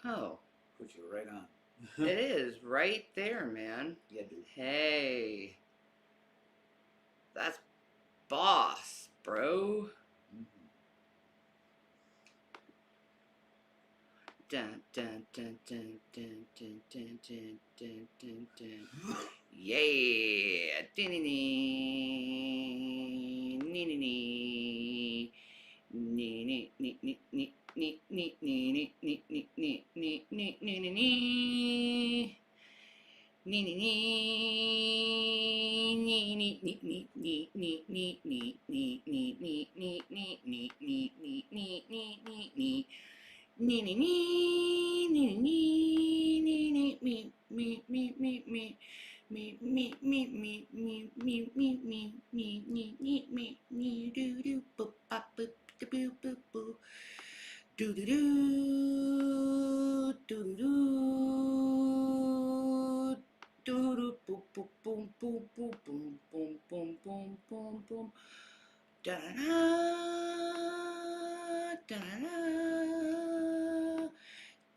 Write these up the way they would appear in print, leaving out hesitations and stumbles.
Oh, Put you right on. it is right there, man. Yeah, dude. Hey, that's boss, bro. Mm-hmm. Dun dun dun dun dun dun dun dun dun dun dun. Yeah. Dee-nee-nee. Nee-nee-nee. Nee-nee-nee-nee-nee. Nee, nee, nee, nee, nee, nee, nee, nee, nee, nee, nee, nee. Nee, nee, nee. Nee, nee, nee, nee, nee, nee, nee, nee, nee, nee, nee, nee, nee, nee, nee, nee, nee, nee, nee, nee. Nee, nee, nee, nee, nee, nee, nee, me, me, me, me, me. Me, me, me, me, me, me, me, me, me, me, me, me, me, do, do, boop, bop, boop, do, boo, boo, boo. Do, do, do, do, do, do. Do, do, boop, boop, boom, boom, boom, boom, boom, boom, boom, boom, boom. Da da da da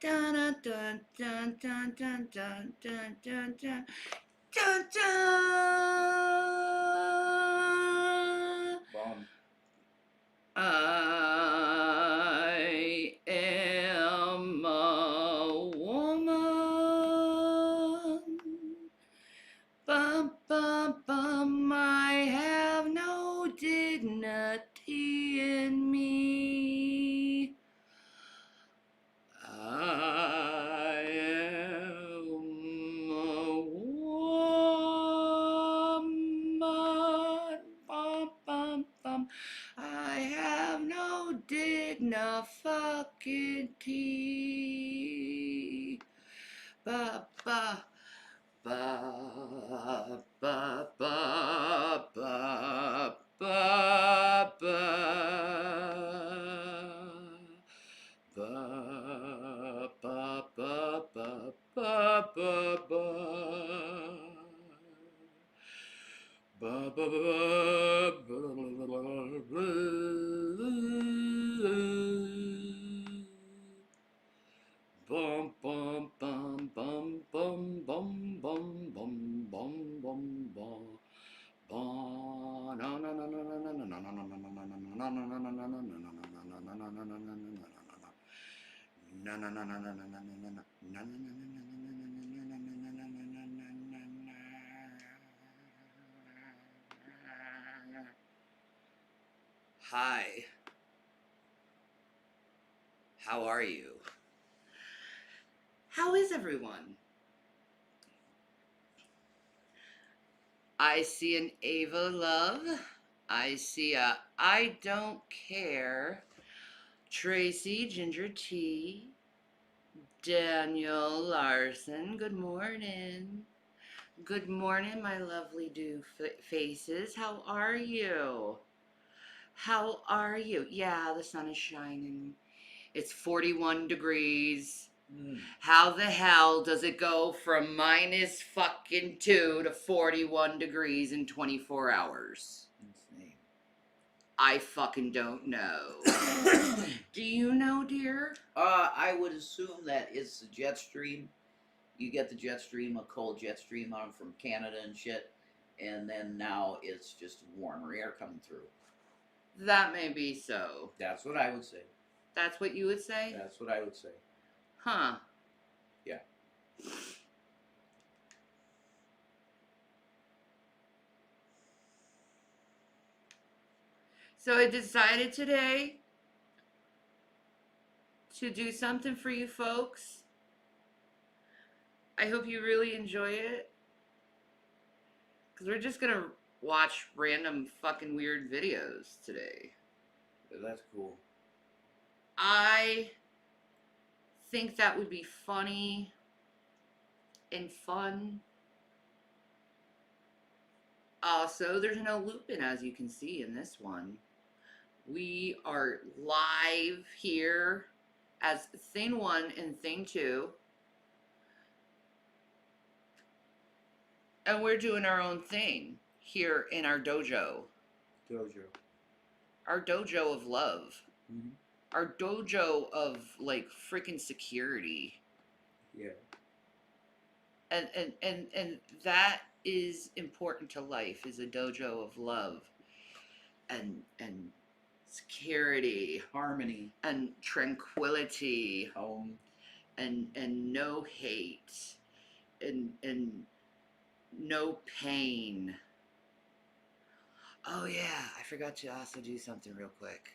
da da dun dun dun dun dun dun dun dun dun dun. Bomb. I am a woman. Bum bum bum, I have no dignity in me. I am a woman. Bum bum bum. I have no dignity. Ba ba ba ba ba ba ba ba ba ba ba ba ba ba ba ba ba ba. Bum bum bum bum bum bum bum bum bum bum bum. Na na na na na na na na na na na na na na na na na Hi, how are you? How is everyone? I see an Ava Love. I see a I don't care. Tracy Ginger Tea. Daniel Larson. Good morning. Good morning, my lovely faces. How are you? How are you? Yeah, the sun is shining. It's 41 degrees. How the hell does it go from minus fucking 2 to 41 degrees in 24 hours? Insane. I fucking don't know. Do you know, dear? I would assume that it's the jet stream. You get the jet stream, a cold jet stream on from Canada and shit, and then now it's just warmer air coming through. That may be so. That's what I would say. That's what you would say? That's what I would say. Huh. Yeah. So I decided today to do something for you folks. I hope you really enjoy it. Because we're just going to watch random fucking weird videos today. That's cool. I think that would be funny and fun. Also, there's no looping, as you can see in this one. We are live here as Thing 1 and Thing 2. And we're doing our own thing here in our dojo. Dojo. Our dojo of love. Mm-hmm. our dojo of like freaking security. Yeah. And that is important to life, is a dojo of love and security Harmony, and tranquility home. and no hate and no pain. Oh yeah, I forgot to also do something real quick.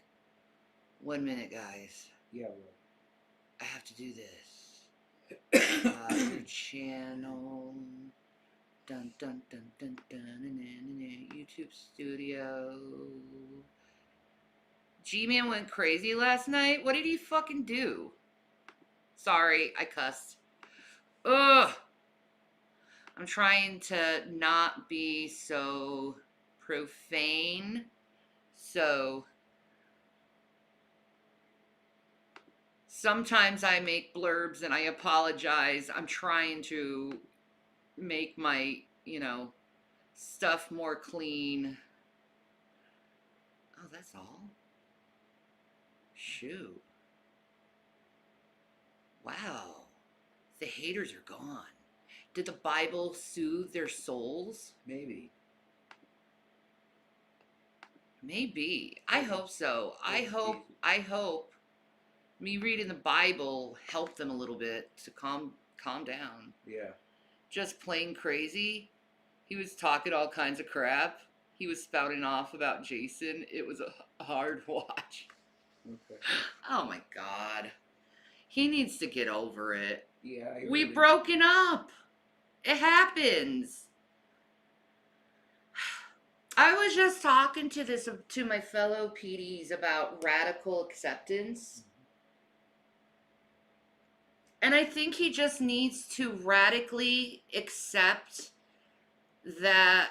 1 minute, guys. Yeah. Well. I have to do this. Your channel. Dun dun dun dun dun, dun, dun, dun, YouTube Studio. G-Man went crazy last night. What did he fucking do? Sorry, I cussed. Ugh. I'm trying to not be so profane. So sometimes I make blurbs and I apologize. I'm trying to make my, stuff more clean. Oh, that's all? Shoot. Wow. The haters are gone. Did the Bible soothe their souls? Maybe. Maybe. I hope so. I hope me reading the Bible helped them a little bit to calm down. Yeah. Just plain crazy. He was talking all kinds of crap. He was spouting off about Jason. It was a hard watch. Okay. Oh my God. He needs to get over it. Yeah. We broken up. It happens. I was just talking to my fellow PDs about radical acceptance. And I think he just needs to radically accept that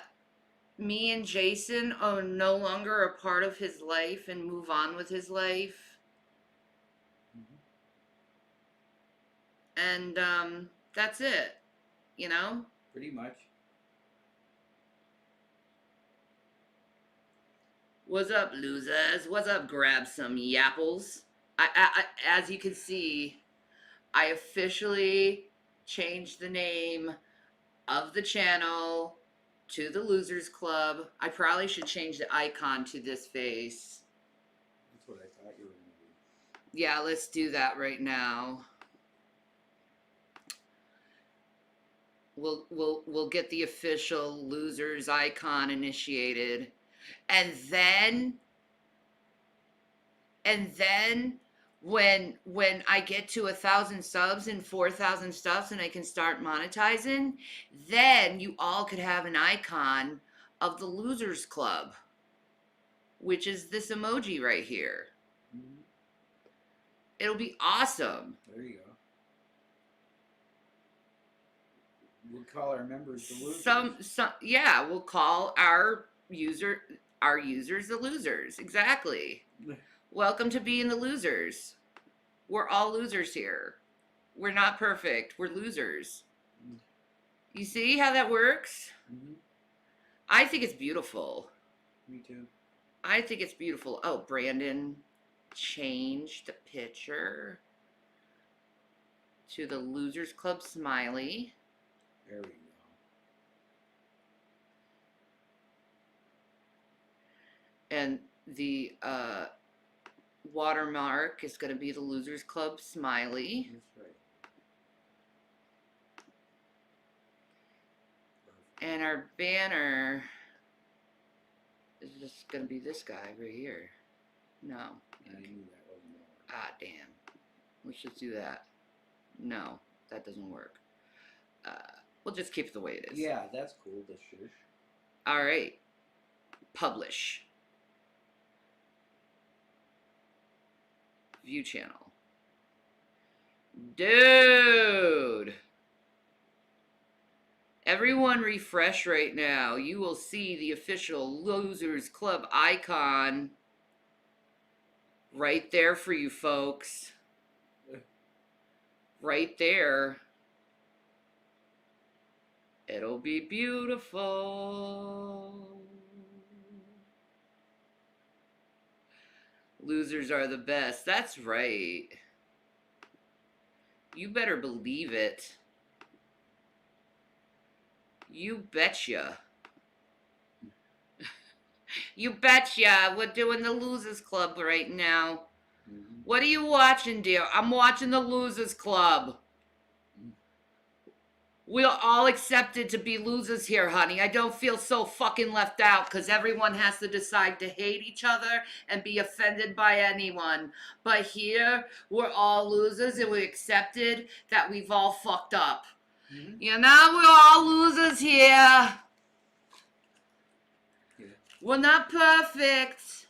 me and Jason are no longer a part of his life and move on with his life. And that's it, Pretty much. What's up, losers? What's up, grab some yapples? I as you can see, I officially changed the name of the channel to the Losers Club. I probably should change the icon to this face. That's what I thought you were gonna do. Yeah, let's do that right now. We'll get the official Losers icon initiated. And then when I get to 1,000 subs and 4,000 subs and I can start monetizing, then you all could have an icon of the Losers Club, which is this emoji right here. Mm-hmm. It'll be awesome. There you go. We'll call our members the losers. We'll call our users the losers. Exactly. Welcome to being the losers. We're all losers here. We're not perfect. We're losers. You see how that works? Mm-hmm. I think it's beautiful. Me too. I think it's beautiful. Oh, Brandon changed the picture to the Losers Club smiley. There we go. And the watermark is going to be the Losers Club smiley. That's right. And our banner is just going to be this guy right here. No. I knew that wasn't gonna work. Ah, damn. Let's just do that. No, that doesn't work. We'll just keep it the way it is. Yeah, that's cool. The shush. All right. Publish. View channel. Dude. Everyone refresh right now. You will see the official Losers Club icon right there for you folks. Right there. It'll be beautiful. Losers are the best. That's right. You better believe it. You betcha. You betcha. We're doing the Losers Club right now. Mm-hmm. What are you watching, dear? I'm watching the Losers Club. We're all accepted to be losers here, honey. I don't feel so fucking left out because everyone has to decide to hate each other and be offended by anyone. But here, we're all losers and we're accepted that we've all fucked up. Mhm. You know, we're all losers here. Yeah. We're not perfect.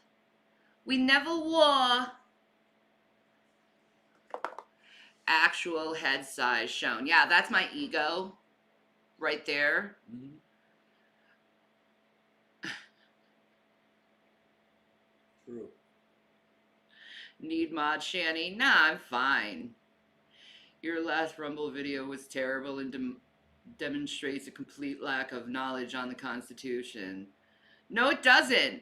We never were. Actual head size shown. Yeah, that's my ego right there. Mm-hmm. True. Need mod Shani? Nah, I'm fine. Your last Rumble video was terrible and demonstrates a complete lack of knowledge on the Constitution. No, it doesn't.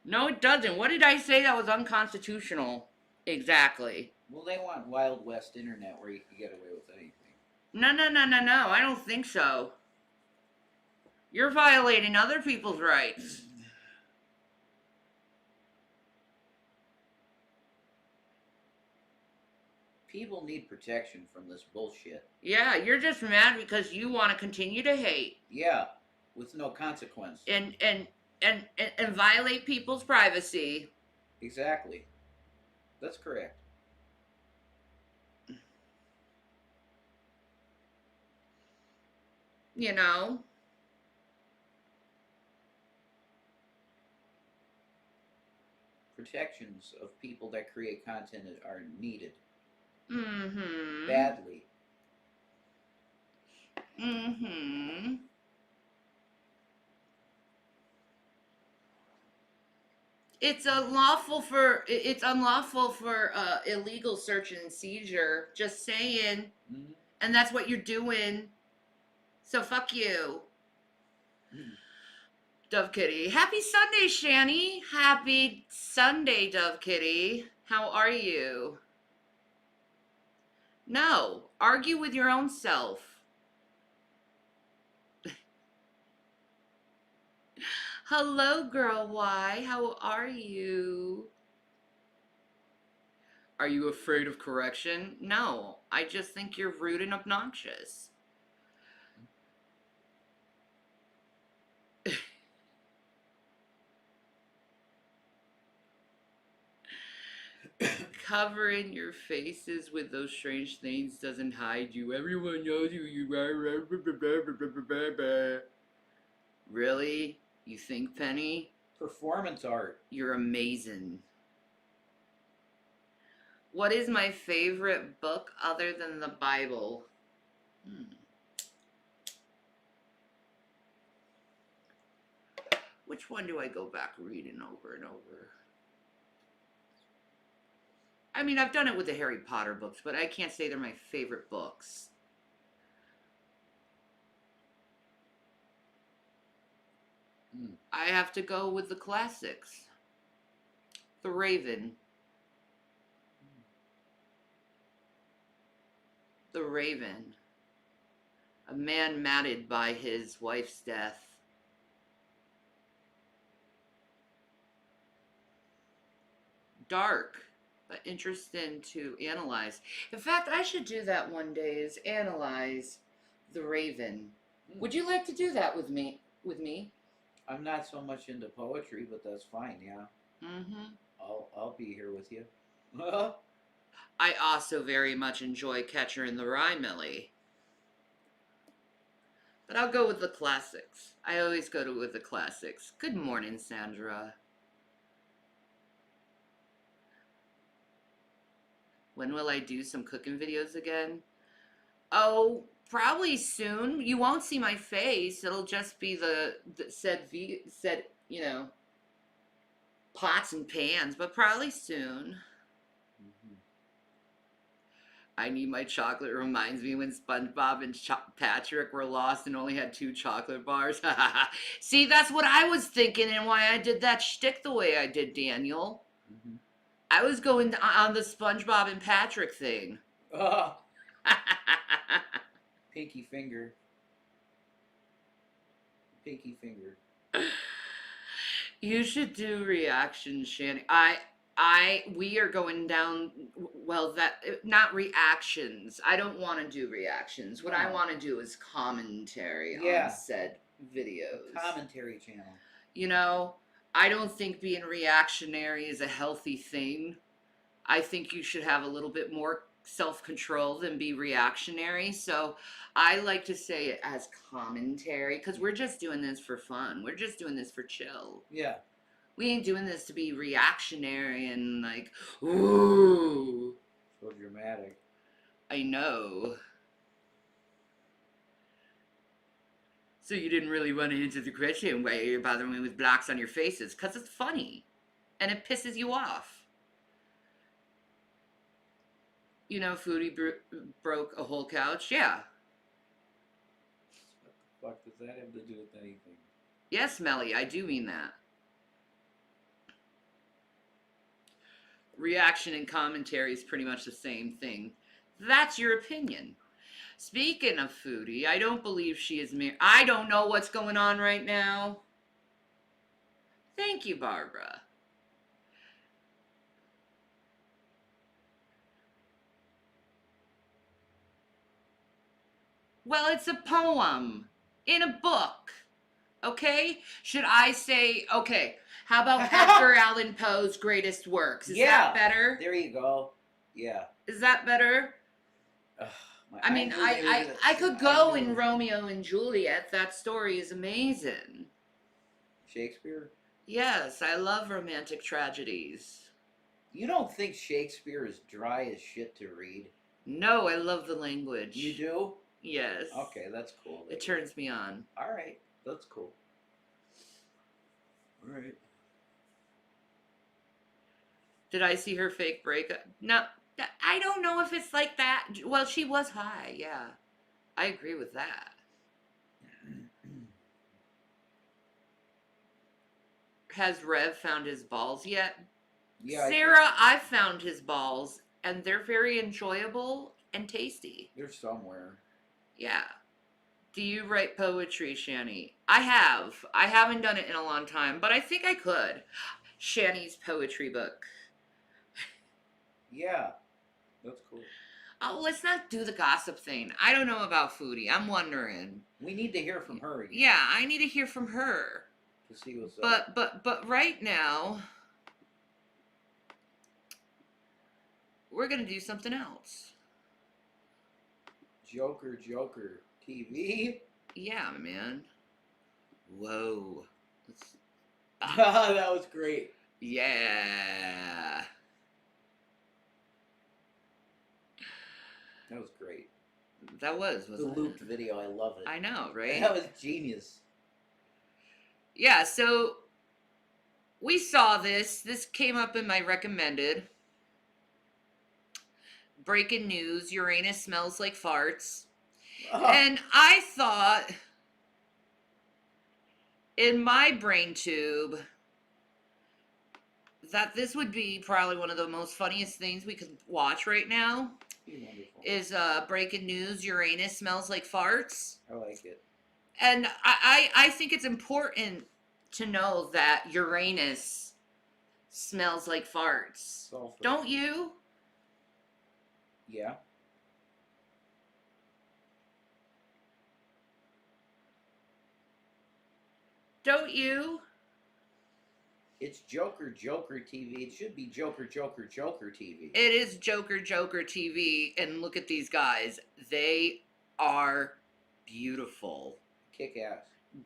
No, it doesn't. What did I say that was unconstitutional? Exactly. Well, they want Wild West internet where you can get away with anything. No. I don't think so. You're violating other people's rights. People need protection from this bullshit. Yeah, you're just mad because you want to continue to hate Yeah, with no consequence. and violate people's privacy. Exactly. That's correct. You know? Protections of people that create content are needed Mm-hmm. badly. Mm-hmm. It's unlawful for illegal search and seizure. Just saying. Mm-hmm. And that's what you're doing. So fuck you. Mm. Dove Kitty. Happy Sunday, Shani. Happy Sunday, Dove Kitty. How are you? No. Argue with your own self. Hello, Girl Y. How are you? Are you afraid of correction? No. I just think you're rude and obnoxious. Covering your faces with those strange things doesn't hide you. Everyone knows who you are. Really? You think, Penny? Performance art. You're amazing. What is my favorite book other than the Bible? Which one do I go back reading over and over? I mean, I've done it with the Harry Potter books, but I can't say they're my favorite books. I have to go with the classics. The Raven. The Raven. A man matted by his wife's death. Dark, but interesting to analyze. In fact, I should do that one day, is analyze The Raven. Would you like to do that with me? I'm not so much into poetry, but that's fine. Yeah. Mm-hmm. I'll be here with you. I also very much enjoy Catcher in the Rye, Millie. But I'll go with the classics. I always go with the classics. Good morning, Sandra. When will I do some cooking videos again? Oh, probably soon. You won't see my face. It'll just be the said, you know, pots and pans, but probably soon. I Need My Chocolate reminds me when SpongeBob and Patrick were lost and only had 2 chocolate bars. See, that's what I was thinking and why I did that shtick the way I did, Daniel. Mm-hmm. I was going on the SpongeBob and Patrick thing. Oh, pinky finger. Pinky finger. You should do reactions, Shanny. We are going down. Well, not reactions. I don't want to do reactions. What I No. want to do is commentary Yeah. on said videos. Commentary channel. You know, I don't think being reactionary is a healthy thing. I think you should have a little bit more self-control than be reactionary. So I like to say it as commentary because we're just doing this for fun. We're just doing this for chill. Yeah. We ain't doing this to be reactionary and like, ooh. So dramatic. I know. So you didn't really run into the question why you're bothering me with blocks on your faces, because it's funny. And it pisses you off. You know, Foodie broke a whole couch? Yeah. What the fuck does that have to do with anything? Yes, Melly, I do mean that. Reaction and commentary is pretty much the same thing. That's your opinion. Speaking of Foodie, I don't believe she is married. I don't know what's going on right now. Thank you, Barbara. Well, it's a poem in a book. Okay? Should I say, okay, how about Edgar Allan Poe's greatest works? Is that better? There you go. Yeah. Is that better? Ugh, I mean, I could go in Romeo and Juliet. That story is amazing. Shakespeare? Yes, I love romantic tragedies. You don't think Shakespeare is dry as shit to read? No, I love the language. You do? Yes. Okay, that's cool. It turns me on. All right, that's cool. All right. Did I see her fake breakup? No, I don't know if it's like that. Well, she was high, yeah. I agree with that. Has Rev found his balls yet? Yeah. Sarah, I've found his balls, and they're very enjoyable and tasty. They're somewhere. Yeah. Do you write poetry, Shani? I have. I haven't done it in a long time, but I think I could. Shani's poetry book. Yeah. That's cool. Oh, let's not do the gossip thing. I don't know about Foodie. I'm wondering. We need to hear from her again. Yeah, I need to hear from her. To see what's up. But right now, we're gonna do something else. Joker TV. Yeah, man. Whoa. That was great. Yeah. That was great. That was, The wasn't looped it? video, I love it. I know, right? That was genius. Yeah, so we saw this. This came up in my recommended. Breaking news, Uranus smells like farts. Oh, And I thought in my brain tube that this would be probably one of the most funniest things we could watch right now wonderful. is breaking news, Uranus smells like farts. I like it. And I think it's important to know that Uranus smells like farts. Sulfur. Don't you? Yeah. Don't you? It's Joker TV. It should be Joker TV. It is Joker TV, and look at these guys. They are beautiful. Kick ass.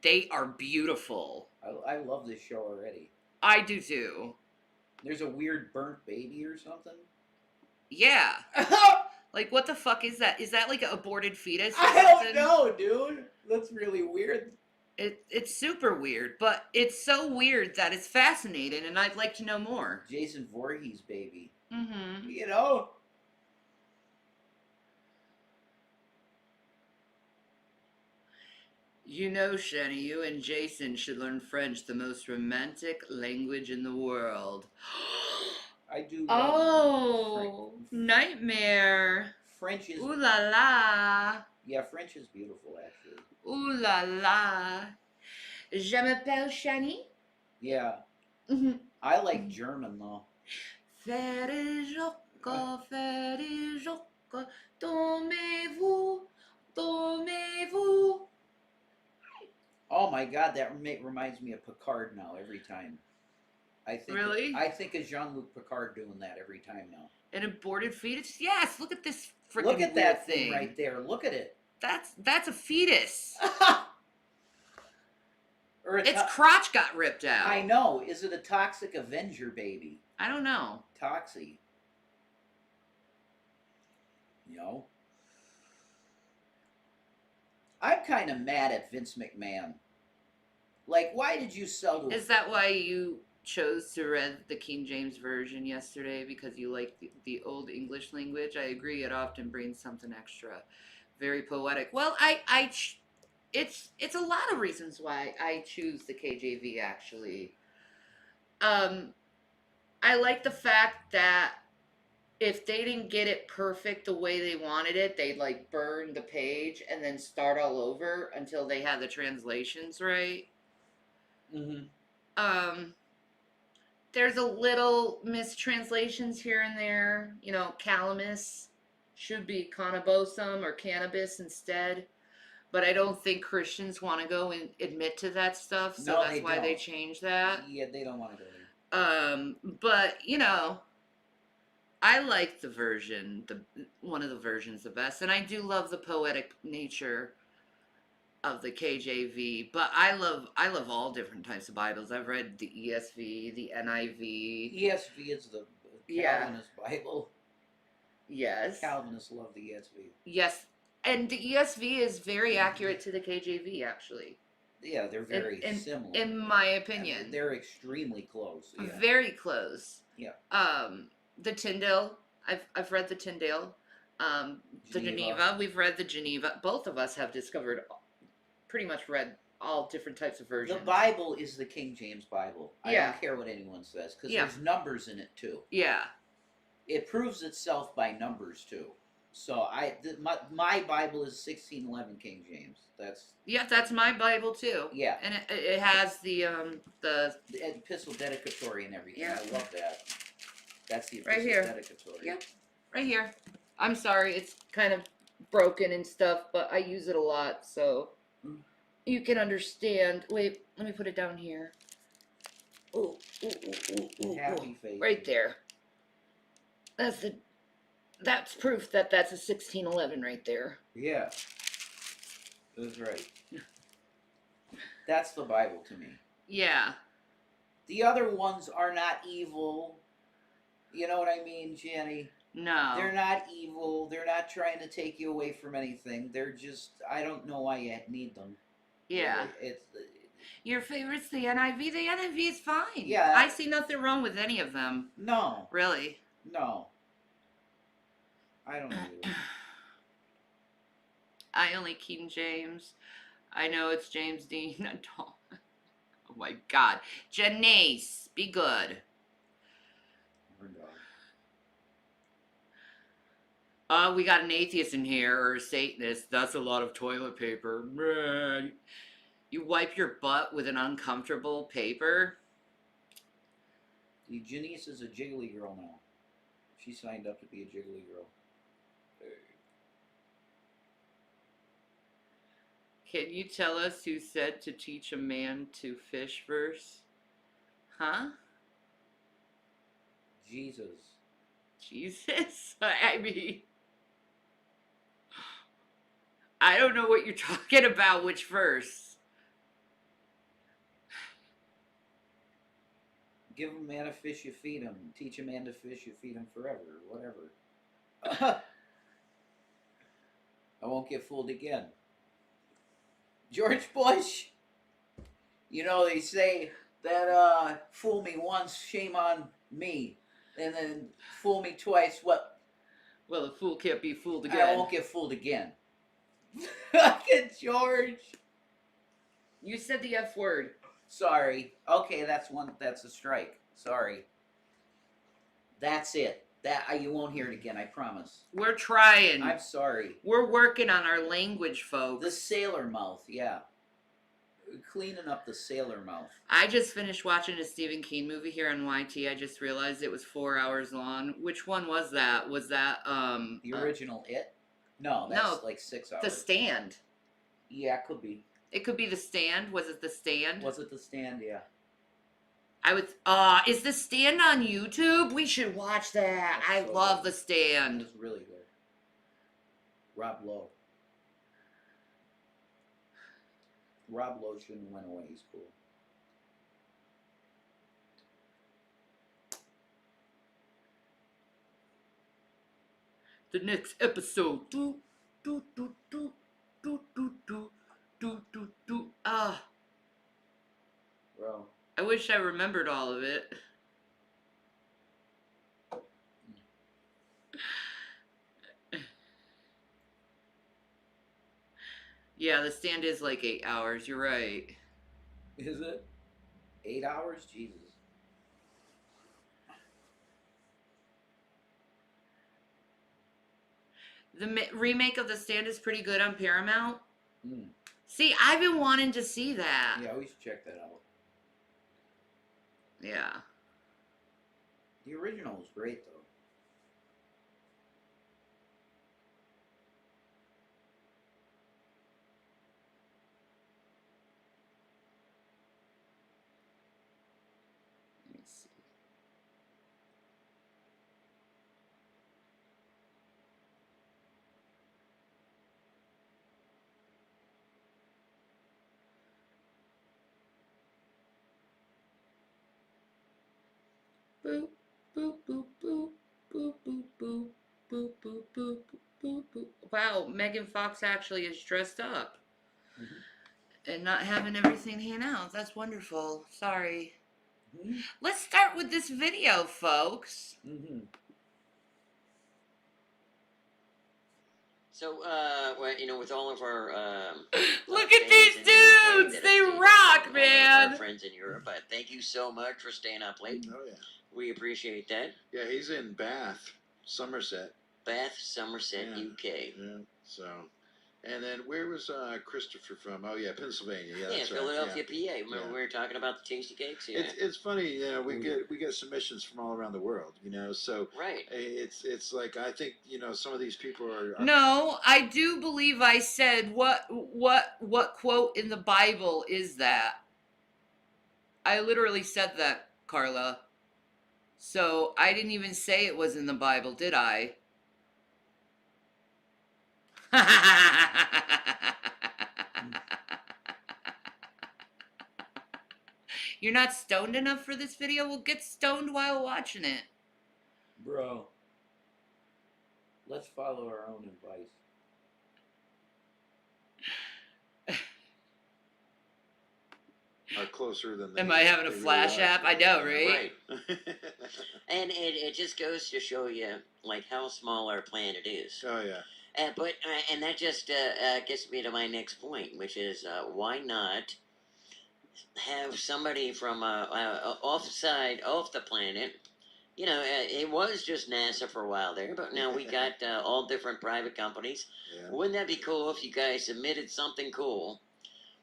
They are beautiful. I love this show already. I do too. There's a weird burnt baby or something. Yeah. Like, what the fuck is that? Is that like an aborted fetus or I something? don't know, dude. That's really weird. It's super weird, but it's so weird that it's fascinating, and I'd like to know more. Jason Voorhees baby. Mm-hmm. You know? You know, Shani, you and Jason should learn French, the most romantic language in the world. I do love Oh, nightmare. French is Ooh la la. yeah, French is beautiful actually. Ooh la la. Je m'appelle Shani. Yeah, Mhm. I like German though. Faites joco, dormez-vous, dormez-vous. Oh my God, that reminds me of Picard now every time. Really? I think of Jean-Luc Picard doing that every time now. An aborted fetus? Yes, look at this freaking Look at weird that thing right there. Look at it. That's a fetus. Or a Its crotch got ripped out. I know. Is it a toxic Avenger baby? I don't know. Toxie. You know? I'm kind of mad at Vince McMahon. Like, why did you sell to... Is that why you chose to read the King James Version yesterday? Because you like the Old English language? I agree, it often brings something extra. Very poetic. Well, it's a lot of reasons why I choose the KJV, actually. I like the fact that if they didn't get it perfect the way they wanted it, they'd like burn the page and then start all over until they had the translations right. Mm-hmm. There's a little mistranslations here and there. You know, calamus should be cannabosum or cannabis instead. But I don't think Christians want to go and admit to that stuff, so No, that's they why they don't. changed that. Yeah, they don't want to go there. But you know, I like the version, one of the versions the best, and I do love the poetic nature of the KJV. But I love all different types of Bibles. I've read the ESV, the NIV. ESV is the Yeah. Calvinist Bible. Yes. Calvinists love the ESV. Yes, and the ESV is very accurate to the KJV, actually. Yeah, they're very similar. In my opinion. They're extremely close. Yeah. Very close. Yeah. The Tyndale, I've read the Tyndale. The Geneva, we've read the Geneva. Both of us have discovered, pretty much read all different types of versions. The Bible is the King James Bible. I Yeah. don't care what anyone says, because Yeah. there's numbers in it too. Yeah. It proves itself by numbers too. So my Bible is 1611 King James. That's my Bible too. Yeah. And it has the epistle dedicatory and everything. Yeah. I love that. That's the Right epistle here. dedicatory. Yep. Right here. I'm sorry, it's kind of broken and stuff, but I use it a lot, so you can understand. Wait, let me put it down here. Ooh, Happy faith. right there. That's proof that that's a 1611 right there. Yeah. That's right. That's the Bible to me. Yeah. The other ones are not evil. You know what I mean, Jenny? No. They're not evil. They're not trying to take you away from anything. They're just, I don't know why you need them. Yeah. It's Your favorite's the NIV. The NIV is fine. Yeah. I see nothing wrong with any of them. no, Really. no. I don't know. I only King James. I know it's James Dean. I don't. Oh my God. Janice, be good. We got an atheist in here, or a Satanist. That's a lot of toilet paper. You wipe your butt with an uncomfortable paper? Janice is a jiggly girl now. She signed up to be a jiggly girl. Can you tell us who said to teach a man to fish first? Huh? Jesus. Jesus? I mean, I don't know what you're talking about, which verse. Give a man a fish, you feed him. Teach a man to fish, you feed him forever. Whatever. I won't get fooled again. George Bush. You know, they say that fool me once, shame on me. And then fool me twice, what? Well, a fool can't be fooled I again. won't get fooled again. Look at George. You said the F word. Sorry. Okay, that's a strike. Sorry. That's it. You won't hear it again, I promise. We're trying. I'm sorry. We're working on our language, folks. The sailor mouth, yeah. Cleaning up the sailor mouth. I just finished watching a Stephen King movie here on YT. I just realized it was 4 hours long. Which one was that? Was that The original It? No, that's no, like 6 hours. The Stand? Yeah, it could be. It could be The Stand. Was it The Stand? Was it The Stand? Yeah. I would. Is The Stand on YouTube? We should watch that. That's I so love good. The Stand. It's really good. Rob Lowe. Rob Lowe shouldn't have went away. He's cool. The next episode. Do do do do do do do do do do. Bro. I wish I remembered all of it. Yeah, The Stand is like 8 hours. You're right. Is it? 8 hours? Jesus. The remake of The Stand is pretty good on Paramount. Mm. See, I've been wanting to see that. Yeah, we should check that out. Yeah. The original was great, though. Let me see. Boop, boop, boop, boop, boop, boop, boop, boop, boop, boop, boop, boop. Wow, Megan Fox actually is dressed up. Mhm. And not having everything hang out. That's wonderful. Sorry. Mm-hmm. Let's start with this video, folks. Mm-hmm. So, well, you know, with all of our Look at fans these in the UK dudes! that They have stayed up, rock, and all of man! Our friends in Europe, thank you so much for staying up late. Oh yeah. We appreciate that. Yeah, he's in Bath, Somerset. Bath, Somerset, Yeah. UK. Yeah. So, and then where was Christopher from? Oh yeah, Pennsylvania. Yeah, Yeah, that's Philadelphia, right. PA. Remember Yeah. we were talking about the tasty cakes? Yeah. It's funny, you know, we Oh, get submissions from all around the world, you know. So Right. it's like I think you know some of these people are No, I do believe I said what quote in the Bible is that? I literally said that, Carla. So I didn't even say it was in the Bible, did I? You're not stoned enough for this video? Well, get stoned while watching it. Bro. Let's follow our own advice. are closer than they. Am I having a they really flash are. app? I know, right? Right. And it just goes to show you, like, how small our planet is. Oh yeah. But and that just gets me to my next point, which is why not have somebody from off the planet? You know, it was just NASA for a while there, but now we got all different private companies. Yeah. Wouldn't that be cool if you guys submitted something cool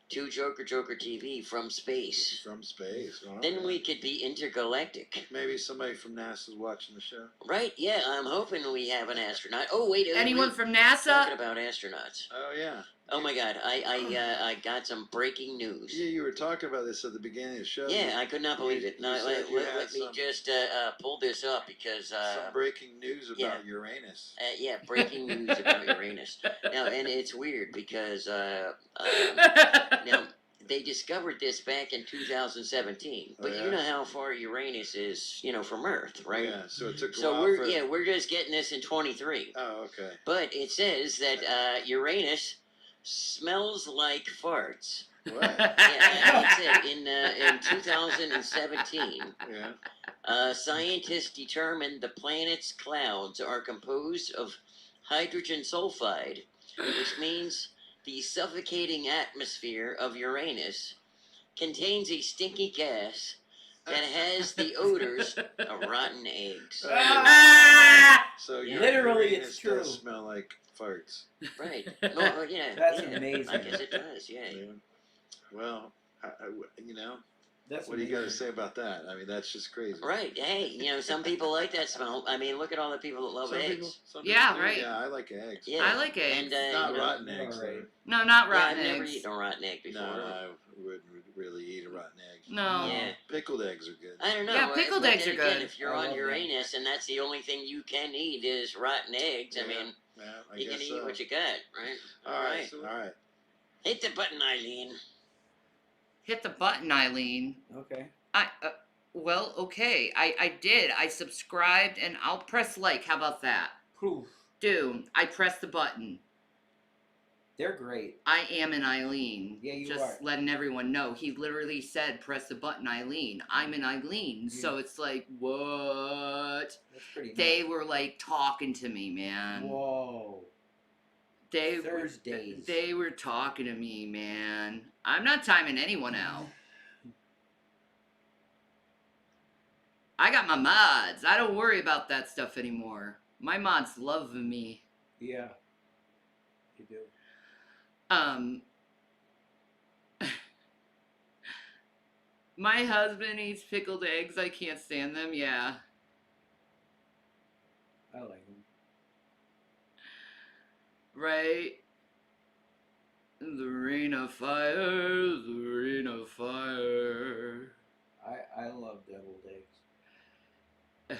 to Joker TV from space? From space. Oh, Then yeah. we could be intergalactic. Maybe somebody from NASA's watching the show. Right? Yeah, I'm hoping we have an astronaut. Oh wait, Anyone wait. from Talking NASA? about astronauts. Oh yeah. Oh my God, I got some breaking news. Yeah, you were talking about this at the beginning of the show. Yeah, I could not believe it. You No, said you had let me some- just pull this up because some breaking news about yeah. Uranus. yeah, breaking news about Uranus. Now, and it's weird because now they discovered this back in 2017, but Oh, yeah? you know how far Uranus is, you know, from Earth, right? Yeah, so it took a So while we're for. we're just getting this in 23. Oh, okay. But it says that Uranus smells like farts. What? Yeah, it said in 2017, Yeah. scientists determined the planet's clouds are composed of hydrogen sulfide, which means the suffocating atmosphere of Uranus contains a stinky gas that has the odors of rotten eggs. Ah! So Yeah. Literally, Uranus it's true. does smell like farts. Right. No, yeah. That's yeah. amazing. I guess it does, yeah. Yeah. Well, you know, That's what do you got to amazing. say about that? I mean, that's just crazy. Right. Hey, some people like that smell. I mean, look at all the people that love Some eggs. people, some Yeah, people do. right. Yeah, I like eggs. Yeah. I like eggs. And, Not you know, rotten they're eggs. all right. No, not Yeah, rotten I've never eggs. eaten a rotten egg No, before. I wouldn't really eat a rotten egg. No. Yeah. Pickled eggs are good. I don't know. Yeah, pickled but eggs then are again, good. if you're I on love Uranus and that's the only thing you can eat is rotten eggs, I Yeah. mean, Yeah, I you're guess gonna so. eat what you got, right? All right. All right. Hit the button, Eileen. Hit the button, Eileen. Okay. Well, okay. I did. I subscribed and I'll press like. How about that? Proof. Dude, I pressed the button. They're great. I am an Eileen. Yeah, you Just are. letting everyone know. He literally said, press the button, Eileen. I'm an Eileen. So it's like, what? That's pretty They nice. were like talking to me, man. Whoa. They Thursdays. They were talking to me, man. I'm not timing anyone out. I got my mods. I don't worry about that stuff anymore. My mods love me. Yeah. You do. My husband eats pickled eggs. I can't stand them. Yeah. I like them. Right? The rain of fire, the rain of fire. I love deviled eggs.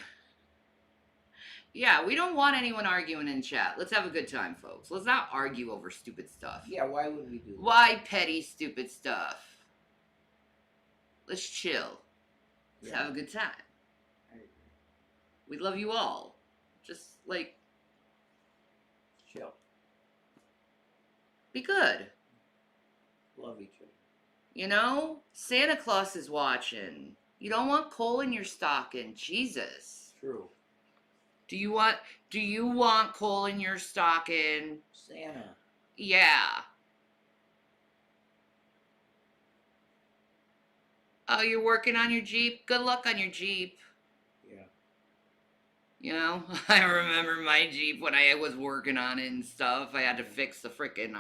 Yeah, we don't want anyone arguing in chat. Let's have a good time, folks. Let's not argue over stupid stuff. Yeah, why would we do that? Why petty, stupid stuff? Let's chill. Let's Yeah. have a good time. I agree. We love you all. Just, like, Chill. be good. Love each other. You know? Santa Claus is watching. You don't want coal in your stocking. Jesus. True. Do you want coal in your stocking? Santa. Yeah. Oh, you're working on your Jeep? Good luck on your Jeep. Yeah. You know, I remember my Jeep when I was working on it and stuff. I had to fix the frickin'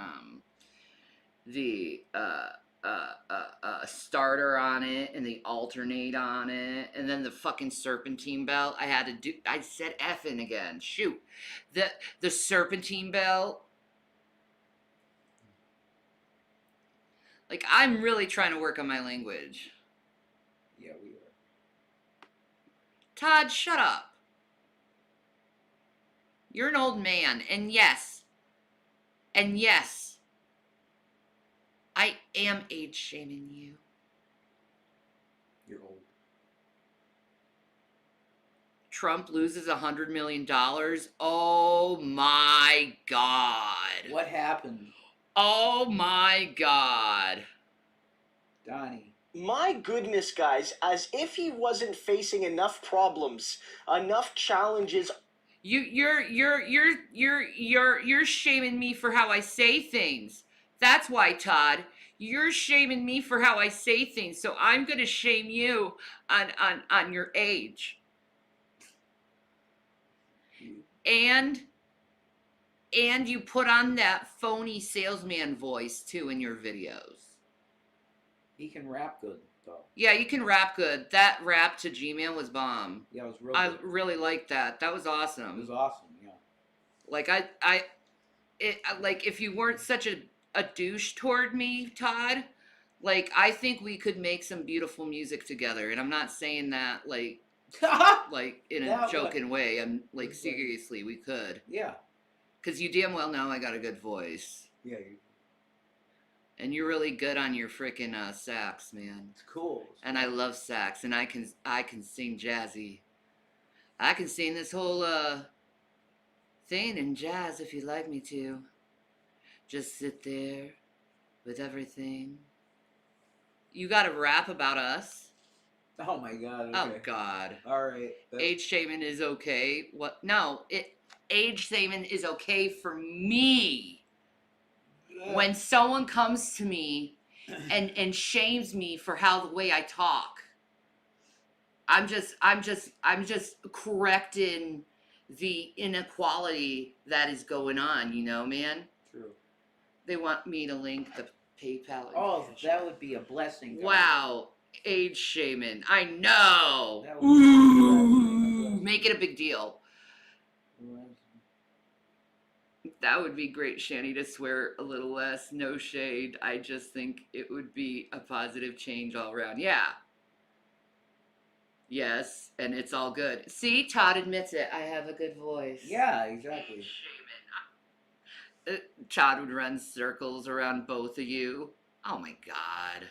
starter on it and the alternate on it, and then the fucking serpentine belt. I said effing again. Shoot, the serpentine belt. Like, I'm really trying to work on my language. Yeah, we are. Todd, shut up. You're an old man, and yes, I am age shaming you. You're old. Trump loses $100 million. Oh my God. What happened, Oh my God. Donnie? My goodness, guys, as if he wasn't facing enough problems, enough challenges. You're shaming me for how I say things. That's why, Todd. You're shaming me for how I say things, so I'm gonna shame you on your age. And you put on that phony salesman voice too in your videos. He can rap good, though. Yeah, you can rap good. That rap to G-Man was bomb. Yeah, it was real I good. really liked that. That was It awesome. was awesome, yeah. Like like if you weren't such a douche toward me, Todd, like I think we could make some beautiful music together. And I'm not saying that like in a That would- joking way. I'm like Okay. seriously, we could. Yeah. Cause you damn well know I got a good voice. Yeah, And you're really good on your freaking sax, man. it's cool. And I love sax, and I can sing jazzy. I can sing this whole thing in jazz if you'd like me to. Just sit there with everything. You got to rap about us. Oh my God. Oh Okay. God. All right. Age shaming is okay. What? No, age shaming is okay for me. when someone comes to me and shames me for how the way I talk. I'm just correcting the inequality that is going on, you know, man. True. They want me to link the PayPal. Oh, information. that would be a blessing. guys. Wow, age shaman. I know. That would be Ooh, a blessing. make it a big deal. Blessing. That would be great, Shanny, to swear a little less. No shade. I just think it would be a positive change all around. Yeah. Yes, and it's all good. See, Todd admits it. I have a good voice. Yeah, exactly. Todd would run circles around both of you. Oh my god.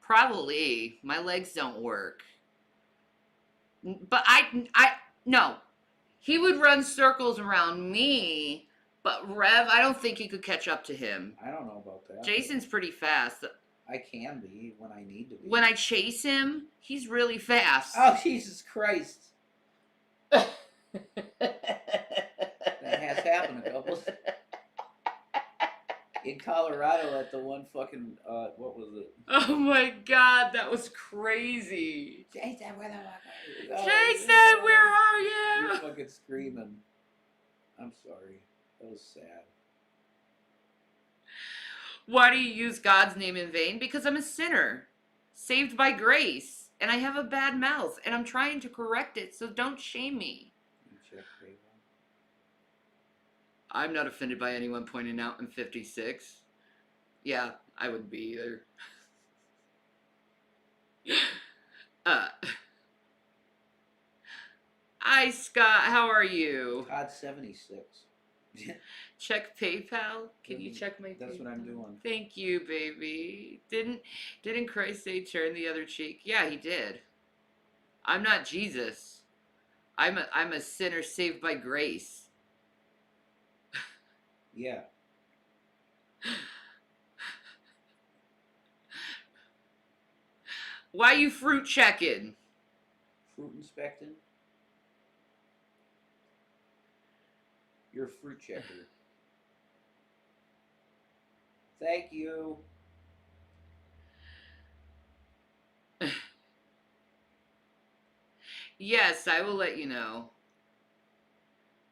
Probably. My legs don't work. But no. He would run circles around me, but Rev, I don't think you could catch up to him. I don't know about that. Jason's pretty fast. I can be when I need to be. When I chase him, he's really fast. Oh, Jesus Christ. That has happened a couple. In Colorado at the one fucking, what was it? Oh my god, that was crazy. Jason, where the fuck are you? Jason, where are You're you? fucking screaming. I'm sorry. That was sad. Why do you use God's name in vain? Because I'm a sinner, saved by grace, and I have a bad mouth, and I'm trying to correct it, so don't shame me. You check PayPal. I'm not offended by anyone pointing out I'm 56. Yeah, I wouldn't be either. Hi, Scott. How are you? Todd 76. Check PayPal. Can you check my? That's what I'm PayPal? doing. Thank you, baby. Didn't Christ say turn the other cheek? Yeah, he did. I'm not Jesus. I'm a sinner saved by grace. Yeah. Why you fruit checking? Fruit inspecting. You're a fruit checker. Thank you. Yes, I will let you know.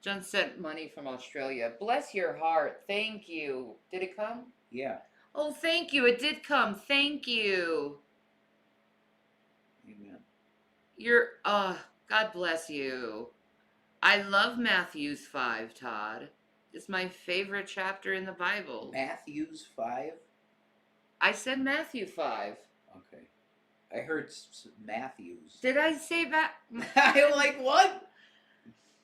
John sent money from Australia. Bless your heart. Thank you. Did it come? Yeah. Oh, thank you. It did come. Thank you. Amen. God bless you. I love Matthew's 5, Todd. It's my favorite chapter in the Bible. Matthews 5. I said Matthew 5. Okay. I heard Matthews. Did I say that? I'm like, what?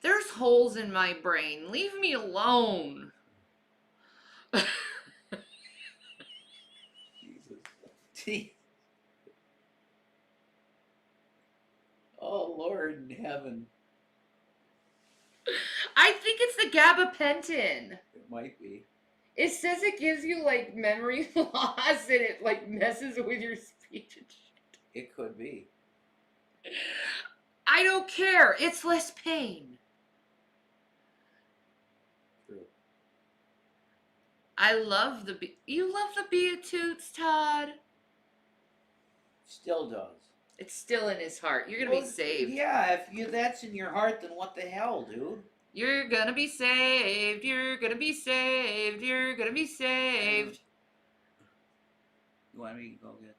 There's holes in my brain. Leave me alone. Jesus. Oh, Lord in heaven. I think it's the gabapentin. It might be. It says it gives you like memory loss and it like messes with your speech and shit. It could be. I don't care. It's less pain. True. I love you love the Beatitudes, Todd. Still does. It's still in his heart. You're gonna be saved. Yeah, if that's in your heart, then what the hell, dude? You're gonna be saved. You're gonna be saved. You're gonna be saved. You want me to go get?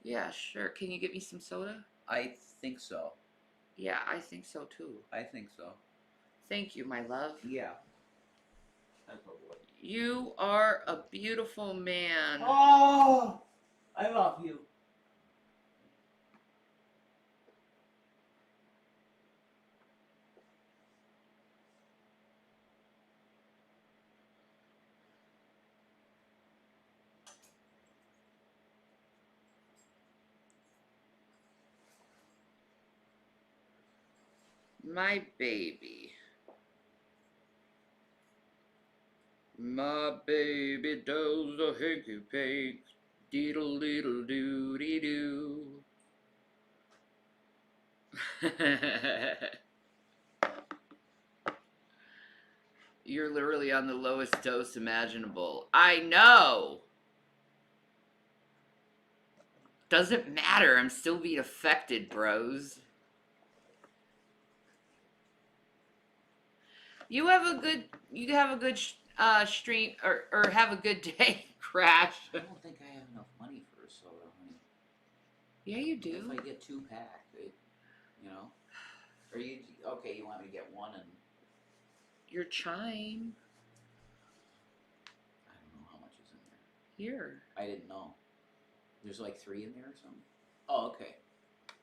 Yeah, sure. Can you get me some soda? I think so. Yeah, I think so too. I think so. Thank you, my love. Yeah. You are a beautiful man. Oh, I love you. My baby. My baby does the hanky pank, diddle diddle doo dee doo. You're literally on the lowest dose imaginable. I know. Doesn't matter. I'm still being affected, bros. You have a good stream or have a good day, Crash. I don't think I have enough money for a soda, honey. Yeah, you If do. I get 2-pack, you know? Or you, okay, you want me to get one and, Your chime. I don't know how much is in there. Here. I didn't know. There's like 3 in there or something? Oh, okay.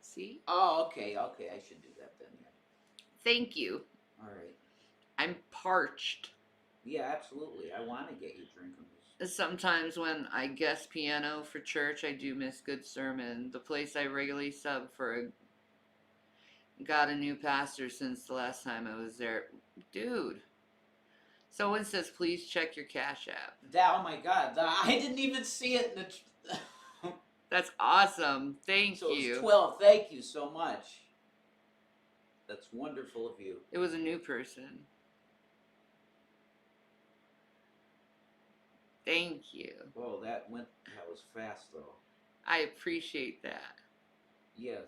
See? Oh, okay, I should do that then, yeah. Thank you. Alright. I'm parched. Yeah, absolutely. I want to get you drinking this. Sometimes when I guest piano for church, I do miss good sermon. The place I regularly sub for got a new pastor since the last time I was there. Dude. Someone says, please check your Cash App. Oh my god, I didn't even see it in the... That's awesome. Thank So you. it's 12. Thank you so much. That's wonderful of you. It was a new person. Thank you. Oh, that was fast though. I appreciate that. Yes.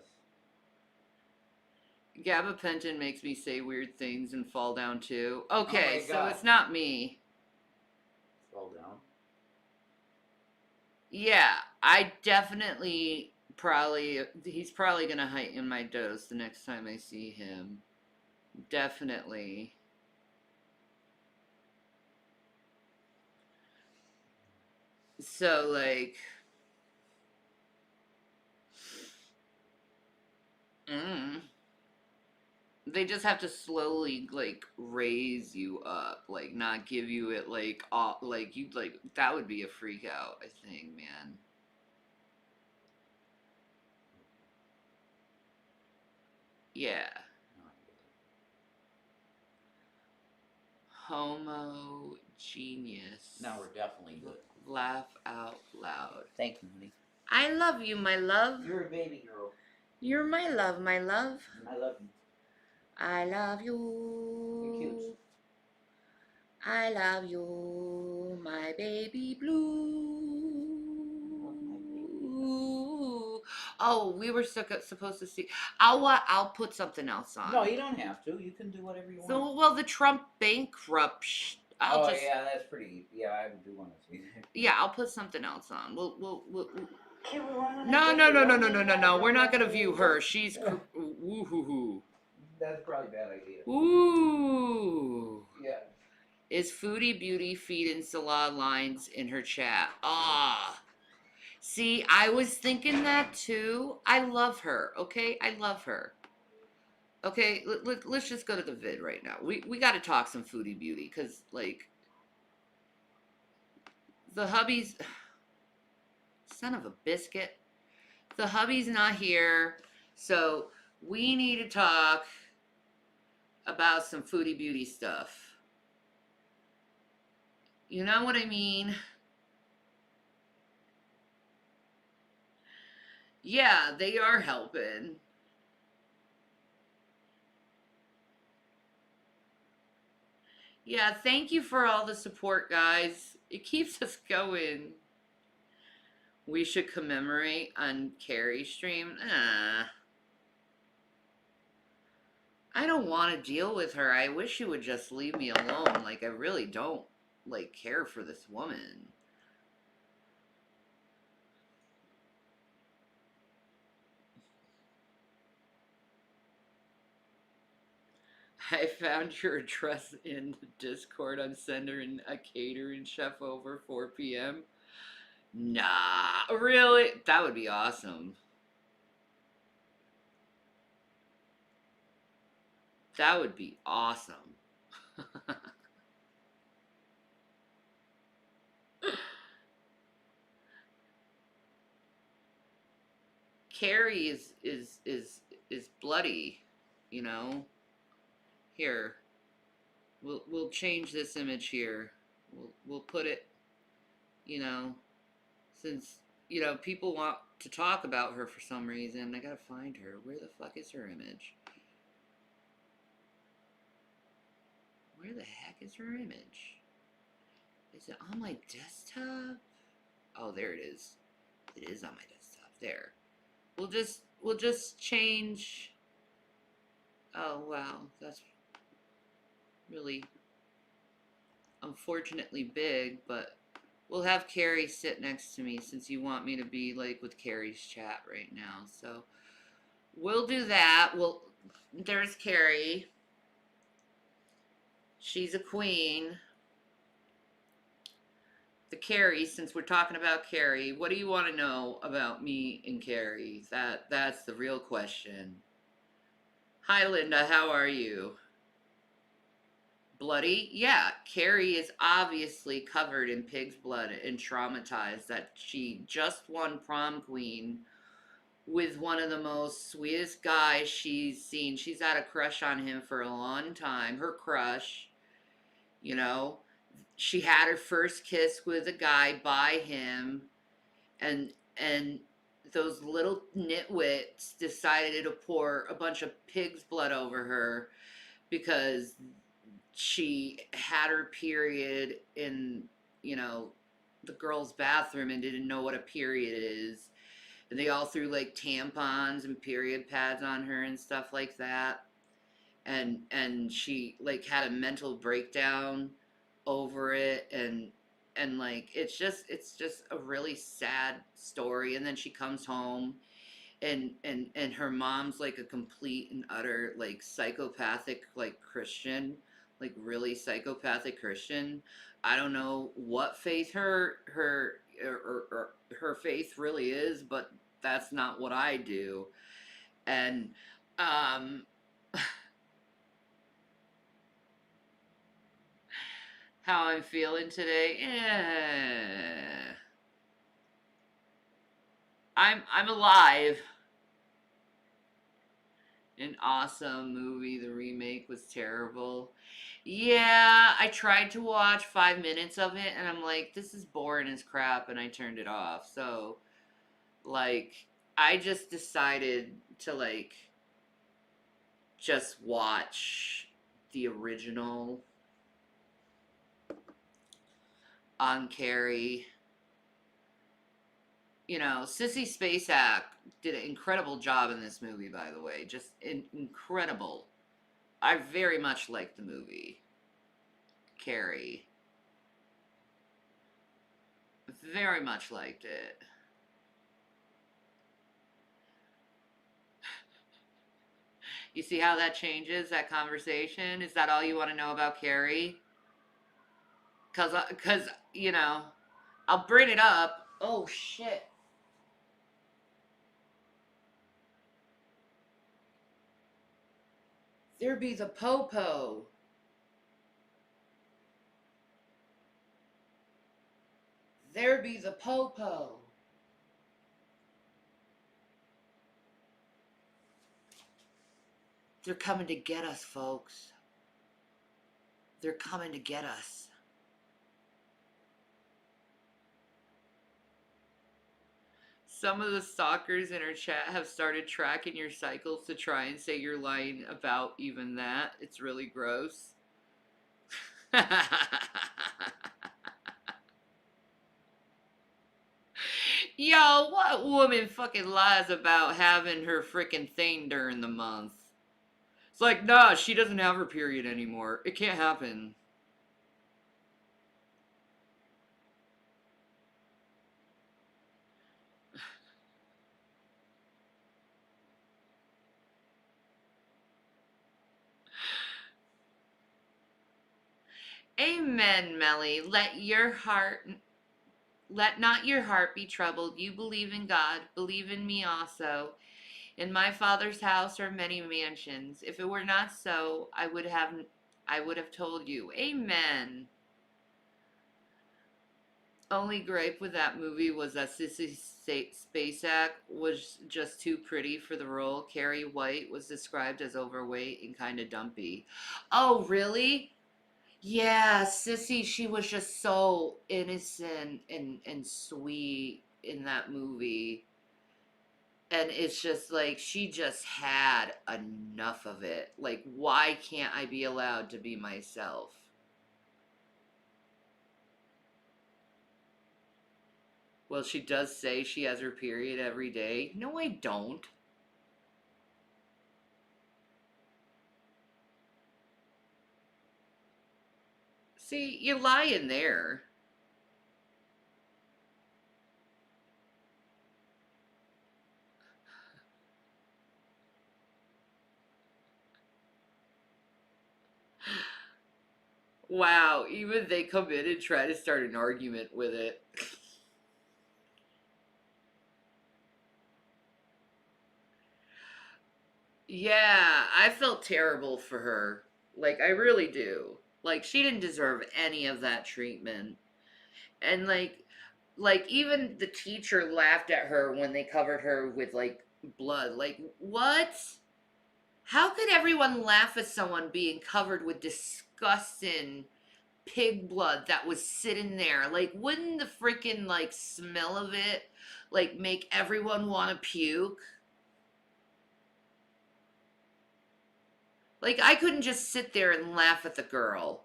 Gabapentin makes me say weird things and fall down too. Okay, my so God. it's not me. Fall down. Yeah, I definitely he's probably gonna heighten my dose the next time I see him. Definitely. So like they just have to slowly like raise you up, like not give you it like all like you like that would be a freak out, I think, man. Yeah. Homogeneous. Now we're definitely good. Laugh out loud. Thank you, honey. I love you, my love. You're a baby girl. You're my love, my love. I love you. I love You're you. cute. I love you, my baby blue. Oh, we were supposed to see. I'll put something else on. No, you don't have to. You can do whatever you want. So, well, the Trump bankrupt. Oh yeah, that's pretty. Yeah, I do want to see that. Yeah, I'll put something else on. We'll No, no. We're not gonna view her. She's woo-hoo-hoo. That's probably a bad idea. Ooh. Yeah. Is Foodie Beauty feeding salon lines in her chat? Ah. See, I was thinking that too. I love her, okay? I love her. Okay, let's just go to the vid right now. We got to talk some Foodie Beauty because, like, the hubby's... Son of a biscuit. The hubby's not here, so we need to talk about some Foodie Beauty stuff. You know what I mean? Yeah, they are helping. Yeah, thank you for all the support, guys. It keeps us going. We should commemorate on Carrie's stream. I don't want to deal with her. I wish she would just leave me alone. Like, I really don't, like, care for this woman. I found your address in Discord. I'm sending a catering chef over 4 p.m. Nah, really? That would be awesome. That would be awesome. Carrie is bloody, you know. Here, we'll change this image here. We'll put it, you know, since you know people want to talk about her for some reason. I gotta find her. Where the fuck is her image? Where the heck is her image? Is it on my desktop? Oh, there it is. It is on my desktop. There. We'll just change. Oh wow, that's really unfortunately big, but we'll have Carrie sit next to me since you want me to be like with Carrie's chat right now. So we'll do that. There's Carrie. She's a queen. The Carrie, since we're talking about Carrie, what do you want to know about me and Carrie? That's the real question. Hi Linda, how are you? Bloody? Yeah, Carrie is obviously covered in pig's blood and traumatized that she just won prom queen with one of the most sweetest guys she's seen. She's had a crush on him for a long time. Her crush, you know. She had her first kiss with a guy by him, and those little nitwits decided to pour a bunch of pig's blood over her because she had her period in, the girls' bathroom and didn't know what a period is. And they all threw like tampons and period pads on her and stuff like that. And she like had a mental breakdown over it, and like it's just a really sad story. And then she comes home, and her mom's like a complete and utter like psychopathic like Christian, like really psychopathic Christian. I don't know what faith her faith really is, but that's not what I do. And how I'm feeling today? I'm alive. An awesome movie. The remake was terrible. Yeah, I tried to watch 5 minutes of it, and I'm like, this is boring as crap, and I turned it off. So, like, I just decided to, like, just watch the original on Carrie. Sissy Spacek did an incredible job in this movie, by the way. Just incredible. I very much liked the movie. Carrie. Very much liked it. You see how that changes, that conversation? Is that all you want to know about Carrie? Because, I'll bring it up. Oh, shit. There be the popo. There be the popo. They're coming to get us, folks. They're coming to get us. Some of the stalkers in our chat have started tracking your cycles to try and say you're lying about even that. It's really gross. Yo, what woman fucking lies about having her freaking thing during the month? It's like, nah, she doesn't have her period anymore. It can't happen. Amen, Melly. Let not your heart be troubled. You believe in God, believe in me also. In my Father's house are many mansions. If it were not so, I would have told you. Amen. Only gripe with that movie was that Sissy Spacek was just too pretty for the role. Carrie White was described as overweight and kind of dumpy. Oh, really? Yeah, Sissy, she was just so innocent and sweet in that movie. And it's just like she just had enough of it. Like, why can't I be allowed to be myself? Well, she does say she has her period every day. No, I don't. See, you're lying there. Wow, even they come in and try to start an argument with it. Yeah, I felt terrible for her. Like, I really do. Like, she didn't deserve any of that treatment. And, like, even the teacher laughed at her when they covered her with, like, blood. Like, what? How could everyone laugh at someone being covered with disgusting pig blood that was sitting there? Like, wouldn't the freaking, like, smell of it, like, make everyone want to puke? Like, I couldn't just sit there and laugh at the girl.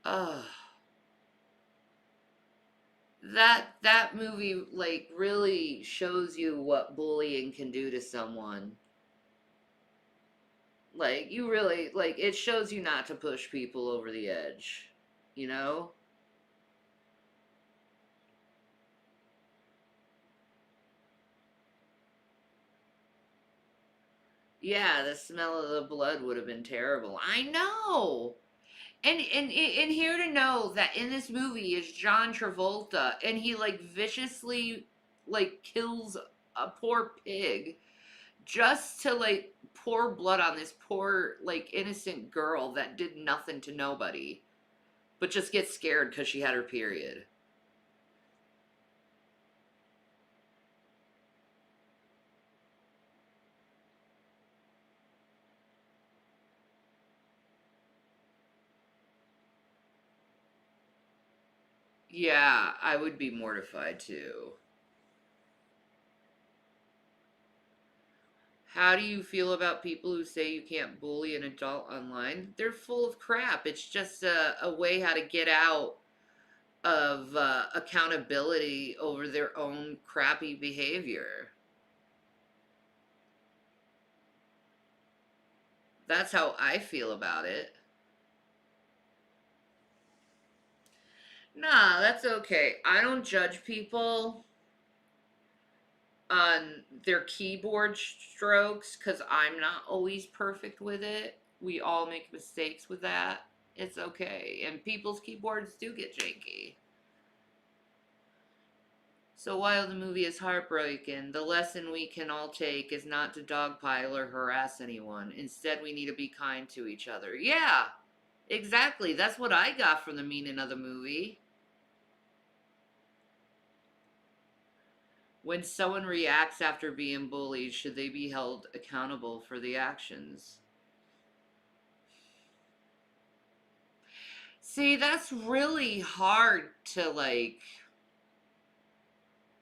Ugh. That movie, like, really shows you what bullying can do to someone. Like, you really, like, it shows you not to push people over the edge, you know? Yeah, the smell of the blood would have been terrible. I know. And here to know that in this movie is John Travolta, and he like viciously like kills a poor pig just to like pour blood on this poor like innocent girl that did nothing to nobody, but just gets scared because she had her period. Yeah, I would be mortified too. How do you feel about people who say you can't bully an adult online? They're full of crap. It's just a way how to get out of accountability over their own crappy behavior. That's how I feel about it. Nah, that's okay. I don't judge people on their keyboard strokes because I'm not always perfect with it. We all make mistakes with that. It's okay. And people's keyboards do get janky. So while the movie is heartbreaking, the lesson we can all take is not to dogpile or harass anyone. Instead, we need to be kind to each other. Yeah, exactly. That's what I got from the meaning of the movie. When someone reacts after being bullied, should they be held accountable for the actions? See, that's really hard to like.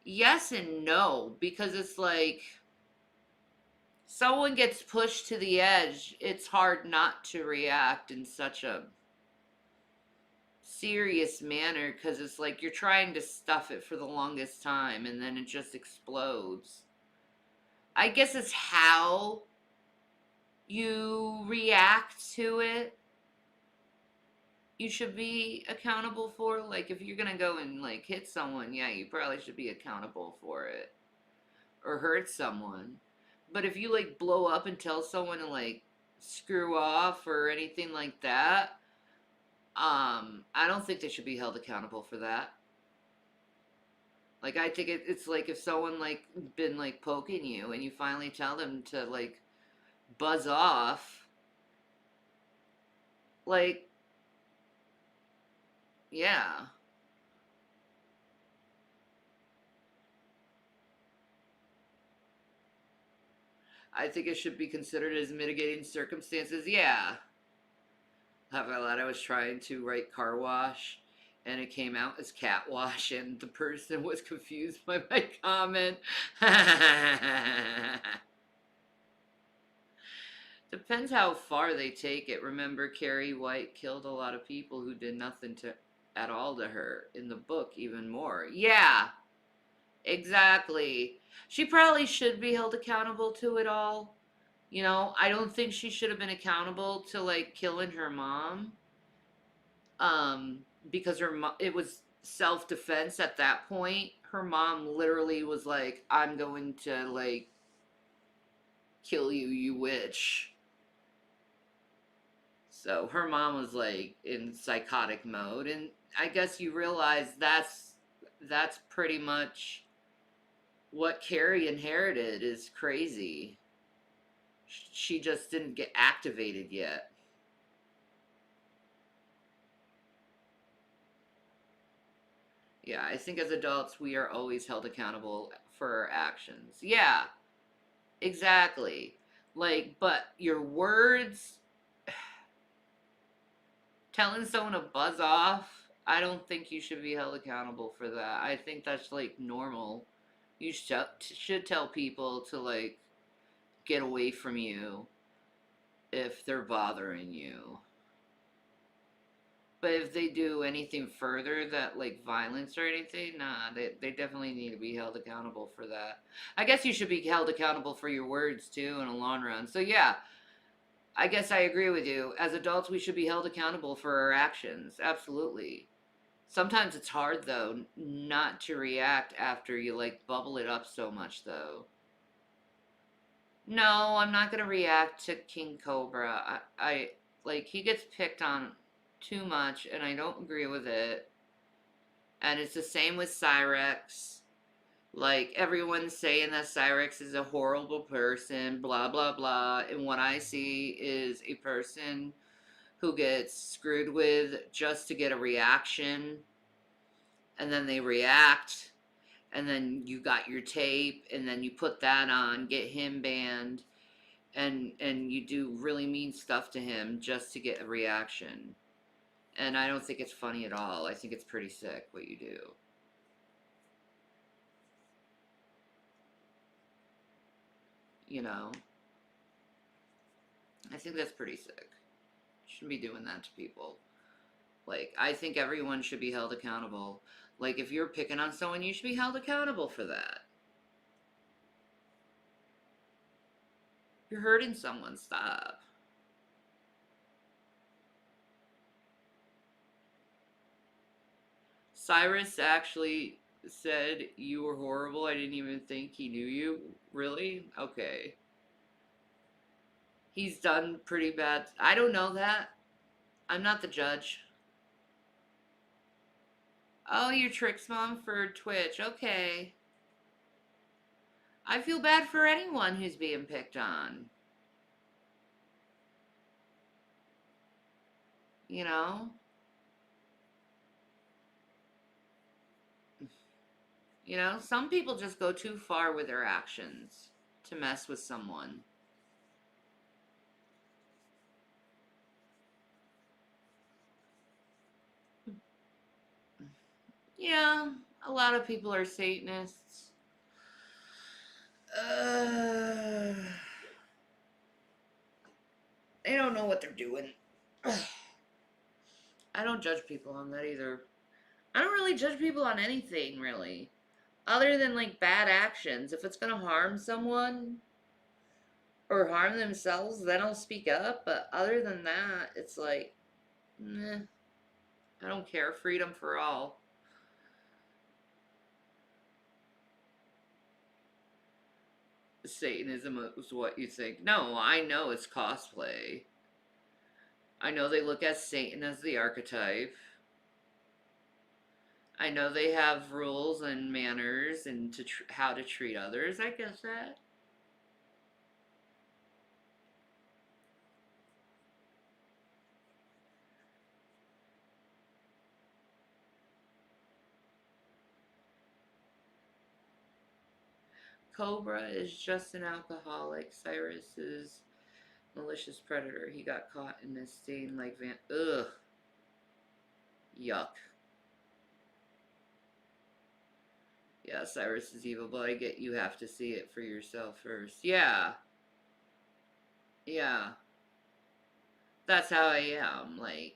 Yes and no, because it's like someone gets pushed to the edge, it's hard not to react in such a serious manner because it's like you're trying to stuff it for the longest time and then it just explodes. I guess it's how you react to it you should be accountable for. Like if you're gonna go and like hit someone, yeah, you probably should be accountable for it or hurt someone. But if you like blow up and tell someone to like screw off or anything like that, I don't think they should be held accountable for that. Like I think it's like if someone like been like poking you and you finally tell them to like buzz off, like yeah. I think it should be considered as mitigating circumstances. Yeah. How about that? I was trying to write car wash and it came out as cat wash, and the person was confused by my comment. Depends how far they take it. Remember, Carrie White killed a lot of people who did nothing to at all to her. In the book, even more. Yeah, exactly. She probably should be held accountable to it all. You know, I don't think she should have been accountable to like killing her mom. Um, because it was self-defense at that point. Her mom literally was like, "I'm going to like kill you, you witch." So her mom was like in psychotic mode, and I guess you realize that's pretty much what Carrie inherited is crazy. She just didn't get activated yet. Yeah, I think as adults we are always held accountable for our actions. Yeah, exactly. Like, but your words, telling someone to buzz off, I don't think you should be held accountable for that. I think that's like normal. You should tell people to like get away from you if they're bothering you. But if they do anything further that like violence or anything, nah, they definitely need to be held accountable for that. I guess you should be held accountable for your words too in a long run. So yeah, I guess I agree with you. As adults, we should be held accountable for our actions. Absolutely. Sometimes it's hard though not to react after you like bubble it up so much though. No, I'm not gonna react to King Cobra. I like he gets picked on too much, and I don't agree with it. And it's the same with Cyrex. Like everyone's saying that Cyrex is a horrible person, blah blah blah. And what I see is a person who gets screwed with just to get a reaction, and then they react, and then you got your tape, and then you put that on, get him banned, and you do really mean stuff to him just to get a reaction. And I don't think it's funny at all. I think it's pretty sick what you do. You know? I think that's pretty sick. Shouldn't be doing that to people. Like, I think everyone should be held accountable. Like, if you're picking on someone, you should be held accountable for that. You're hurting someone, stop. Cyrus actually said you were horrible. I didn't even think he knew you. Really? Okay. He's done pretty bad. I don't know that. I'm not the judge. Oh, you're Trix Mom for Twitch. Okay. I feel bad for anyone who's being picked on. You know? You know, some people just go too far with their actions to mess with someone. Yeah, a lot of people are Satanists. They don't know what they're doing. I don't judge people on that either. I don't really judge people on anything, really. Other than, like, bad actions. If it's gonna harm someone or harm themselves, then I'll speak up. But other than that, it's like, meh. I don't care. Freedom for all. Satanism is what you think. No, I know it's cosplay. I know they look at Satan as the archetype. I know they have rules and manners and how to treat others. I guess that. Cobra is just an alcoholic. Cyrus is malicious predator. He got caught in this stain like Ugh. Yuck. Yeah, Cyrus is evil, but I get you have to see it for yourself first. Yeah. Yeah. That's how I am. Like,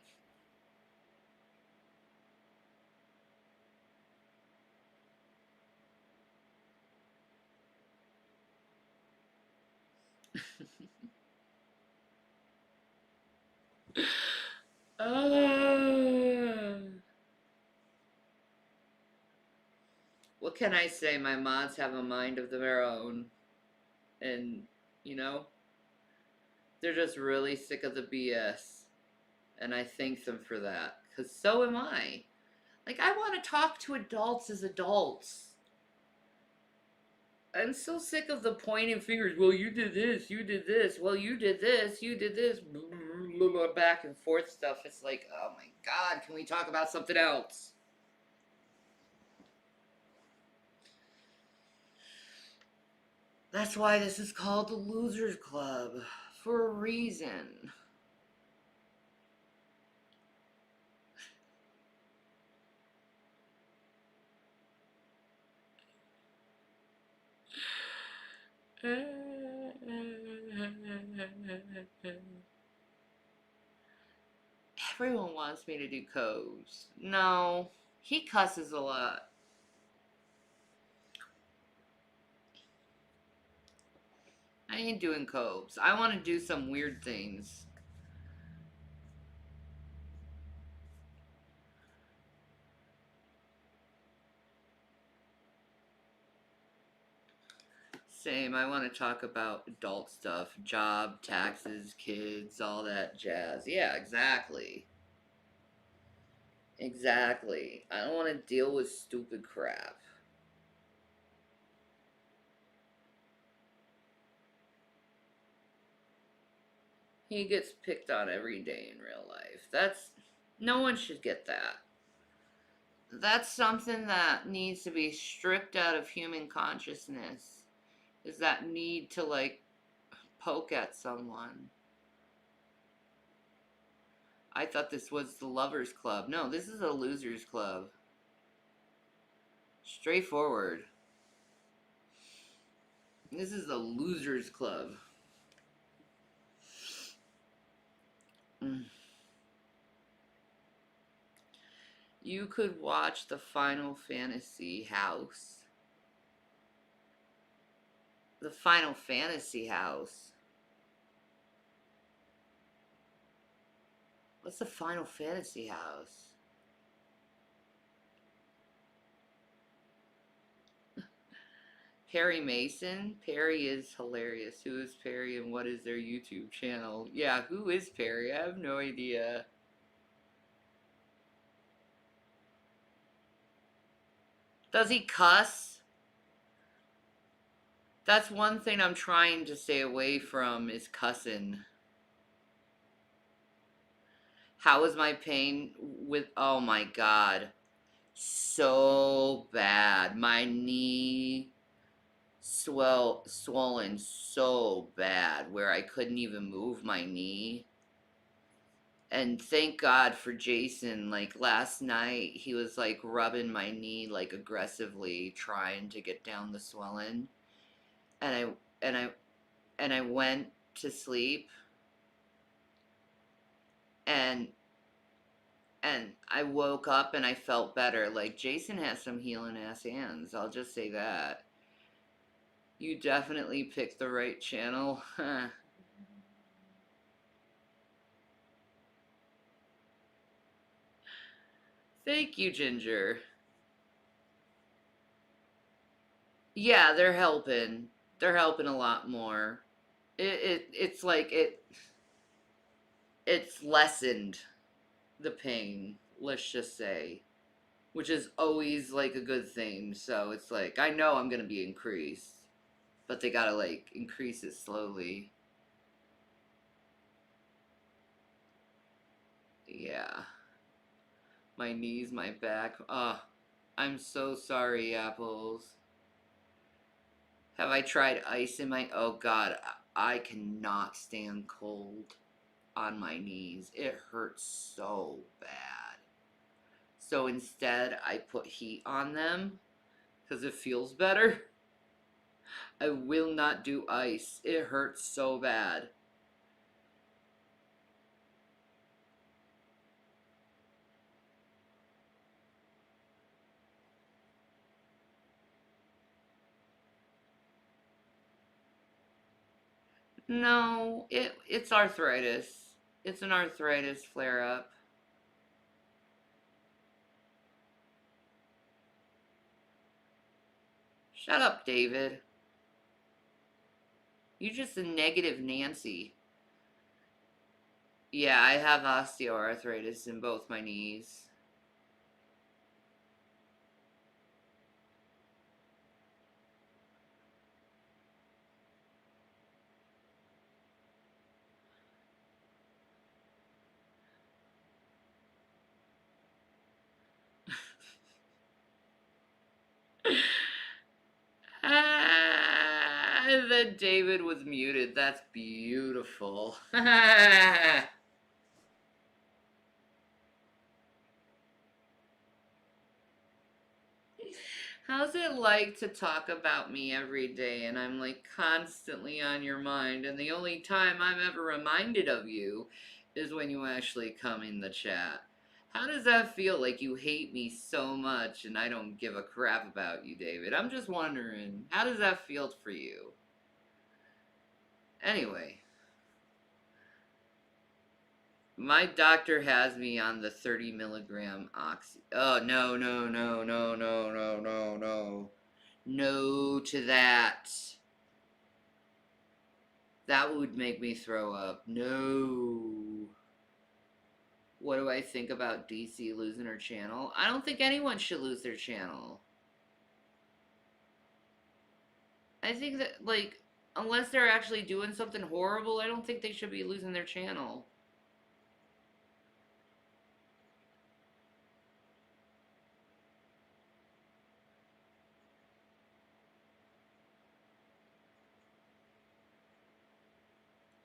what can I say? My mods have a mind of their own. And, you know, they're just really sick of the BS. And I thank them for that. Because so am I. Like, I want to talk to adults as adults. I'm so sick of the pointing fingers. Well, you did this, you did this. Well, you did this, you did this. Back and forth stuff. It's like, oh my god, can we talk about something else? That's why this is called the Losers Club. For a reason. Everyone wants me to do codes. No, he cusses a lot. I ain't doing copes. I want to do some weird things. Same. I want to talk about adult stuff. Job, taxes, kids, all that jazz. Yeah, exactly. Exactly. I don't want to deal with stupid crap. He gets picked on every day in real life. That's... No one should get that. That's something that needs to be stripped out of human consciousness. Is that need to, like, poke at someone. I thought this was the Lovers Club. No, this is a Losers Club. Straightforward. This is the Losers Club. You could watch the Final Fantasy house. The Final Fantasy house? What's the Final Fantasy house? Perry Mason? Perry is hilarious. Who is Perry and what is their YouTube channel? Yeah, who is Perry? I have no idea. Does he cuss? That's one thing I'm trying to stay away from is cussing. How was my pain with... Oh my god. So bad. My knee swollen so bad where I couldn't even move my knee. And thank God for Jason. Like last night he was like rubbing my knee like aggressively trying to get down the swelling. And I went to sleep and I woke up and I felt better. Like Jason has some healing ass hands. I'll just say that. You definitely picked the right channel. Thank you, Ginger. Yeah, they're helping. They're helping a lot more. It's like it's lessened the pain, let's just say. Which is always like a good thing. So it's like I know I'm gonna be increased. But they gotta like increase it slowly. Yeah. My knees, my back. I'm so sorry, Apples. Have I tried ice in my... Oh god, I cannot stand cold on my knees. It hurts so bad. So instead, I put heat on them. Because it feels better. I will not do ice. It hurts so bad. No, it's arthritis. It's an arthritis flare up. Shut up, David. You're just a negative Nancy. Yeah, I have osteoarthritis in both my knees. And then David was muted. That's beautiful. How's it like to talk about me every day and I'm like constantly on your mind, and the only time I'm ever reminded of you is when you actually come in the chat? How does that feel, like you hate me so much and I don't give a crap about you, David? I'm just wondering, how does that feel for you? Anyway, my doctor has me on the 30 milligram oxy. Oh, no, no, no, no, no, no, no, no. No to that. That would make me throw up. No. What do I think about DC losing her channel? I don't think anyone should lose their channel. I think that, like, unless they're actually doing something horrible, I don't think they should be losing their channel.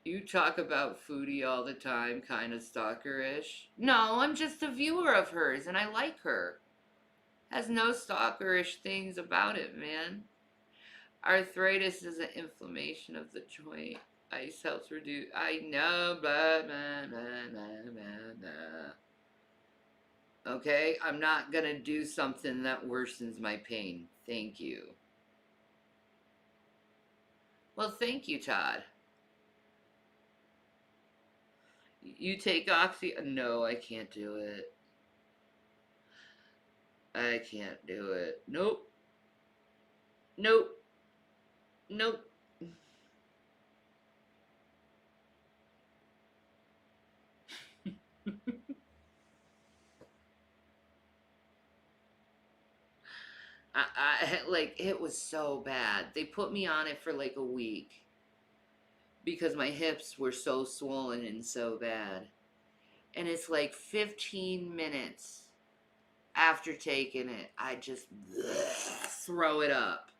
You talk about Foodie all the time, kind of stalkerish. No, I'm just a viewer of hers, and I like her. Has no stalkerish things about it, man. Arthritis is an inflammation of the joint. Ice helps reduce. I know, blah, blah, blah, blah, blah, blah. Okay, I'm not gonna do something that worsens my pain. Thank you. Well, thank you, Todd. You take Oxy? No, I can't do it. I can't do it. Nope. Nope. Nope. I like, it was so bad. They put me on it for like a week because my hips were so swollen and so bad. And it's like 15 minutes after taking it, I just throw it up.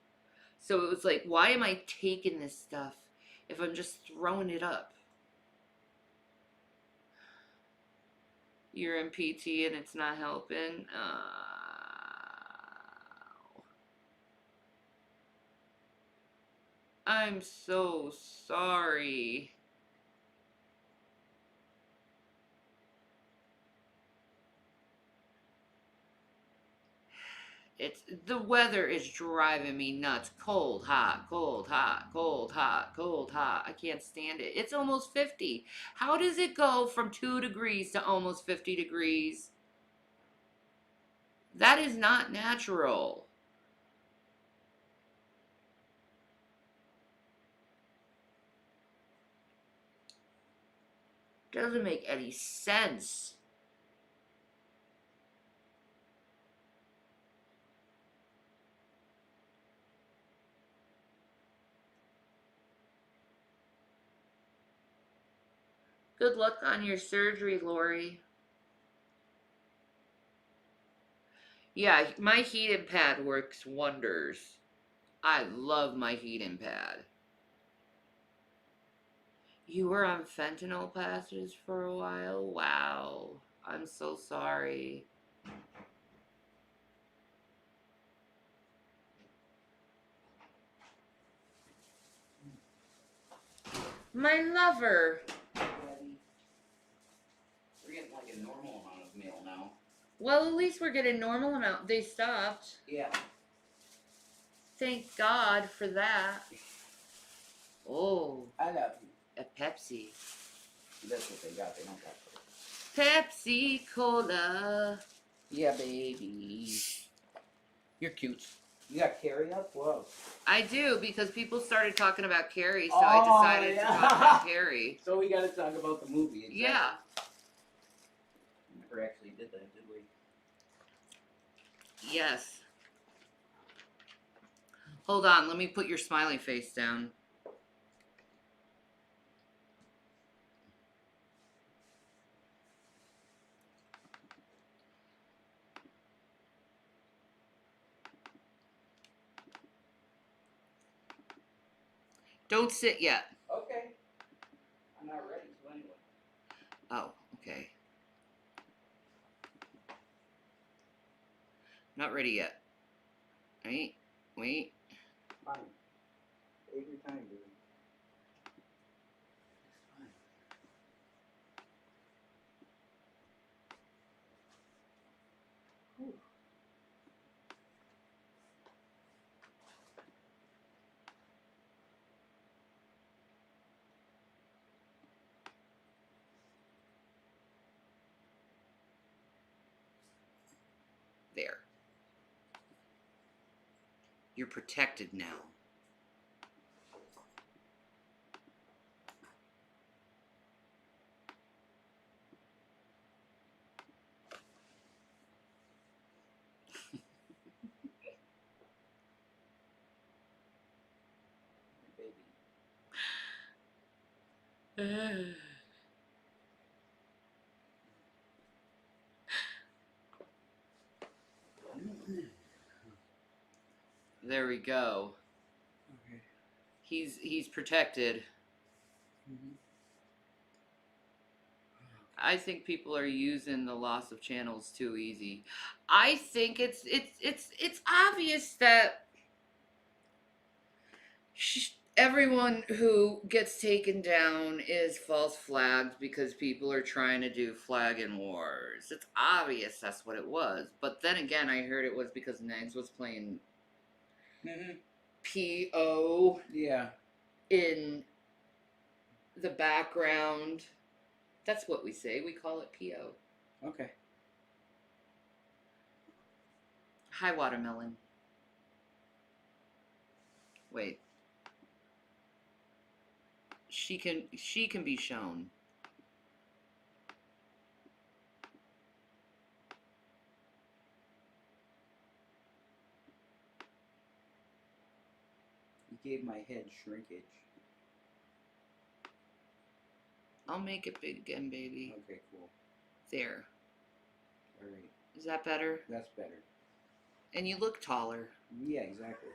So it was like, why am I taking this stuff if I'm just throwing it up? You're in PT and it's not helping. I'm so sorry. It's, the weather is driving me nuts. Cold, hot, cold, hot, cold, hot, cold, hot. I can't stand it. It's almost 50. How does it go from 2 degrees to almost 50 degrees? That is not natural. Doesn't make any sense. Good luck on your surgery, Lori. Yeah, my heating pad works wonders. I love my heating pad. You were on fentanyl patches for a while? Wow. I'm so sorry. My lover. We're getting like a normal amount of mail now. Well, at least we're getting normal amount. They stopped. Yeah. Thank God for that. Oh, I love you. a Pepsi. That's what they got. They don't got Coke. Pepsi Cola. Yeah, baby. You're cute. You got Carrie up? Whoa. I do because people started talking about Carrie, so Oh, I decided yeah. to talk about Carrie. So we got to talk about the movie. Exactly. Yeah. Never actually did that, did we? Yes. Hold on, let me put your smiley face down. Don't sit yet. Okay. I'm not ready, so anyway. Oh, okay. Not ready yet. Wait, wait. Fine. Take your time, dude. There. You're protected now. Baby. There we go. Okay. He's protected. Mm-hmm. I think people are using the loss of channels too easy. I think it's obvious that everyone who gets taken down is false flagged because people are trying to do flagging wars. It's obvious that's what it was. But then again, I heard it was because Negs was playing Mm-hmm. PO Yeah. in the background. That's what we say. We call it PO. Okay. Hi, watermelon. Wait. She can be shown. You gave my head shrinkage. I'll make it big again, baby. Okay, cool. There. All right. Is that better? That's better. And you look taller. Yeah, exactly.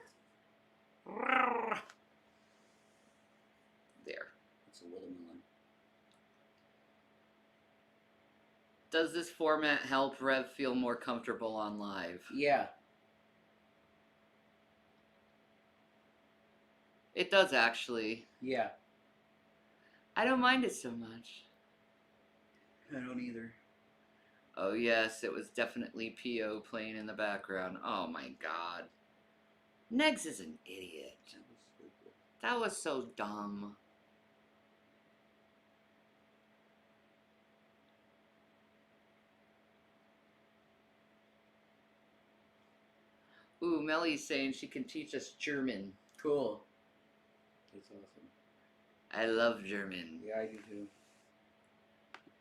There. It's a little melon. Does this format help Rev feel more comfortable on live? Yeah. It does, actually. Yeah. I don't mind it so much. I don't either. Oh, yes, it was definitely P.O. playing in the background. Oh, my God. Negs is an idiot. That was stupid. That was so dumb. Ooh, Mellie's saying she can teach us German. Cool. That's awesome. I love German. Yeah, I do too.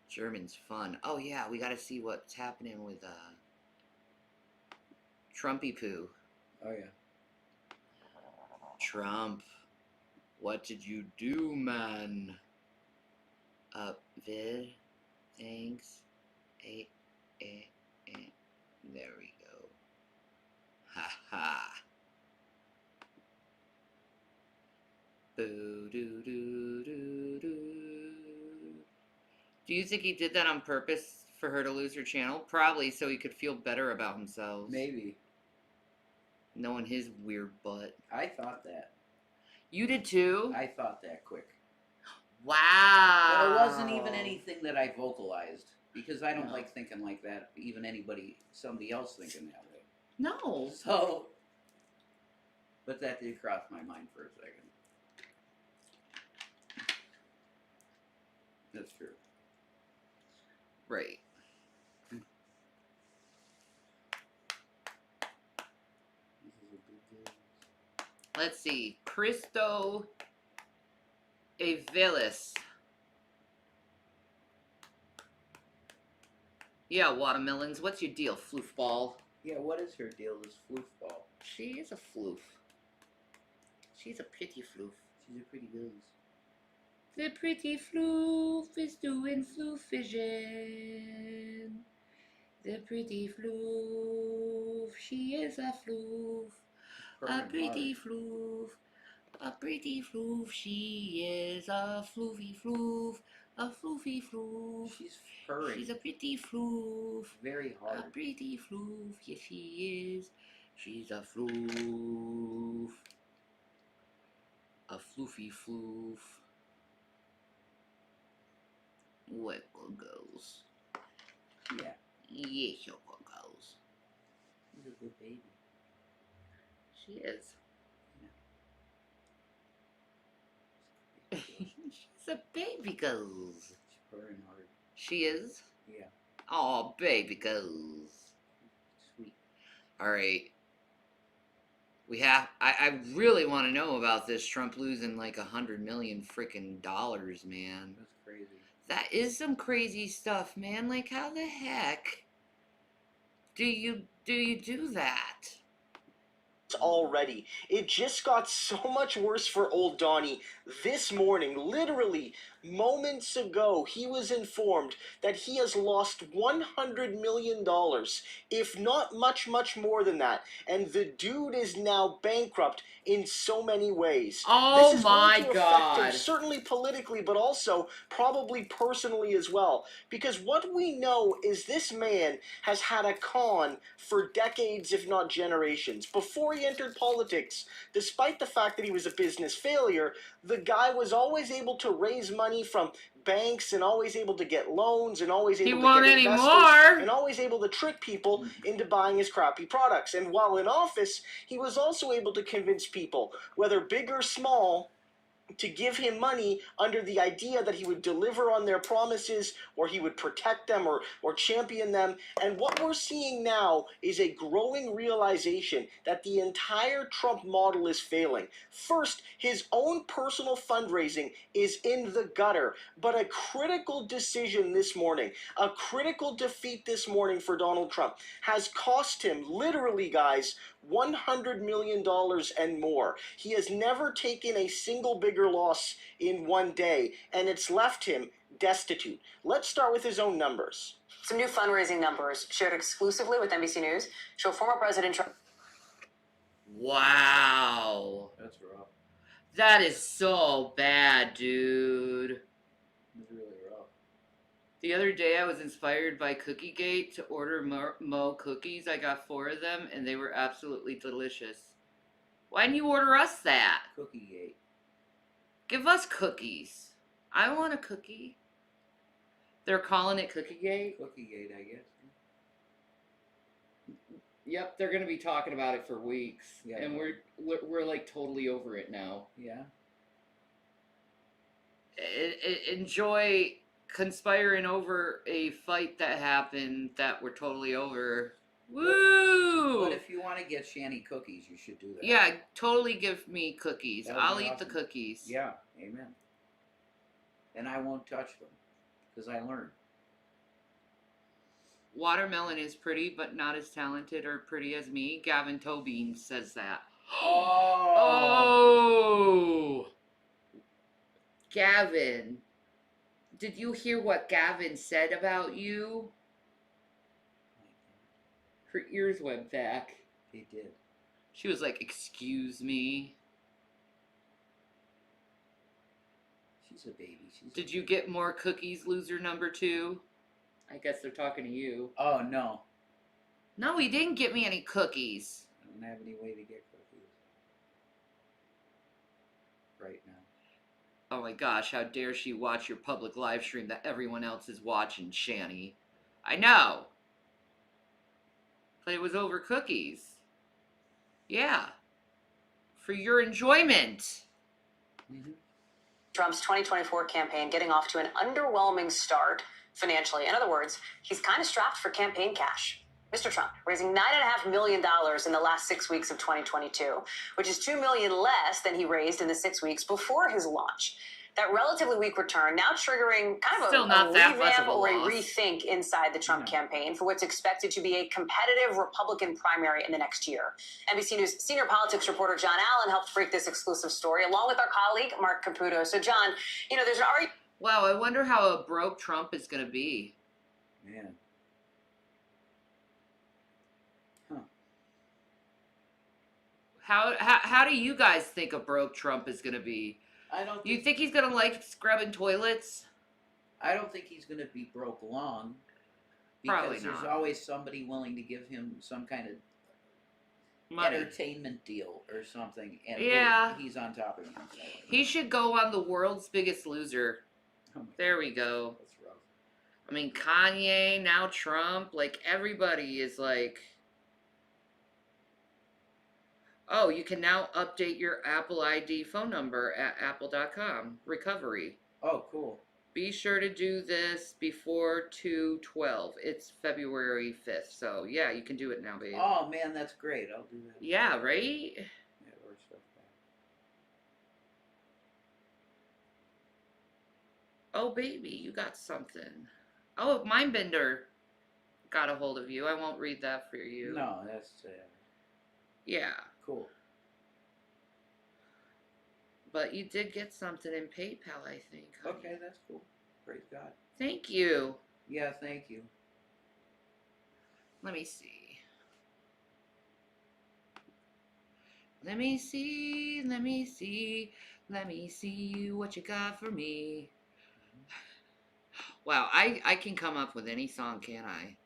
German's fun. Oh, yeah, we gotta see what's happening with, Trumpy Poo. Oh, yeah. Trump. What did you do, man? Vid. Thanks. There we go. Ha ha. Boo doo doo doo doo. Do you think he did that on purpose for her to lose her channel? Probably so he could feel better about himself. Maybe. Knowing his weird butt. I thought that. You did too? I thought that quick. Wow. But it wasn't even anything that I vocalized because I don't No. like thinking like that. Even somebody else thinking that way. No. So, but that did cross my mind for a second. That's true. Right. Let's see. Cristo Avilis. Yeah, watermelons. What's your deal, floofball? Yeah, what is her deal, this floofball? She is a floof. She's a pretty floof. She's a pretty girl. The pretty floof is doing floof vision. The pretty floof, she is a floof. A pretty floof, a pretty floof, she is a floofy floof. A floofy floof. She's purring She's a pretty floof. very A hard. pretty floof, yes she is. She's a floof. A floofy floof. Wiggle goes. Yeah, Yes, your goes. she's a good baby. She is. She's a baby goes. She's purring hard. She is? Yeah, Oh, baby goes. sweet. Alright. I really want to know about this Trump losing like $100 million freaking dollars, man. That's crazy. That is some crazy stuff, man. Like, how the heck do you do that? Already. It just got so much worse for old Donnie this morning. Literally moments ago, he was informed that he has lost $100 million, if not much more than that. And the dude is now bankrupt in so many ways. Oh This is my going to affect him, God. certainly politically, but also probably personally as well. Because what we know is this man has had a con for decades, if not generations. Before he entered politics, despite the fact that he was a business failure, the guy was always able to raise money from banks and always able to get loans and always able to won't get investors anymore. and always able to trick people into buying his crappy products. And while in office, he was also able to convince people, whether big or small, to give him money under the idea that he would deliver on their promises or he would protect them or champion them. And what we're seeing now is a growing realization that the entire Trump model is failing. First, his own personal fundraising is in the gutter, but a critical decision this morning, a critical defeat this morning for Donald Trump has cost him, literally, guys, $100 million and more. He has never taken a single bigger loss in one day, and it's left him destitute. Let's start with his own numbers. Some new fundraising numbers shared exclusively with NBC News show former President Trump. Wow. That's rough. That is so bad, dude. It's really rough. The other day I was inspired by Cookiegate to order Mo cookies. I got 4 of them and they were absolutely delicious. Why didn't you order us that? Cookiegate. Give us cookies. I want a cookie. They're calling it Cookiegate? Cookiegate, I guess. Yep, they're going to be talking about it for weeks. Yeah. And we're like totally over it now. Yeah. Enjoy conspiring over a fight that happened that we're totally over. Woo! But if you want to get Shanny cookies, you should do that. Yeah, totally give me cookies. That would I'll be eat the awesome. cookies. Yeah, amen. And I won't touch them because I learned. Watermelon is pretty, but not as talented or pretty as me. Gavin Tobin says that. Oh! Oh! Gavin. Did you hear what Gavin said about you? Her ears went back. He did. She was like, "Excuse me." She's a baby. Did you get more cookies, loser number 2? I guess they're talking to you. Oh, no. No, he didn't get me any cookies. I don't have any way to get cookies. Right now. Oh my gosh, how dare she watch your public live stream that everyone else is watching, Shani. I know. But it was over cookies. Yeah. For your enjoyment. Mm-hmm. Trump's 2024 campaign getting off to an underwhelming start financially. In other words, he's kind of strapped for campaign cash. Mr. Trump raising $9.5 million in the last 6 weeks of 2022, which is $2 million less than he raised in the 6 weeks before his launch. That relatively weak return now triggering kind of Still a not that much revamp of a or a loss. rethink inside the Trump campaign for what's expected to be a competitive Republican primary in the next year. NBC News senior politics reporter John Allen helped break this exclusive story along with our colleague Mark Caputo. So John, there's an argument. Wow, I wonder how a broke Trump is going to be. Man. How do you guys think a broke Trump is going to be? I don't. You think he's going to like scrubbing toilets? I don't think he's going to be broke long. Probably Because there's not. always somebody willing to give him some kind of Money. entertainment deal or something, and Yeah. boom, he's on top of him. He should go on The World's Biggest Loser. Oh my There God, we go. that's rough. I mean, Kanye, now Trump, like everybody is like, oh, you can now update your Apple ID phone number at apple.com. Recovery. Oh, cool. Be sure to do this before 2/12. It's February 5th. So, yeah, you can do it now, babe. Oh man, that's great. I'll do that. Yeah, right? Yeah, or stuff like Oh, baby, you got something. Oh, Mindbender got a hold of you. I won't read that for that. you. No, that's Yeah, cool. but you did get something in PayPal, I think. honey. Okay, that's cool. Praise God. Thank you. Yeah, thank you. Let me see. Let me see. Let me see. Let me see what you got for me. Wow, I can come up with any song, can't I?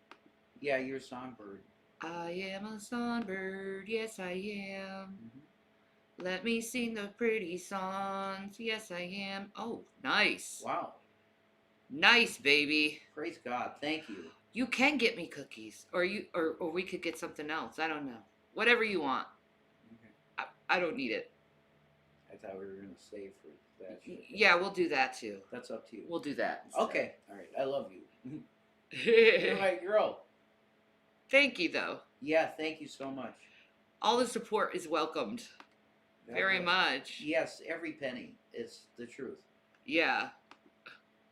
Yeah, you're a songbird. I am a songbird, yes I am. Mm-hmm. Let me sing the pretty songs, yes I am. Oh, nice. Wow. Nice, baby. Praise God. Thank you. You can get me cookies, or we could get something else. I don't know. Whatever you want. Okay. I don't need it. I thought we were gonna save for that shit. Yeah, we'll do that too. That's up to you. We'll do that. instead. Okay. All right. I love you. You're my girl. Thank you, though. Yeah. Thank you so much. All the support is welcomed. God Very bless. much. Yes, every penny is the truth. Yeah.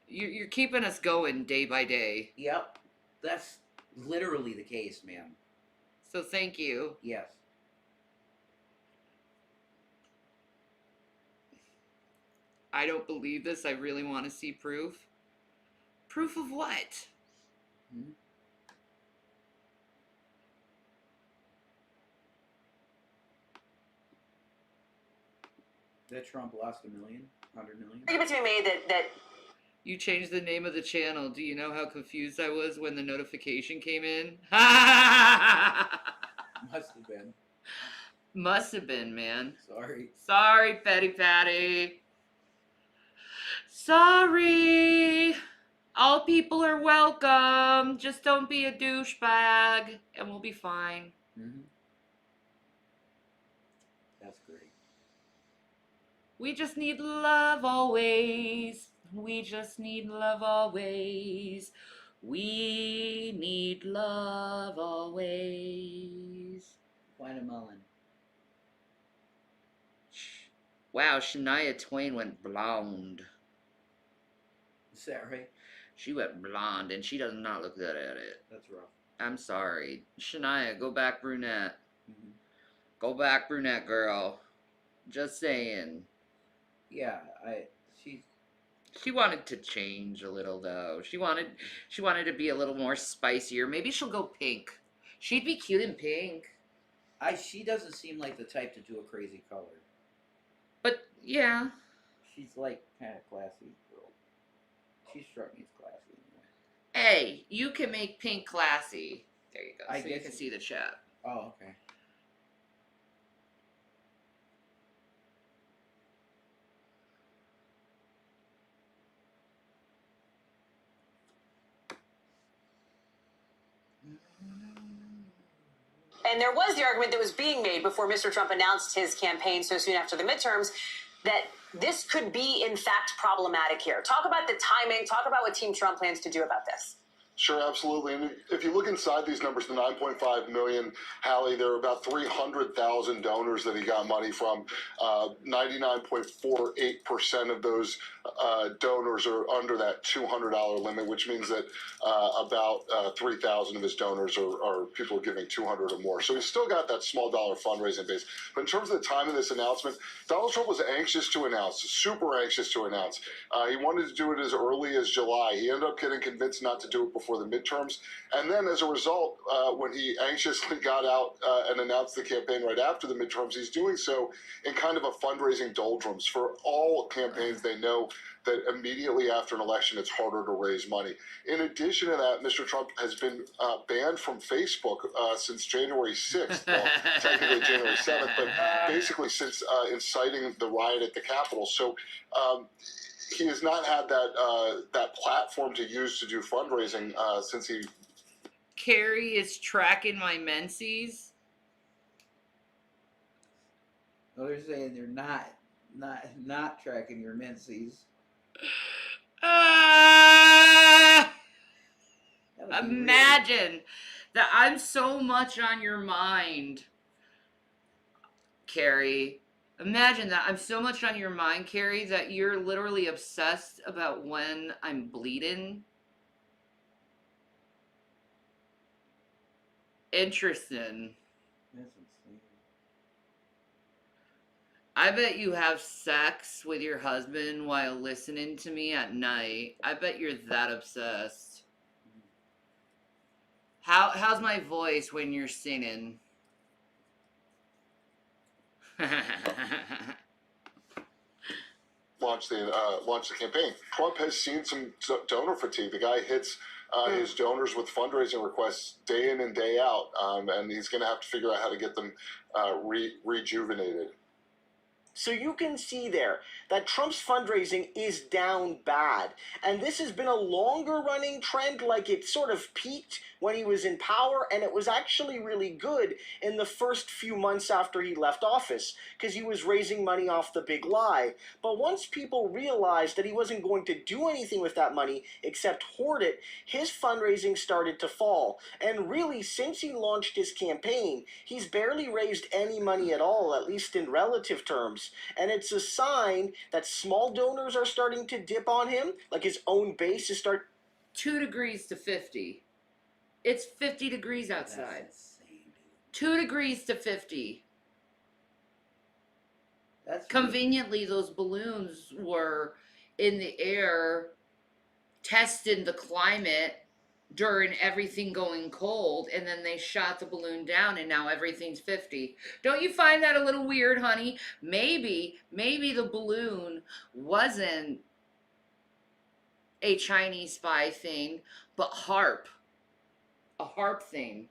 You're keeping us going day by day. Yep. That's literally the case, man. So thank you. Yes. I don't believe this. I really want to see proof. Proof of what? Hmm? That Trump lost $1 million, $100 million. Argument to be made that You changed the name of the channel. Do you know how confused I was when the notification came in? Must have been. Must have been, man. Sorry. Sorry, Petty Patty. Sorry. All people are welcome. Just don't be a douchebag, and we'll be fine. Mm-hmm. That's great. We just need love always. We just need love always. We need love always. Guatemala. Wow, Shania Twain went blonde. Is that right? She went blonde, and she does not look good at it. That's rough. I'm sorry. Shania, go back brunette. Mm-hmm. Go back brunette, girl. Just saying. Yeah, She wanted to change a little, though. She wanted to be a little more spicier. Maybe she'll go pink. She'd be cute in pink. she doesn't seem like the type to do a crazy color. But, yeah. She's like kind of classy girl. She struck me as classy. Hey, you can make pink classy. There you go. I So you guess can it- see the chat. Oh, okay. And there was the argument that was being made before Mr. Trump announced his campaign so soon after the midterms that this could be, in fact, problematic here. Talk about the timing. Talk about what Team Trump plans to do about this. Sure, absolutely. And if you look inside these numbers, the 9.5 million, Hallie, there are about 300,000 donors that he got money from. 99.48% of those donors are under that $200 limit, which means that about 3,000 of his donors are people giving 200 or more. So he's still got that small dollar fundraising base. But in terms of the time of this announcement, Donald Trump was anxious to announce, super anxious to announce. He wanted to do it as early as July. He ended up getting convinced not to do it before the midterms. And then as a result, when he anxiously got out and announced the campaign right after the midterms, he's doing so in kind of a fundraising doldrums. For all campaigns, they know that immediately after an election, it's harder to raise money. In addition to that, Mr. Trump has been banned from Facebook since January 6th, well, technically January 7th, but basically since inciting the riot at the Capitol. So he has not had that platform to use to do fundraising since he. Carrie is tracking my menses. Well, they're saying they're not tracking your menses. Imagine that I'm so much on your mind, Carrie. Imagine that I'm so much on your mind, Carrie, that you're literally obsessed about when I'm bleeding. Interesting. That's insane. I bet you have sex with your husband while listening to me at night. I bet you're that obsessed. How's my voice when you're singing? Launch the campaign. Trump has seen some donor fatigue. The guy hits his donors with fundraising requests day in and day out, and he's going to have to figure out how to get them rejuvenated. So you can see there that Trump's fundraising is down bad. And this has been a longer running trend, like it sort of peaked when he was in power, and it was actually really good in the first few months after he left office, because he was raising money off the big lie. But once people realized that he wasn't going to do anything with that money except hoard it, his fundraising started to fall. And really, since he launched his campaign, he's barely raised any money at all, at least in relative terms. And it's a sign that small donors are starting to dip on him, like his own base is 2 degrees to 50. It's 50 degrees outside. That's insane, dude. 2 degrees to 50. That's Conveniently, those balloons were in the air testing the climate during everything going cold, and then they shot the balloon down, and now everything's 50. Don't you find that a little weird, honey? Maybe the balloon wasn't a Chinese spy thing, but a HARP thing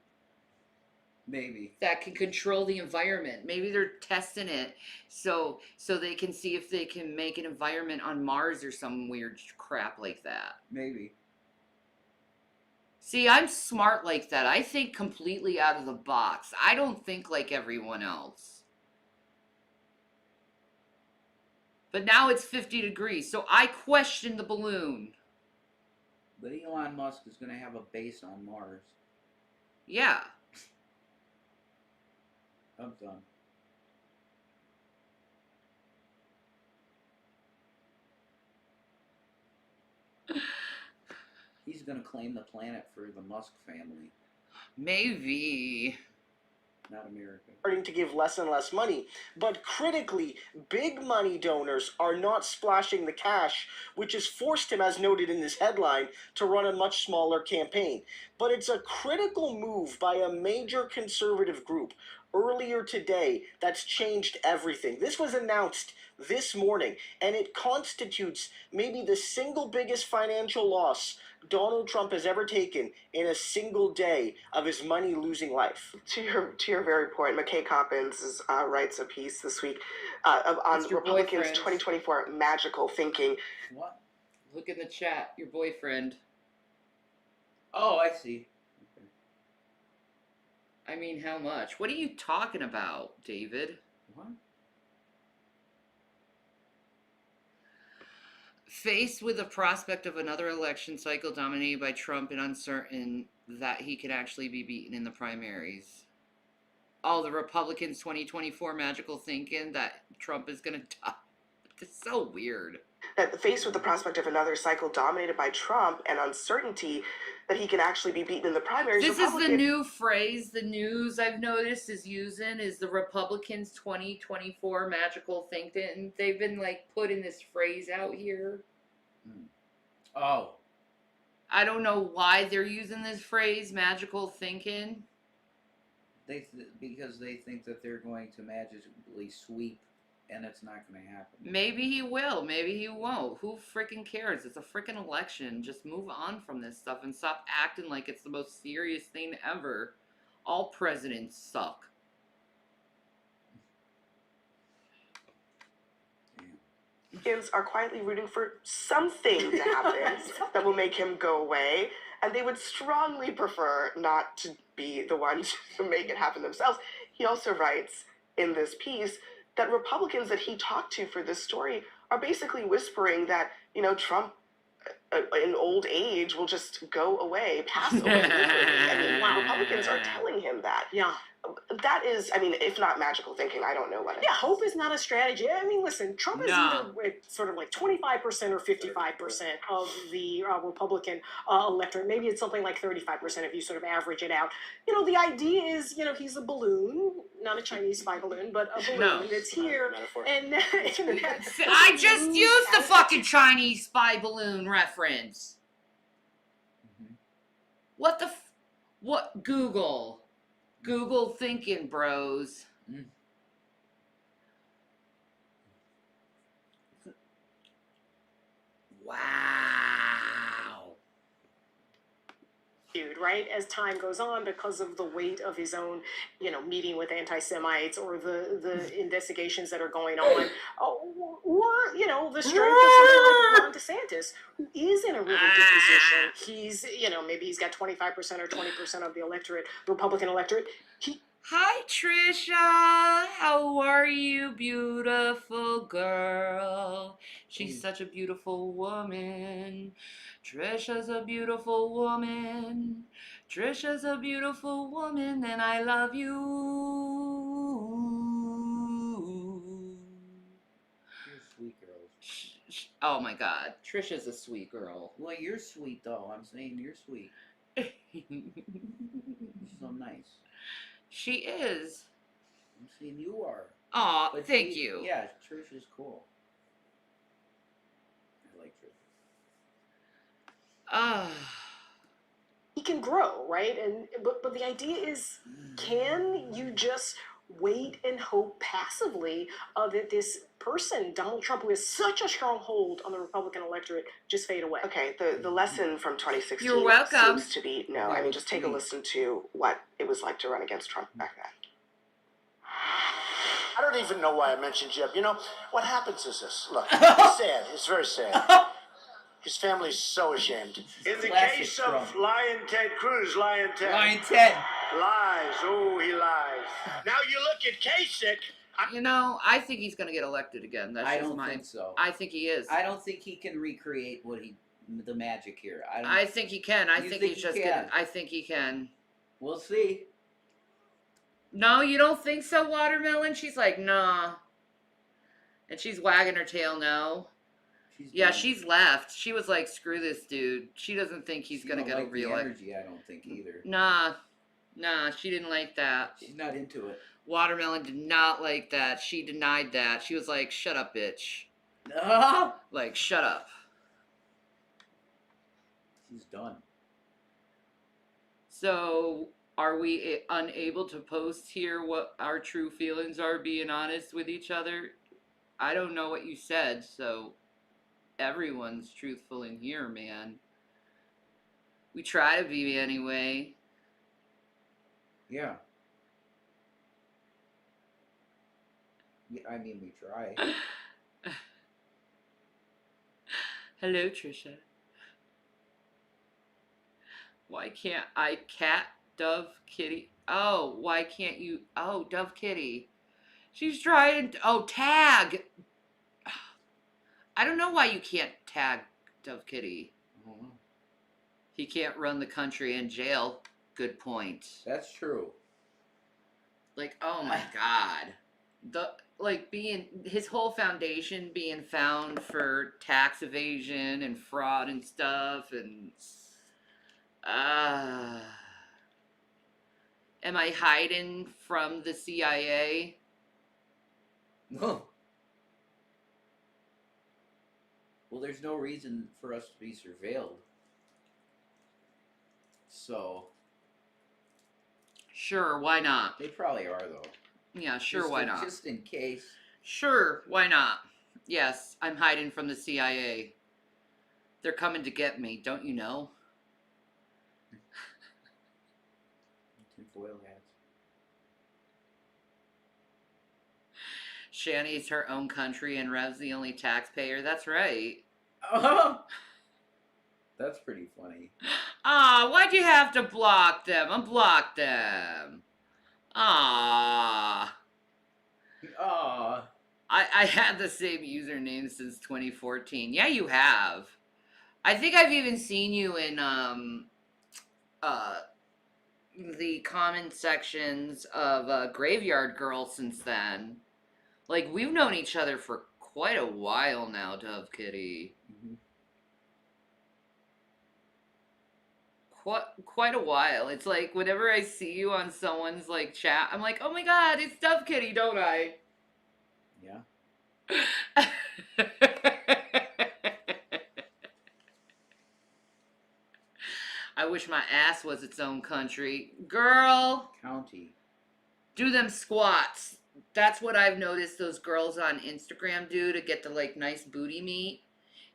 maybe. that can control the environment. Maybe they're testing it so they can see if they can make an environment on Mars or some weird crap like that. Maybe. See, I'm smart like that. I think completely out of the box. I don't think like everyone else. But now it's 50 degrees, so I question the balloon. But Elon Musk is going to have a base on Mars. Yeah. I'm done. He's going to claim the planet for the Musk family, Maybe. not America. starting to give less and less money. But critically, big money donors are not splashing the cash, which has forced him, as noted in this headline, to run a much smaller campaign. But it's a critical move by a major conservative group earlier today that's changed everything. This was announced this morning, and it constitutes maybe the single biggest financial loss Donald Trump has ever taken in a single day of his money-losing life. To your very point, McKay Coppins writes a piece this week on It's your Republicans' boyfriend. 2024 magical thinking. What? Look in the chat. Your boyfriend. Oh, I see. Okay. I mean, how much? What are you talking about, David? What? Faced with the prospect of another election cycle dominated by Trump and uncertain that he could actually be beaten in the primaries. Oh, the Republicans' 2024 magical thinking that Trump is going to die. It's so weird. That faced with the prospect of another cycle dominated by Trump and uncertainty that he can actually be beaten in the primaries. This is the new phrase the news I've noticed is using is the Republicans' 2024 magical thinking. They've been like putting this phrase out here. Oh. I don't know why they're using this phrase, magical thinking. Because they think that they're going to magically sweep, and it's not going to happen. Maybe he will, maybe he won't. Who freaking cares? It's a freaking election. Just move on from this stuff and stop acting like it's the most serious thing ever. All presidents suck. Republicans are quietly rooting for something to happen that will make him go away, and they would strongly prefer not to be the ones to make it happen themselves. He also writes in this piece that Republicans that he talked to for this story are basically whispering that, you know, Trump in old age will just go away, pass away. I mean, wow, Republicans are telling him that. Yeah. That is, I mean, if not magical thinking, I don't know what it Yeah, is. hope is not a strategy. I mean, listen, Trump is No. either with sort of like 25% or 55% of the Republican electorate. Maybe it's something like 35% if you sort of average it out. You know, the idea is, you know, he's a balloon, not a Chinese spy balloon, but a balloon No. that's here. Metaphor. And I just used the fucking Chinese spy balloon reference. What the what? Google thinking, bros. Wow. right, as time goes on because of the weight of his own, you know, meeting with anti-Semites or the investigations that are going on, or, you know, the strength of somebody like Ron DeSantis, who is in a really good position. He's, you know, maybe he's got 25% or 20% of the electorate, Republican electorate. Hi, Trisha. How are you, beautiful girl? She's such a beautiful woman. Trisha's a beautiful woman. Trisha's a beautiful woman, and I love you. You're a sweet girl. Oh my God, Trisha's a sweet girl. Well, you're sweet though. I'm saying you're sweet. You're so nice. She is. I'm saying you are. Aw, But thank you. Yeah, Trish is cool. I like Trish. He can grow, right? And but the idea is, can you just wait and hope passively that this person, Donald Trump, who has such a strong hold on the Republican electorate, just fade away? Okay, the lesson from 2016 You're welcome. seems to be no. I mean, just take a listen to what it was like to run against Trump back then. I don't even know why I mentioned Jeb. You know, what happens is this. Look, it's sad. It's very sad. His family's so ashamed. In the Classic case Trump. of Lion Ted Cruz, Lion Ted Lion Ted. lies. Oh, he lies. Now you look at Kasich. You know, I think he's gonna get elected again. That's I just don't my. think so. I think he is. I don't think he can recreate the magic here. I think he can. I You think think he's he just can? gonna. I think he can. We'll see. No, you don't think so, Watermelon? She's like, nah. And she's wagging her tail no. Yeah, done. she's left. She was like, screw this dude. She doesn't think he's She gonna don't get like a the reelect. energy, I don't think either. Nah, she didn't like that. She's not into it. Watermelon did not like that. She denied that. She was like, shut up, bitch. No. Like, shut up. She's done. So, are we unable to post here what our true feelings are, being honest with each other? I don't know what you said, so everyone's truthful in here, man. We try to be anyway. Yeah. I mean, we try. Hello, Trisha. Why can't I cat Dove Kitty. Oh, why can't you? Oh, Dove Kitty. She's trying. Oh, tag. I don't know why you can't tag Dove Kitty. I don't know. He can't run the country in jail. Good point. That's true. Like, oh my God. Being his whole foundation being found for tax evasion and fraud and stuff, and am I hiding from the CIA? No. Well, there's no reason for us to be surveilled. So Sure, why not? they probably are, though. Yeah, sure, Just why in- not? Just in case. Sure, why not? Yes, I'm hiding from the CIA. They're coming to get me, don't you know? Tinfoil hats. Shani's her own country and Rev's the only taxpayer. That's right. That's pretty funny. Ah, why'd you have to block them? Unblock them. Ah. Aw. I had the same username since 2014. Yeah, you have. I think I've even seen you in the comment sections of Graveyard Girl since then. Like, we've known each other for quite a while now, Dove Kitty. Mhm. Quite a while. It's like whenever I see you on someone's like chat, I'm like, oh my God, it's Dove Kitty, don't I? Yeah. I wish my ass was its own country. Girl, County. do them squats. That's what I've noticed those girls on Instagram do to get the like nice booty meat.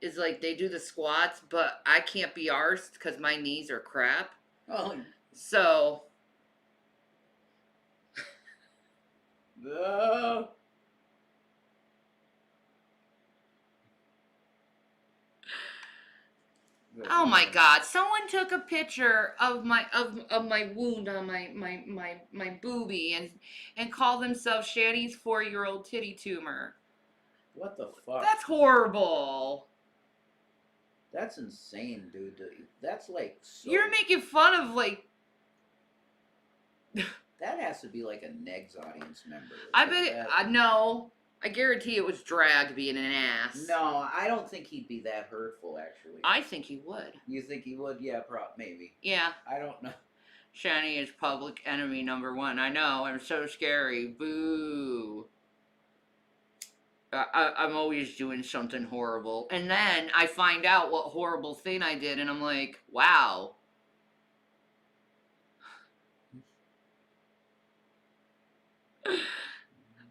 Is like they do the squats, but I can't be arsed because my knees are crap. Oh. So, No. oh my God! Someone took a picture of my my wound on my boobie and called themselves Shani's 4-year-old titty tumor. What the fuck? That's horrible. That's insane, dude. That's like so... You're making fun of like. That has to be like a Negs audience member. I Like bet that- I know. I guarantee it was drag being an ass. No, I don't think he'd be that hurtful, actually. I think he would. You think he would? Yeah, maybe. Yeah. I don't know. Shani is public enemy #1. I know. I'm so scary. Boo. I'm always doing something horrible. And then I find out what horrible thing I did, and I'm like, wow.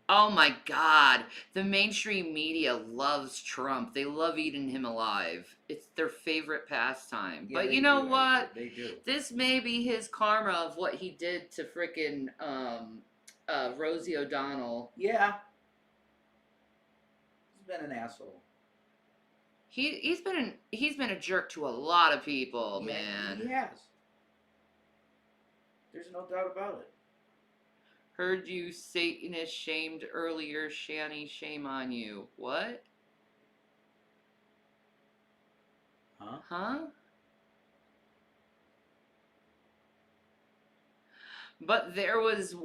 Oh my God. The mainstream media loves Trump. They love eating him alive. It's their favorite pastime. Yeah, but they you know do, what? They do. This may be his karma of what he did to frickin' Rosie O'Donnell. Yeah. He's been an asshole. He's been a jerk to a lot of people, Yeah, man. He has. There's no doubt about it. Heard you Satanist shamed earlier, Shani, shame on you. What? Huh? Huh? But there was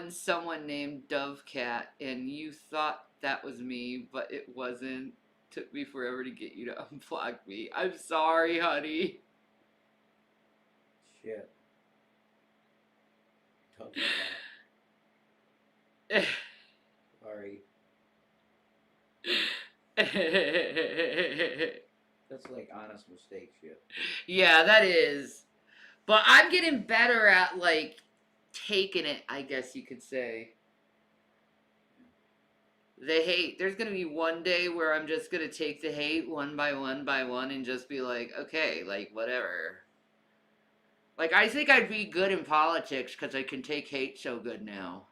someone named Dovecat, and you thought that was me, but it wasn't. Took me forever to get you to unblock me. I'm sorry, honey. Shit. Sorry. That's like honest mistake shit. Yeah, that is. But I'm getting better at, like, taking it, I guess you could say. The hate. There's going to be one day where I'm just going to take the hate one by one and just be like, okay, like, whatever. Like, I think I'd be good in politics because I can take hate so good now.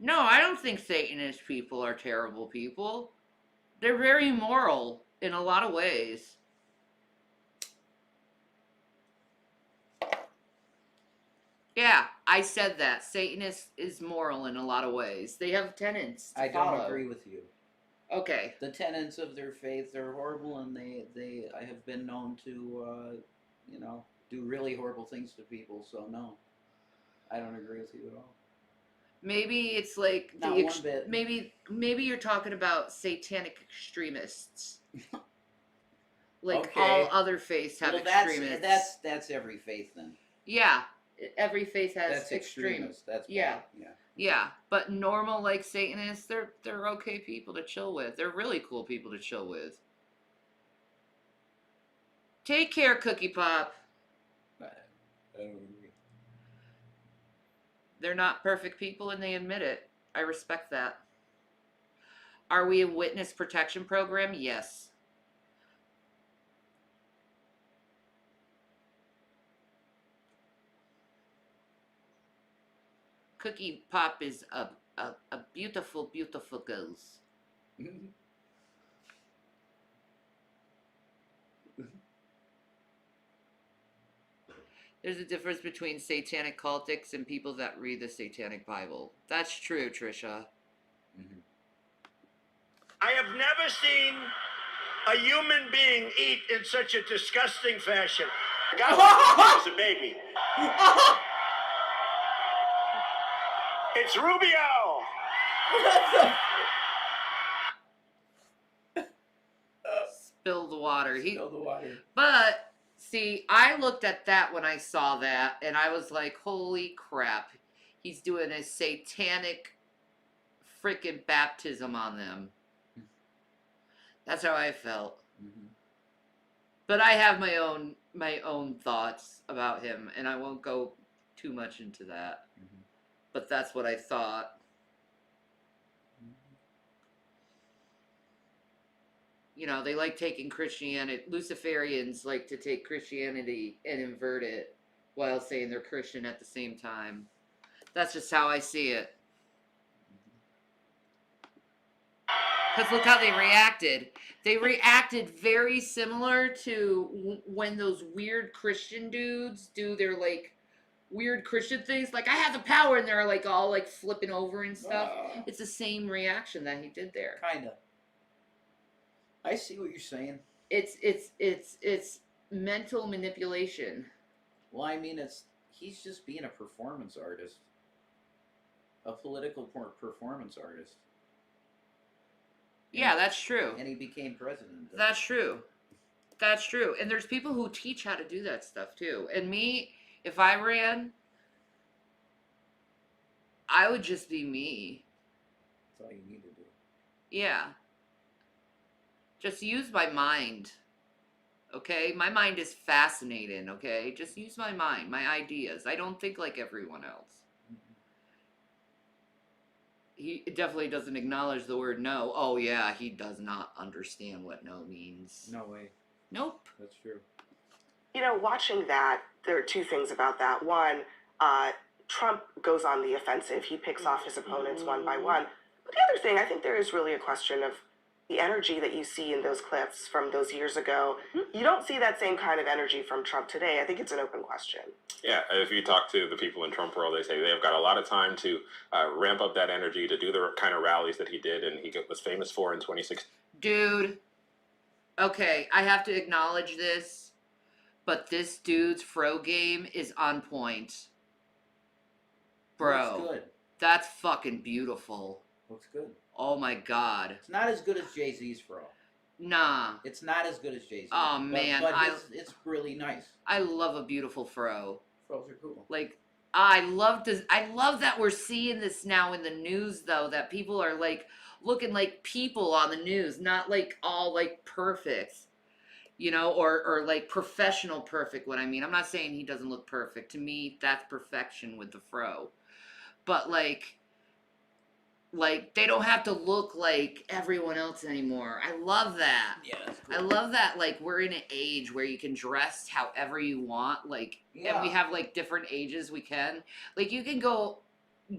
No, I don't think Satanist people are terrible people. They're very moral in a lot of ways. Yeah, I said that. Satanist is moral in a lot of ways. They have tenets to I don't follow. agree with you. Okay. The tenets of their faith are horrible, and they I have been known to, do really horrible things to people. So no, I don't agree with you at all. Maybe it's like Not the one bit. maybe you're talking about satanic extremists. Like Okay. all other faiths have Well, extremists. that's every faith then. Yeah, every faith has That's extreme. extremist. That's Yeah. bad. Yeah. Yeah, but normal like Satanists, they're okay people to chill with. They're really cool people to chill with. Take care, Cookie Pop. I don't agree. They're not perfect people and they admit it. I respect that. Are we a witness protection program? Yes. Cookie Pop is a beautiful, beautiful girl. There's a difference between satanic cultics and people that read the Satanic Bible. That's true, Trisha. I have never seen a human being eat in such a disgusting fashion. The guy was a baby. It's Rubio. Spill the water. Spill the water. But see, I looked at that when I saw that, and I was like, "Holy crap! He's doing a satanic freaking baptism on them." That's how I felt. But I have my own thoughts about him, and I won't go too much into that. But that's what I thought. You know, they like taking Christianity. Luciferians like to take Christianity and invert it while saying they're Christian at the same time. That's just how I see it. Because look how they reacted. They reacted very similar to when those weird Christian dudes do their, like, weird Christian things. Like, I have the power, and they're, like, all, like, flipping over and stuff. It's the same reaction that he did there. Kinda. I see what you're saying. It's mental manipulation. Well, I mean, he's just being a performance artist. A political performance artist. Yeah, that's true. And he became president. That's true. That's true. And there's people who teach how to do that stuff too. And me, if I ran, I would just be me. That's all you need to do. Yeah. Just use my mind. Okay? My mind is fascinating, okay? Just use my mind, my ideas. I don't think like everyone else. He definitely doesn't acknowledge the word no. Oh, yeah, he does not understand what no means. No way. Nope. That's true. You know, watching that, there are two things about that. One, Trump goes on the offensive. He picks off his opponents one by one. But the other thing, I think there is really a question of the energy that you see in those clips from those years ago. You don't see that same kind of energy from Trump today. I think it's an open question. Yeah, if you talk to the people in Trump world, they say they've got a lot of time to ramp up that energy to do the kind of rallies that he did and he was famous for in 2016. Dude, okay, I have to acknowledge this, but this dude's fro game is on point. Bro, Looks good. That's fucking beautiful. Looks good. Oh my god. It's not as good as Jay-Z's fro. Nah. It's not as good as Jay-Z. Oh, man, But it's really nice. I love a beautiful fro. Fros are cool. Like, I love that we're seeing this now in the news, though, that people are, like, looking like people on the news, not, like, all, like, perfect, you know, or like, professional perfect, what I mean. I'm not saying he doesn't look perfect. To me, that's perfection with the fro. But, like, they don't have to look like everyone else anymore. I love that. Yeah, that's cool. I love that, like, we're in an age where you can dress however you want, like, and we have, like, different ages we can. Like, you can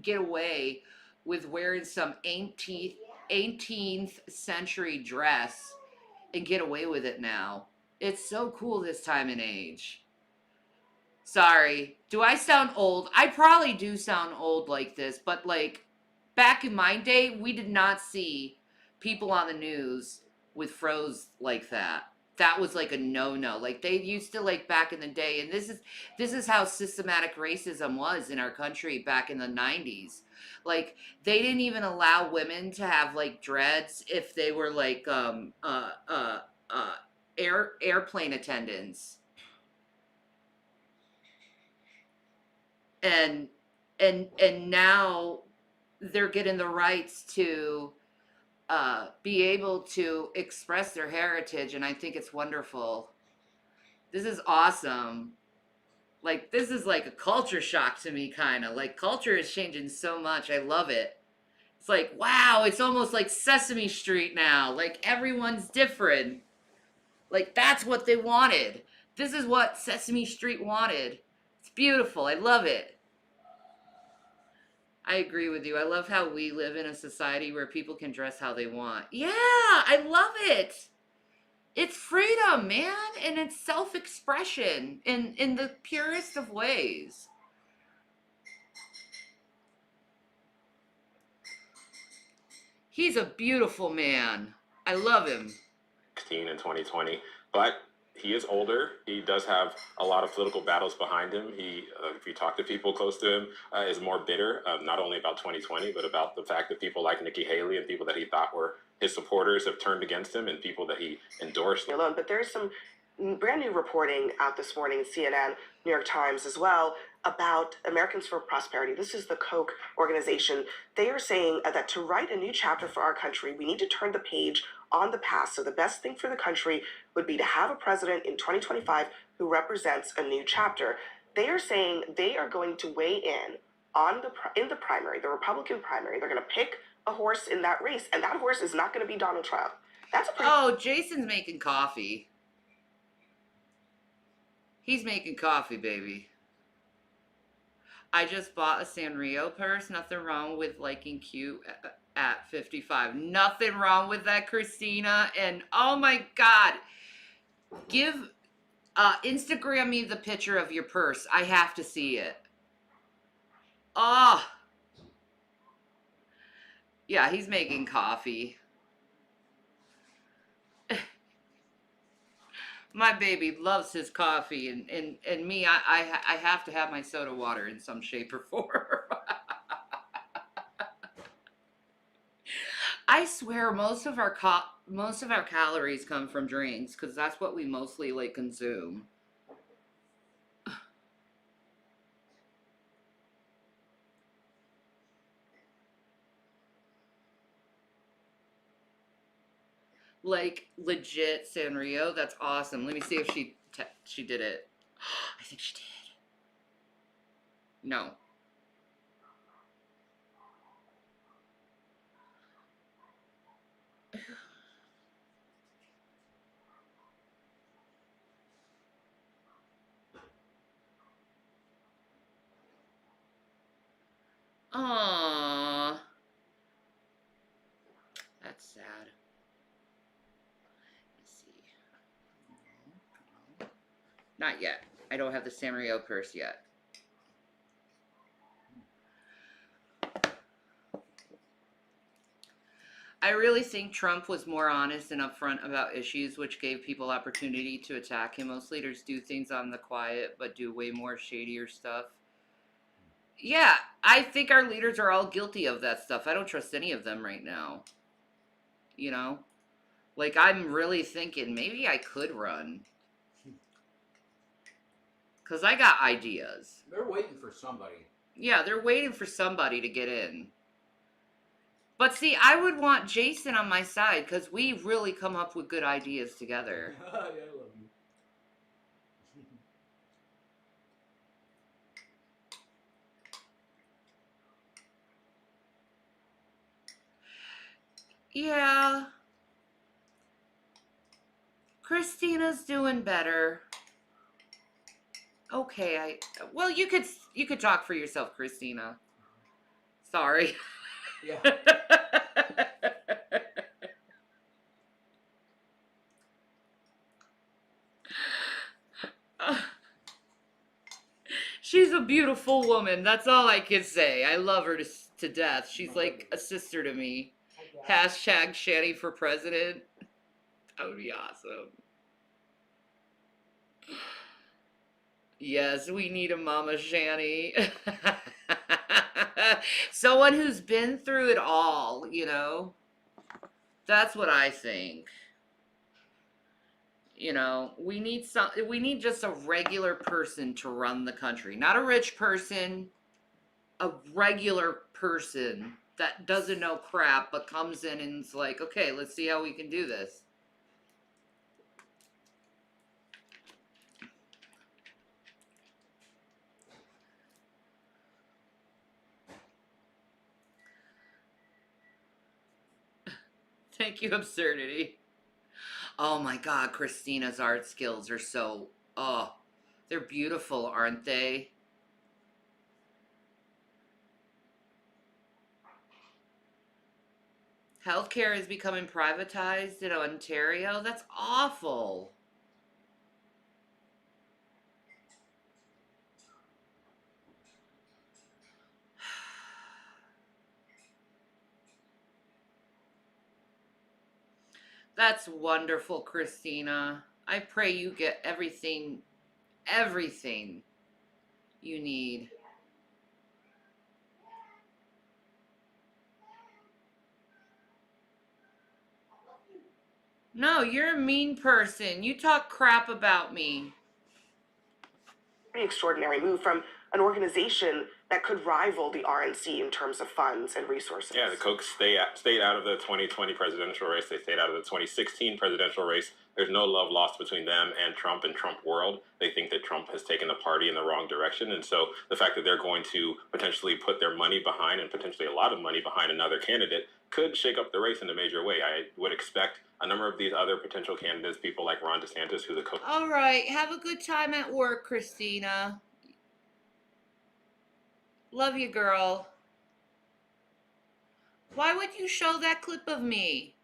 get away with wearing some 18th century dress and get away with it now. It's so cool this time and age. Sorry. Do I sound old? I probably do sound old like this, but like back in my day, we did not see people on the news with froze like that. That was like a no-no. Like they used to like back in the day, and this is how systematic racism was in our country back in the 90s. Like they didn't even allow women to have like dreads if they were like airplane attendants. And now they're getting the rights to be able to express their heritage, and I think it's wonderful. This is awesome. Like this is like a culture shock to me, kind of. Like culture is changing so much. I love it. It's like, wow, it's almost like Sesame Street now. Like everyone's different. Like that's what they wanted. This is what Sesame Street wanted. It's beautiful. I love it. I agree with you. I love how we live in a society where people can dress how they want. Yeah, I love it. It's freedom, man, and it's self-expression in the purest of ways. He's a beautiful man. I love him. 16 in 2020, but he is older. He does have a lot of political battles behind him. He, if you talk to people close to him, is more bitter, not only about 2020, but about the fact that people like Nikki Haley and people that he thought were his supporters have turned against him, and people that he endorsed. Alone, but there's some brand new reporting out this morning, CNN, New York Times as well, about Americans for Prosperity. This is the Koch organization. They are saying that to write a new chapter for our country, we need to turn the page on the past. So the best thing for the country would be to have a president in 2025 who represents a new chapter. They are saying they are going to weigh in on the primary, the Republican primary. They're going to pick a horse in that race, and that horse is not going to be Donald Trump. That's a pretty... Oh, Jason's making coffee. He's making coffee, baby. I just bought a Sanrio purse. Nothing wrong with liking cute at 55. Nothing wrong with that, Christina. And oh my God, Instagram me the picture of your purse. I have to see it. Oh. Yeah, he's making coffee. My baby loves his coffee, and me, I have to have my soda water in some shape or form. I swear most of our calories come from drinks, because that's what we mostly like consume. Like legit Sanrio. That's awesome. Let me see if she did it. I think she did. No. Aww. That's sad. Not yet. I don't have the Sanrio purse yet. I really think Trump was more honest and upfront about issues, which gave people opportunity to attack him. Most leaders do things on the quiet, but do way more shadier stuff. Yeah, I think our leaders are all guilty of that stuff. I don't trust any of them right now. You know? Like, I'm really thinking maybe I could run. Because I got ideas. They're waiting for somebody. Yeah, they're waiting for somebody to get in. But see, I would want Jason on my side because we really come up with good ideas together. Yeah, I love you. Yeah. Christina's doing better. Okay, well, you could talk for yourself, Christina. Sorry. Yeah. She's a beautiful woman. That's all I can say. I love her to death. She's like a sister to me. Hashtag Shanny for president. That would be awesome. Yes, we need a Mama Shanny. Someone who's been through it all, you know? That's what I think. You know, we need just a regular person to run the country. Not a rich person, a regular person that doesn't know crap but comes in and is like, okay, let's see how we can do this. Thank you, absurdity. Oh my God, Christina's art skills are so, oh, they're beautiful, aren't they? Healthcare is becoming privatized in Ontario? That's awful. That's wonderful, Christina. I pray you get everything you need. No, you're a mean person. You talk crap about me. Pretty extraordinary move from an organization that could rival the RNC in terms of funds and resources. Yeah, the Kochs stayed out of the 2020 presidential race. They stayed out of the 2016 presidential race. There's no love lost between them and Trump world. They think that Trump has taken the party in the wrong direction. And so the fact that they're going to potentially put their money behind, and potentially a lot of money behind, another candidate could shake up the race in a major way. I would expect a number of these other potential candidates, people like Ron DeSantis, who's a Koch. All right, have a good time at work, Christina. Love you, girl. Why would you show that clip of me?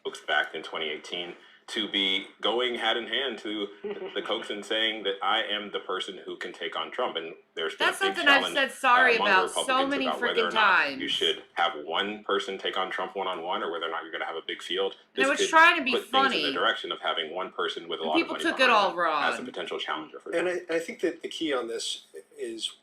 Folks back in 2018 to be going hand in hand to the Kochs and saying that I am the person who can take on Trump. And there's been That's a big something I've challenge, said sorry among about Republicans so many about whether freaking or not times. you should have one person take on Trump one-on-one, or whether or not you're going to have a big field. And I was could trying to be put funny. things in the direction of having one person with a And lot of people money took it behind all them wrong. as a potential challenger for And I think that the key on this is,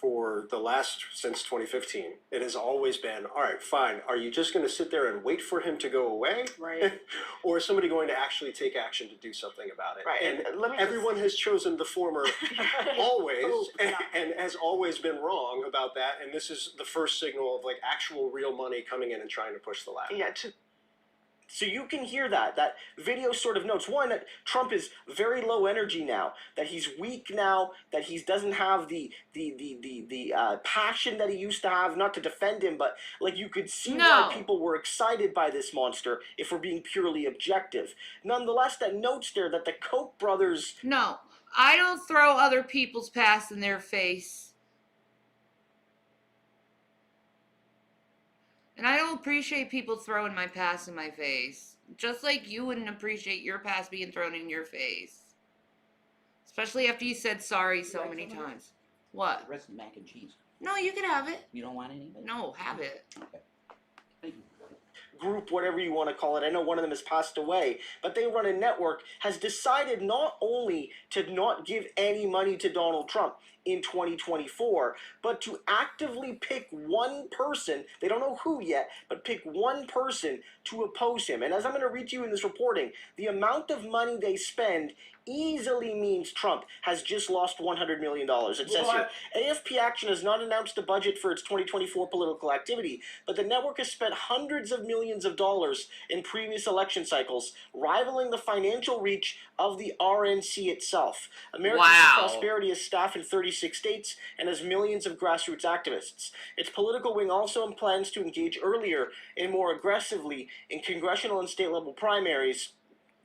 for the last, since 2015, it has always been, all right, fine, are you just going to sit there and wait for him to go away? Right. Or is somebody going to actually take action to do something about it? Right, And and let me everyone has chosen the former always, Oh, yeah. and has always been wrong about that. And this is the first signal of like actual real money coming in and trying to push the ladder. Yeah, So you can hear that video sort of notes, one, that Trump is very low energy now, that he's weak now, that he doesn't have the passion that he used to have, not to defend him, but like you could see why people were excited by this monster if we're being purely objective. Nonetheless, that notes there that the Koch brothers... No, I don't throw other people's past in their face. And I don't appreciate people throwing my past in my face. Just like you wouldn't appreciate your past being thrown in your face. Especially after you said sorry so many times. What? The rest of mac and cheese. No, you can have it. You don't want any of it? No, have it. Okay. Thank you. Group, whatever you want to call it. I know one of them has passed away, but they run a network, has decided not only to not give any money to Donald Trump in 2024, but to actively pick one person, they don't know who yet, but pick one person to oppose him. And as I'm going to read to you in this reporting, the amount of money they spend easily means Trump has just lost $100 million. It says here, AFP Action has not announced a budget for its 2024 political activity, but the network has spent hundreds of millions of dollars in previous election cycles, rivaling the financial reach of the RNC itself. Americans for Prosperity has staff in 36 states and has millions of grassroots activists. Its political wing also plans to engage earlier and more aggressively in congressional and state level primaries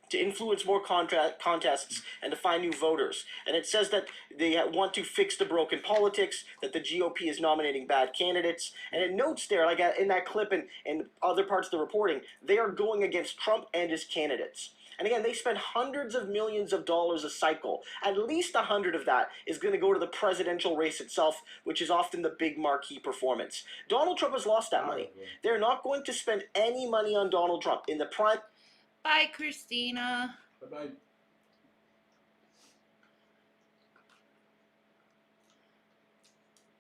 to influence more contests and to find new voters. And it says that they want to fix the broken politics, that the GOP is nominating bad candidates. And it notes there, like in that clip and other parts of the reporting, they are going against Trump and his candidates. And again, they spend hundreds of millions of dollars a cycle. At least 100 of that is going to go to the presidential race itself, which is often the big marquee performance. Donald Trump has lost that money. They're not going to spend any money on Donald Trump. In the prime. Bye, Christina. Bye-bye.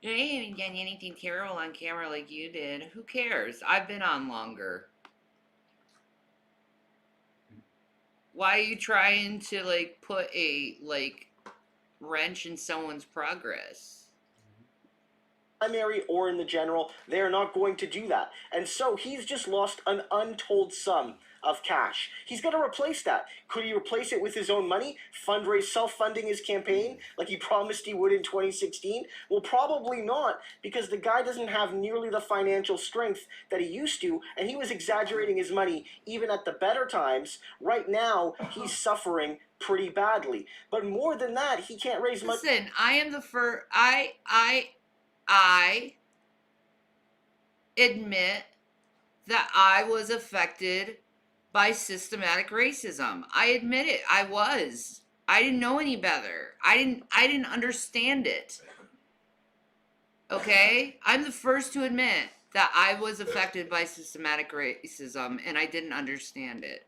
I didn't even get anything terrible on camera like you did. Who cares? I've been on longer. Why are you trying to, like, put a, like, wrench in someone's progress? Primary or in the general, they are not going to do that. And so he's just lost an untold sum of cash. He's got to replace that. Could he replace it with his own money? Fundraise, self-funding his campaign like he promised he would in 2016? Well, probably not, because the guy doesn't have nearly the financial strength that he used to, and he was exaggerating his money even at the better times. Right now, he's suffering pretty badly. But more than that, he can't raise money. Listen, I am the first. I admit that I was affected by systematic racism. I admit it. I was. I didn't know any better. I didn't understand it. Okay? I'm the first to admit that I was affected by systematic racism and I didn't understand it.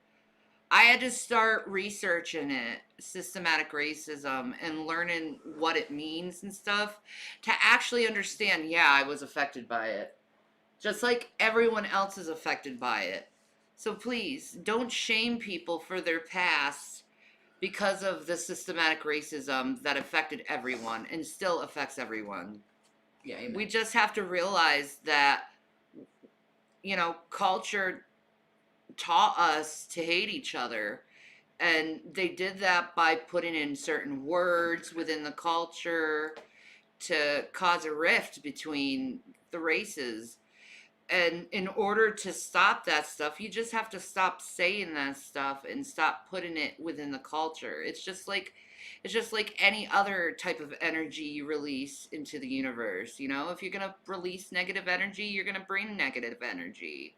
I had to start researching it, systematic racism, and learning what it means and stuff to actually understand, yeah, I was affected by it. Just like everyone else is affected by it. So please, don't shame people for their past because of the systematic racism that affected everyone and still affects everyone. Yeah, amen. We just have to realize that, you know, culture taught us to hate each other, and they did that by putting in certain words within the culture to cause a rift between the races. And in order to stop that stuff, you just have to stop saying that stuff and stop putting it within the culture. It's just like any other type of energy you release into the universe. You know, if you're gonna release negative energy, you're gonna bring negative energy.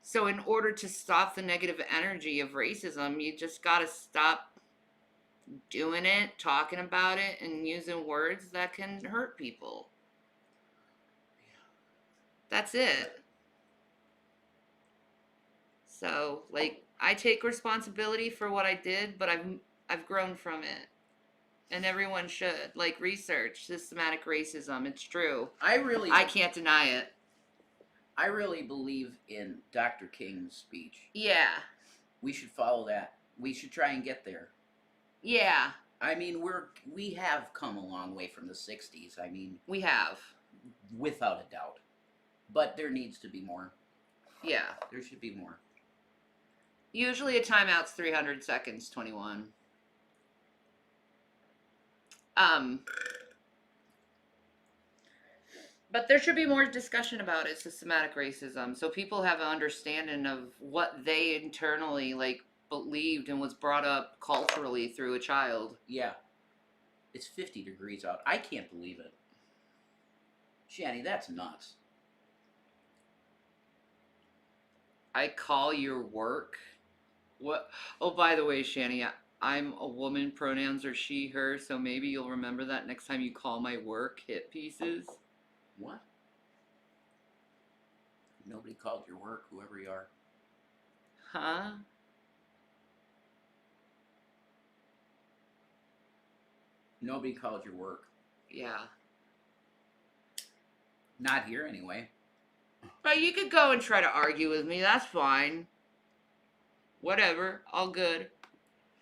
So in order to stop the negative energy of racism, you just gotta stop doing it, talking about it, and using words that can hurt people. That's it. So, like, I take responsibility for what I did, but I've grown from it. And everyone should. Like, research systematic racism. It's true. I can't deny it. I really believe in Dr. King's speech. Yeah. We should follow that. We should try and get there. Yeah. I mean, we have come a long way from the 60s. I mean, we have. Without a doubt. But there needs to be more. Yeah. There should be more. Usually a timeout's 300 seconds, 21. But there should be more discussion about it, systematic racism, so people have an understanding of what they internally, like, believed and was brought up culturally through a child. Yeah. It's 50 degrees out. I can't believe it. Shanny, that's nuts. I call your work? What? Oh, by the way, Shanny, I'm a woman, pronouns are she, her, so maybe you'll remember that next time you call my work hit pieces. What? Nobody called your work, whoever you are. Huh? Nobody called your work. Yeah. Not here, anyway. But you could go and try to argue with me, that's fine. Whatever, all good.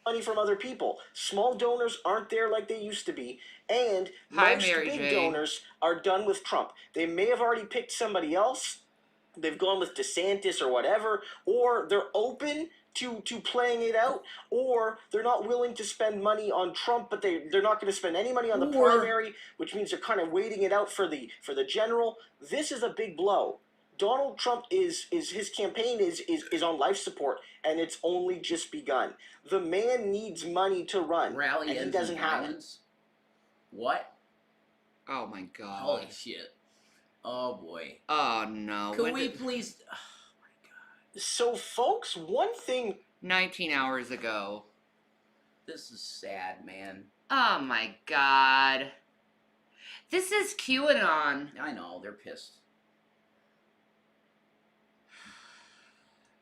Money from other people. Small donors aren't there like they used to be, and Hi, most Mary big Jane. donors are done with Trump. They may have already picked somebody else. They've gone with DeSantis or whatever, or they're open to playing it out, or they're not willing to spend money on Trump, but they're not going to spend any money on the primary, which means they're kind of waiting it out for the general. This is a big blow. Donald Trump is his campaign is on life support, and it's only just begun. The man needs money to run, Rally and he ends doesn't in have it. violence? What? Oh my god. Holy shit. Oh boy. Oh no. Could we please... So, folks, one thing 19 hours ago. This is sad, man. Oh my god. This is QAnon. I know, they're pissed.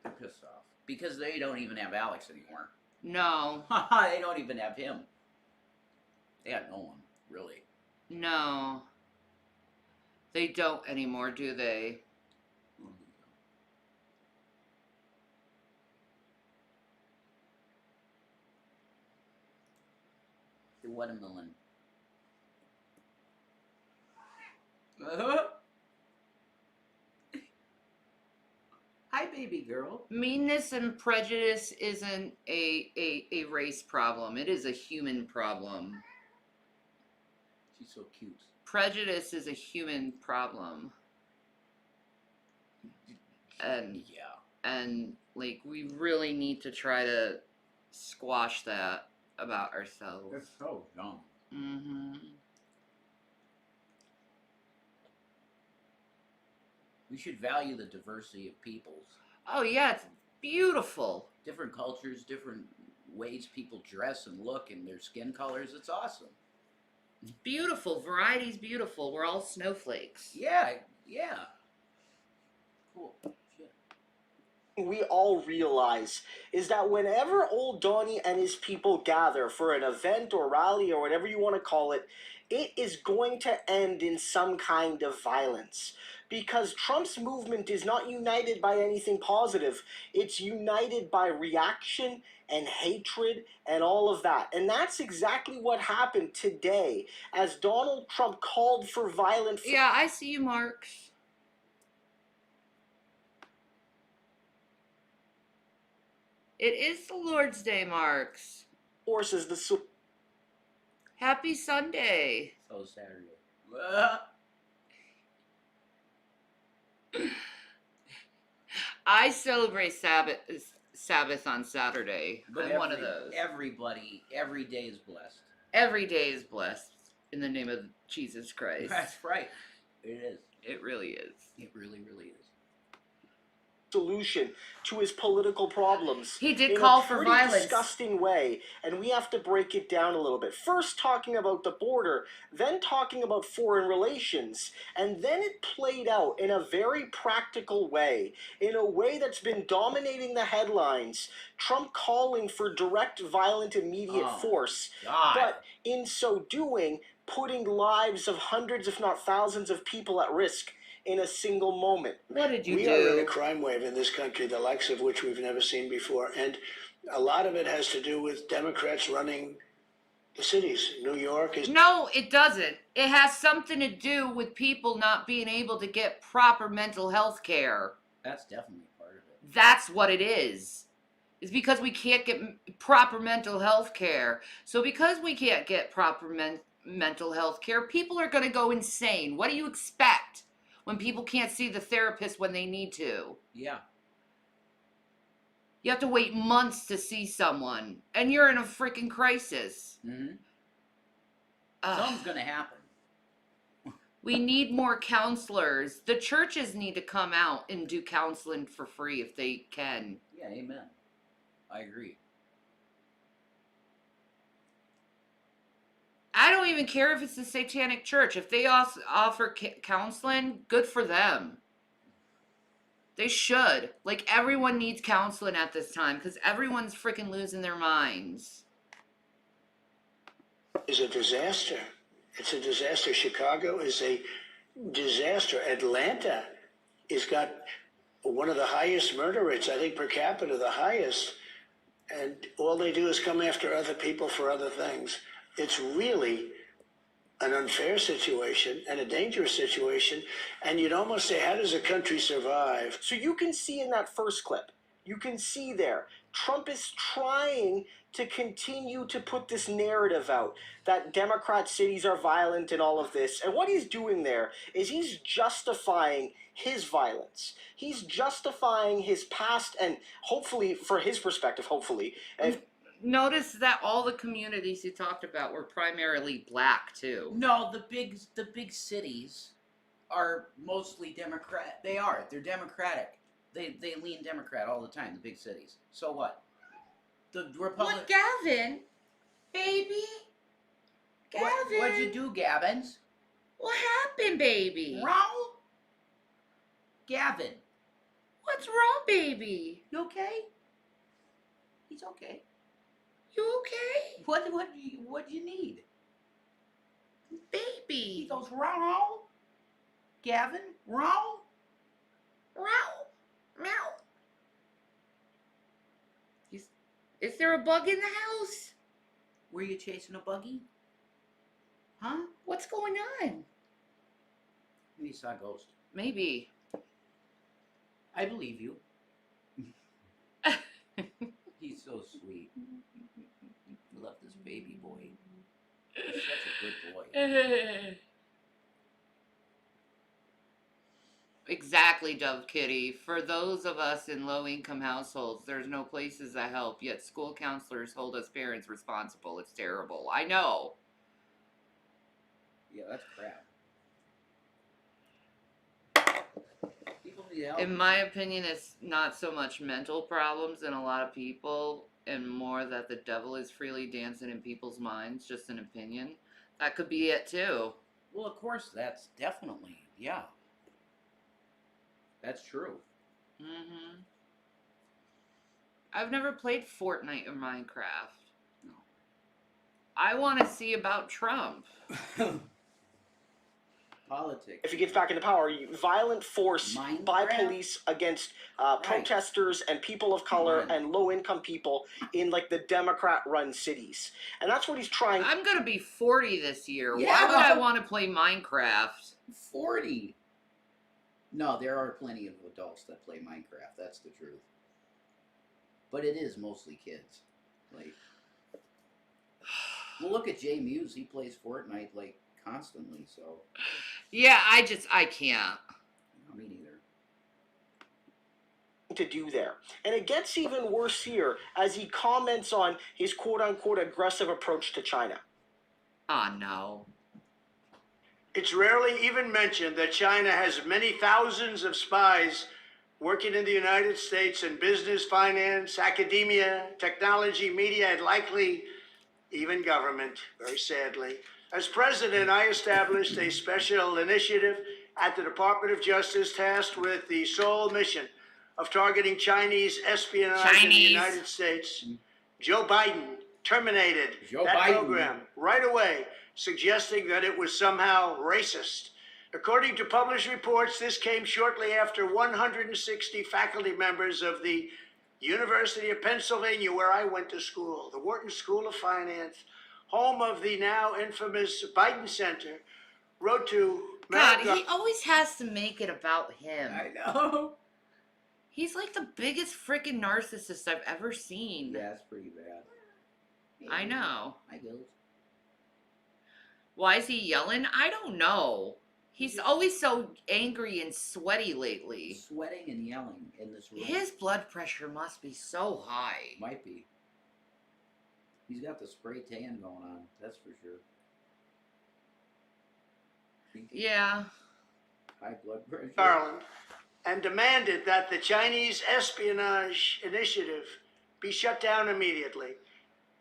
They're pissed off. Because they don't even have Alex anymore. No. They don't even have him. They got no one, really. No. They don't anymore, do they? The watermelon. Hi, baby girl. Meanness and prejudice isn't a race problem. It is a human problem. She's so cute. Prejudice is a human problem. And and like we really need to try to squash that about ourselves. They're so dumb. Mm-hmm. We should value the diversity of peoples. Oh yeah, it's beautiful. Different cultures, different ways people dress and look and their skin colors. It's awesome. Beautiful. Variety's beautiful. We're all snowflakes. Yeah, yeah. Cool. Shit. We all realize is that whenever old Donnie and his people gather for an event or rally or whatever you want to call it, it is going to end in some kind of violence. Because Trump's movement is not united by anything positive. It's united by reaction and hatred and all of that. And that's exactly what happened today as Donald Trump called for violent... Yeah, I see you, Marks. It is the Lord's Day, Marks. Forces the... Happy Sunday. So Saturday. I celebrate Sabbath on Saturday. But I'm one of those. Everybody, every day is blessed. Every day is blessed in the name of Jesus Christ. That's right. It is. It really is. It really, really is. Solution to his political problems. He did in call a for pretty violence. Disgusting way, and we have to break it down a little bit. First talking about the border, then talking about foreign relations, and then it played out in a very practical way, in a way that's been dominating the headlines. Trump calling for direct, violent, immediate force, but in so doing, putting lives of hundreds, if not thousands, of people at risk in a single moment. What did you We do? are in a crime wave in this country, the likes of which we've never seen before. And a lot of it has to do with Democrats running the cities. New York is... No, it doesn't. It has something to do with people not being able to get proper mental health care. That's definitely part of it. That's what it is. It's because we can't get proper mental health care. So because we can't get proper mental health care, people are going to go insane. What do you expect when people can't see the therapist when they need to? Yeah. You have to wait months to see someone, and you're in a freaking crisis. Mm-hmm. Something's going to happen. We need more counselors. The churches need to come out and do counseling for free if they can. Yeah, amen. I agree. I don't even care if it's the Satanic Church. If they offer counseling, good for them. They should. Like, everyone needs counseling at this time because everyone's freaking losing their minds. is a disaster. It's a disaster. Chicago is a disaster. Atlanta has got one of the highest murder rates, I think per capita, the highest. And all they do is come after other people for other things. It's really an unfair situation and a dangerous situation. And you'd almost say, how does a country survive? So you can see in that first clip, you can see there, Trump is trying to continue to put this narrative out that Democrat cities are violent and all of this. And what he's doing there is he's justifying his violence. He's justifying his past and hopefully, for his perspective, hopefully. And notice that all the communities he talked about were primarily black too. No, the big cities are mostly Democrat. They're Democratic. They lean Democrat all the time, the big cities. So what? The Republic. What, Gavin? Baby? Gavin? What'd you do, Gavins? What happened, baby? Wrong? Gavin, What's wrong, baby? you okay? He's okay. You okay? What do you need? He Baby. goes, wrong. Gavin, wrong. Meow. Meow. Is there a bug in the house? Were you chasing a buggy? Huh? What's going on? Maybe you saw a ghost. Maybe. I believe you. He's so sweet. Love this baby boy. He's such a good boy. Exactly, Dove Kitty. For those of us in low-income households, there's no places that help, yet school counselors hold us parents responsible. It's terrible. I know. Yeah, that's crap. People need help. In my opinion, it's not so much mental problems in a lot of people, and more that the devil is freely dancing in people's minds. Just an opinion. That could be it, too. Well, of course, that's definitely, yeah. That's true. Mm-hmm. I've never played Fortnite or Minecraft. No. I want to see about Trump. Politics. If he gets back into power, violent force by Minecraft? police against protesters and people of color and low-income people in like the Democrat-run cities, and that's what he's trying. I'm gonna be 40 this year. Yeah, Why would I well- want to play Minecraft? 40. No, there are plenty of adults that play Minecraft. That's the truth. But it is mostly kids. Like, well, look at Jay Muse. He plays Fortnite like constantly. So, Yeah, I can't. no, me neither. To do there. And it gets even worse here as he comments on his quote-unquote aggressive approach to China. Oh, no. It's rarely even mentioned that China has many thousands of spies working in the United States in business, finance, academia, technology, media, and likely even government, very sadly. As president, I established a special initiative at the Department of Justice tasked with the sole mission of targeting Chinese espionage in the United States. Joe Biden terminated that program right away, suggesting that it was somehow racist. According to published reports, this came shortly after 160 faculty members of the University of Pennsylvania, where I went to school, the Wharton School of Finance, home of the now infamous Biden Center, wrote to God, Marathon. he always has to make it about him. I know. He's like the biggest freaking narcissist I've ever seen. Yeah, it's pretty bad. I know. I go. Why is he yelling? I don't know. He's always so angry and sweaty lately. Sweating and yelling in this room. His blood pressure must be so high. Might be. He's got the spray tan going on. That's for sure. Yeah. High blood pressure. Garland, and demanded that the Chinese espionage initiative be shut down immediately.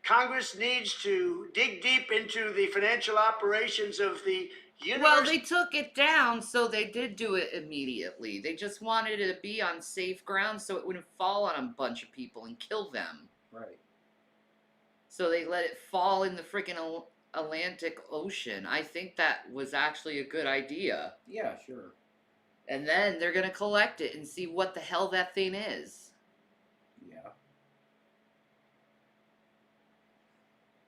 Congress needs to dig deep into the financial operations of the Well, university. they took it down, so they did do it immediately. They just wanted it to be on safe ground so it wouldn't fall on a bunch of people and kill them. Right. So they let it fall in the freaking Atlantic Ocean. I think that was actually a good idea. Yeah, sure. And then they're going to collect it and see what the hell that thing is. Yeah.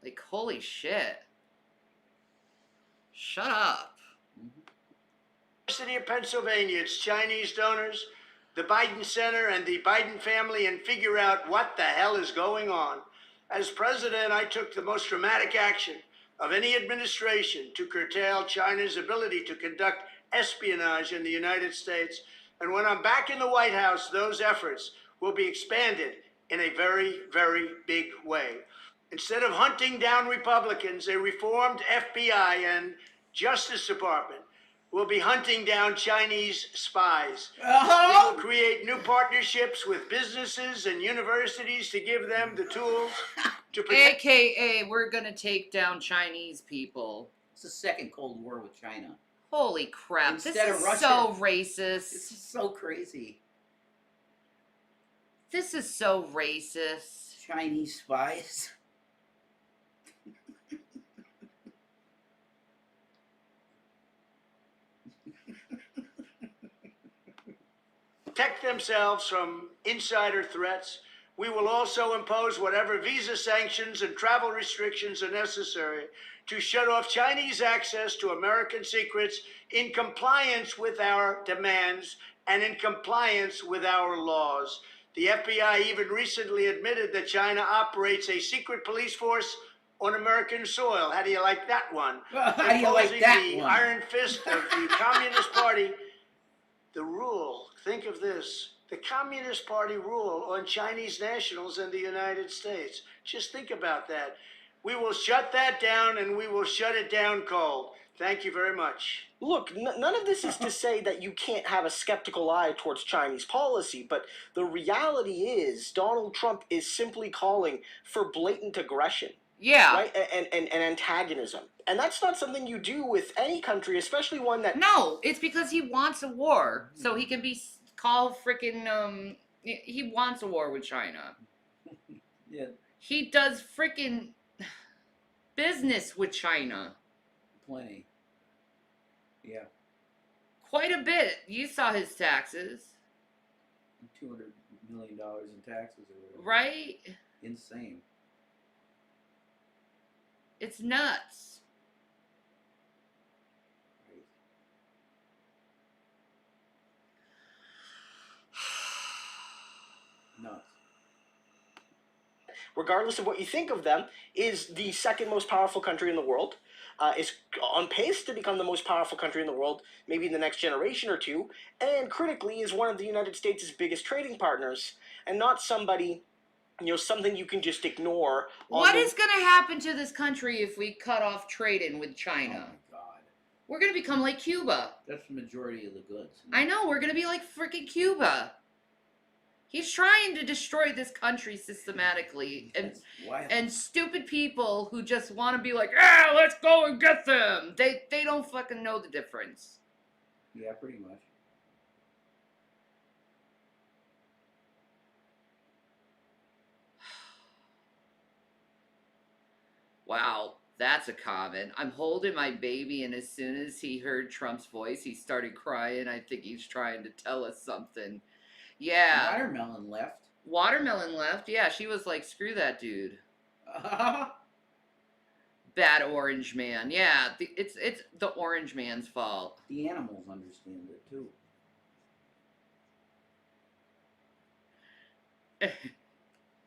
Like, holy shit. Shut up. University of Pennsylvania, its Chinese donors, the Biden Center, and the Biden family, and figure out what the hell is going on. As president, I took the most dramatic action of any administration to curtail China's ability to conduct espionage in the United States. And when I'm back in the White House, those efforts will be expanded in a very, very big way. Instead of hunting down Republicans, a reformed FBI and Justice Department will be hunting down Chinese spies. Oh! We will create new partnerships with businesses and universities to give them the tools to protect. AKA, we're gonna take down Chinese people. It's the second Cold War with China. Holy crap, Instead this of is Russia- so This racist. is so crazy. This is so racist. Chinese spies. Protect themselves from insider threats. We will also impose whatever visa sanctions and travel restrictions are necessary to shut off Chinese access to American secrets in compliance with our demands and in compliance with our laws. The FBI even recently admitted that China operates a secret police force on American soil. How do you like that one? How do you like Imposing that the one? iron fist of the Communist Party. The rule, think of this, the Communist Party rule on Chinese nationals in the United States. Just think about that. We will shut that down, and we will shut it down cold. Thank you very much. Look, none of this is to say that you can't have a skeptical eye towards Chinese policy, but the reality is Donald Trump is simply calling for blatant aggression. Yeah. Right? And antagonism. And that's not something you do with any country, especially one that... No, it's because he wants a war, so he can be called freaking, he wants a war with China. Yeah. He does freaking business with China. Plenty. Yeah. Quite a bit. You saw his taxes. $200 million in taxes or whatever. Right? Insane. It's nuts. Nuts. regardless of what you think of them, is the second most powerful country in the world. Is on pace to become the most powerful country in the world, maybe in the next generation or two, and critically is one of the United States' biggest trading partners, and not somebody, something you can just ignore. What is going to happen to this country if we cut off trading with China? Oh my God. We're going to become like Cuba. That's the majority of the goods. I know, we're going to be like freaking Cuba. He's trying to destroy this country systematically, and stupid people who just want to be like, let's go and get them. They don't fucking know the difference. Yeah, pretty much. Wow, that's a comment. I'm holding my baby, and as soon as he heard Trump's voice, he started crying. I think he's trying to tell us something. Yeah. Watermelon left. Watermelon left. Yeah, she was like, screw that dude. Bad orange man. Yeah, it's the orange man's fault. The animals understand it too.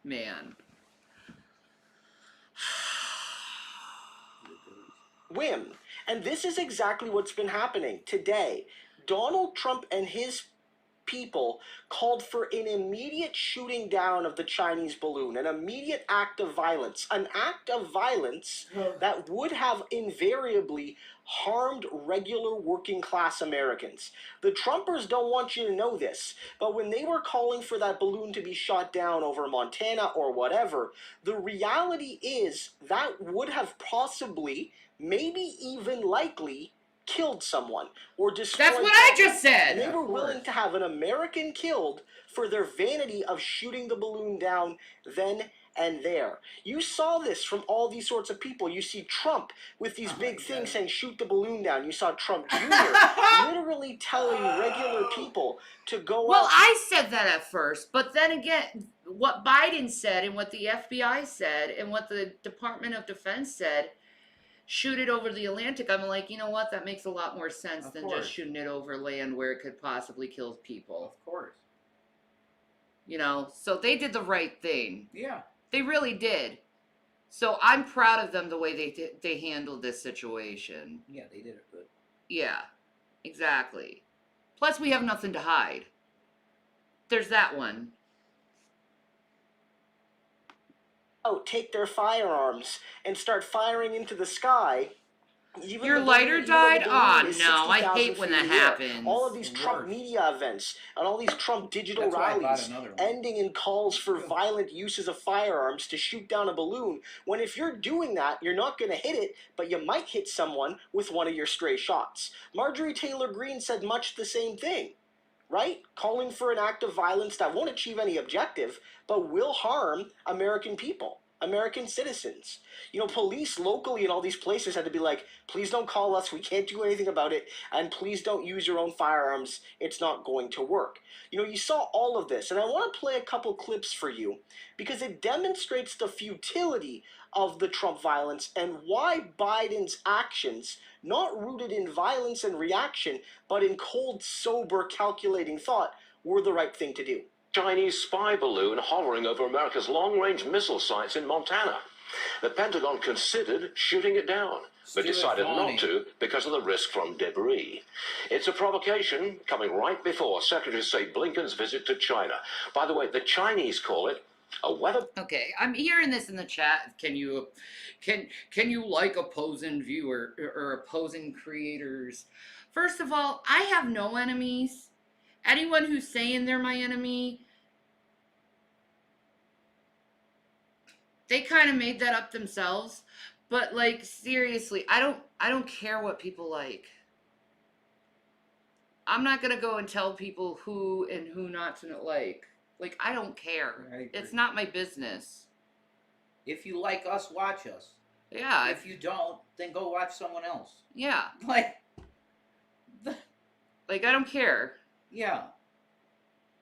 Man. Whim. And this is exactly what's been happening today. Donald Trump and his people called for an immediate shooting down of the Chinese balloon, an immediate act of violence, an act of violence that would have invariably harmed regular working class Americans. The Trumpers don't want you to know this, but when they were calling for that balloon to be shot down over Montana or whatever, the reality is that would have possibly, maybe even likely, killed someone or destroyed. That's what I just said. And they were willing to have an American killed for their vanity of shooting the balloon down then and there. You saw this from all these sorts of people. You see Trump with these big things saying shoot the balloon down. You saw Trump Jr. literally telling regular people to go Well, out. I said that at first, but then again, what Biden said and what the FBI said and what the Department of Defense said, shoot it over the Atlantic, I'm like, you know what? That makes a lot more sense than course. just shooting it over land where it could possibly kill people. Of course. So they did the right thing. Yeah. They really did. So I'm proud of them the way they handled this situation. Yeah, they did it good. Yeah, exactly. Plus, we have nothing to hide. There's that one. Take their firearms and start firing into the sky, Even Your the lighter balloon, died? even though the balloon Aw, is no, I 60,000 hate when feet that in the air. happens. All of these The Trump worst. media events and all these Trump digital That's why I bought rallies another one. ending in calls for violent uses of firearms to shoot down a balloon, when if you're doing that, you're not going to hit it, but you might hit someone with one of your stray shots. Marjorie Taylor Greene said much the same thing, right? Calling for an act of violence that won't achieve any objective, but will harm American people, American citizens. You know, police locally in all these places had to be like, please don't call us, we can't do anything about it, and please don't use your own firearms, it's not going to work. You know, you saw all of this, and I want to play a couple clips for you because it demonstrates the futility of the Trump violence and why Biden's actions, not rooted in violence and reaction, but in cold, sober, calculating thought, were the right thing to do. Chinese spy balloon hovering over America's long-range missile sites in Montana. The Pentagon considered shooting it down, but decided not to because of the risk from debris. It's a provocation coming right before Secretary of State Blinken's visit to China. By the way, the Chinese call it a weather... Okay, I'm hearing this in the chat. Can you like opposing viewer or opposing creators? First of all, I have no enemies. Anyone who's saying they're my enemy, they kind of made that up themselves. But like seriously, I don't care what people like. I'm not gonna go and tell people who and who not to like. Like, I don't care. It's not my business. If you like us, watch us. Yeah. If you don't, then go watch someone else. Yeah. Like, I don't care. yeah.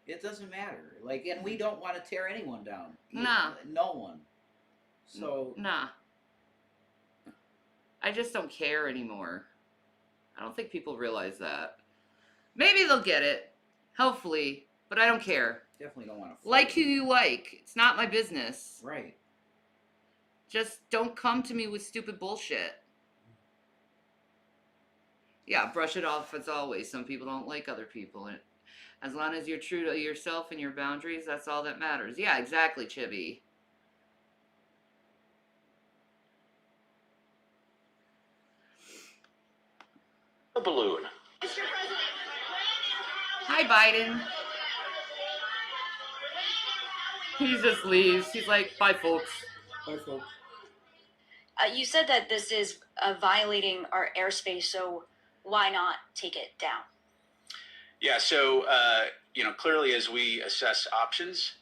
It doesn't matter. Like, and we don't want to tear anyone down. Nah. No one. So. Nah. I just don't care anymore. I don't think people realize that. Maybe they'll get it. Hopefully. But I don't care. Definitely don't want to. Like who you like. It's not my business. Right. Just don't come to me with stupid bullshit. Yeah, brush it off as always. Some people don't like other people. And as long as you're true to yourself and your boundaries, that's all that matters. Yeah, exactly, Chibi. A balloon. Hi, Biden. He just leaves. He's like, bye, folks. Bye, folks. You said that this is violating our airspace, so why not take it down? Yeah, so, clearly as we assess options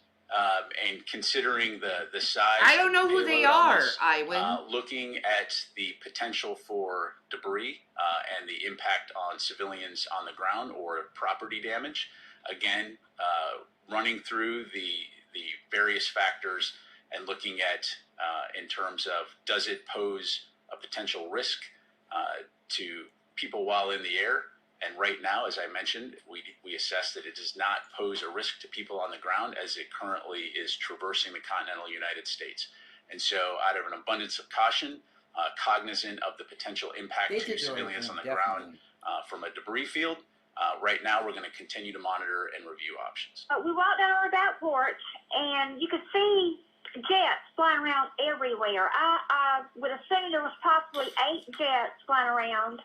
and considering the size... I don't know who they are, Iwan. Looking at the potential for debris and the impact on civilians on the ground or property damage, again, running through the various factors and looking at in terms of does it pose a potential risk to people while in the air. And right now, as I mentioned, we assess that it does not pose a risk to people on the ground as it currently is traversing the continental United States. And so out of an abundance of caution, cognizant of the potential impact to civilians on the ground from a debris field, right now we're going to continue to monitor and review options. We walked down our back porch and you could see jets flying around everywhere. I would assume there was possibly 8 jets flying around.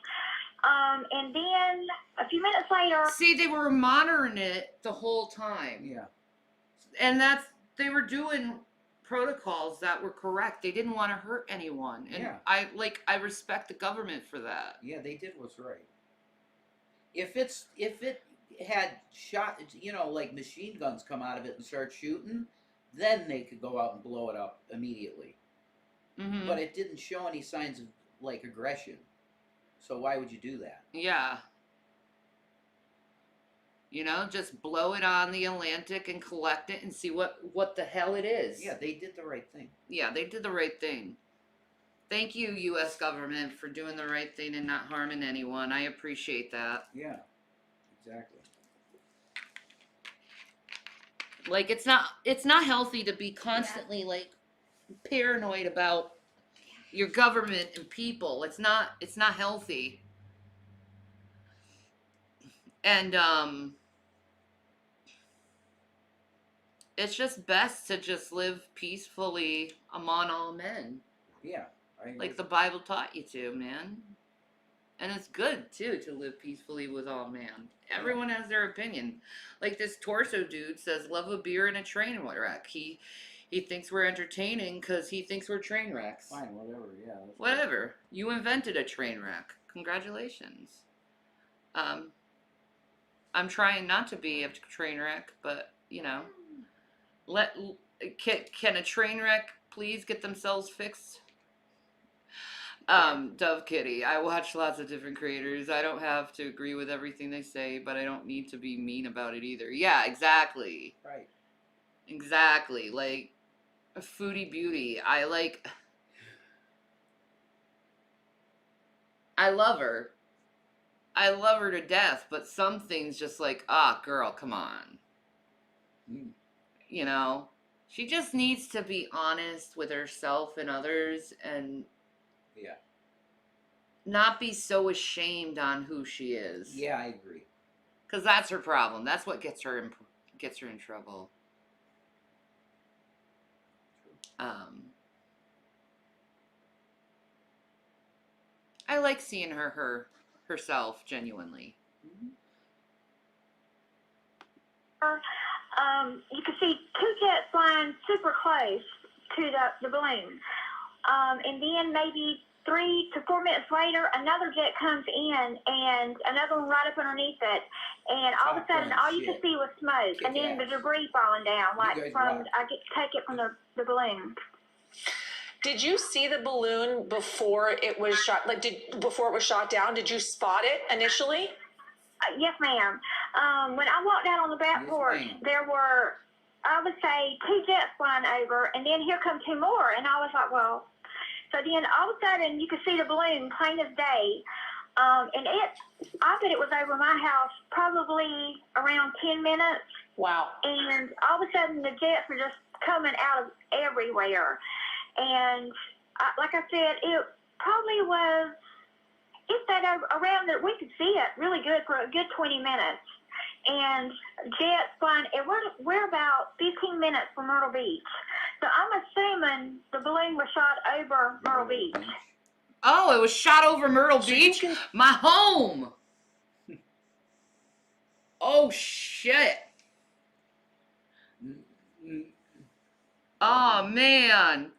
And then a few minutes later... See, they were monitoring it the whole time. Yeah. And they were doing protocols that were correct. They didn't want to hurt anyone. And Yeah. I respect the government for that. Yeah, they did what's right. If it had shot, like machine guns come out of it and start shooting, then they could go out and blow it up immediately. Mm-hmm. But it didn't show any signs of like aggression. So why would you do that? Yeah. Just blow it on the Atlantic and collect it and see what the hell it is. Yeah, they did the right thing. Yeah, they did the right thing. Thank you, U.S. government, for doing the right thing and not harming anyone. I appreciate that. Yeah, exactly. Like, it's not healthy to be constantly, paranoid about your government and people. It's not healthy. And, it's just best to just live peacefully among all men. Yeah. Like the Bible taught you to, man. And it's good, too, to live peacefully with all man. Everyone has their opinion. Like this torso dude says, love a beer and a train wreck. He thinks we're entertaining because he thinks we're train wrecks. Fine, whatever, yeah. Whatever. You invented a train wreck. Congratulations. I'm trying not to be a train wreck, but, you know, can a train wreck please get themselves fixed? Dove Kitty. I watch lots of different creators. I don't have to agree with everything they say, but I don't need to be mean about it either. Yeah, exactly. Right. Exactly. Like, a Foodie Beauty. I love her. I love her to death, but some things just like, girl, come on. You know? She just needs to be honest with herself and others and Yeah. not be so ashamed on who she is. Yeah, I agree. Because that's her problem. That's what gets her in trouble. I like seeing herself genuinely. You can see two jets flying super close to the balloon. And then maybe 3 to 4 minutes later, another jet comes in and another one right up underneath it. And all of a sudden, all you could see was smoke and then the debris falling down, like from, I get to take it from the balloon. Did you see the balloon before it was shot? Like, before it was shot down? Did you spot it initially? Yes, ma'am. When I walked out on the back porch, there were, I would say, 2 jets flying over, and then here come 2 more, and I was like, well. So then all of a sudden, you could see the balloon plain as day, and I bet it was over my house probably around 10 minutes. Wow. And all of a sudden, the jets were just coming out of everywhere. And like I said, it probably was, if that around that, we could see it really good for a good 20 minutes. And jets flying, and we're about 15 minutes from Myrtle Beach. So I'm assuming the balloon was shot over Myrtle Beach. Oh, it was shot over Myrtle Beach? My home! Oh, shit. Oh, man.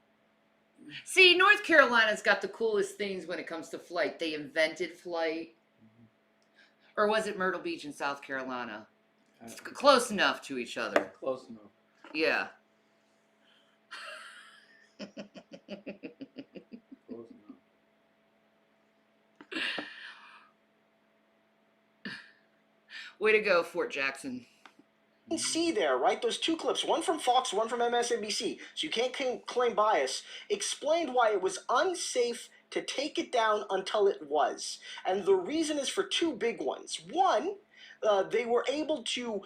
See, North Carolina's got the coolest things when it comes to flight. They invented flight. Or was it Myrtle Beach in South Carolina? It's close enough to each other. Close enough. Yeah. Close enough. Way to go, Fort Jackson. You can see there, right? Those 2 clips, one from Fox, one from MSNBC, so you can't claim bias, explained why it was unsafe to take it down until it was. And the reason is for 2 big ones. One, they were able to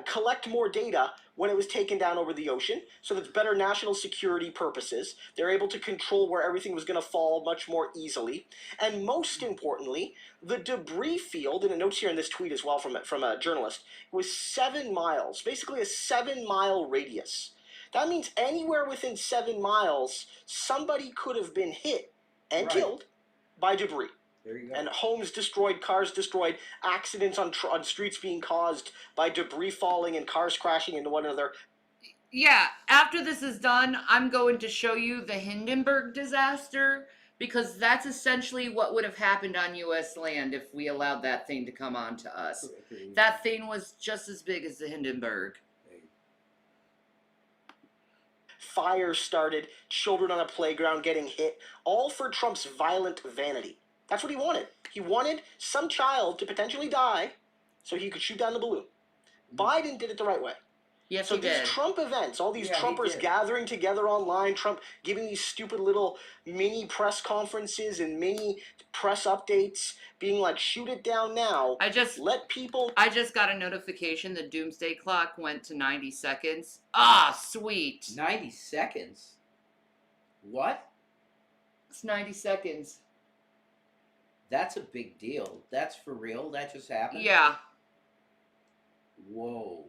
collect more data when it was taken down over the ocean, so that's better national security purposes. They're able to control where everything was going to fall much more easily. And most importantly, the debris field, and it notes here in this tweet as well from a journalist, was 7 miles, basically a 7-mile radius. That means anywhere within 7 miles, somebody could have been hit and killed by debris. There you go. And homes destroyed, cars destroyed, accidents on streets being caused by debris falling and cars crashing into one another. Yeah, after this is done, I'm going to show you the Hindenburg disaster, because that's essentially what would have happened on U.S. land if we allowed that thing to come on to us. That thing was just as big as the Hindenburg. Fire started, children on a playground getting hit, all for Trump's violent vanity. That's what he wanted. He wanted some child to potentially die so he could shoot down the balloon. Biden did it the right way. Yes, so he these did. Trump events, all these Yeah, he Trumpers did. gathering together online, Trump giving these stupid little mini press conferences and mini press updates, being like, shoot it down now. I just got a notification the doomsday clock went to 90 seconds. Ah, sweet. 90 seconds? What? It's 90 seconds. That's a big deal. That's for real? That just happened? Yeah. Whoa.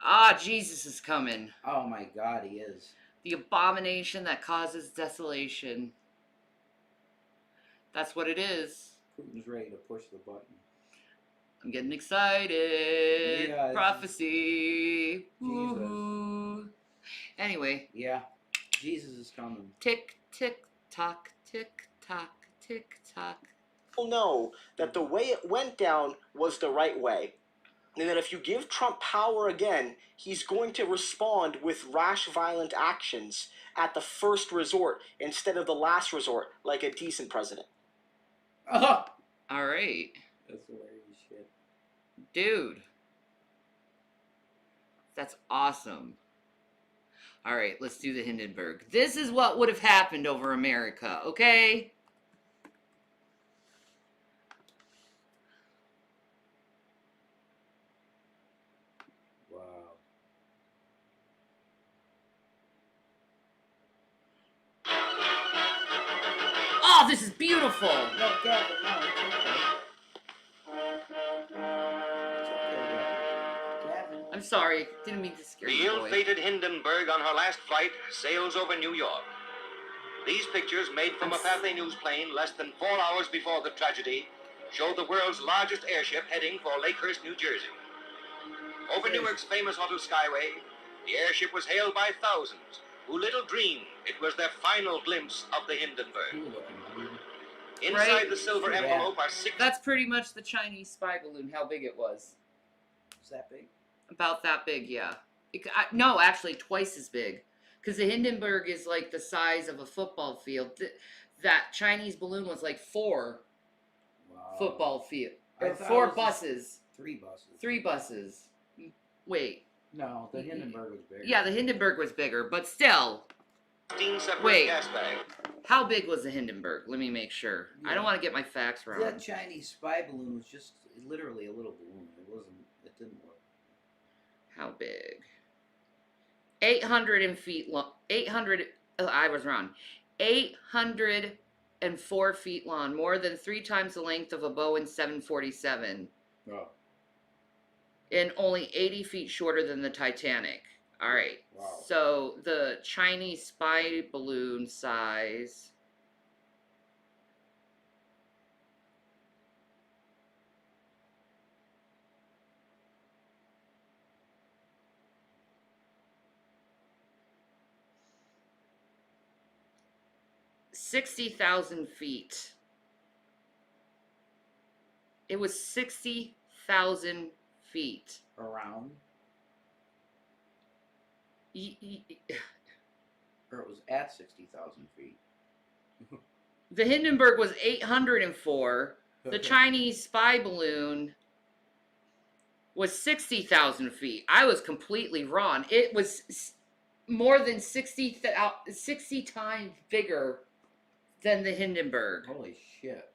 Ah, Jesus is coming. Oh my God, he is. The abomination that causes desolation. That's what it is. Putin's ready to push the button. I'm getting excited. Yeah, this is- Prophecy. Jesus. Woo-hoo. Anyway, Yeah, Jesus is coming. tick, tick, tock, tick, tock, tick, tock. People know that the way it went down was the right way. And that if you give Trump power again, he's going to respond with rash, violent actions at the first resort instead of the last resort, like a decent president. Oh, All right. that's hilarious shit. Dude. That's awesome. All right, let's do the Hindenburg. This is what would have happened over America, okay? Wow. Oh, this is beautiful. No, Gavin, no, it's okay. I'm sorry. Didn't mean to scare The you, boy. ill-fated Hindenburg on her last flight sails over New York. These pictures, made from a Pathé News plane less than 4 hours before the tragedy, show the world's largest airship heading for Lakehurst, New Jersey. Over Newark's famous auto skyway, the airship was hailed by thousands who little dreamed it was their final glimpse of the Hindenburg. Inside Right? the silver envelope are 6 That's pretty much the Chinese spy balloon, how big it was. Is that big? About that big, yeah. No, actually, twice as big. Because the Hindenburg is like the size of a football field. That Chinese balloon was like 4 football field. I Or thought 4 it was buses. 3 buses. 3 buses. Wait. No, the Hindenburg was bigger. Yeah, the Hindenburg was bigger, but still. 16 separate Wait. gas bags. How big was the Hindenburg? Let me make sure. I don't want to get my facts wrong. That Chinese spy balloon was just literally a little balloon. It didn't work. How big? 800 feet long. 800. I was wrong. 804 feet long, more than 3 times the length of a Boeing 747, Oh. and only 80 feet shorter than the Titanic. All right. Wow. So the Chinese spy balloon size. $60,000 feet. It was 60,000 feet. Around? Y- Or it was at 60,000 feet. The Hindenburg was 804. The Okay. Chinese spy balloon was 60,000 feet. I was completely wrong. It was more than 60 times bigger than the Hindenburg. Holy shit.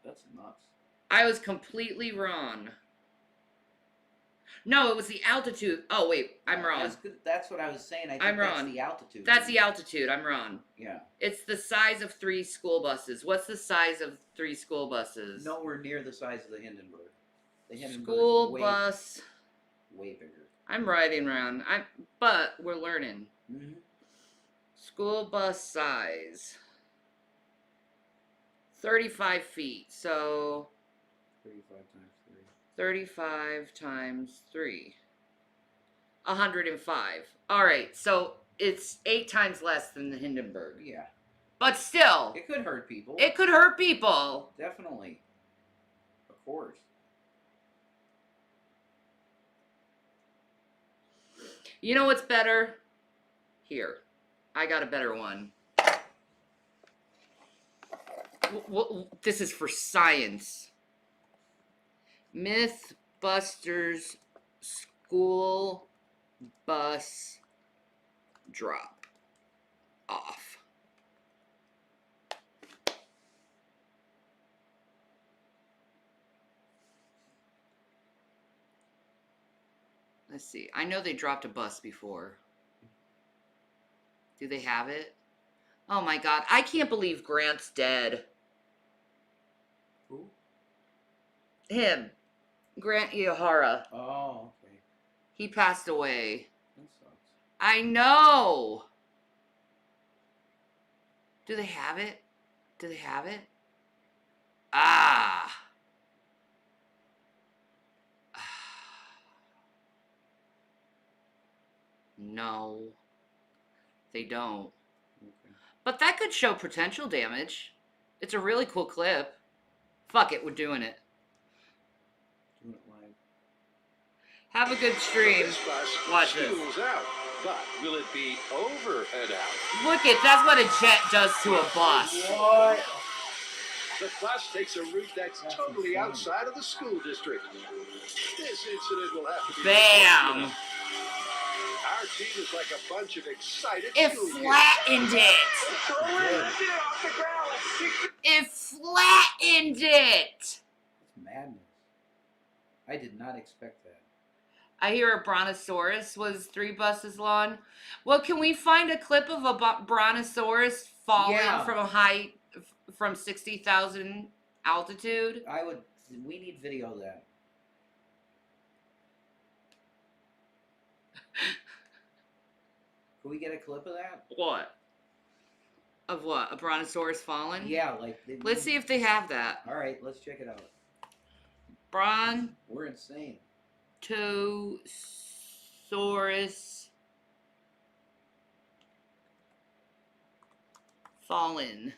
That's nuts. I was completely wrong. No, it was the altitude. Oh, wait, I'm wrong. That's what I was saying. I think I'm that's wrong. the altitude. That's the altitude. I'm wrong. Yeah. It's the size of 3 school buses. What's the size of 3 school buses? Nowhere near the size of the Hindenburg. The Hindenburg School is way, bus. way bigger. I'm writing around. But we're learning. Mm-hmm. School bus size. 35 feet. So 35 times 3. 35 times 3. 105. All right. So it's 8 times less than the Hindenburg. Yeah. But still. It could hurt people. It could hurt people. Definitely. Of course. You know what's better? Here. I got a better one. This is for science. Mythbusters school bus drop off. Let's see. I know they dropped a bus before. Do they have it? Oh my god. I can't believe Grant's dead. Who? Him. Grant Ihara. Oh, okay. He passed away. That sucks. I know. Do they have it? Do they have it? Ah. No. They don't. But that could show potential damage. It's a really cool clip. Fuck it, we're doing it. Doing it live. Have a good stream. This bus Watch this. spools out, but will it be over and out? Look it, that's what a jet does to a bus. What? The bus takes a route that's totally outside of the school district. This incident will have to be Bam! reported. Our team is like a bunch of excited It school kids. flattened it. It flattened it. It's madness. I did not expect that. I hear a brontosaurus was 3 buses long. Well, can we find a clip of a brontosaurus falling Yeah. from a height from 60,000 altitude? We need video of that. Can we get a clip of that? What? Of what? A brontosaurus falling? Yeah, like. Let's see if they have that. All right, let's check it out. We're insane. Brontosaurus fallen.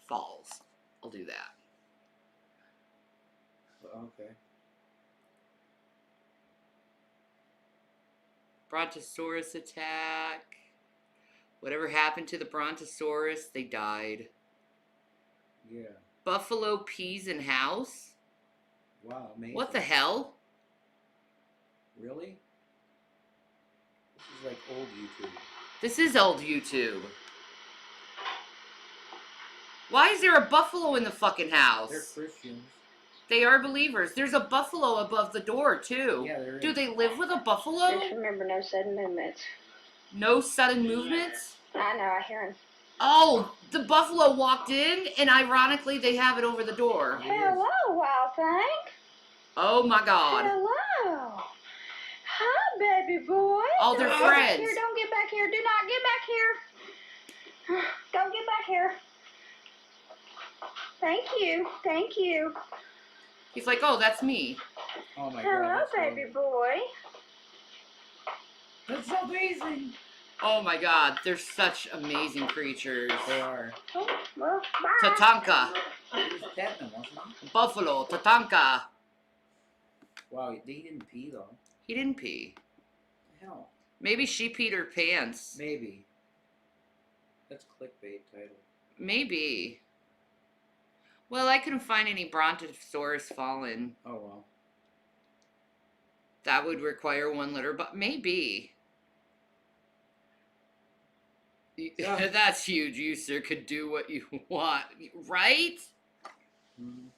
Falls. I'll do that. Okay. Brontosaurus attack. Whatever happened to the Brontosaurus, they died. Yeah. Buffalo peas in house? Wow, amazing. What the hell? Really? This is like old YouTube. This is old YouTube. Why is there a buffalo in the fucking house? They're Christians. They are believers. There's a buffalo above the door, too. Yeah, there Do is. they live with a buffalo? Just remember, no sudden movements. No sudden movements? I know, I hear him. Oh, the buffalo walked in, and ironically, they have it over the door. Hello, wild thing. Oh my god. Hello. Hi, baby boy. Oh, they're Don't get back friends. here, don't get back here. Do not get back here. Don't get back here. Thank you. Thank you. He's like, oh, that's me. Oh my Hello, god. that's baby boy. That's amazing. Oh my god, they're such amazing creatures. They are. Oh, well, bye. Tatanka. He was petting him, wasn't he? Buffalo, Tatanka. Wow, he didn't pee though. He didn't pee. Hell. Maybe she peed her pants. Maybe. That's clickbait title. Maybe. Well, I couldn't find any Brontosaurus fallen. Oh well. That would require 1 litter, but maybe. Yeah. That's huge. You, sir, could do what you want. Right? Mhm.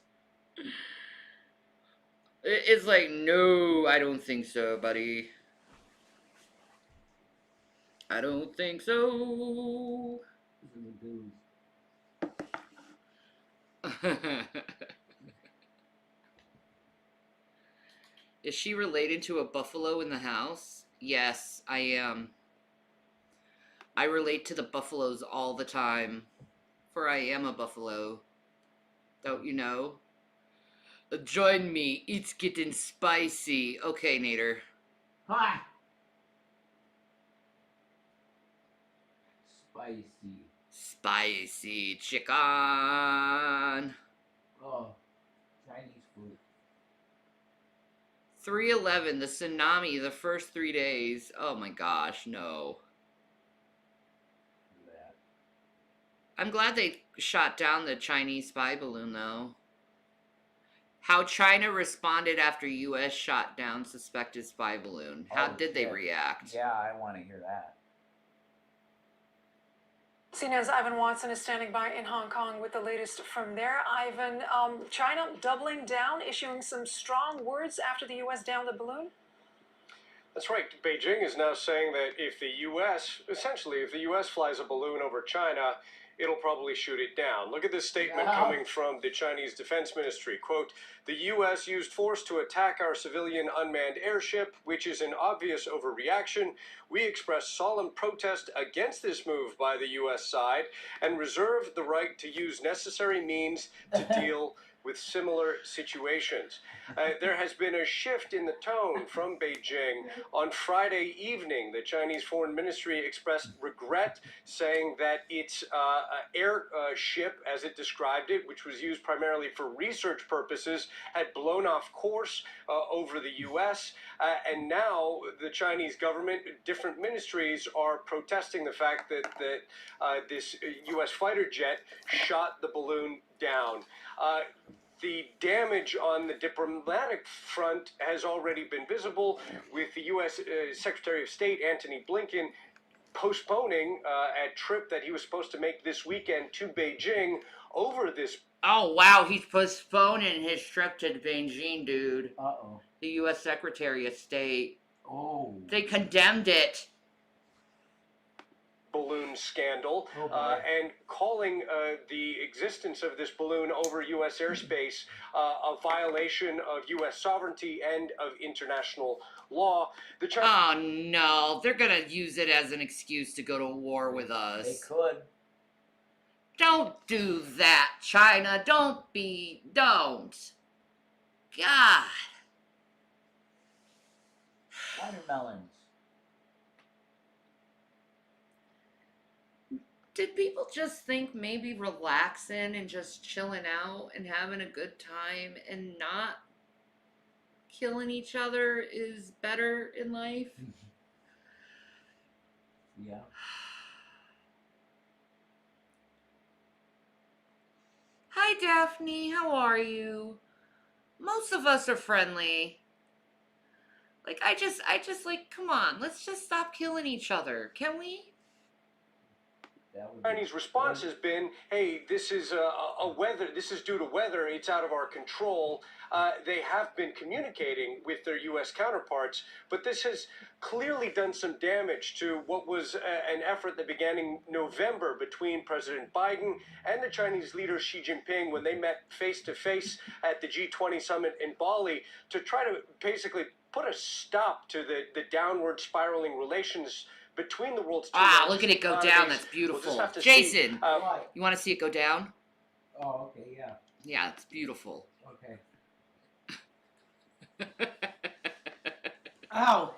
It's like, no, I don't think so, buddy. I don't think so. Is she related to a buffalo in the house? Yes, I am. I relate to the buffaloes all the time, for I am a buffalo. Don't you know? Join me, it's getting spicy. Okay, Nader. Hi. Spicy. Spicy chicken. Oh, Chinese food. 311, the tsunami, the first 3 days. Oh my gosh, no. I'm glad they shot down the Chinese spy balloon, though. How China responded after U.S. shot down suspected spy balloon. How Oh, did they shit. react? Yeah, I want to hear that. CNN's Ivan Watson is standing by in Hong Kong with the latest from there. Ivan, China doubling down, issuing some strong words after the U.S. downed the balloon? That's right. Beijing is now saying that if the U.S. flies a balloon over China, it'll probably shoot it down. Look at this statement coming from the Chinese Defense Ministry. Quote, "The U.S. used force to attack our civilian unmanned airship, which is an obvious overreaction. We express solemn protest against this move by the U.S. side and reserve the right to use necessary means to deal with similar situations." There has been a shift in the tone from Beijing. On Friday evening, the Chinese Foreign Ministry expressed regret, saying that its airship, as it described it, which was used primarily for research purposes, had blown off course over the U.S. And now the Chinese government, different ministries are protesting the fact that this U.S. fighter jet shot the balloon down. The damage on the diplomatic front has already been visible, with the U.S. Secretary of State Antony Blinken postponing a trip that he was supposed to make this weekend to Beijing over this. Oh, wow, he's postponing his trip to Beijing, dude. Uh-oh. The U.S. Secretary of State. Oh. They condemned it. Balloon scandal, and calling the existence of this balloon over U.S. airspace a violation of U.S. sovereignty and of international law. Oh no, they're gonna use it as an excuse to go to war with us. They could. Don't do that, China. Don't. God. Watermelons. Did people just think maybe relaxing and just chilling out and having a good time and not killing each other is better in life? Yeah. Hi, Daphne. How are you? Most of us are friendly. Like, I just like, come on, let's just stop killing each other. Can we? Chinese response has been, hey, this is this is due to weather, it's out of our control. They have been communicating with their U.S. counterparts, but this has clearly done some damage to what was an effort that began in November between President Biden and the Chinese leader Xi Jinping when they met face-to-face at the G20 summit in Bali to try to basically put a stop to the downward spiraling relations between the world's two Ah, largest look at it go down. economies. That's beautiful. We'll just have to Jason, see, you want to see it go down? Oh, okay, yeah. Yeah, it's beautiful. Okay. Ow!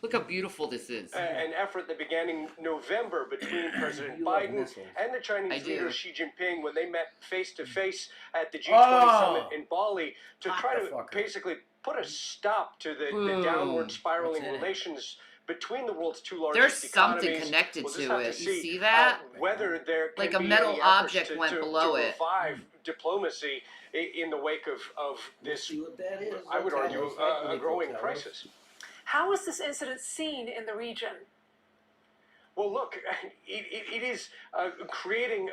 Look how beautiful this is. an effort that began in November between President You love Biden missiles. and the Chinese I do. leader Xi Jinping when they met face-to-face at the G20 Oh! summit in Bali to Hot try the to fucker. basically put a stop to the Boom. downward spiraling What's in it? relations between the world's two There's largest something economies. connected We'll just to have it. to You see that? whether there can Like a be metal any efforts object to, went to, below to it. revive diplomacy in the wake of this, See what that is? I would They'll argue, tell us. I a believe growing they'll tell us. crisis. How is this incident seen in the region? Well, look, it is creating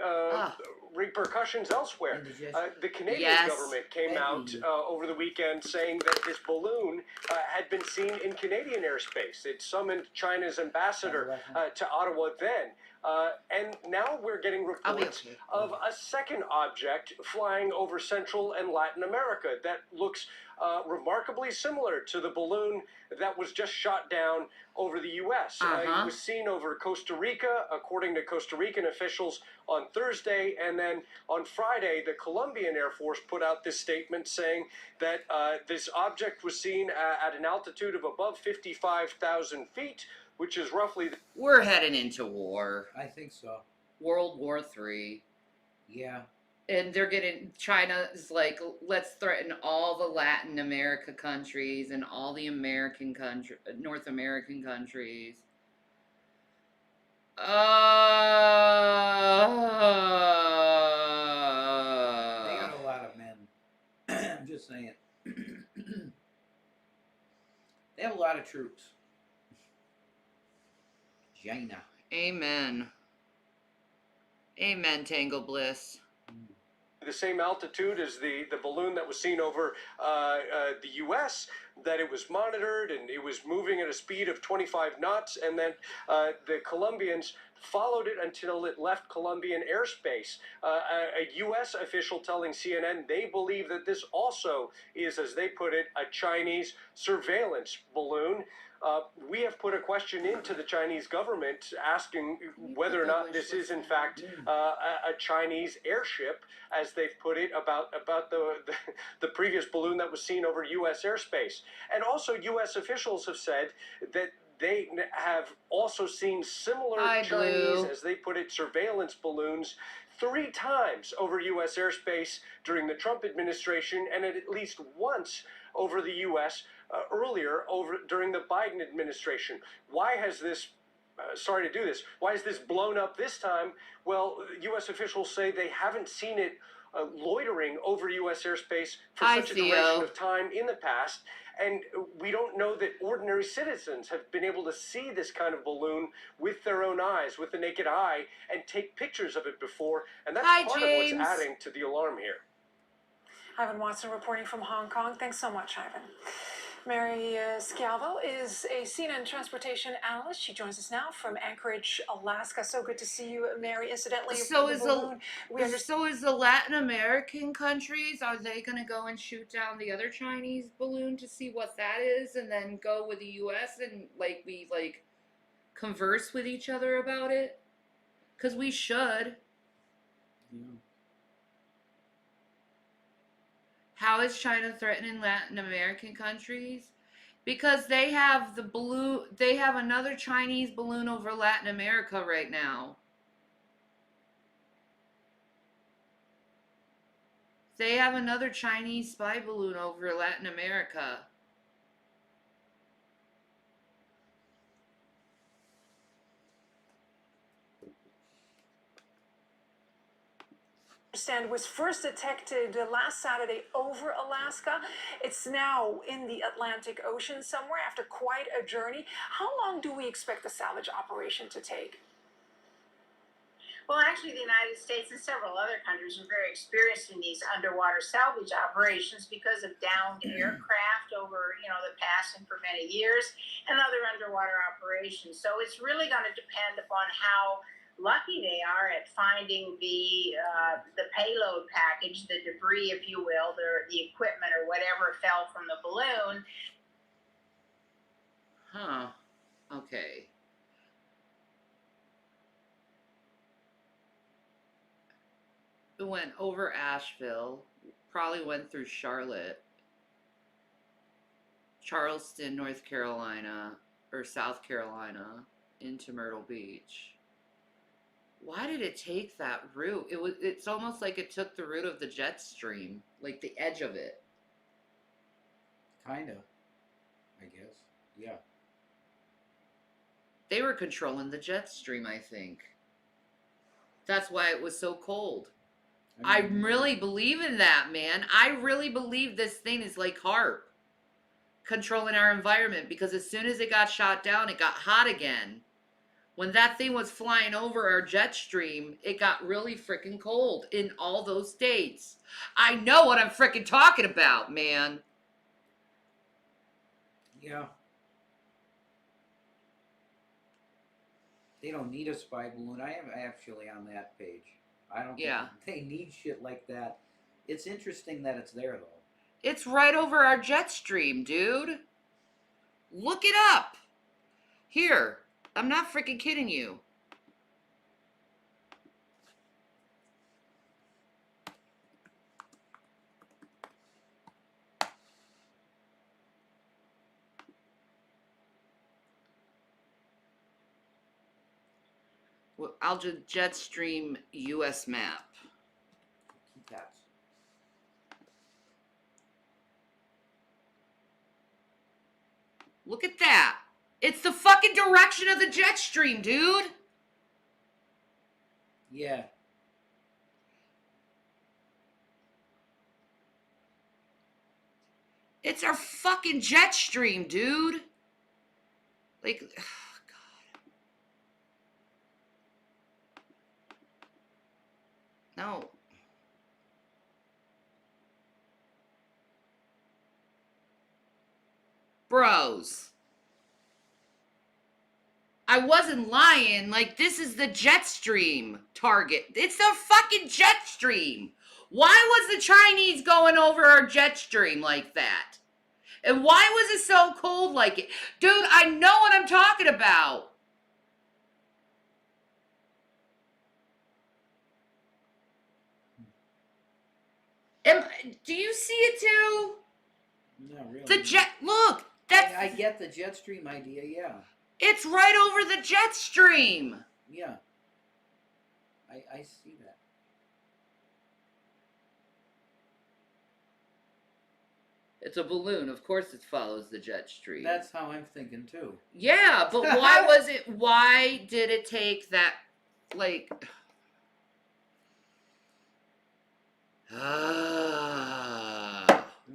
repercussions elsewhere. The Canadian Yes. government came out over the weekend saying that this balloon had been seen in Canadian airspace. It summoned China's ambassador to Ottawa then. And now we're getting reports of a second object flying over Central and Latin America that looks remarkably similar to the balloon that was just shot down over the U.S. It was seen over Costa Rica, according to Costa Rican officials, on Thursday. And then on Friday, the Colombian Air Force put out this statement saying that this object was seen at an altitude of above 55,000 feet, which is roughly... We're heading into war. I think so. World War III. Yeah. And they're getting, China is like, let's threaten all the Latin America countries and all the American country, North American countries. They got a lot of men. I'm just saying. They have a lot of troops. China. Amen. Amen, Tangle Bliss. the same altitude as the balloon that was seen over the U.S., that it was monitored and it was moving at a speed of 25 knots, and then the Colombians followed it until it left Colombian airspace. A U.S. official telling CNN they believe that this also is, as they put it, a Chinese surveillance balloon. We have put a question into the Chinese government asking whether or not this is in fact a Chinese airship, as they've put it, about the previous balloon that was seen over U.S. airspace. And also U.S. officials have said that they have also seen similar Chinese, as they put it, surveillance balloons 3 times over U.S. airspace during the Trump administration, and at least once over the U.S. Earlier during the Biden administration. Why has this, sorry to do this, why is this blown up this time? Well, U.S. officials say they haven't seen it loitering over U.S. airspace for such a duration of time in the past. And we don't know that ordinary citizens have been able to see this kind of balloon with their own eyes, with the naked eye, and take pictures of it before. And that's part of what's adding to the alarm here. Ivan Watson reporting from Hong Kong. Thanks so much, Ivan. Mary Schiavo is a CNN transportation analyst. She joins us now from Anchorage, Alaska. So good to see you, Mary. Incidentally, so is the Latin American countries, are they going to go and shoot down the other Chinese balloon to see what that is, and then go with the U.S. and we converse with each other about it? Because we should. Yeah. How is China threatening Latin American countries? Because they have the balloon, they have another Chinese balloon over Latin America right now. They have another Chinese spy balloon over Latin America. Was first detected last Saturday over Alaska. It's now in the Atlantic Ocean somewhere after quite a journey. How long do we expect the salvage operation to take? Well, actually, the United States and several other countries are very experienced in these underwater salvage operations because of downed aircraft over, the past and for many years, and other underwater operations. So it's really going to depend upon how lucky they are at finding the payload package, the debris, if you will, the equipment or whatever fell from the balloon. Huh. Okay. It went over Asheville, probably went through Charlotte, Charleston, North Carolina, or South Carolina, into Myrtle Beach. Why did it take that route? It's almost like it took the route of the jet stream, like the edge of it. Kinda, I guess. Yeah. They were controlling the jet stream, I think. That's why it was so cold. I really believe in that, man. I really believe this thing is like HAARP, controlling our environment, because as soon as it got shot down, it got hot again. When that thing was flying over our jet stream, it got really freaking cold in all those states. I know what I'm freaking talking about, man. Yeah. They don't need a spy balloon. I am actually on that page. I don't think they need shit like that. It's interesting that it's there, though. It's right over our jet stream, dude. Look it up. Here. I'm not freaking kidding you. Well, I'll just Jetstream US map. That's Look at that. It's the fucking direction of the jet stream, dude. Yeah. It's our fucking jet stream, dude. Like, oh God. No. Bros. I wasn't lying. Like, this is the Jetstream target. It's the fucking Jetstream. Why was the Chinese going over our Jetstream like that? And why was it so cold like it? Dude, I know what I'm talking about. Do you see it too? Not really. The jet, look, that's... I get the Jetstream idea, yeah. It's right over the Jetstream. Yeah. I see that. It's a balloon. Of course it follows the Jetstream. That's how I'm thinking too. Yeah, but why did it take that, like... It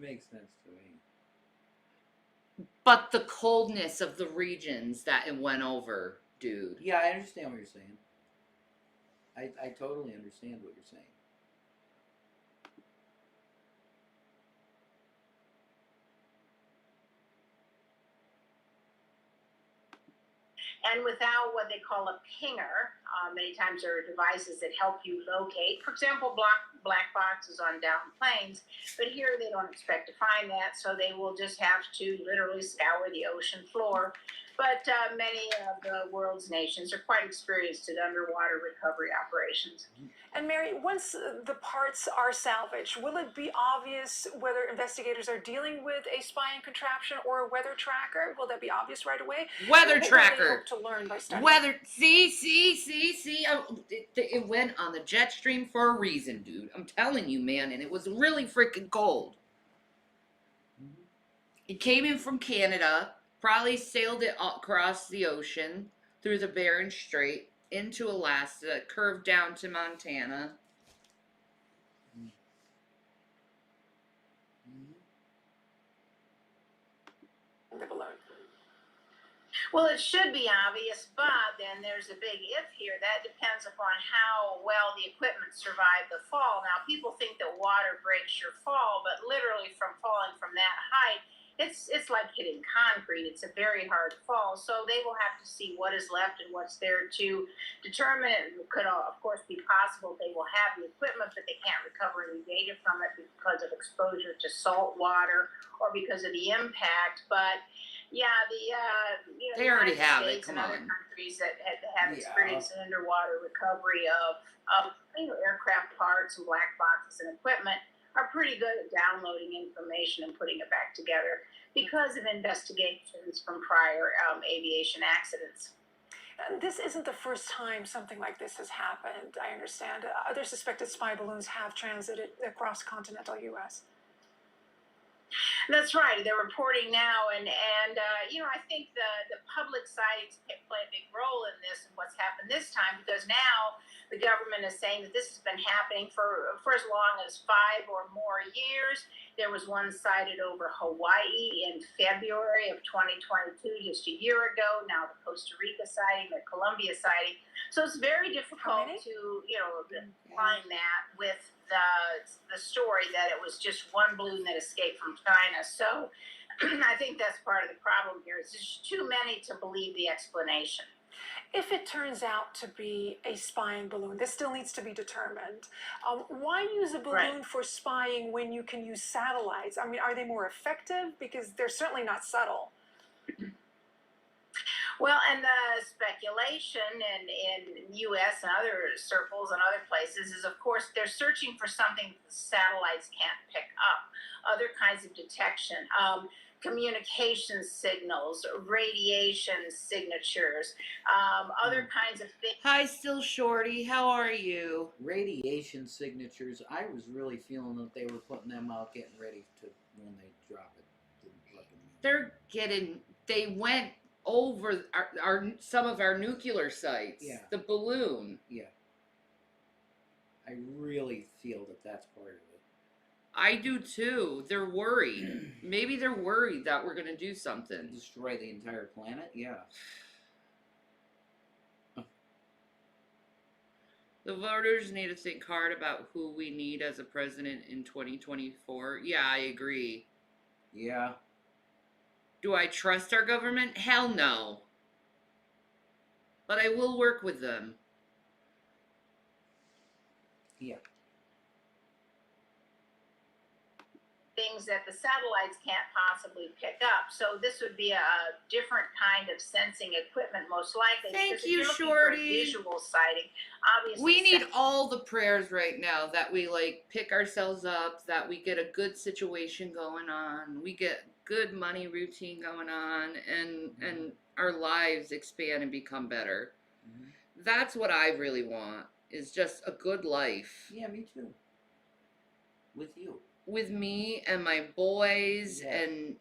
makes sense to me. But the coldness of the regions that it went over, dude. Yeah, I understand what you're saying. I totally understand what you're saying. And without what they call a pinger, many times there are devices that help you locate, for example, black boxes on down planes, but here they don't expect to find that, so they will just have to literally scour the ocean floor. But many of the world's nations are quite experienced at underwater recovery operations. And Mary, once the parts are salvaged, will it be obvious whether investigators are dealing with a spying contraption or a weather tracker? Will that be obvious right away? Weather What will they tracker. hope to learn by studying? Weather. See. It went on the Jetstream for a reason, dude. I'm telling you, man. And it was really freaking cold. It came in from Canada. Probably sailed it across the ocean through the Bering Strait into Alaska, curved down to Montana. The balloon. Well, it should be obvious, but then there's a big if here. That depends upon how well the equipment survived the fall. Now, people think that water breaks your fall, but literally from falling from that height, it's like hitting concrete. It's a very hard fall. So they will have to see what is left and what's there to determine it. It could, of course, be possible they will have the equipment, but they can't recover any data from it because of exposure to salt water or because of the impact. But yeah, They already United have it. States Come and other on. countries that have Yeah. experienced an underwater recovery of aircraft parts and black boxes and equipment are pretty good at downloading information and putting it back together because of investigations from prior aviation accidents. This isn't the first time something like this has happened, I understand. Other suspected spy balloons have transited across continental U.S. That's right. They're reporting now, and I think the public sightings play a big role in this and what's happened this time because now the government is saying that this has been happening for as long as 5 or more years. There was one sighted over Hawaii in February of 2022, just a year ago. Now the Costa Rica sighting, the Colombia sighting. So it's very difficult to find that with the story that it was just one balloon that escaped from China. So I think that's part of the problem here. It's just too many to believe the explanation. If it turns out to be a spying balloon, this still needs to be determined. Why use a balloon for spying when you can use satellites? I mean, are they more effective? Because they're certainly not subtle. Well, and the speculation in U.S. and other circles and other places is, of course, they're searching for something the satellites can't pick up, other kinds of detection, communication signals, radiation signatures, other kinds of things. Hi, Still Shorty. How are you? Radiation signatures. I was really feeling that they were putting them out, getting ready to when they drop it. They went over some of our nuclear sites. Yeah. The balloon. Yeah. I really feel that that's part of it. I do too. They're worried. Maybe they're worried that we're going to do something. Destroy the entire planet? Yeah. The voters need to think hard about who we need as a president in 2024. Yeah, I agree. Yeah. Do I trust our government? Hell no. But I will work with them. Yeah. Things that the satellites can't possibly pick up. So this would be a different kind of sensing equipment, most likely. Thank because if you, you're looking Shorty. For a visual sighting, obviously. We need all the prayers right now that we like pick ourselves up, that we get a good situation going on, we get good money routine going on, and our lives expand and become better. That's what I really want, is just a good life. Yeah, me too. With you. With me and my boys, Yeah. and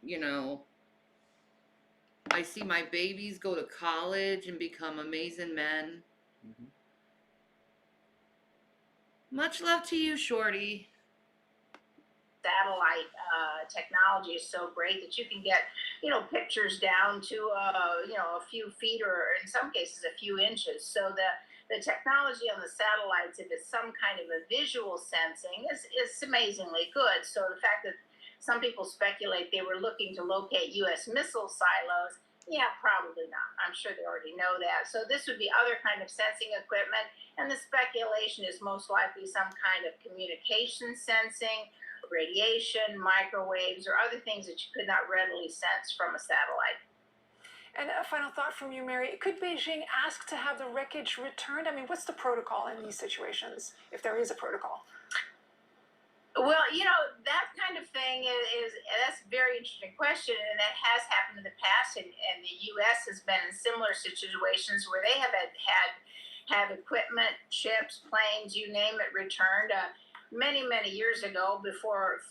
I see my babies go to college and become amazing men. Much love to you, Shorty. Satellite technology is so great that you can get, pictures down to, a few feet or in some cases a few inches. So the technology on the satellites, if it's some kind of a visual sensing, is amazingly good. So the fact that some people speculate they were looking to locate U.S. missile silos, yeah, probably not. I'm sure they already know that. So this would be other kind of sensing equipment, and the speculation is most likely some kind of communication sensing, radiation, microwaves, or other things that you could not readily sense from a satellite. And a final thought from you, Mary. Could Beijing ask to have the wreckage returned? I mean, what's the protocol in these situations, if there is a protocol? Well, that kind of thing that's a very interesting question, and that has happened in the past. And the U.S. has been in similar situations where they have had equipment, ships, planes, you name it, returned. Many years ago, before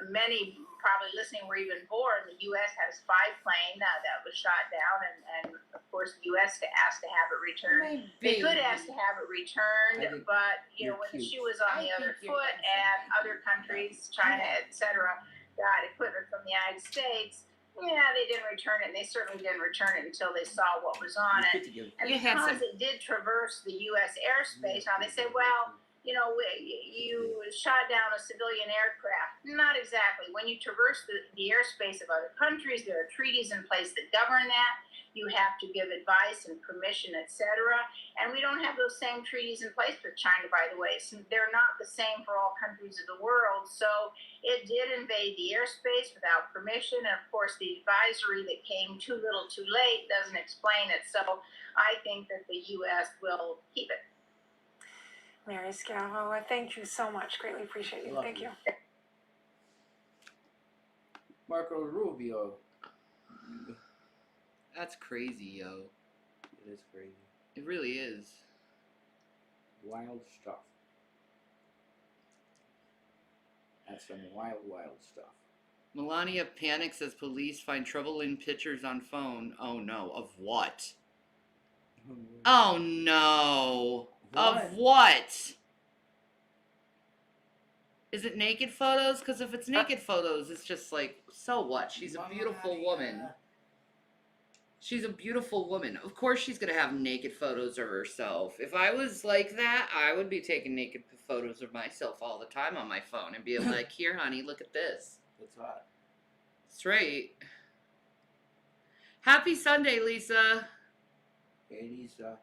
many probably listening were even born, the U.S. had a spy plane that was shot down, and of course the U.S. asked to have it returned. They could ask to have it returned, but when the shoe was on the other foot, and other countries, China, etc., got equipment from the United States, yeah, they didn't return it, and they certainly didn't return it until they saw what was on it. And because it did traverse the U.S. airspace, now they say, well, you shot down a civilian aircraft. Not exactly. When you traverse the airspace of other countries, there are treaties in place that govern that. You have to give advice and permission, etc. And we don't have those same treaties in place with China, by the way. So they're not the same for all countries of the world. So it did invade the airspace without permission. And of course, the advisory that came too little too late doesn't explain it. So I think that the U.S. will keep it. Mary Schiavo, thank you so much. Greatly appreciate you. Thank you. Marco Rubio. That's crazy, yo. It is crazy. It really is. Wild stuff. That's some wild stuff. Melania panics as police find troubling pictures on phone. Oh no, of what? Oh no. Of what? Is it naked photos? Because if it's naked photos, it's just like, so what? She's a beautiful woman. She's a beautiful woman. Of course she's going to have naked photos of herself. If I was like that, I would be taking naked photos of myself all the time on my phone and being like, here, honey, look at this. That's hot. That's right. Happy Sunday, Lisa. Hey, Lisa.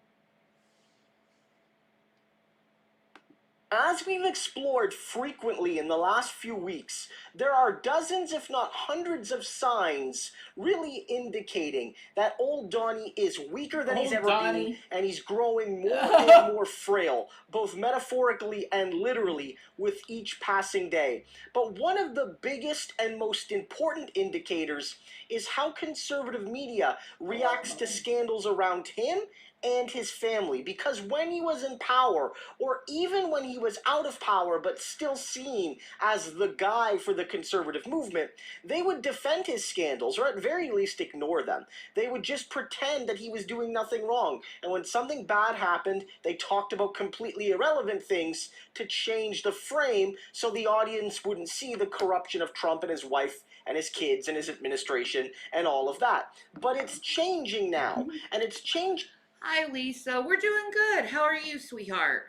As we've explored frequently in the last few weeks, there are dozens, if not hundreds, of signs really indicating that old Donnie is weaker than he's ever been, and he's growing more and more frail, both metaphorically and literally, with each passing day. But one of the biggest and most important indicators is how conservative media reacts to scandals around him and his family, because when he was in power, or even when he was out of power but still seen as the guy for the conservative movement, they would defend his scandals, or at very least ignore them. They would just pretend that he was doing nothing wrong, and when something bad happened, they talked about completely irrelevant things to change the frame so the audience wouldn't see the corruption of Trump and his wife and his kids and his administration and all of that. But it's changing now, and it's changed. Hi, Lisa. We're doing good. How are you, sweetheart?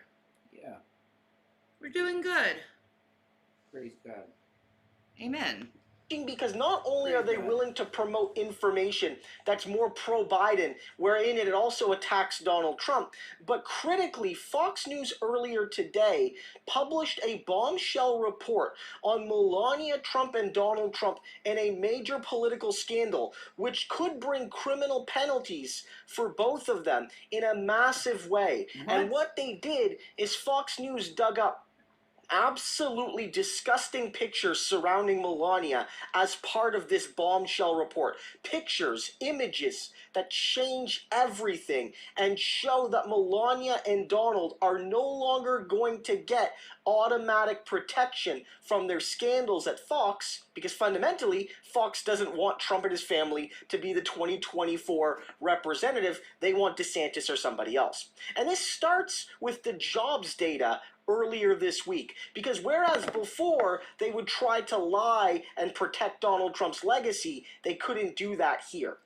Yeah. We're doing good. Praise God. Amen. because not only are they willing to promote information that's more pro-Biden, wherein it also attacks Donald Trump, but critically, Fox News earlier today published a bombshell report on Melania Trump and Donald Trump in a major political scandal, which could bring criminal penalties for both of them in a massive way. And what they did is Fox News dug up absolutely disgusting pictures surrounding Melania as part of this bombshell report. Pictures, images that change everything and show that Melania and Donald are no longer going to get automatic protection from their scandals at Fox, because fundamentally, Fox doesn't want Trump and his family to be the 2024 representative. They want DeSantis or somebody else. And this starts with the jobs data earlier this week, because whereas before they would try to lie and protect Donald Trump's legacy, they couldn't do that here.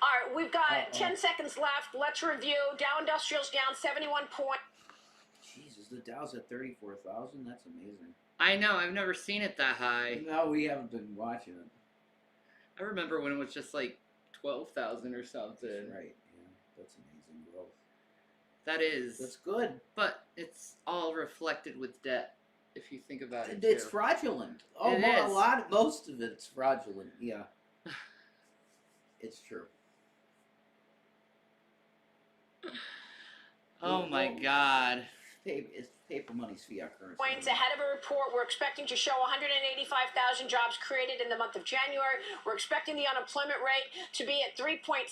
All right, we've got 10 seconds left. Let's review. Dow Industrials down 71 points. Jesus, the Dow's at 34,000. That's amazing. I know. I've never seen it that high. No, we haven't been watching it. I remember when it was just like 12,000 or something. Right. Yeah, that's amazing growth. That is. That's good. But it's all reflected with debt, if you think about it. It's too. fraudulent. Oh, It well, is. most of it's fraudulent. Yeah. It's true. Oh my God. It's paper money's fiat currency. Points ahead of a report. We're expecting to show 185,000 jobs created in the month of January. We're expecting the unemployment rate to be at 3.6%.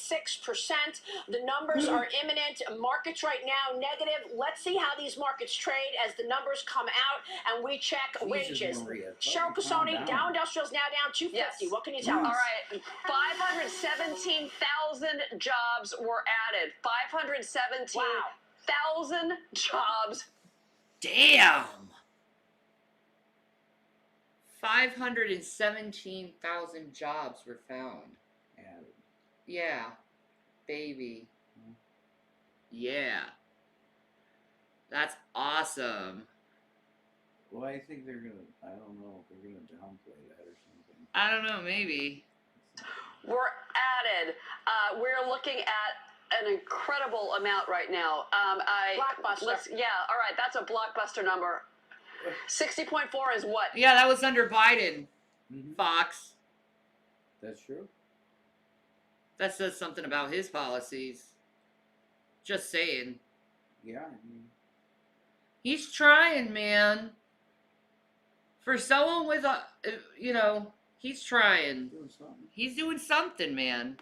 The numbers are imminent. Markets right now negative. Let's see how these markets trade as the numbers come out and we check wages. Maria, Cheryl calm Casoni, down. Dow Industrials now down 250. What can you tell All us? right, 517,000 jobs were added. 517,000 jobs. Damn. 517,000 jobs were found. Yeah. Baby. Yeah. That's awesome. Well, I think they're gonna. I don't know. They're gonna downplay that or something. I don't know, maybe. Were added. We're looking at an incredible amount right now. Blockbuster. All right, that's a blockbuster number. 60.4 is what? Yeah, that was under Biden. Fox. That's true. That says something about his policies. Just saying. Yeah. I mean, He's trying, man. For someone with a, he's trying. doing something. He's doing something, man.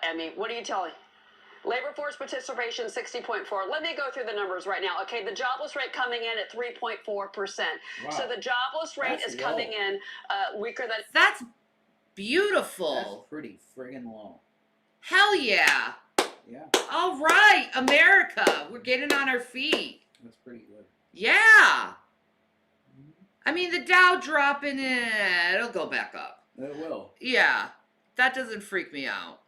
I mean, what are you telling? Labor force participation, 60.4. Let me go through the numbers right now. Okay, the jobless rate coming in at 3.4%. Wow. So the jobless rate That's is coming low. in weaker than... That's beautiful. That's pretty friggin' low. Hell yeah. Yeah, All right, America. We're getting on our feet. that's pretty good. Yeah. I mean, the Dow dropping it. It'll go back up. It will. Yeah. That doesn't freak me out.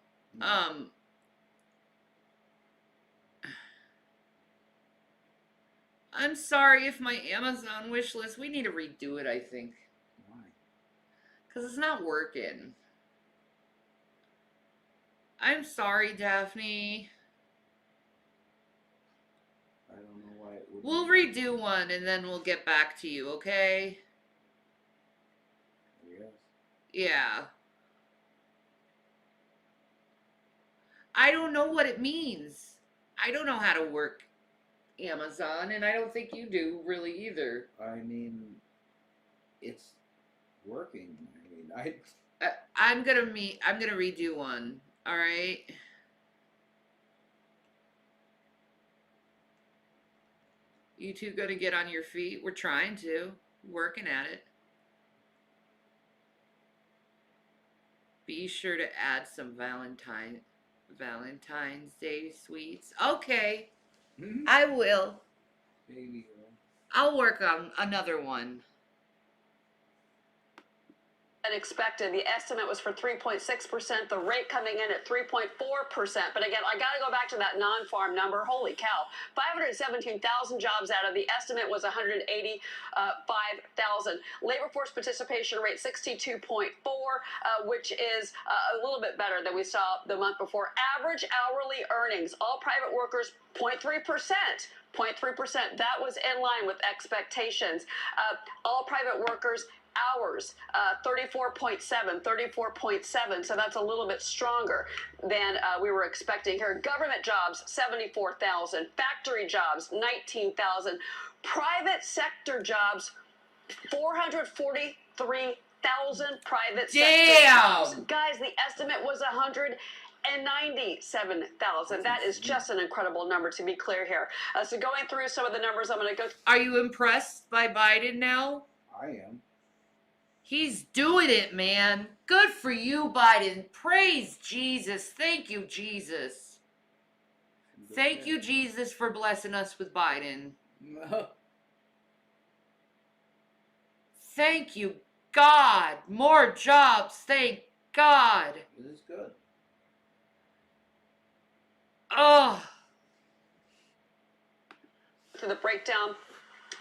I'm sorry if my Amazon wish list, we need to redo it, I think. Why? Because it's not working. I'm sorry, Daphne. I don't know why it would. We'll redo one and then we'll get back to you, okay? Yes. Yeah. I don't know what it means. I don't know how to work Amazon, and I don't think you do really either. I mean, it's working. I mean, I'm gonna redo one. All right. You two gonna get on your feet? We're trying to, working at it. Be sure to add some Valentine's Day sweets. Okay, I will. Baby girl. I'll work on another one. than expected. The estimate was for 3.6%, the rate coming in at 3.4%. But again, I got to go back to that non-farm number. Holy cow, 517,000 jobs out of the estimate was 185,000. Labor force participation rate 62.4, which is a little bit better than we saw the month before. Average hourly earnings, all private workers, 0.3%. 0.3%. That was in line with expectations. All private workers hours, 34.7. So that's a little bit stronger than we were expecting here. Government jobs, 74,000. Factory jobs, 19,000. Private sector jobs, 443,000 private sector jobs. Guys, the estimate was 197,000. That is just an incredible number, to be clear here. So going through some of the numbers, I'm going to go. Are you impressed by Biden now? I am. He's doing it, man. Good for you, Biden. Praise Jesus. Thank you, Jesus. Thank you, Jesus, for blessing us with Biden. Thank you, God. More jobs. Thank God. It is good. Oh. To the breakdown.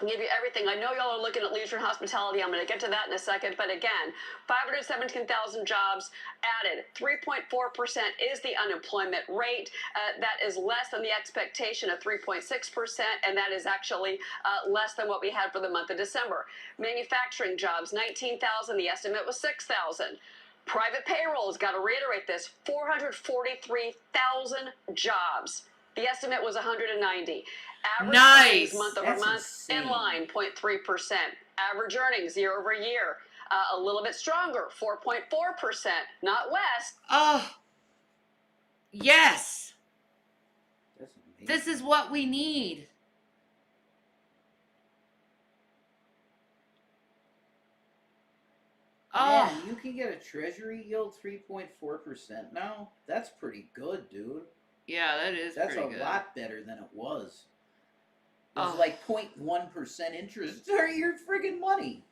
I'll give you everything. I know y'all are looking at leisure and hospitality. I'm going to get to that in a second. But again, 517,000 jobs added. 3.4% is the unemployment rate. That is less than the expectation of 3.6%, and that is actually less than what we had for the month of December. Manufacturing jobs, 19,000. The estimate was 6,000. Private payrolls, got to reiterate this, 443,000 jobs. The estimate was 190. Average earnings month over month in line, 0.3%. Average earnings year over year, a little bit stronger, 4.4%, not less. Oh, yes. This is what we need. Man, you can get a treasury yield 3.4% now? That's pretty good, dude. Yeah, that is That's pretty a good. lot better than it was. It was like 0.1% interest on your friggin' money.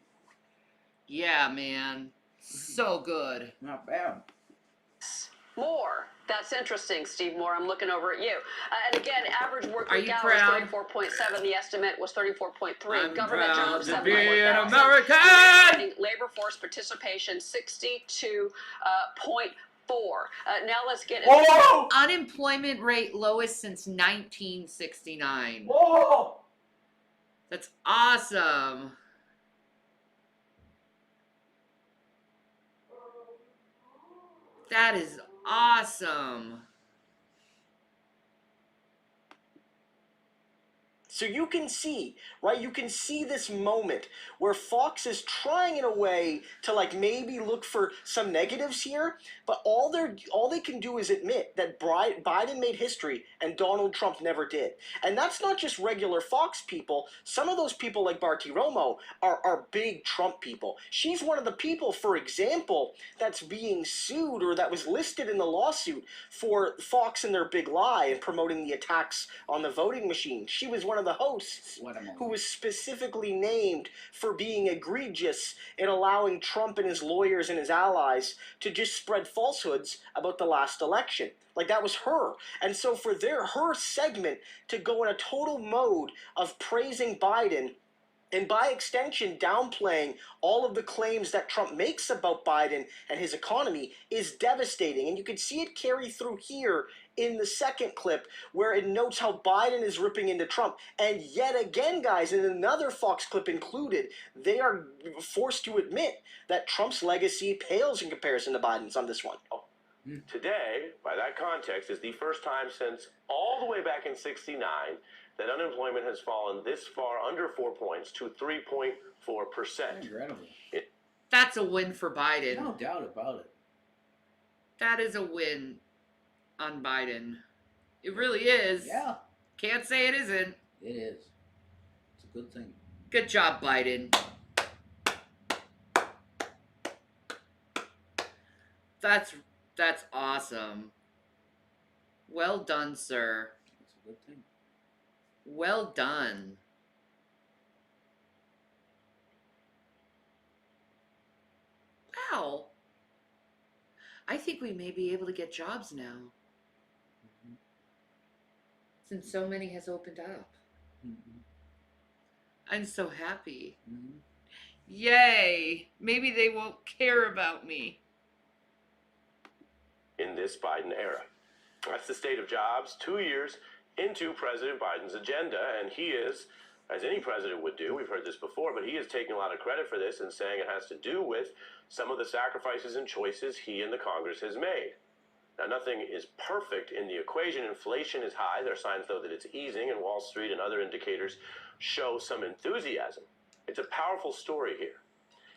Yeah, man. So good. Not bad. More. That's interesting, Steve Moore. I'm looking over at you. And again, average work Are week you hours, proud? 34.7. The estimate was 34.3. I'm Government proud jobs, to be an 74,000. American! Labor force participation, 62.4. Now let's get into Unemployment rate lowest since 1969. Whoa! That's awesome. That is awesome. So you can see, right? You can see this moment where Fox is trying in a way to like maybe look for some negatives here, but all they can do is admit that Biden made history and Donald Trump never did. And that's not just regular Fox people. Some of those people like Bartiromo are big Trump people. She's one of the people, for example, that's being sued or that was listed in the lawsuit for Fox and their big lie and promoting the attacks on the voting machine. She was one of the hosts who was specifically named for being egregious in allowing Trump and his lawyers and his allies to just spread falsehoods about the last election. Like, that was her. And so for her segment to go in a total mode of praising Biden and by extension downplaying all of the claims that Trump makes about Biden and his economy is devastating. And you can see it carry through here in the second clip where it notes how Biden is ripping into Trump. And yet again, guys, in another Fox clip included, they are forced to admit that Trump's legacy pales in comparison to Biden's on this one. Today, by that context, is the first time since all the way back in '69 that unemployment has fallen this far under 4 points to 3.4%. Incredible. That's a win for Biden. No doubt about it. That is a win on Biden. It really is. Yeah. Can't say it isn't. It is. It's a good thing. Good job, Biden. That's awesome. Well done, sir. It's a good thing. Well done. How? I think we may be able to get jobs now. Since so many has opened up. I'm so happy. Yay! Maybe they won't care about me. In this Biden era. That's the state of jobs 2 years into President Biden's agenda, and he is, as any president would do, we've heard this before, but he is taking a lot of credit for this and saying it has to do with some of the sacrifices and choices he and the Congress has made. Now, nothing is perfect in the equation. Inflation is high. There are signs, though, that it's easing, and Wall Street and other indicators show some enthusiasm. It's a powerful story here.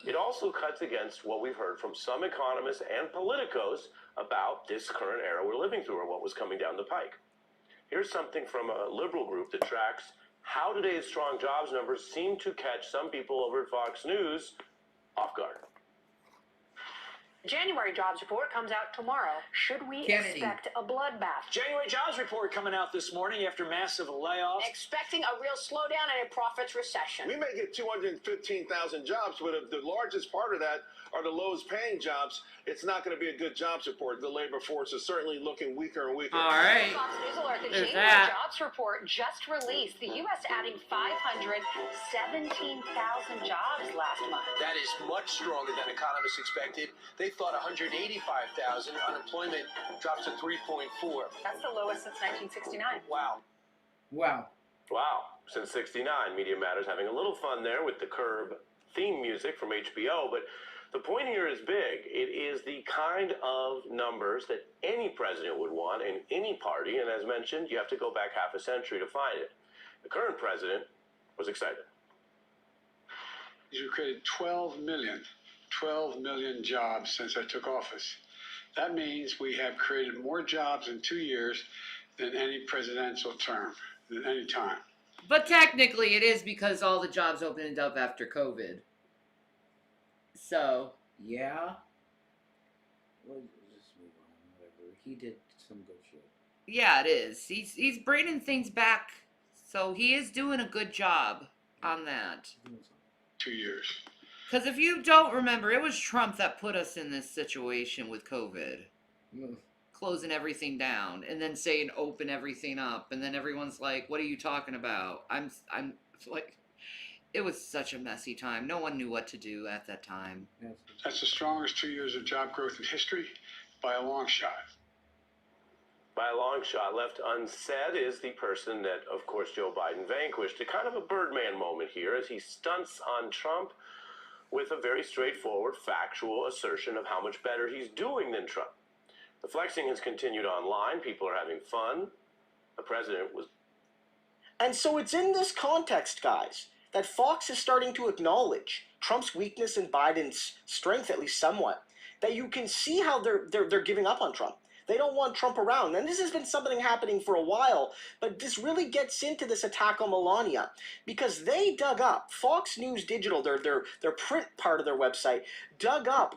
It also cuts against what we've heard from some economists and politicos about this current era we're living through or what was coming down the pike. Here's something from a liberal group that tracks how today's strong jobs numbers seem to catch some people over at Fox News off guard. January jobs report comes out tomorrow. Should we Kennedy. expect a bloodbath? January jobs report coming out this morning after massive layoffs. Expecting a real slowdown and a profits recession. We may get 215,000 jobs, but if the largest part of that are the lowest paying jobs, it's not going to be a good jobs report. The labor force is certainly looking weaker and weaker. All right. Fox News alert, the There's January that. jobs report just released. The U.S. adding 517,000 jobs last month. That is much stronger than economists expected. They thought 185,000. Unemployment drops to 3.4. That's the lowest since 1969. Wow. Wow. Wow. Since 69, Media Matters having a little fun there with the Curb theme music from HBO, but the point here is big. It is the kind of numbers that any president would want in any party, and as mentioned, you have to go back half a century to find it. The current president was excited. We've created 12 million jobs since I took office. That means we have created more jobs in 2 years than any presidential term, than any time. But technically, it is because all the jobs opened up after COVID. So. Yeah. We'll just move on. Whatever. He did some good shit. Yeah, it is. He's bringing things back. So he is doing a good job on that. 2 years. Because if you don't remember, it was Trump that put us in this situation with COVID. Closing everything down and then saying open everything up. And then everyone's like, what are you talking about? I'm like, it was such a messy time. No one knew what to do at that time. That's the strongest 2 years of job growth in history by a long shot. By a long shot, left unsaid is the person that, of course, Joe Biden vanquished. A kind of a Birdman moment here as he stunts on Trump with a very straightforward, factual assertion of how much better he's doing than Trump. The flexing has continued online. People are having fun. The president was... And so it's in this context, guys, that Fox is starting to acknowledge Trump's weakness and Biden's strength, at least somewhat. That you can see how they're giving up on Trump. They don't want Trump around. And this has been something happening for a while, but this really gets into this attack on Melania because they dug up, Fox News Digital, their print part of their website, dug up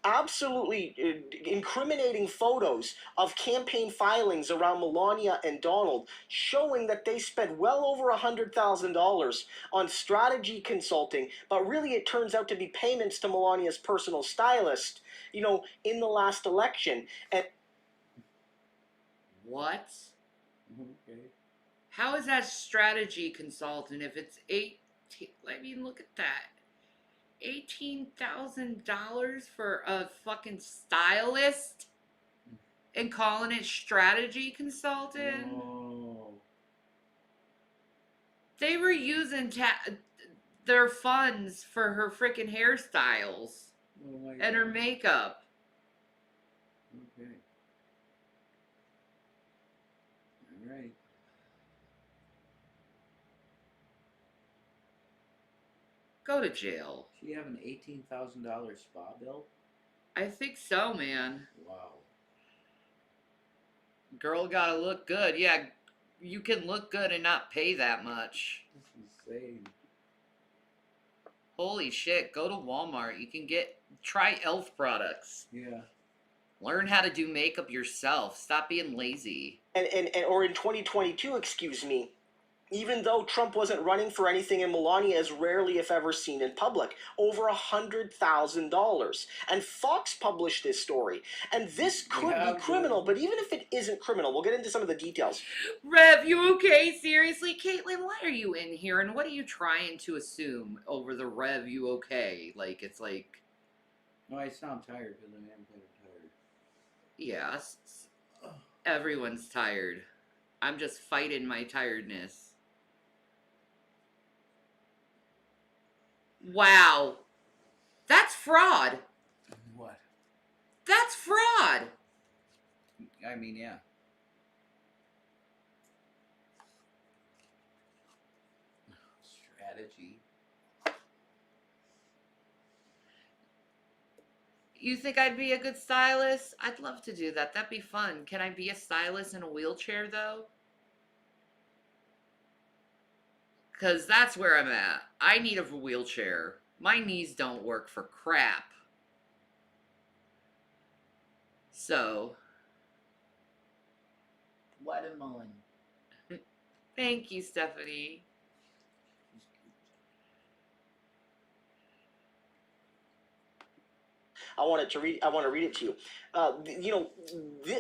absolutely incriminating photos of campaign filings around Melania and Donald, showing that they spent well over $100,000 on strategy consulting, but really it turns out to be payments to Melania's personal stylist, you know, in the last election. And what? Okay. How is that strategy consultant if it's I mean, look at that. $18,000 for a fucking stylist and calling it strategy consultant? Oh. They were using their funds for her freaking hairstyles and her makeup. Okay. All right. Go to jail. She have an $18,000 spa bill? I think so, man. Wow. Girl gotta look good. Yeah, you can look good and not pay that much. That's insane. Holy shit, go to Walmart. You can try e.l.f. products. Yeah. Learn how to do makeup yourself. Stop being lazy. or in 2022, excuse me, Even though Trump wasn't running for anything and Melania is rarely, if ever, seen in public. Over $100,000. And Fox published this story. And this could be criminal, but even if it isn't criminal, we'll get into some of the details. Rev, you okay? Seriously? Caitlin, why are you in here? And what are you trying to assume over the Rev, you okay? Like, it's like... No, I sound tired because I am kind of tired. Yeah, everyone's tired. I'm just fighting my tiredness. Wow. That's fraud. What? That's fraud. I mean, yeah. Strategy. You think I'd be a good stylist? I'd love to do that. That'd be fun. Can I be a stylist in a wheelchair, though? Because that's where I'm at. I need a wheelchair. My knees don't work for crap. So. Watermelon. Thank you, Stephanie. I want to read it to you.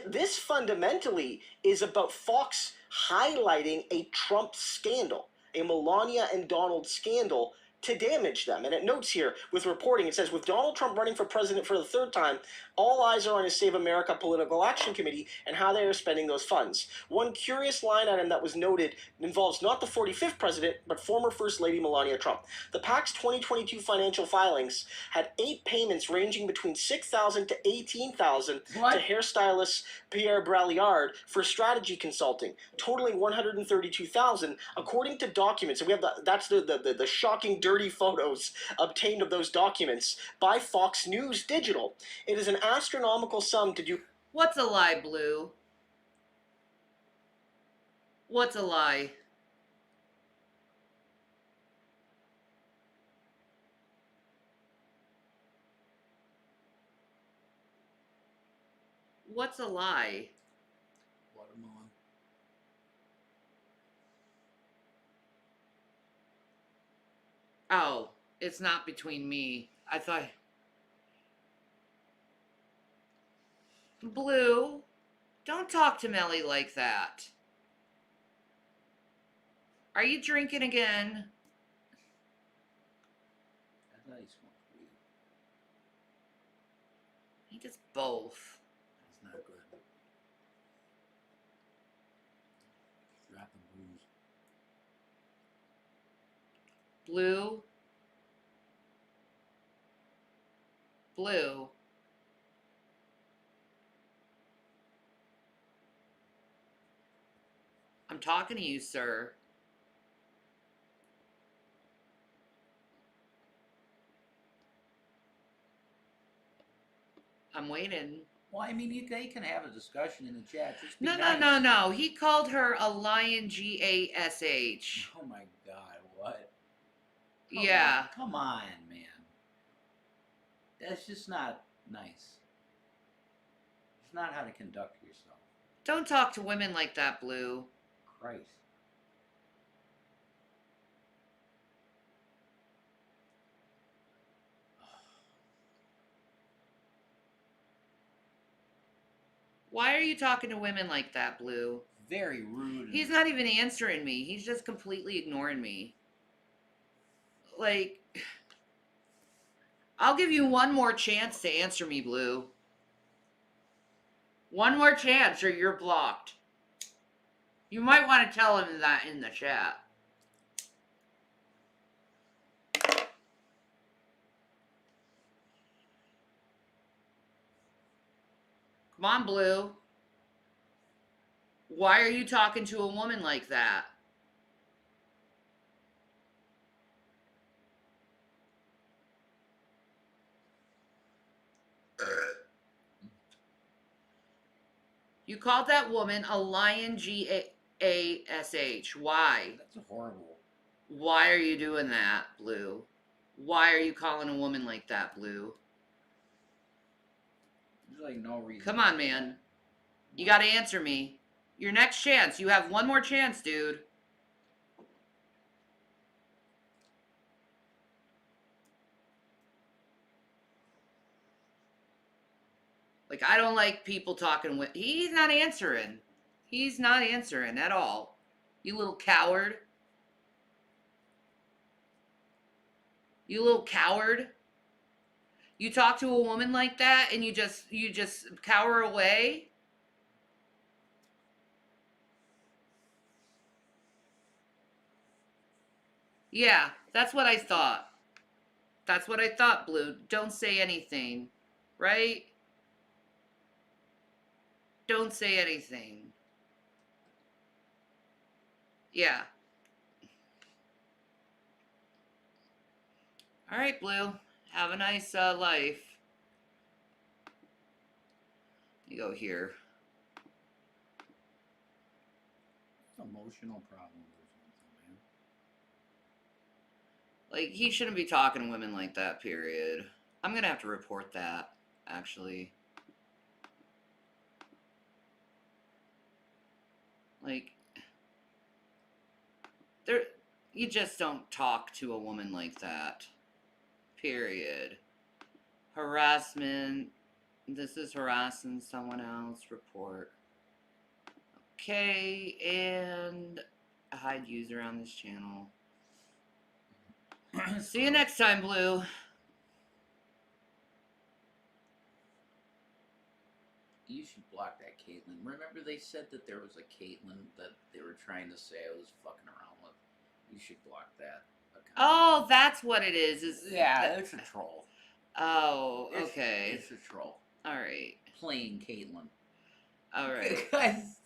This fundamentally is about Fox highlighting a Trump scandal, a Melania and Donald scandal, to damage them. And it notes here with reporting, it says, with Donald Trump running for president for the third time, all eyes are on his Save America Political Action Committee and how they are spending those funds. One curious line item that was noted involves not the 45th president, but former First Lady Melania Trump. The PAC's 2022 financial filings had 8 payments ranging between $6,000 to $18,000 to hairstylist Pierre Braillard for strategy consulting, totaling $132,000 according to documents. And we have that's the shocking, dirty photos obtained of those documents by Fox News Digital. It is an astronomical sum to do. What's a lie, Blue? What's a lie? What's a lie? Watermelon. Oh, it's not between me. I thought... Blue, don't talk to Melly like that. Are you drinking again? I thought he smoked weed. He does both. That's not good. Dropping booze. Blue. Blue. I'm talking to you, sir. I'm waiting. Well, I mean, they can have a discussion in the chat. Just be No, nice. no. He called her a lion, G-A-S-H. Oh my God, what? Yeah. Come on, man. That's just not nice. It's not how to conduct yourself. Don't talk to women like that, Blue. Christ. Why are you talking to women like that, Blue? Very rude. He's not even answering me. He's just completely ignoring me. Like, I'll give you one more chance to answer me, Blue. One more chance or you're blocked. You might want to tell him that in the chat. Come on, Blue. Why are you talking to a woman like that? You called that woman a lion, G-A-S-H. Why? That's horrible. Why are you doing that, Blue? Why are you calling a woman like that, Blue? There's like no reason. Come on, man. You gotta answer me. Your next chance. You have one more chance, dude. Like, I don't like people talking with. He's not answering. He's not answering at all. You little coward. You little coward. You talk to a woman like that and you just cower away. Yeah, that's what I thought. That's what I thought, Blue. Don't say anything, right? Don't say anything. Yeah. All right, Blue. Have a nice life. You go here. Emotional problem or something, man. Like, he shouldn't be talking to women like that, period. I'm gonna have to report that, actually. Like, you just don't talk to a woman like that. Period. Harassment. This is harassing someone else. Report. Okay, and hide user on this channel. See you next time, Blue. You should block that Caitlyn. Remember they said that there was a Caitlyn that they were trying to say I was fucking around with? You should block that account. Oh, that's what it is. Yeah, it's a troll. Oh, okay. It's a troll. All right. Playing Caitlyn. All right. Guys,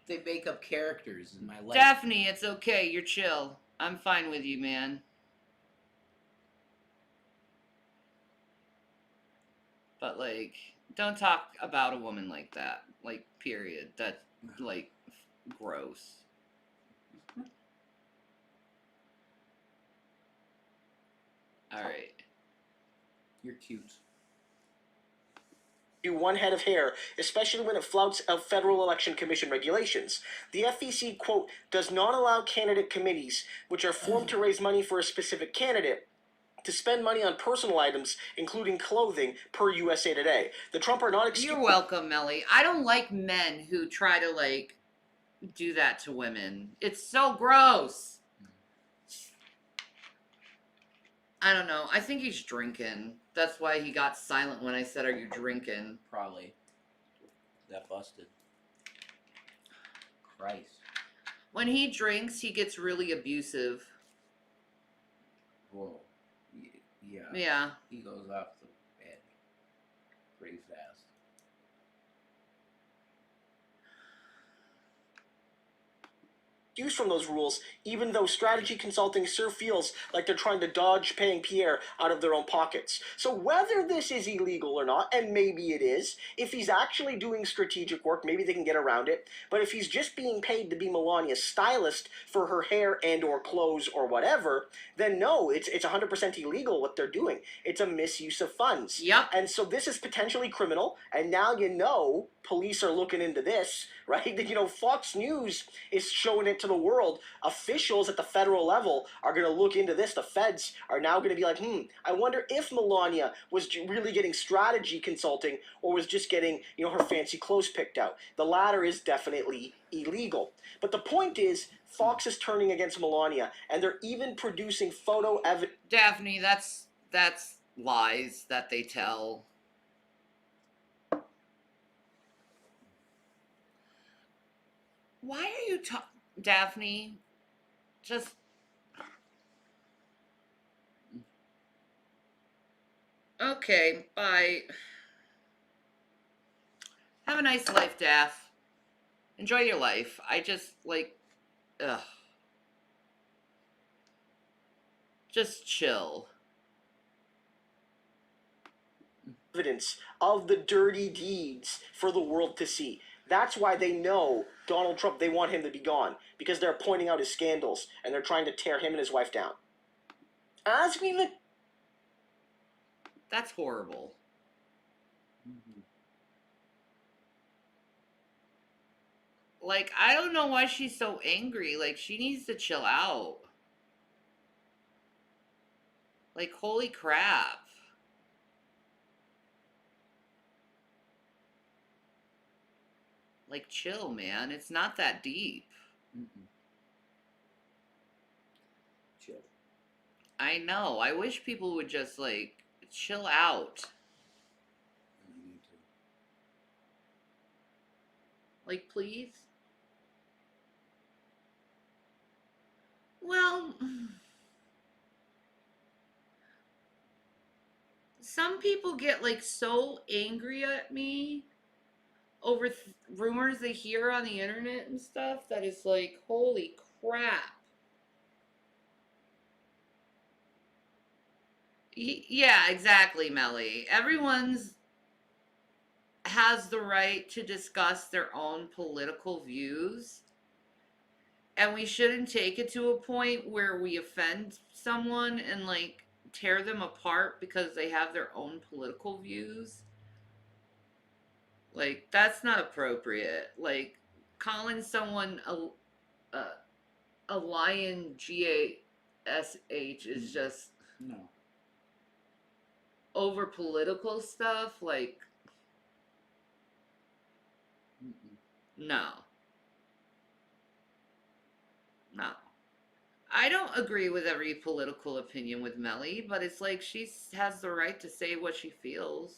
they make up characters in my life. Daphne, it's okay. You're chill. I'm fine with you, man. But, like, don't talk about a woman like that. Like, period. That's, like, gross. Alright. You're cute. One head of hair, especially when it flouts of Federal Election Commission regulations. The FEC, quote, does not allow candidate committees, which are formed to raise money for a specific candidate, to spend money on personal items, including clothing, per USA Today. The Trump are not... You're welcome, Melly. I don't like men who try to, like, do that to women. It's so gross. I don't know. I think he's drinking. That's why he got silent when I said, are you drinking? Probably. That busted. Christ. When he drinks, he gets really abusive. Whoa. Yeah. Yeah. He goes off the edge pretty fast. Used from those rules, even though strategy consulting sure feels like they're trying to dodge paying Pierre out of their own pockets. So whether this is illegal or not, and maybe it is, if he's actually doing strategic work, maybe they can get around it. But if he's just being paid to be Melania's stylist for her hair and or clothes or whatever, then no, it's 100% illegal what they're doing. It's a misuse of funds. Yep. And so this is potentially criminal, and now you know police are looking into this, right? You know, Fox News is showing it to the world. Officials at the federal level are going to look into this. The feds are now going to be like, I wonder if Melania was really getting strategy consulting or was just getting, you know, her fancy clothes picked out. The latter is definitely illegal. But the point is, Fox is turning against Melania, and they're even producing photo evidence. Daphne, that's lies that they tell. Why are you Daphne? Just... Okay, bye. Have a nice life, Daph. Enjoy your life. I just, like... Ugh. Just chill. Evidence of the dirty deeds for the world to see. That's why they know Donald Trump, they want him to be gone. Because they're pointing out his scandals, and they're trying to tear him and his wife down. Ask me the... That's horrible. Like, I don't know why she's so angry. Like, she needs to chill out. Like, holy crap. Like, chill, man. It's not that deep. Chill. I know. I wish people would just, like, chill out. Like, please? Well, some people get, like, so angry at me over rumors they hear on the internet and stuff that is like, holy crap. Yeah, exactly, Melly. Everyone's has the right to discuss their own political views. And we shouldn't take it to a point where we offend someone and, like, tear them apart because they have their own political views. Like, that's not appropriate. Like, calling someone a lion, G-A-S-H, is just No. over political stuff. Like, no. No. I don't agree with every political opinion with Melly, but it's like she has the right to say what she feels.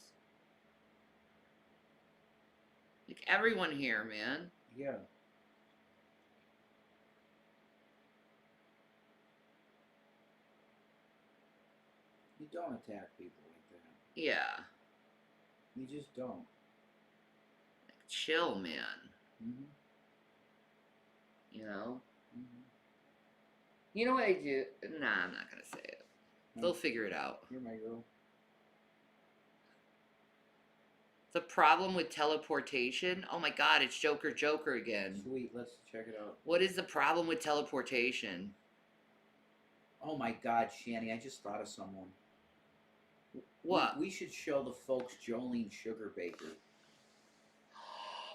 Like, everyone here, man. Yeah. You don't attack people like that. Yeah. You just don't. Like, chill, man. Mm-hmm. You know? You know what I do? Nah, I'm not gonna say it. They'll figure it out. You're my girl. The problem with teleportation? Oh my god, it's Joker again. Sweet, let's check it out. What is the problem with teleportation? Oh my god, Shanny, I just thought of someone. What? We should show the folks Jolene Sugarbaker.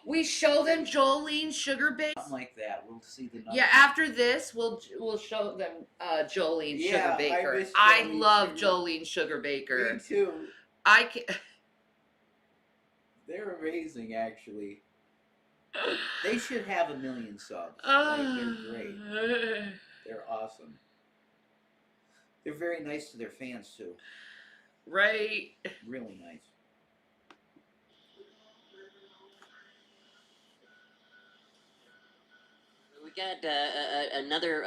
We show them Jolene Sugarbaker? Something like that. We'll see the numbers. Yeah, after this, we'll show them Jolene Yeah, Sugarbaker. I I miss Jolene love Sugar- Jolene Sugarbaker. Me too. I can. They're amazing, actually. They should have 1 million subs. Like, they're great. They're awesome. They're very nice to their fans, too. Right. Really nice. We got another.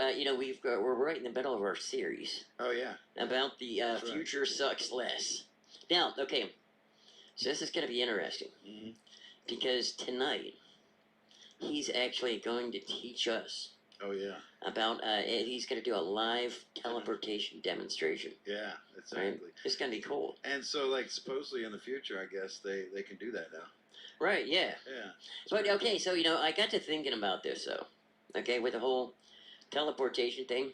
We're right in the middle of our series. Oh yeah. About the future sucks less. Now, okay. So this is going to be interesting because tonight he's actually going to teach us. Oh yeah. About he's going to do a live teleportation demonstration. Yeah, exactly. Right? It's going to be cool. And so, like, supposedly in the future, I guess they can do that now. Right. Yeah. Yeah. But okay, so I got to thinking about this though. Okay, with the whole teleportation thing.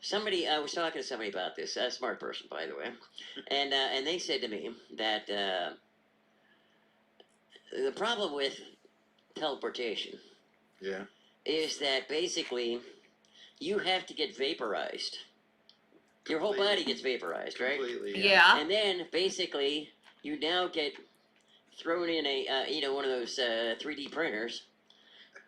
Somebody I was talking to somebody about this. A smart person, by the way, and they said to me that the problem with teleportation. Yeah. Is that basically you have to get vaporized. Your whole body gets vaporized, right? Completely. Yeah. And then basically you now get thrown in a one of those 3D printers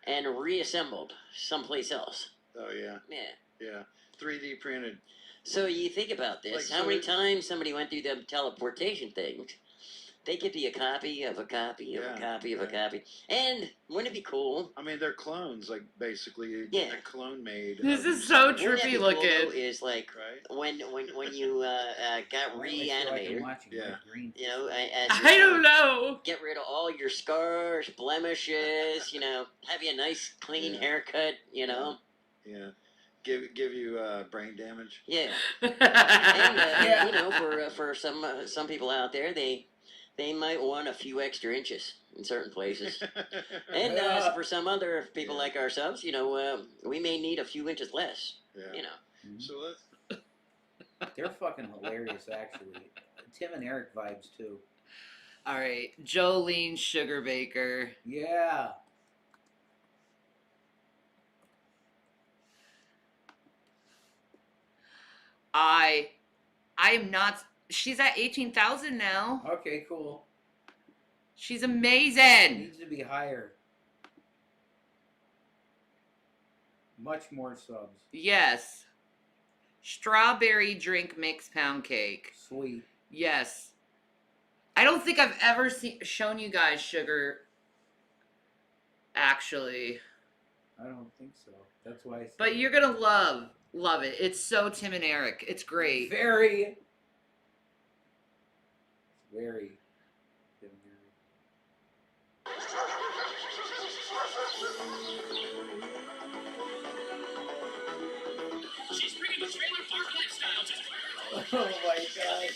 and reassembled someplace else. Oh yeah. Yeah. Yeah. 3D printed. So you think about this. Like, How so many it- times somebody went through the teleportation things? They could be a copy of a copy of a copy of a copy. And wouldn't it be cool? I mean, they're clones, like basically. Yeah. A clone made. This of- is so Wouldn't that trippy be cool, looking. though, is like when you got reanimated. Yeah. I don't know. Get rid of all your scars, blemishes. Have you a nice clean haircut. Yeah. Give you brain damage. Yeah. And for some people out there, they might want a few extra inches in certain places. And for some other people like ourselves, we may need a few inches less. Yeah. So let's. They're fucking hilarious, actually. Tim and Eric vibes, too. All right, Jolene Sugarbaker. Yeah. I'm not. She's at 18,000 now. Okay, cool. She's amazing. Needs to be higher. Much more subs. Yes. Strawberry drink mix pound cake. Sweet. Yes. I don't think I've ever shown you guys sugar. Actually. I don't think so. That's why I said But you're gonna love it. It's so Tim and Eric. It's great. very. She's bringing the trailer park lifestyle to the world. Oh my god.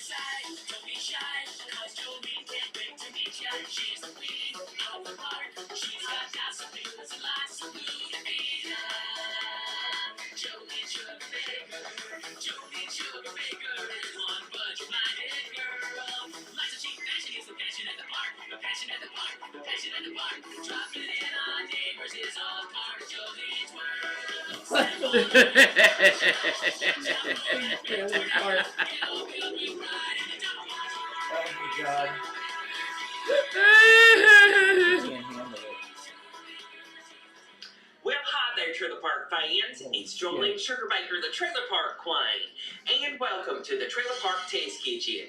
Don't be shy, cause Jolene can't wait to meet ya. She's the queen of the park. She's got gossip news and lots of glue to feed ya. Jolene Sugarbaker. Jolene Sugarbaker is one budget-minded girl. Lots of cheap fashion is the passion at the park. The passion at the park. The passion at the park. Dropping it in on neighbors is all part of Jolene's world. Oh my god. Well, hi there, Trailer Park fans. It's Jolene Sugarbaker, the Trailer Park Queen. And welcome to the Trailer Park Test Kitchen.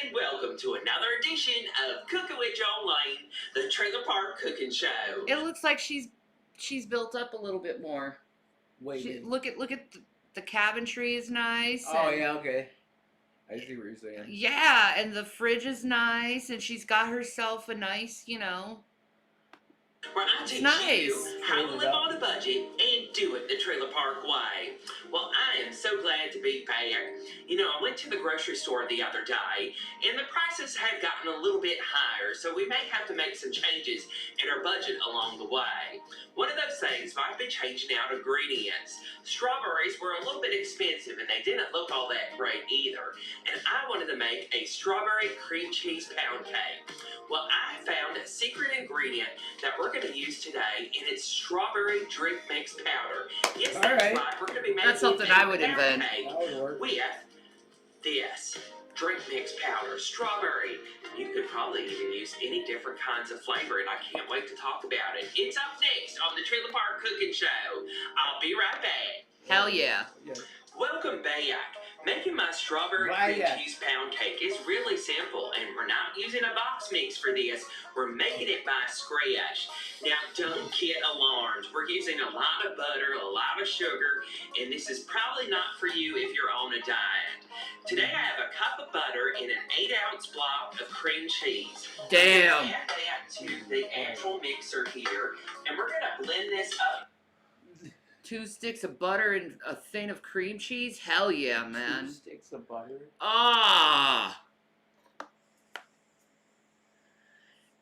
And welcome to another edition of Cooking with Jolene, the Trailer Park Cooking Show. It looks like she's built up a little bit more. Wait. Look at the cabinetry is nice. Oh and- yeah, okay. I see what you're saying. Yeah, and the fridge is nice, and she's got herself a nice, Where I It's teach nice. you how to live on a budget and do it the Trailer Park way. Well, I am so glad to be back. I went to the grocery store the other day, and the prices have gotten a little bit higher, so we may have to make some changes in our budget along the way. One of those things might be changing out ingredients. Strawberries were a little bit expensive, and they didn't look all that great either. And I wanted to make a strawberry cream cheese pound cake. Well, I found a secret ingredient that we're going to use today, and it's strawberry drink mix powder. Yes, that's right. We're going to be making That's something I would invent. with this drink mix powder, strawberry. You could probably even use any different kinds of flavor, and I can't wait to talk about it. It's up next on the Trailer Park Cooking Show. I'll be right back. Hell yeah. Welcome back. Making my strawberry cream cheese pound cake is really simple, and we're not using a box mix for this. We're making it by scratch. Now, don't get alarmed. We're using a lot of butter, a lot of sugar, and this is probably not for you if you're on a diet. Today, I have a cup of butter and an 8-ounce block of cream cheese. Damn. Add that to the actual mixer here, and we're going to blend this up. 2 sticks of butter and a thing of cream cheese? Hell yeah, man. 2 sticks of butter. Ah!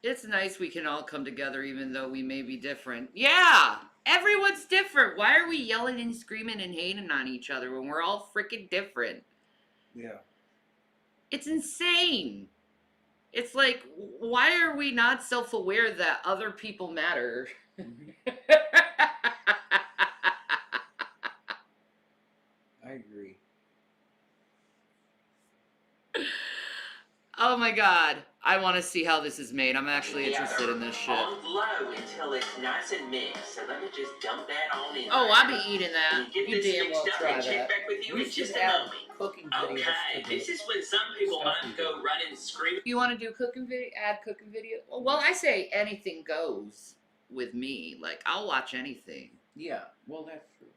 It's nice we can all come together even though we may be different. Yeah! Everyone's different. Why are we yelling and screaming and hating on each other when we're all freaking different? Yeah. It's insane. It's like, why are we not self-aware that other people matter? I agree. Oh my god. I want to see how this is made. I'm actually interested in this shit. On low until it's nice and mixed. So let me just dump that on in. Oh, there. I'll be eating that. And get You this damn well mixed up try and check that. back with you We in just should a add moment. cooking videos Okay, to the this is when some people stuff might we go running screaming. You want to do cooking video? Add cooking video? Well, I say anything goes with me. Like, I'll watch anything. Yeah, well, that's true.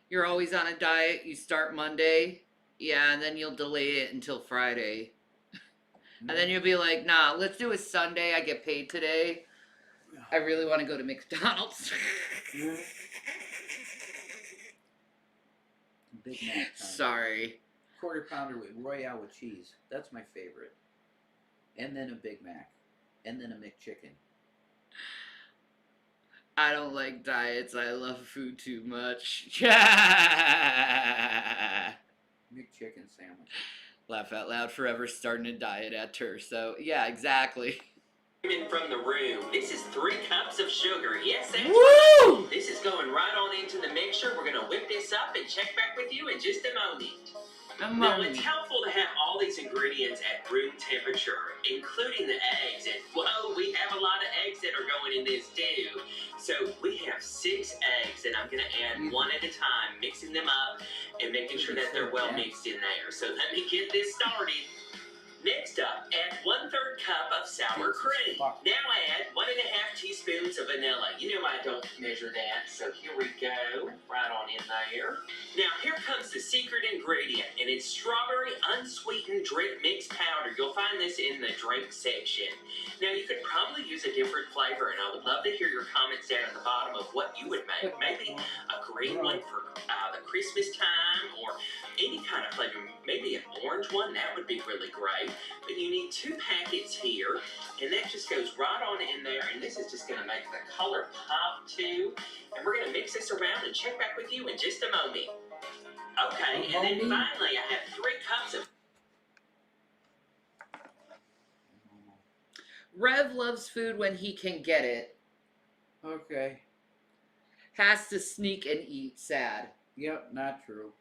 You're always on a diet. You start Monday. Yeah, and then you'll delay it until Friday. And then you'll be like, nah, let's do it Sunday. I get paid today. I really want to go to McDonald's. Big Mac time. Sorry. Quarter pounder with Royale with cheese. That's my favorite. And then a Big Mac. And then a McChicken. I don't like diets. I love food too much. McChicken sandwich. Laugh out loud forever starting a diet at Terso. Yeah, exactly. From the room. This is 3 cups of sugar. Yes, that's Woo! right. This is going right on into the mixture. We're going to whip this up and check back with you in just a moment. Now, it's helpful to have all these ingredients at room temperature, including the eggs. And whoa, we have a lot of eggs that are going in this too. So we have 6 eggs, and I'm going to add one at a time, mixing them up and making sure that they're well mixed in there. So let me get this started. Next up, add 1/3 cup of sour cream. Now add 1½ teaspoons of vanilla. You know I don't measure that, so here we go, right on in there. Now here comes the secret ingredient, and it's strawberry unsweetened drink mix powder. You'll find this in the drink section. Now you could probably use a different flavor, and I would love to hear your comments down at the bottom of what you would make. Maybe a green one for the Christmas time, or any kind of flavor. Maybe an orange one, that would be really great. But you need 2 packets here, and that just goes right on in there, and this is just going to make the color pop too. And we're going to mix this around and check back with you in just a moment. Okay, and then finally I have 3 cups of... Rev loves food when he can get it. Okay. Has to sneak and eat, sad. Yep, not true.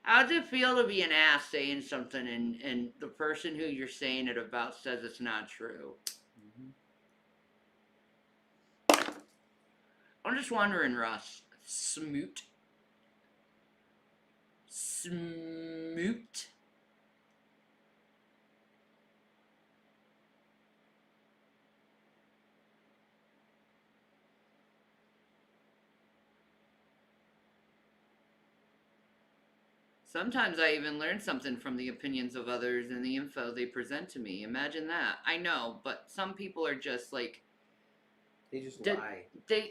How's it feel to be an ass saying something and the person who you're saying it about says it's not true? I'm just wondering, Russ. Smoot. Smoot. Sometimes I even learn something from the opinions of others and the info they present to me. Imagine that. I know, but some people are just like... They just lie. They're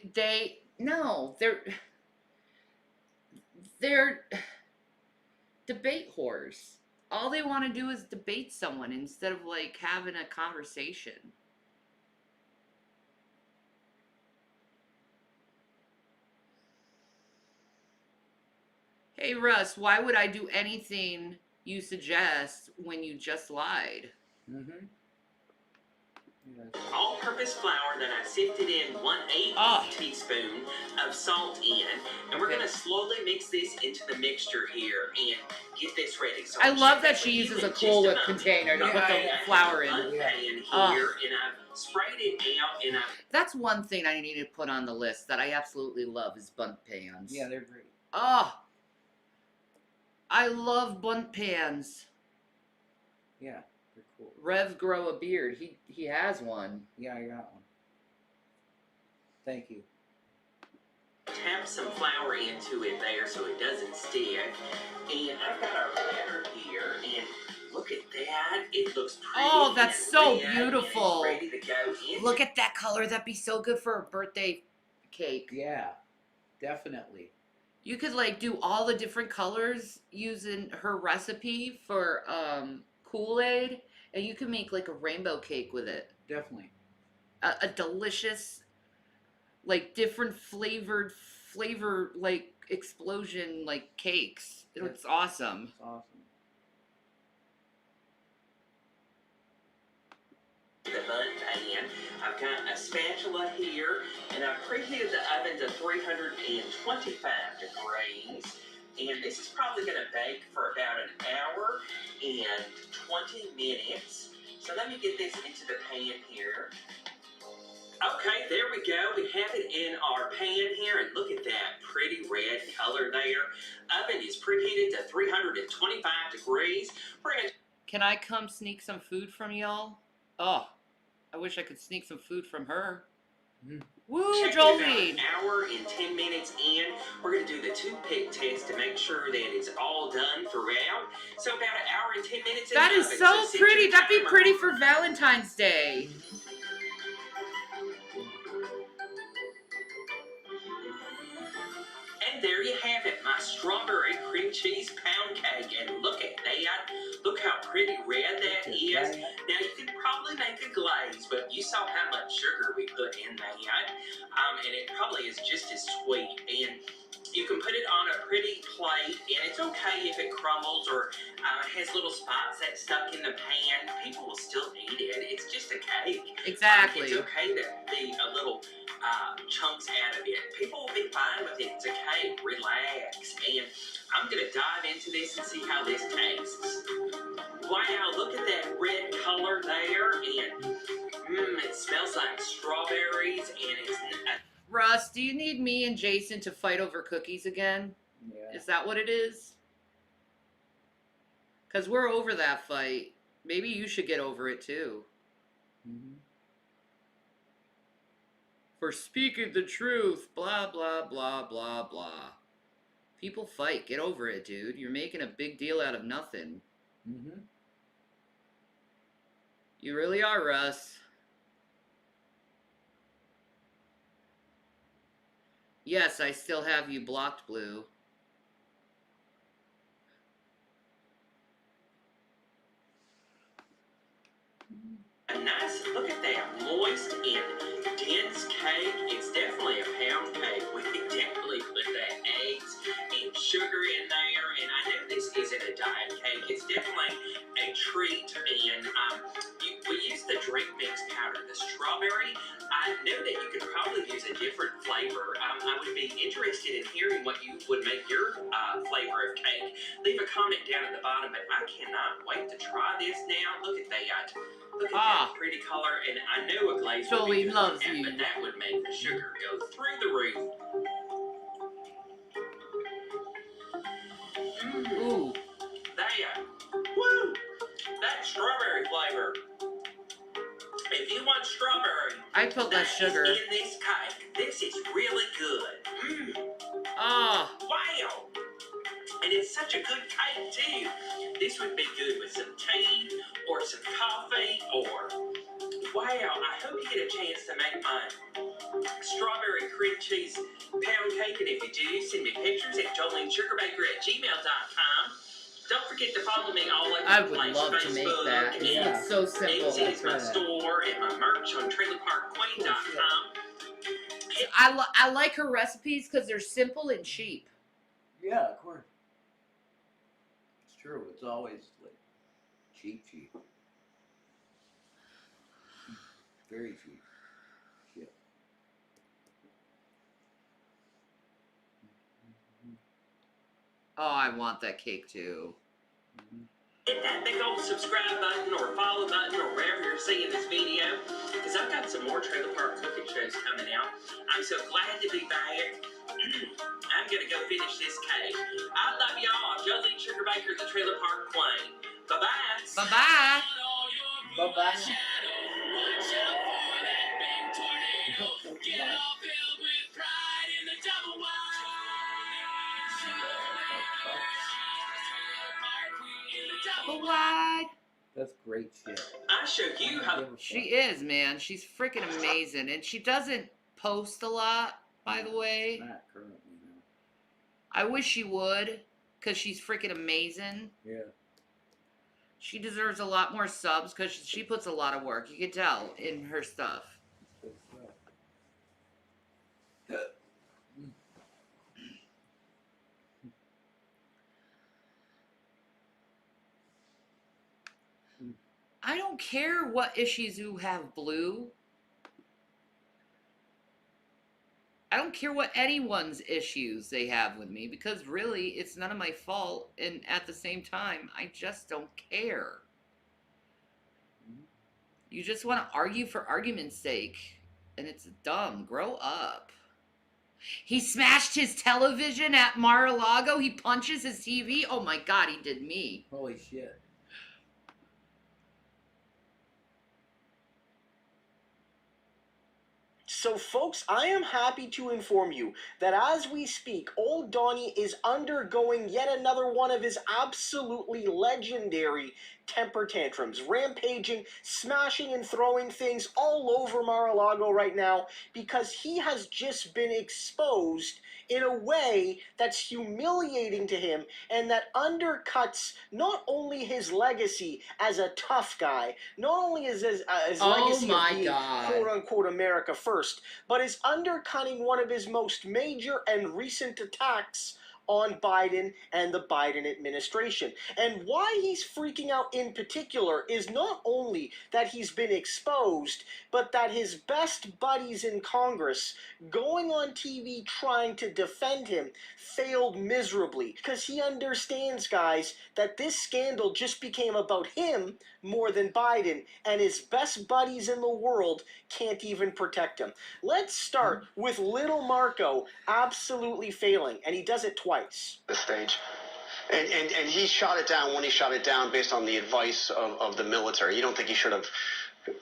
debate whores. All they want to do is debate someone instead of like having a conversation. Hey Russ, why would I do anything you suggest when you just lied? All-purpose flour that I sifted in 1/8 teaspoon of salt in, and we're going to slowly mix this into the mixture here and get this ready. So I love that she uses a Cool Whip container to put the flour in. Pan here, and I've sprayed it out, and That's one thing I need to put on the list that I absolutely love is bunt pans. Yeah, they're great. Oh, I love bunt pans. Yeah, they're cool. Rev grow a beard. He has one. Yeah, I got one. Thank you. tap some flour into it there so it doesn't stick. And I've got our batter here, and look at that. It looks pretty. Oh, that's so red, beautiful. and it's ready to go in. Look at that color. That'd be so good for a birthday cake. Yeah, definitely. You could like do all the different colors using her recipe for Kool-Aid, and you could make like a rainbow cake with it. Definitely. A delicious, like different flavor like explosion like cakes. It's awesome. It's awesome. The bun pan. I've got a spatula here, and I've preheated the oven to 325 degrees. And this is probably going to bake for about an hour and 20 minutes. So let me get this into the pan here. Okay, there we go. We have it in our pan here, and look at that pretty red color there. Oven is preheated to 325 degrees. We're going to... Can I come sneak some food from y'all? Oh, I wish I could sneak some food from her. Woo, Check it Jolie! about an hour and 10 minutes in. We're going to do the toothpick test to make sure that it's all done throughout. So about an hour and 10 minutes in That the is oven. so set pretty. your That'd be timer. pretty for Valentine's Day. And there you have it, my strawberry cream cheese pound cake. And look at that. Look how pretty red that is. Now, you could probably make a glaze, but you saw how much sugar we put in that. And it probably is just as sweet. And you can put it on a pretty plate, and it's okay if it crumbles or has little spots that stuck in the pan. People will still eat it. It's just a cake. Exactly. It's okay to be a little chunks out of it. People will be fine with it. It's okay. Relax. And I'm going to dive into this and see how this tastes. Wow, look at that red color there. And it smells like strawberries. And it's... Russ, do you need me and Jason to fight over cookies again? Yeah. Is that what it is? Because we're over that fight. Maybe you should get over it too. Mm-hmm. For speaking the truth, blah, blah, blah, blah, blah. People fight. Get over it, dude. You're making a big deal out of nothing. Mm-hmm. You really are, Russ. Yes, I still have you blocked, Blue. A nice, look at that, moist and dense cake. It's definitely a pound cake. We definitely put the eggs and sugar in there. And I know this isn't a diet cake. It's definitely a treat. And we use the drink mix powder, the strawberry. I know that you could probably use a different flavor. I would be interested in hearing what you would make your flavor of cake. Leave a comment down at the bottom, but I cannot wait to try this now. Look at that. Look at that pretty color, and I know a glaze would be Joey good loves with that, you. but that would make the sugar go through the roof. Ooh. That. Woo! That strawberry flavor. If you want strawberry, I put less sugar. is in this cake. This is really good. Ah. Wow. And it's such a good cake, too. This would be good with some tea or some coffee or... Wow, I hope you get a chance to make my strawberry cream cheese pound cake. And if you do, send me pictures at jolenesugarbaker@gmail.com. Don't forget to follow me all over I the would place. love Facebook, to make that. and It's so simple. Macy's, my store, and my merch on trailerparkqueen.com. I like her recipes because they're simple and cheap. Yeah, of course. It's true. It's always like cheap. Very cheap. Shit. Oh, I want that cake too. Hit that big old subscribe button or follow button or wherever you're seeing this video, because I've got some more Trailer Park cooking shows coming out. I'm so glad to be back. I'm going to go finish this cake. I love y'all. Jolene Sugarbaker, the Trailer Park Queen. Bye-bye. Bye-bye. Bye-bye. Why? That's great shit. I show you how. She is, man. She's freaking amazing. And she doesn't post a lot, by the way. Not currently, no. I wish she would, because she's freaking amazing. Yeah. She deserves a lot more subs, because she puts a lot of work. You can tell in her stuff. I don't care what issues you have, Blue. I don't care what anyone's issues they have with me, because really, it's none of my fault, and at the same time, I just don't care. You just want to argue for argument's sake, and it's dumb. Grow up. He smashed his television at Mar-a-Lago. He punches his TV. Oh my God, he did me. Holy shit. So, folks, I am happy to inform you that as we speak, Old Donnie is undergoing yet another one of his absolutely legendary temper tantrums, rampaging, smashing and throwing things all over Mar-a-Lago right now because he has just been exposed in a way that's humiliating to him and that undercuts not only his legacy as a tough guy, not only his legacy of being quote-unquote America first, but is undercutting one of his most major and recent attacks on Biden and the Biden administration. And why he's freaking out in particular is not only that he's been exposed, but that his best buddies in Congress going on TV trying to defend him failed miserably. Because he understands, guys, that this scandal just became about him more than Biden, and his best buddies in the world can't even protect him. Let's start with little Marco absolutely failing, and he does it twice. The stage. And he shot it down when he shot it down based on the advice of the military. You don't think he should have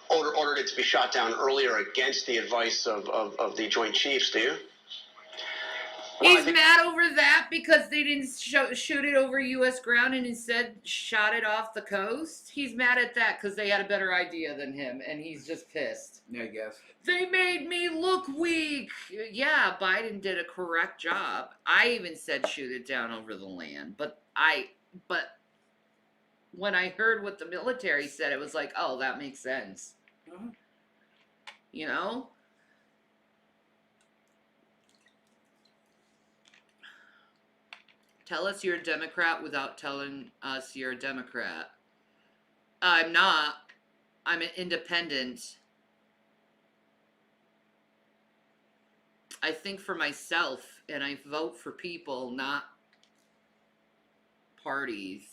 ordered it to be shot down earlier against the advice of the Joint Chiefs, do you? He's mad over that because they didn't shoot it over U.S. ground and instead shot it off the coast. He's mad at that because they had a better idea than him, and he's just pissed. Yeah, I guess. They made me look weak. Yeah, Biden did a correct job. I even said shoot it down over the land, but when I heard what the military said, it was like, oh, that makes sense. You know? Tell us you're a Democrat without telling us you're a Democrat. I'm not. I'm an independent. I think for myself, and I vote for people, not parties.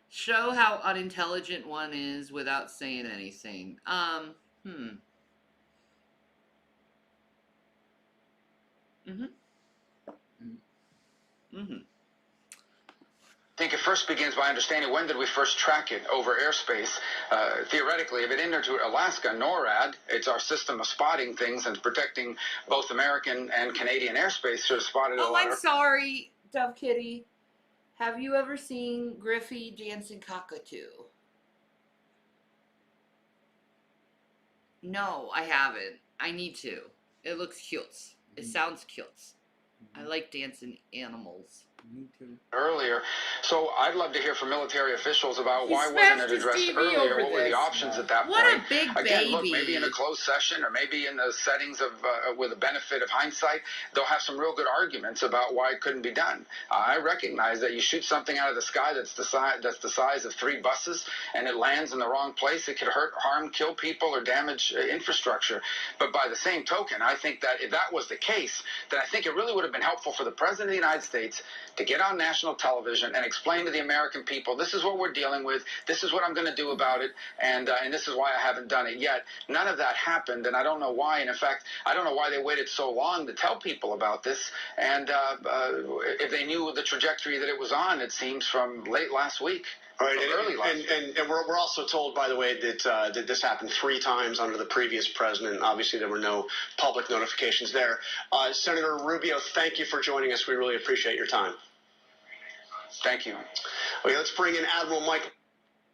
Show how unintelligent one is without saying anything. Mm-hmm. I think it first begins by understanding when did we first track it over airspace. Theoretically, if it entered to Alaska, NORAD, it's our system of spotting things and protecting both American and Canadian airspace, should have spotted a Oh, lot I'm of... sorry, Dove Kitty. Have you ever seen Griffey dancing cockatoo? No, I haven't. I need to. It looks cute. It sounds cute. I like dancing animals. Me too. Earlier, so I'd love to hear from military officials about He why wasn't it smashed his addressed TV earlier? over What were the this. options at that What a point? big Again, look, baby. maybe in a closed session or maybe in the settings of with the benefit of hindsight, they'll have some real good arguments about why it couldn't be done. I recognize that you shoot something out of the sky that's the size of 3 buses and it lands in the wrong place, it could hurt, harm, kill people or damage infrastructure. But by the same token, I think that if that was the case, then I think it really would have been helpful for the President of the United States to get on national television and explain to the American people, this is what we're dealing with, this is what I'm going to do about it, and this is why I haven't done it yet. None of that happened, and I don't know why. And in fact, I don't know why they waited so long to tell people about this. And if they knew the trajectory that it was on, it seems, from late last week. All right, Early last week. and we're also told, by the way, that this happened 3 times under the previous president. Obviously, there were no public notifications there. Senator Rubio, thank you for joining us. We really appreciate your time. Thank you. Okay, let's bring in Admiral Mike.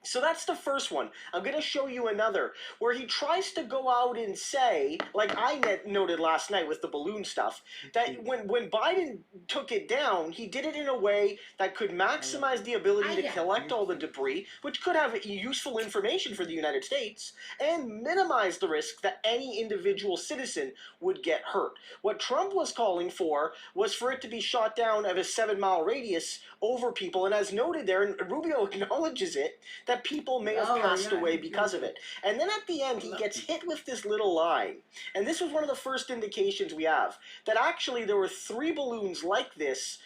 So that's the first one. I'm going to show you another where he tries to go out and say, like I noted last night with the balloon stuff, that when Biden took it down, he did it in a way that could maximize the ability to collect all the debris, which could have useful information for the United States, and minimize the risk that any individual citizen would get hurt. What Trump was calling for was for it to be shot down at a 7-mile radius over people, and as noted there, and Rubio acknowledges it, that people may have passed away because of it. And then at the end, he gets hit with this little line. And this was one of the first indications we have, that actually there were 3 balloons like this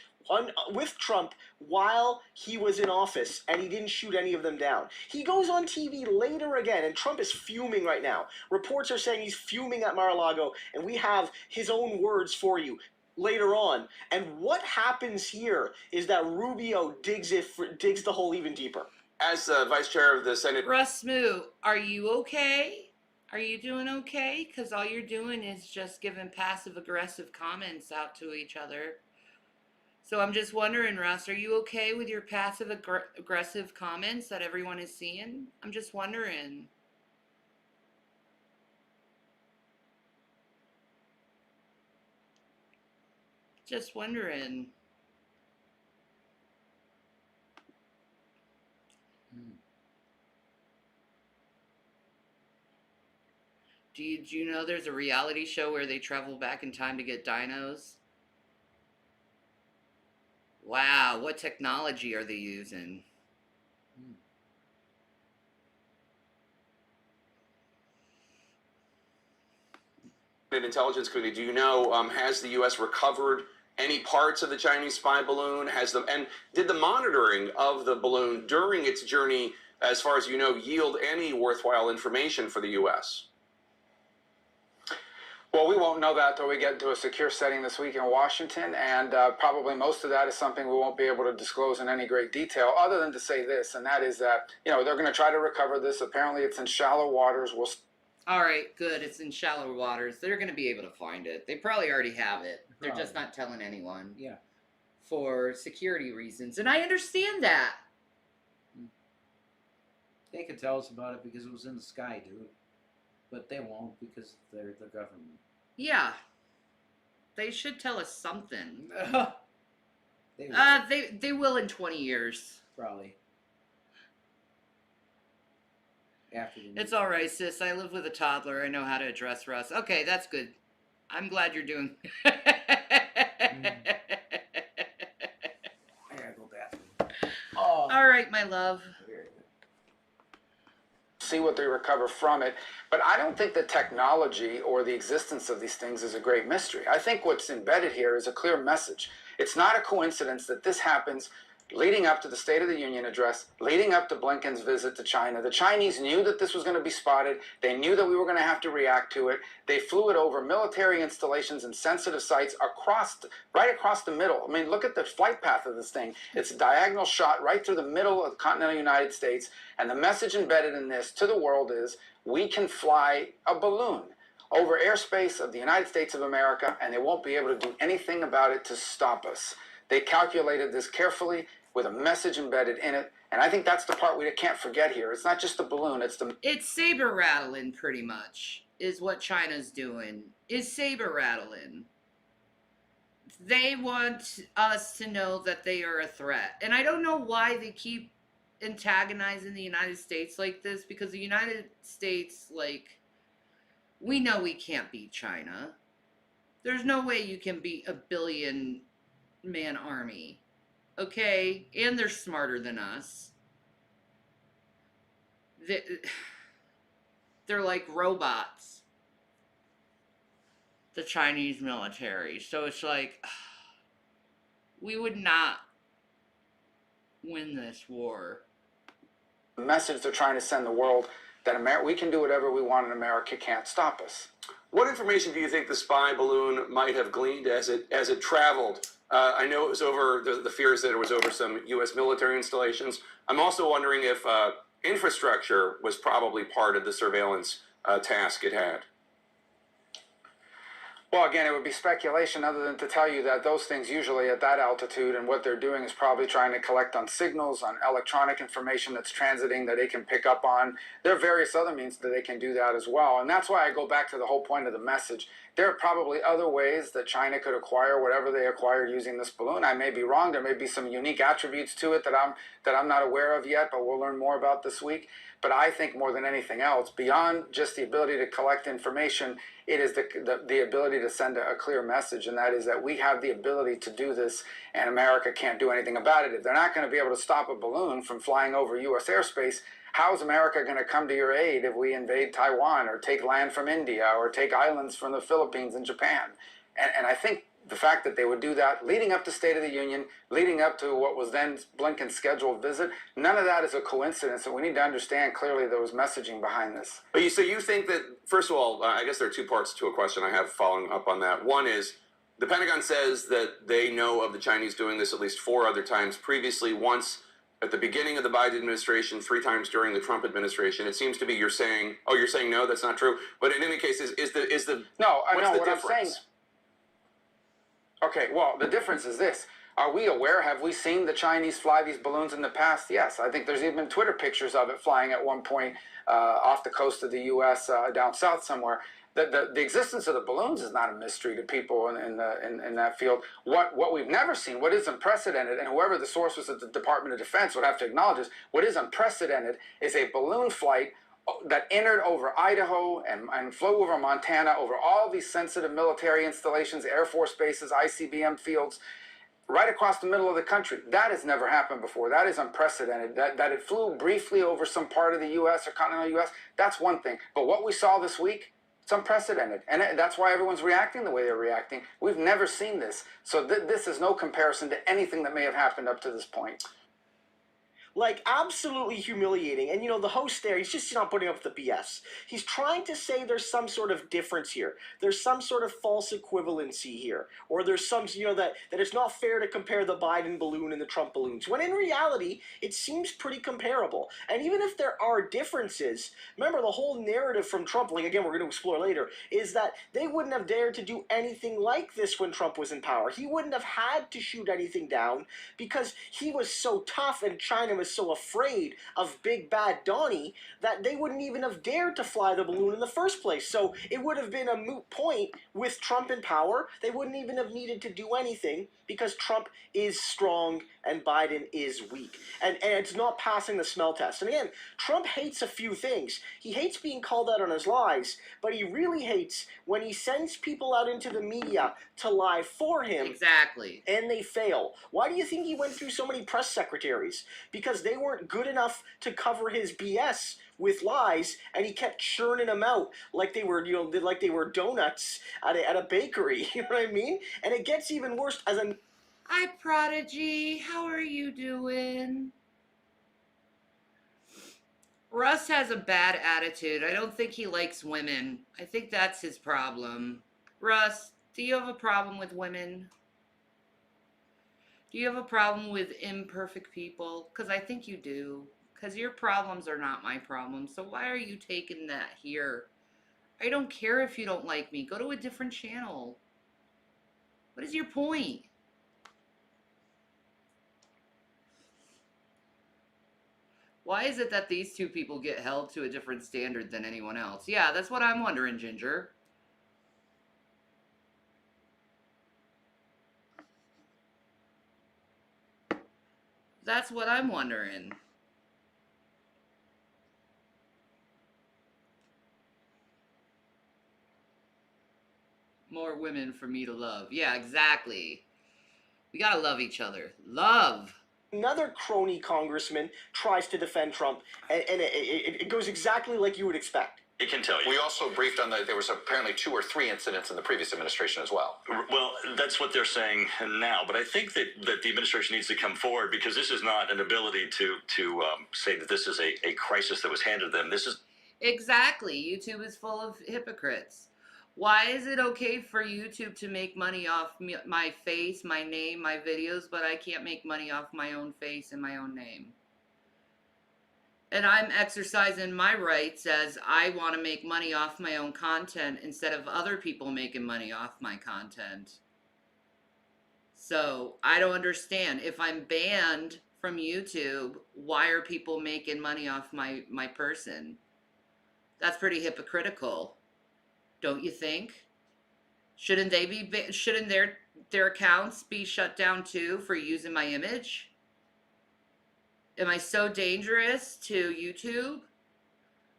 with Trump while he was in office, and he didn't shoot any of them down. He goes on TV later again, and Trump is fuming right now. Reports are saying he's fuming at Mar-a-Lago, and we have his own words for you later on. And what happens here is that Rubio digs the hole even deeper. As Vice Chair of the Senate... Russ Moo, are you okay? Are you doing okay? Because all you're doing is just giving passive-aggressive comments out to each other. So I'm just wondering, Russ, are you okay with your passive-aggressive comments that everyone is seeing? I'm just wondering. Just wondering. Do you know there's a reality show where they travel back in time to get dinos? Wow, what technology are they using? Intelligence community, do you know, has the U.S. recovered any parts of the Chinese spy balloon? And did the monitoring of the balloon during its journey, as far as you know, yield any worthwhile information for the U.S.? Well, we won't know that until we get into a secure setting this week in Washington, and probably most of that is something we won't be able to disclose in any great detail, other than to say this, and that is that, you know, they're going to try to recover this. Apparently, it's in shallow waters. All right, good. It's in shallow waters. They're going to be able to find it. They probably already have it. They're just not telling anyone. Yeah. For security reasons. And I understand that. They could tell us about it because it was in the sky, dude. But they won't because they're the government. Yeah. They should tell us something. They will. They will in 20 years. Probably. After the It's alright, sis. I live with a toddler. I know how to address Russ. Okay, that's good. I'm glad you're doing... I gotta go bathroom. Oh. Alright, my love. See what they recover from it. But I don't think the technology or the existence of these things is a great mystery. I think what's embedded here is a clear message. It's not a coincidence that this happens leading up to the State of the Union address, leading up to Blinken's visit to China. The Chinese knew that this was going to be spotted. They knew that we were going to have to react to it. They flew it over military installations and sensitive sites right across the middle. I mean, look at the flight path of this thing. It's a diagonal shot right through the middle of the continental United States. And the message embedded in this to the world is we can fly a balloon over airspace of the United States of America, and they won't be able to do anything about it to stop us. They calculated this carefully with a message embedded in it, and I think that's the part we can't forget here. It's not just the balloon, It's saber rattling, pretty much, is what China's doing, is saber rattling. They want us to know that they are a threat. And I don't know why they keep antagonizing the United States like this, because the United States, like, we know we can't beat China. There's no way you can beat a billion-man army. Okay, and they're smarter than us. They're like robots. The Chinese military. So it's like, we would not win this war. The message they're trying to send the world that we can do whatever we want and America can't stop us. What information do you think the spy balloon might have gleaned as it traveled? I know it was over the fears that it was over some U.S. military installations. I'm also wondering if infrastructure was probably part of the surveillance task it had. Well, again, it would be speculation other than to tell you that those things usually at that altitude and what they're doing is probably trying to collect on signals, on electronic information that's transiting that they can pick up on. There are various other means that they can do that as well. And that's why I go back to the whole point of the message. There are probably other ways that China could acquire whatever they acquired using this balloon. I may be wrong. There may be some unique attributes to it that I'm not aware of yet, but we'll learn more about this week. But I think more than anything else, beyond just the ability to collect information, it is the ability to send a clear message, and that is that we have the ability to do this, and America can't do anything about it. If they're not going to be able to stop a balloon from flying over U.S. airspace, how is America going to come to your aid if we invade Taiwan or take land from India or take islands from the Philippines and Japan? And I think the fact that they would do that leading up to State of the Union, leading up to what was then Blinken's scheduled visit, none of that is a coincidence, and we need to understand clearly there was messaging behind this. But so you think that, first of all, I guess there are two parts to a question I have following up on that. One is, the Pentagon says that they know of the Chinese doing this at least 4 other times previously, once at the beginning of the Biden administration, 3 times during the Trump administration. It seems to be you're saying no, that's not true. But in any case, what's the difference? I'm saying. Okay, well, the difference is this. Are we aware? Have we seen the Chinese fly these balloons in the past? Yes. I think there's even Twitter pictures of it flying at one point off the coast of the U.S. Down south somewhere. The existence of the balloons is not a mystery to people in that field. What we've never seen, what is unprecedented, and whoever the source was at the Department of Defense would have to acknowledge this, what is unprecedented is a balloon flight that entered over Idaho and flew over Montana, over all these sensitive military installations, Air Force bases, ICBM fields, right across the middle of the country. That has never happened before. That is unprecedented. That it flew briefly over some part of the U.S. or continental U.S., that's one thing. But what we saw this week, it's unprecedented. And that's why everyone's reacting the way they're reacting. We've never seen this. So this is no comparison to anything that may have happened up to this point. Like, absolutely humiliating. And, you know, the host there, he's just not putting up with the BS. He's trying to say there's some sort of difference here. There's some sort of false equivalency here. Or there's some, you know, that it's not fair to compare the Biden balloon and the Trump balloons. When in reality, it seems pretty comparable. And even if there are differences, remember the whole narrative from Trump, like, again, we're going to explore later, is that they wouldn't have dared to do anything like this when Trump was in power. He wouldn't have had to shoot anything down because he was so tough and China was so afraid of Big Bad Donnie that they wouldn't even have dared to fly the balloon in the first place. So it would have been a moot point with Trump in power. They wouldn't even have needed to do anything because Trump is strong and Biden is weak. And it's not passing the smell test. And again, Trump hates a few things. He hates being called out on his lies, but he really hates when he sends people out into the media to lie for him. Exactly. And they fail. Why do you think he went through so many press secretaries? Because they weren't good enough to cover his BS with lies, and he kept churning them out like they were, you know, like they were donuts at a bakery. You know what I mean? And it gets even worse as a... Hi, Prodigy. How are you doing? Russ has a bad attitude. I don't think he likes women. I think that's his problem. Russ, do you have a problem with women? Do you have a problem with imperfect people? Because I think you do. Because your problems are not my problems. So why are you taking that here? I don't care if you don't like me. Go to a different channel. What is your point? Why is it that these two people get held to a different standard than anyone else? Yeah, that's what I'm wondering, Ginger. That's what I'm wondering. More women for me to love. Yeah, exactly. We gotta love each other. Love. Another crony congressman tries to defend Trump, and it goes exactly like you would expect. It can tell you. We also briefed on that there was apparently 2 or 3 incidents in the previous administration as well. Well, that's what they're saying now. But I think that the administration needs to come forward because this is not an ability to say that this is a crisis that was handed to them. This is... Exactly. YouTube is full of hypocrites. Why is it okay for YouTube to make money off my face, my name, my videos, but I can't make money off my own face and my own name? And I'm exercising my rights as I want to make money off my own content instead of other people making money off my content. So I don't understand. If I'm banned from YouTube, why are people making money off my person? That's pretty hypocritical. Don't you think? Shouldn't they be? Shouldn't their accounts be shut down too for using my image? Am I so dangerous to YouTube,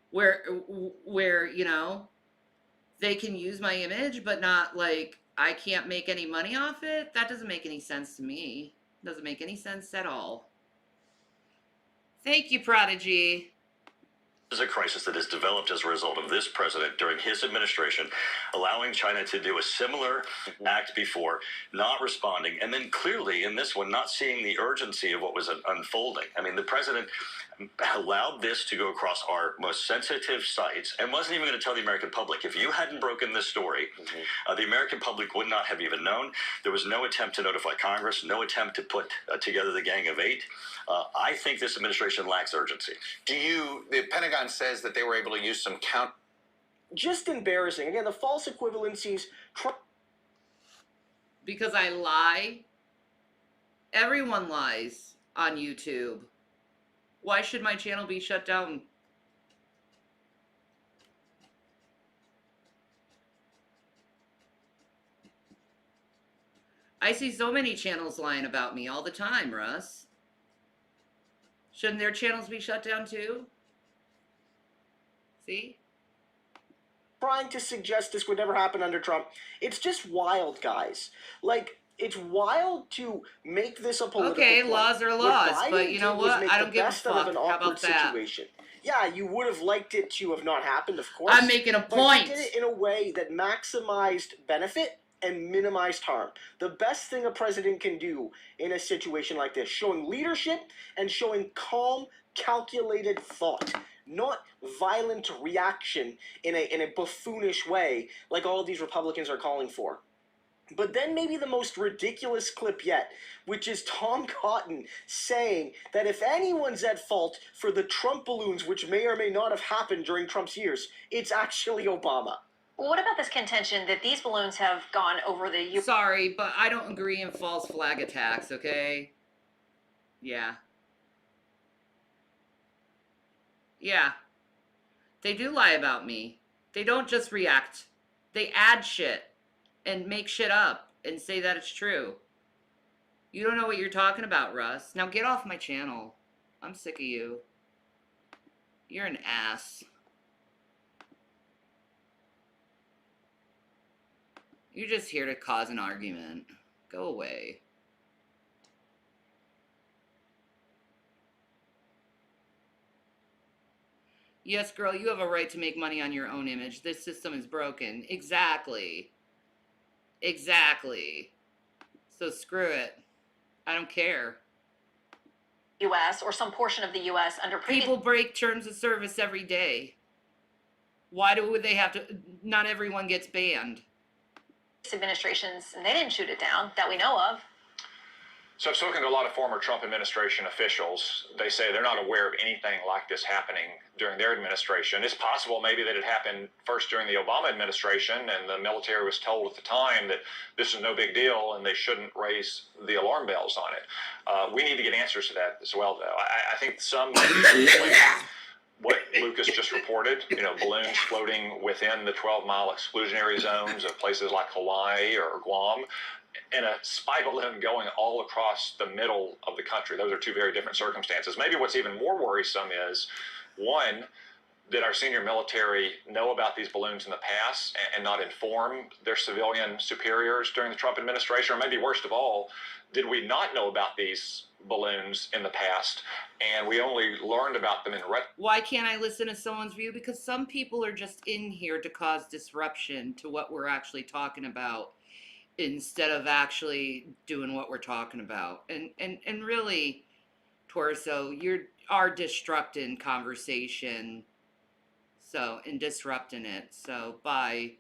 where you know they can use my image, but not like I can't make any money off it? That doesn't make any sense to me. Doesn't make any sense at all. Thank you, Prodigy. This is a crisis that has developed as a result of this president during his administration, allowing China to do a similar act before, not responding, and then clearly in this one, not seeing the urgency of what was unfolding. I mean, the president allowed this to go across our most sensitive sites and wasn't even going to tell the American public. If you hadn't broken this story, the American public would not have even known. There was no attempt to notify Congress, no attempt to put together the Gang of Eight. I think this administration lacks urgency. The Pentagon says that they were able to use some Just embarrassing. Again, the false equivalencies. Because I lie? Everyone lies on YouTube. Why should my channel be shut down? I see so many channels lying about me all the time, Russ. Shouldn't their channels be shut down too? See? Trying to suggest this would never happen under Trump. It's just wild, guys. Like, it's wild to make this a political Okay, point. laws are What laws, Biden but you know did was what? make I the don't give a best out of fuck. an How awkward about that? situation. Yeah, you would have liked it to have not happened, of course. I'm making a But point. he did it in a way that maximized benefit and minimized harm. The best thing a president can do in a situation like this, showing leadership and showing calm, calculated thought, not violent reaction in a buffoonish way like all of these Republicans are calling for. But then maybe the most ridiculous clip yet, which is Tom Cotton saying that if anyone's at fault for the Trump balloons, which may or may not have happened during Trump's years, it's actually Obama. Well, what about this contention that these balloons have gone over the U.S.? Sorry, but I don't agree in false flag attacks, okay? Yeah. Yeah. They do lie about me. They don't just react. They add shit and make shit up and say that it's true. You don't know what you're talking about, Russ. Now get off my channel. I'm sick of you. You're an ass. You're just here to cause an argument. Go away. Yes, girl, you have a right to make money on your own image. This system is broken. Exactly. Exactly. So screw it. I don't care. U.S. or some portion of the U.S. under previous People break terms of service every day. Why would they have to? Not everyone gets banned. administrations, and they didn't shoot it down that we know of. So I've spoken to a lot of former Trump administration officials. They say they're not aware of anything like this happening during their administration. It's possible maybe that it happened first during the Obama administration and the military was told at the time that this is no big deal and they shouldn't raise the alarm bells on it. We need to get answers to that as well, though. I think some what Lucas just reported, balloons floating within the 12-mile exclusionary zones of places like Hawaii or Guam, and a spy balloon going all across the middle of the country. Those are two very different circumstances. Maybe what's even more worrisome is, one, did our senior military know about these balloons in the past and not inform their civilian superiors during the Trump administration? Or maybe worst of all, did we not know about these balloons in the past and we only learned about them in Why can't I listen to someone's view? Because some people are just in here to cause disruption to what we're actually talking about, instead of actually doing what we're talking about. And really, Torso, you are disrupting conversation, and disrupting it. So by,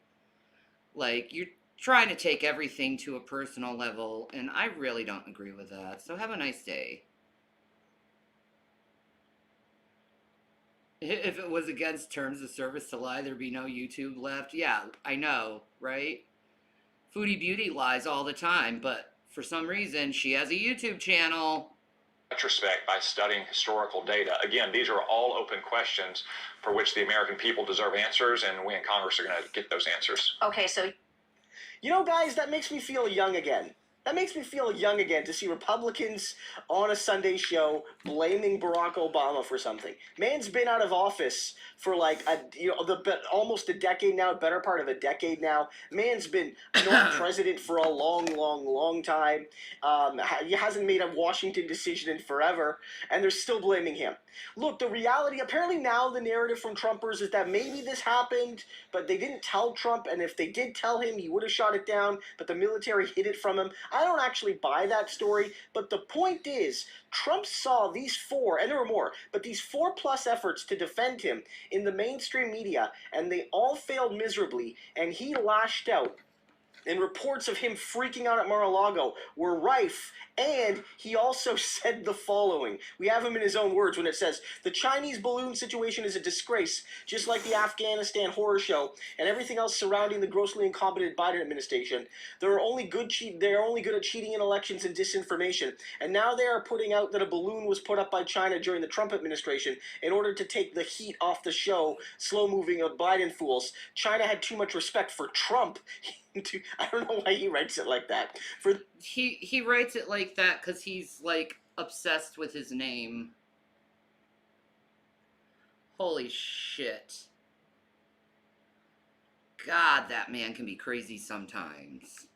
you're trying to take everything to a personal level, and I really don't agree with that. So have a nice day. If it was against terms of service to lie, there'd be no YouTube left. Yeah, I know, right? Foodie Beauty lies all the time, but for some reason, she has a YouTube channel. retrospect by studying historical data. Again, these are all open questions for which the American people deserve answers, and we in Congress are going to get those answers. Okay, so... Guys, that makes me feel young again. That makes me feel young again to see Republicans on a Sunday show blaming Barack Obama for something. Man's been out of office for almost a decade now, better part of a decade now. Man's been not president for a long, long, long time. He hasn't made a Washington decision in forever, and they're still blaming him. Look, the reality, apparently now the narrative from Trumpers is that maybe this happened, but they didn't tell Trump, and if they did tell him, he would have shot it down, but the military hid it from him. I don't actually buy that story, but the point is, Trump saw these four, and there were more, but these 4+ efforts to defend him in the mainstream media, and they all failed miserably, and he lashed out. And reports of him freaking out at Mar-a-Lago were rife, and he also said the following. We have him in his own words when it says, "The Chinese balloon situation is a disgrace, just like the Afghanistan horror show and everything else surrounding the grossly incompetent Biden administration. They're only good at cheating in elections and disinformation, and now they are putting out that a balloon was put up by China during the Trump administration in order to take the heat off the show, slow-moving of Biden fools. China had too much respect for Trump." I don't know why he writes it like that. He writes it like that because he's obsessed with his name. Holy shit. God, that man can be crazy sometimes.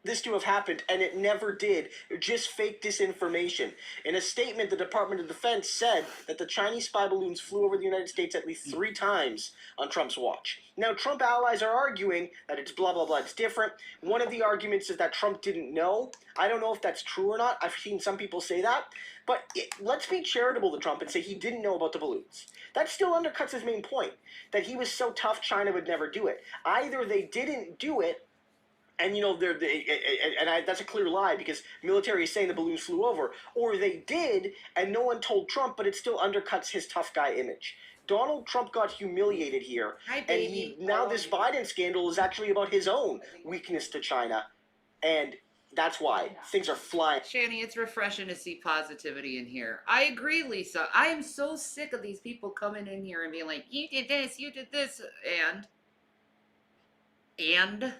This to have happened, and it never did. Just fake disinformation. In a statement, the Department of Defense said that the Chinese spy balloons flew over the United States at least 3 times on Trump's watch. Now, Trump allies are arguing that it's blah, blah, blah, it's different. One of the arguments is that Trump didn't know. I don't know if that's true or not. I've seen some people say that. But let's be charitable to Trump and say he didn't know about the balloons. That still undercuts his main point, that he was so tough China would never do it. Either they didn't do it, and that's a clear lie because military is saying the balloons flew over, or they did and no one told Trump, but it still undercuts his tough guy image. Donald Trump got humiliated here, Hi, and baby. now this Biden scandal is actually about his own weakness to China, and that's why things are flying. Shani, it's refreshing to see positivity in here. I agree, Lisa. I am so sick of these people coming in here and being like, you did this, and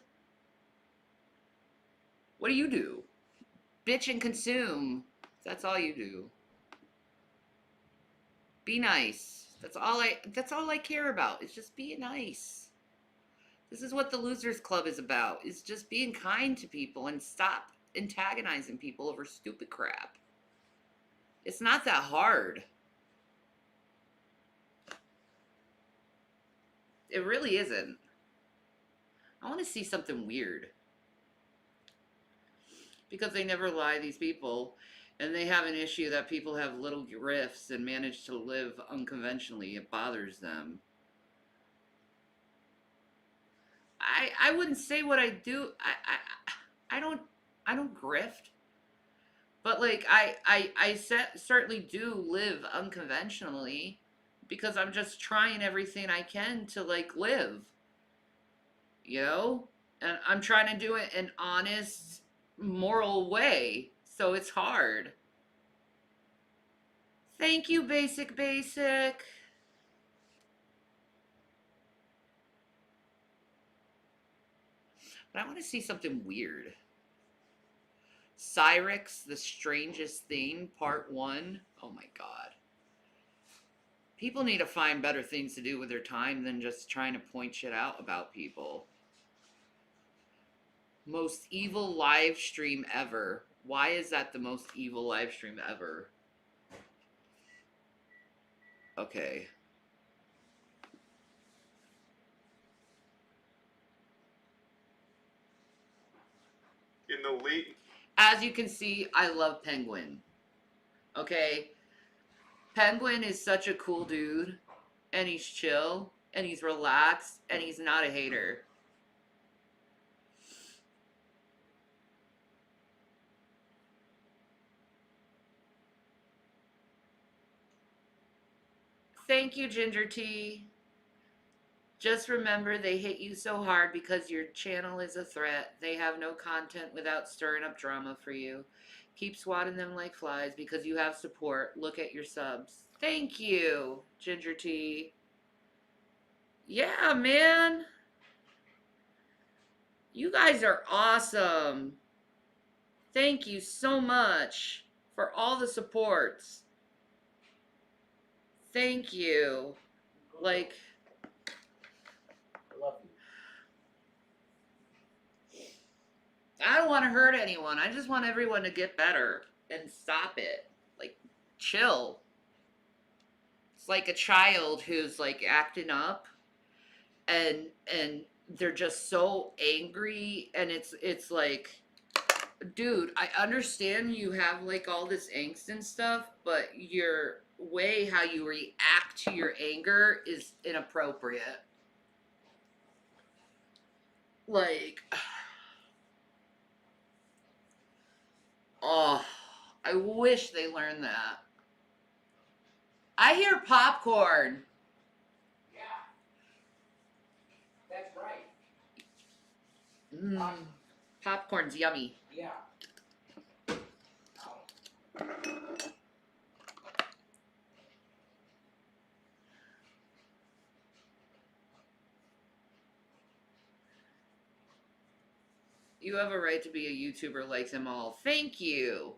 what do? Bitch and consume. That's all you do. Be nice. That's all I care about. Is just being nice. This is what the Losers Club is about. Is just being kind to people and stop antagonizing people over stupid crap. It's not that hard. It really isn't. I want to see something weird. Because they never lie, these people, and they have an issue that people have little grifts and manage to live unconventionally. It bothers them. I wouldn't say what I do. I don't grift, but like I certainly do live unconventionally because I'm just trying everything I can to like live, you know, and I'm trying to do it in honest, moral way, so it's hard. Thank you, Basic. But I want to see something weird. Cyrix, The Strangest Thing, Part 1. Oh my god. People need to find better things to do with their time than just trying to point shit out about people. Most evil live stream ever. Why is that the most evil live stream ever? Okay. In the league. As you can see, I love Penguin. Okay? Penguin is such a cool dude. And he's chill. And he's relaxed. And he's not a hater. Thank you, Ginger Tea. Just remember they hit you so hard because your channel is a threat. They have no content without stirring up drama for you. Keep swatting them like flies because you have support. Look at your subs. Thank you, Ginger Tea. Yeah, man. You guys are awesome. Thank you so much for all the supports. Thank you. Like, I love you. I don't want to hurt anyone. I just want everyone to get better and stop it. Like, chill. It's like a child who's like acting up and they're just so angry and it's like, dude, I understand you have like all this angst and stuff, but your way how you react to your anger is inappropriate. Like, oh, I wish they learned that. I hear popcorn. Yeah. That's right. Popcorn's yummy. Yeah. You have a right to be a YouTuber like them all. Thank you.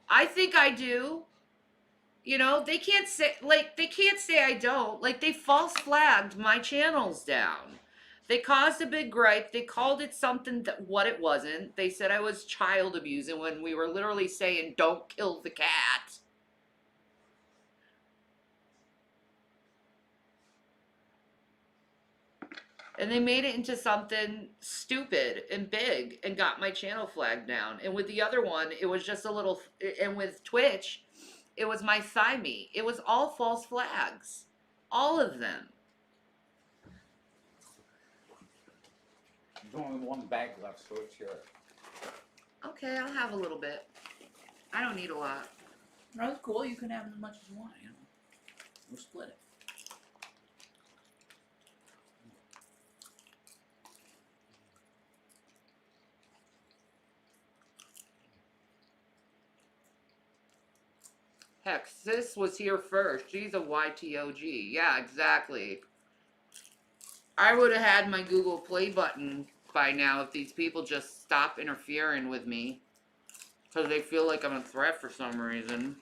I think I do. You know, they can't say I don't. Like, they false flagged my channels down. They caused a big gripe. They called it something that what it wasn't. They said I was child abusing when we were literally saying don't kill the cat. And they made it into something stupid and big and got my channel flagged down. And with the other one, it was just a little, and with Twitch, it was my thigh meat. It was all false flags. All of them. There's only one bag left, so it's yours. Okay, I'll have a little bit. I don't need a lot. No, it's cool. You can have as much as you want, you know. We'll split it. Heck, sis was here first. She's a YTOG. Yeah, exactly. I would have had my Google Play button by now if these people just stop interfering with me. Because they feel like I'm a threat for some reason.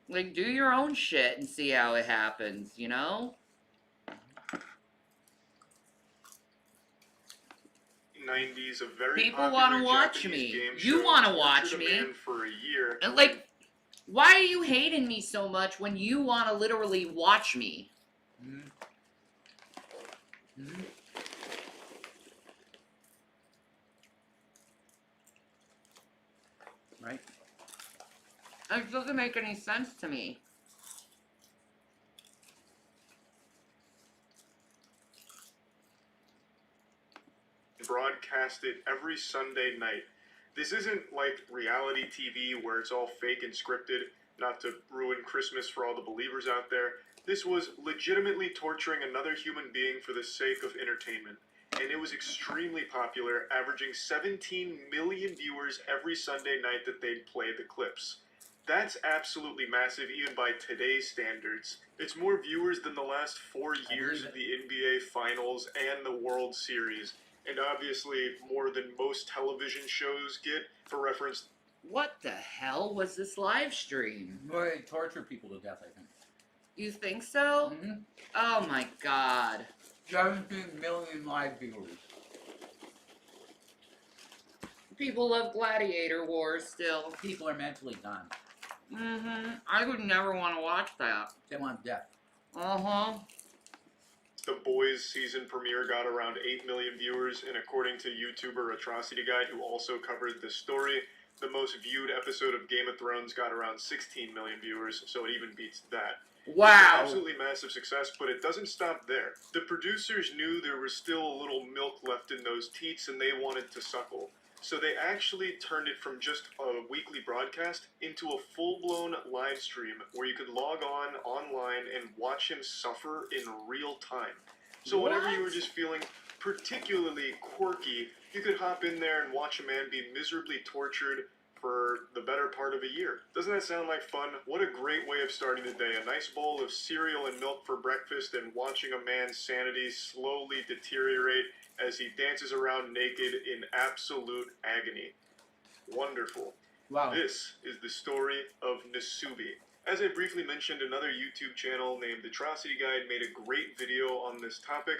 Like, do your own shit and see how it happens, you know? 90s, a very People want to popular watch Japanese me. game You show, want to nurtured watch a me. man for a year. And, like, why are you hating me so much when you want to literally watch me? Right? It doesn't make any sense to me. Broadcasted every Sunday night. This isn't like reality TV where it's all fake and scripted, not to ruin Christmas for all the believers out there. This was legitimately torturing another human being for the sake of entertainment. And it was extremely popular, averaging 17 million viewers every Sunday night that they'd play the clips. That's absolutely massive, even by today's standards. It's more viewers than the last 4 years of the NBA Finals and the World Series. And obviously more than most television shows get. For reference, What the hell was this live stream? Well, they torture people to death, I think. You think so? Oh my god. 17 million live viewers. People love Gladiator Wars still. People are mentally gone. I would never want to watch that. They want death. The Boys season premiere got around 8 million viewers, and according to YouTuber Atrocity Guide, who also covered this story, the most viewed episode of Game of Thrones got around 16 million viewers, so it even beats that. Wow. It's an absolutely massive success, but it doesn't stop there. The producers knew there was still a little milk left in those teats, and they wanted to suckle. So they actually turned it from just a weekly broadcast into a full-blown live stream where you could log on online and watch him suffer in real time. So whenever you were just feeling particularly quirky, you could hop in there and watch a man be miserably tortured for the better part of a year. Doesn't that sound like fun? What a great way of starting the day. A nice bowl of cereal and milk for breakfast and watching a man's sanity slowly deteriorate as he dances around naked in absolute agony. Wonderful. Wow. This is the story of Nasubi. As I briefly mentioned, another YouTube channel named Atrocity Guide made a great video on this topic,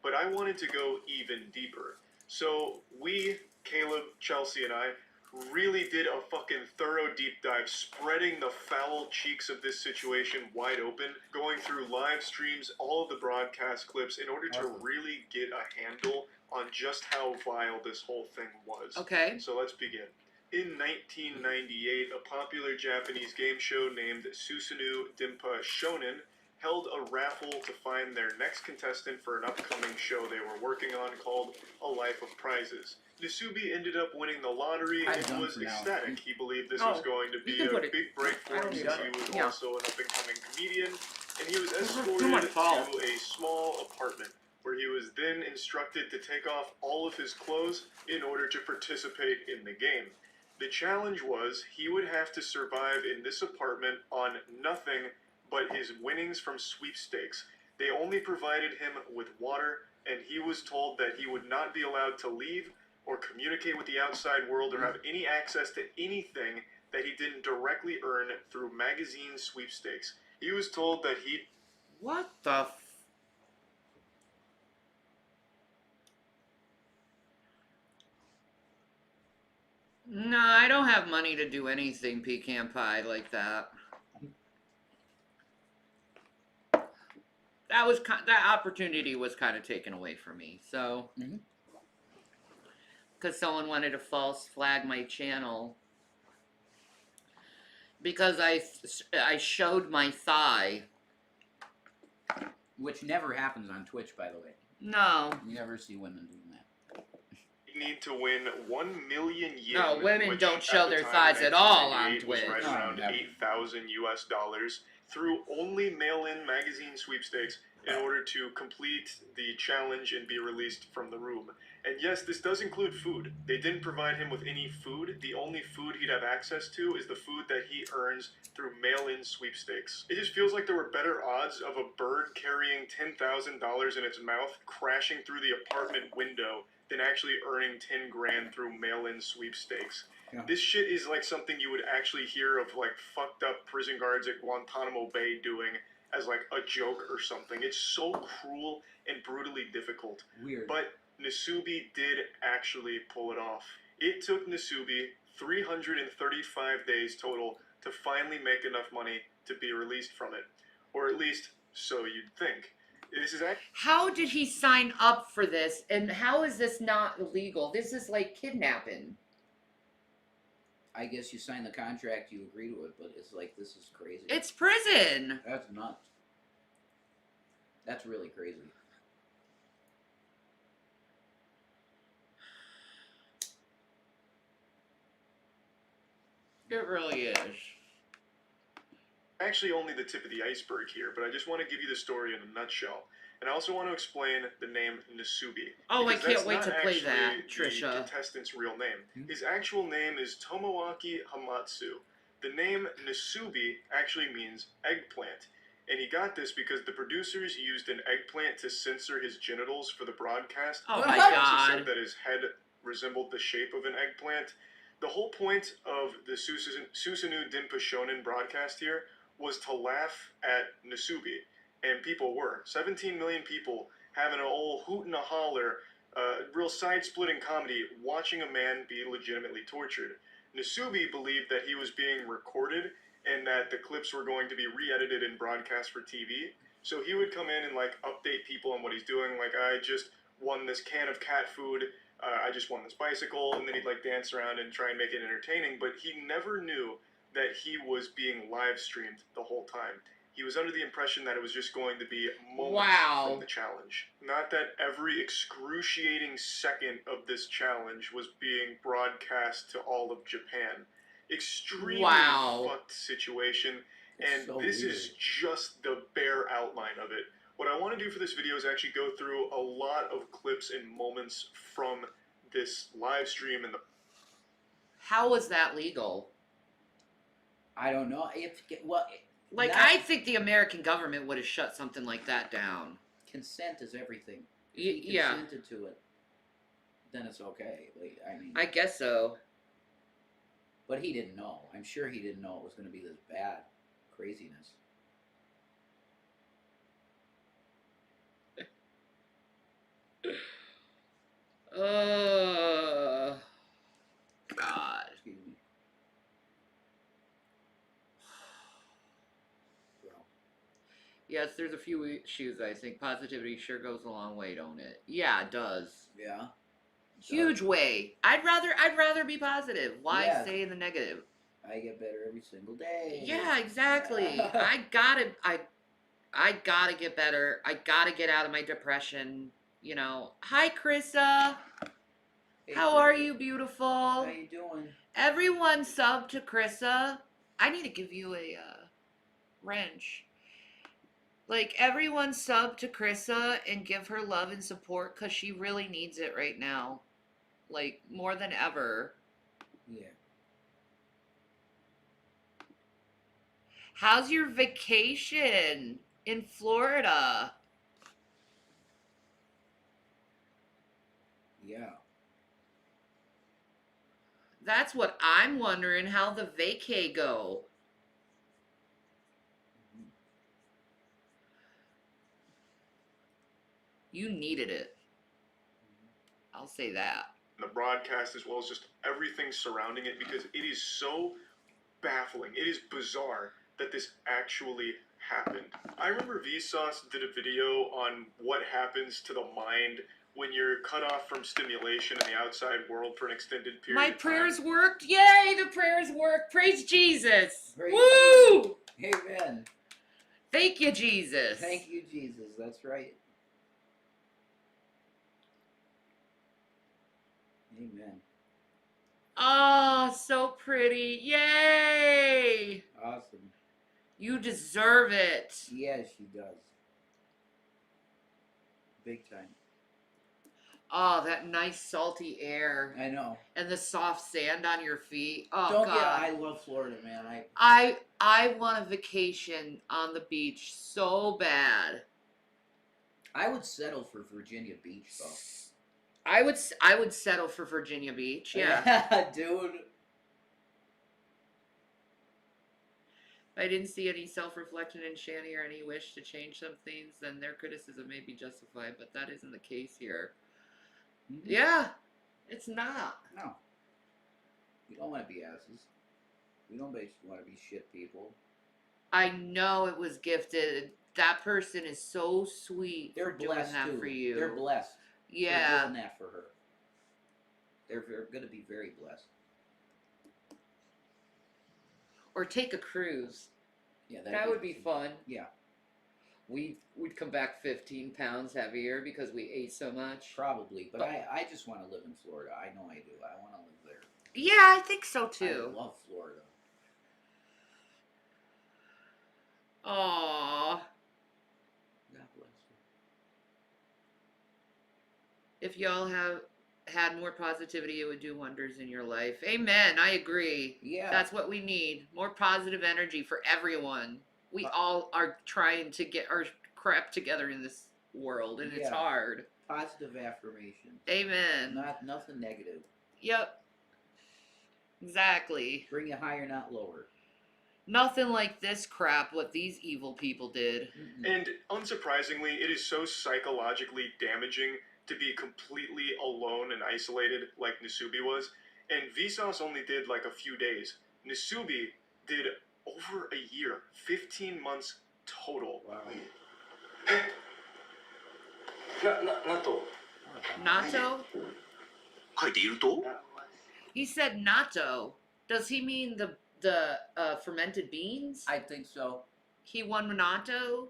but I wanted to go even deeper. So we, Caleb, Chelsea, and I, really did a fucking thorough deep dive, spreading the foul cheeks of this situation wide open, going through live streams, all of the broadcast clips, in order to really get a handle on just how vile this whole thing was. Okay. So let's begin. In 1998, a popular Japanese game show named Susanoo Dimpa Shonen held a raffle to find their next contestant for an upcoming show they were working on called A Life of Prizes. Nasubi ended up winning the lottery and was ecstatic. He believed this was going to be a big break for him since he was also an up-and-coming comedian, and he was escorted to a small apartment where he was then instructed to take off all of his clothes in order to participate in the game. The challenge was he would have to survive in this apartment on nothing but his winnings from sweepstakes. They only provided him with water, and he was told that he would not be allowed to leave or communicate with the outside world or have any access to anything that he didn't directly earn through magazine sweepstakes. He was told that he... What the No, I don't have money to do anything pecan pie like that. That opportunity was kind of taken away from me. So, because someone wanted to false flag my channel because I showed my thigh, which never happens on Twitch, by the way. No, you never see women doing that. need to win 1 million yen. No, women which don't at show the their time, thighs at all on 1998, was Twitch. right No, around never. 8,000 US dollars through only mail-in magazine sweepstakes in order to complete the challenge and be released from the room. And yes, this does include food. They didn't provide him with any food. The only food he'd have access to is the food that he earns through mail-in sweepstakes. It just feels like there were better odds of a bird carrying $10,000 in its mouth crashing through the apartment window than actually earning 10 grand through mail-in sweepstakes. Yeah. This shit is like something you would actually hear of like fucked up prison guards at Guantanamo Bay doing as like a joke or something. It's so cruel and brutally difficult. Weird. But Nasubi did actually pull it off. It took Nasubi 335 days total to finally make enough money to be released from it. Or at least, so you'd think. This is actually... How did he sign up for this? And how is this not illegal? This is like kidnapping. I guess you sign the contract, you agree to it, but it's like, this is crazy. It's prison. That's nuts. That's really crazy. It really is. Actually only the tip of the iceberg here, but I just want to give you the story in a nutshell. And I also want to explain the name Nasubi. Oh, I because can't that's wait not to play actually that, the Trisha. contestant's real name. His actual name is Tomoaki Hamatsu. The name Nasubi actually means eggplant. And he got this because the producers used an eggplant to censor his genitals for the broadcast. Oh He my also God. said that his head resembled the shape of an eggplant. The whole point of the Susanoo Dinpa Shonen broadcast here was to laugh at Nasubi. And people were. 17 million people having an old hoot and a holler, real side-splitting comedy, watching a man be legitimately tortured. Nasubi believed that he was being recorded and that the clips were going to be re-edited and broadcast for TV. So he would come in and like update people on what he's doing. Like, I just won this can of cat food. I just won this bicycle. And then he'd like dance around and try and make it entertaining. But he never knew that he was being live streamed the whole time. He was under the impression that it was just going to be moments from the challenge. Not that every excruciating second of this challenge was being broadcast to all of Japan. Extremely fucked situation, and so this weird. is just the bare outline of it. What I want to do for this video is actually go through a lot of clips and moments from this live stream and the... How was that legal? I don't know. Like, not- I think the American government would have shut something like that down. Consent is everything. If he Yeah. consented to it, then it's okay. Like, I mean, I guess so. but he didn't know. I'm sure he didn't know it was going to be this bad craziness. God. Excuse me. Yes, there's a few issues, I think. Positivity sure goes a long way, don't it? Yeah, it does. Yeah. Huge way. I'd rather be positive. Why Yeah. stay in the negative? I get better every single day. Yeah, exactly. I gotta get better. I gotta get out of my depression. You know. Hi, Krissa. Hey, How are you, beautiful? How you doing? Everyone sub to Krissa. I need to give you a wrench. Like, everyone sub to Krissa and give her love and support because she really needs it right now. Like, more than ever. Yeah. How's your vacation in Florida? Yeah. That's what I'm wondering, how the vacay go. You needed it. I'll say that. The broadcast as well as just everything surrounding it, because it is so baffling. It is bizarre that this actually happened. I remember Vsauce did a video on what happens to the mind when you're cut off from stimulation in the outside world for an extended period My of time. prayers worked. Yay, the prayers worked. Praise Jesus. Praise Woo! Amen. Thank you, Jesus. Thank you, Jesus. That's right. Amen. Oh, so pretty. Yay! Awesome. You deserve it. Yeah, she does. Big time. Oh, that nice salty air. I know. And the soft sand on your feet. Oh, Don't God. get. I love Florida, man. I want a vacation on the beach so bad. I would settle for Virginia Beach, though. I would settle for Virginia Beach. Yeah. Dude. If I didn't see any self-reflection in Shani or any wish to change some things, then their criticism may be justified, but that isn't the case here. Mm-hmm. Yeah, it's not. No. We don't want to be asses. We don't want to be shit people. I know it was gifted. That person is so sweet They're for doing blessed that too. for you. They're blessed. Yeah. For doing that for her. They're going to be very blessed. Or take a cruise. Yeah, that would be fun. Yeah. We'd come back 15 pounds heavier because we ate so much. Probably, but I just want to live in Florida. I know I do. I want to live there. Yeah, I think so too. I love Florida. Aww. God bless you. If y'all had more positivity, it would do wonders in your life. Amen. I agree. Yeah. That's what we need. More positive energy for everyone. We all are trying to get our crap together in this world, and it's Yeah. hard. Positive affirmation. Amen. Nothing negative. Yep. Exactly. Bring you higher, not lower. Nothing like this crap what these evil people did. And unsurprisingly, it is so psychologically damaging to be completely alone and isolated like Nasubi was. And Vsauce only did like a few days. Nasubi did over a year, 15 months total. Wow. Natto? He said natto. Does he mean the fermented beans? I think so. He won natto?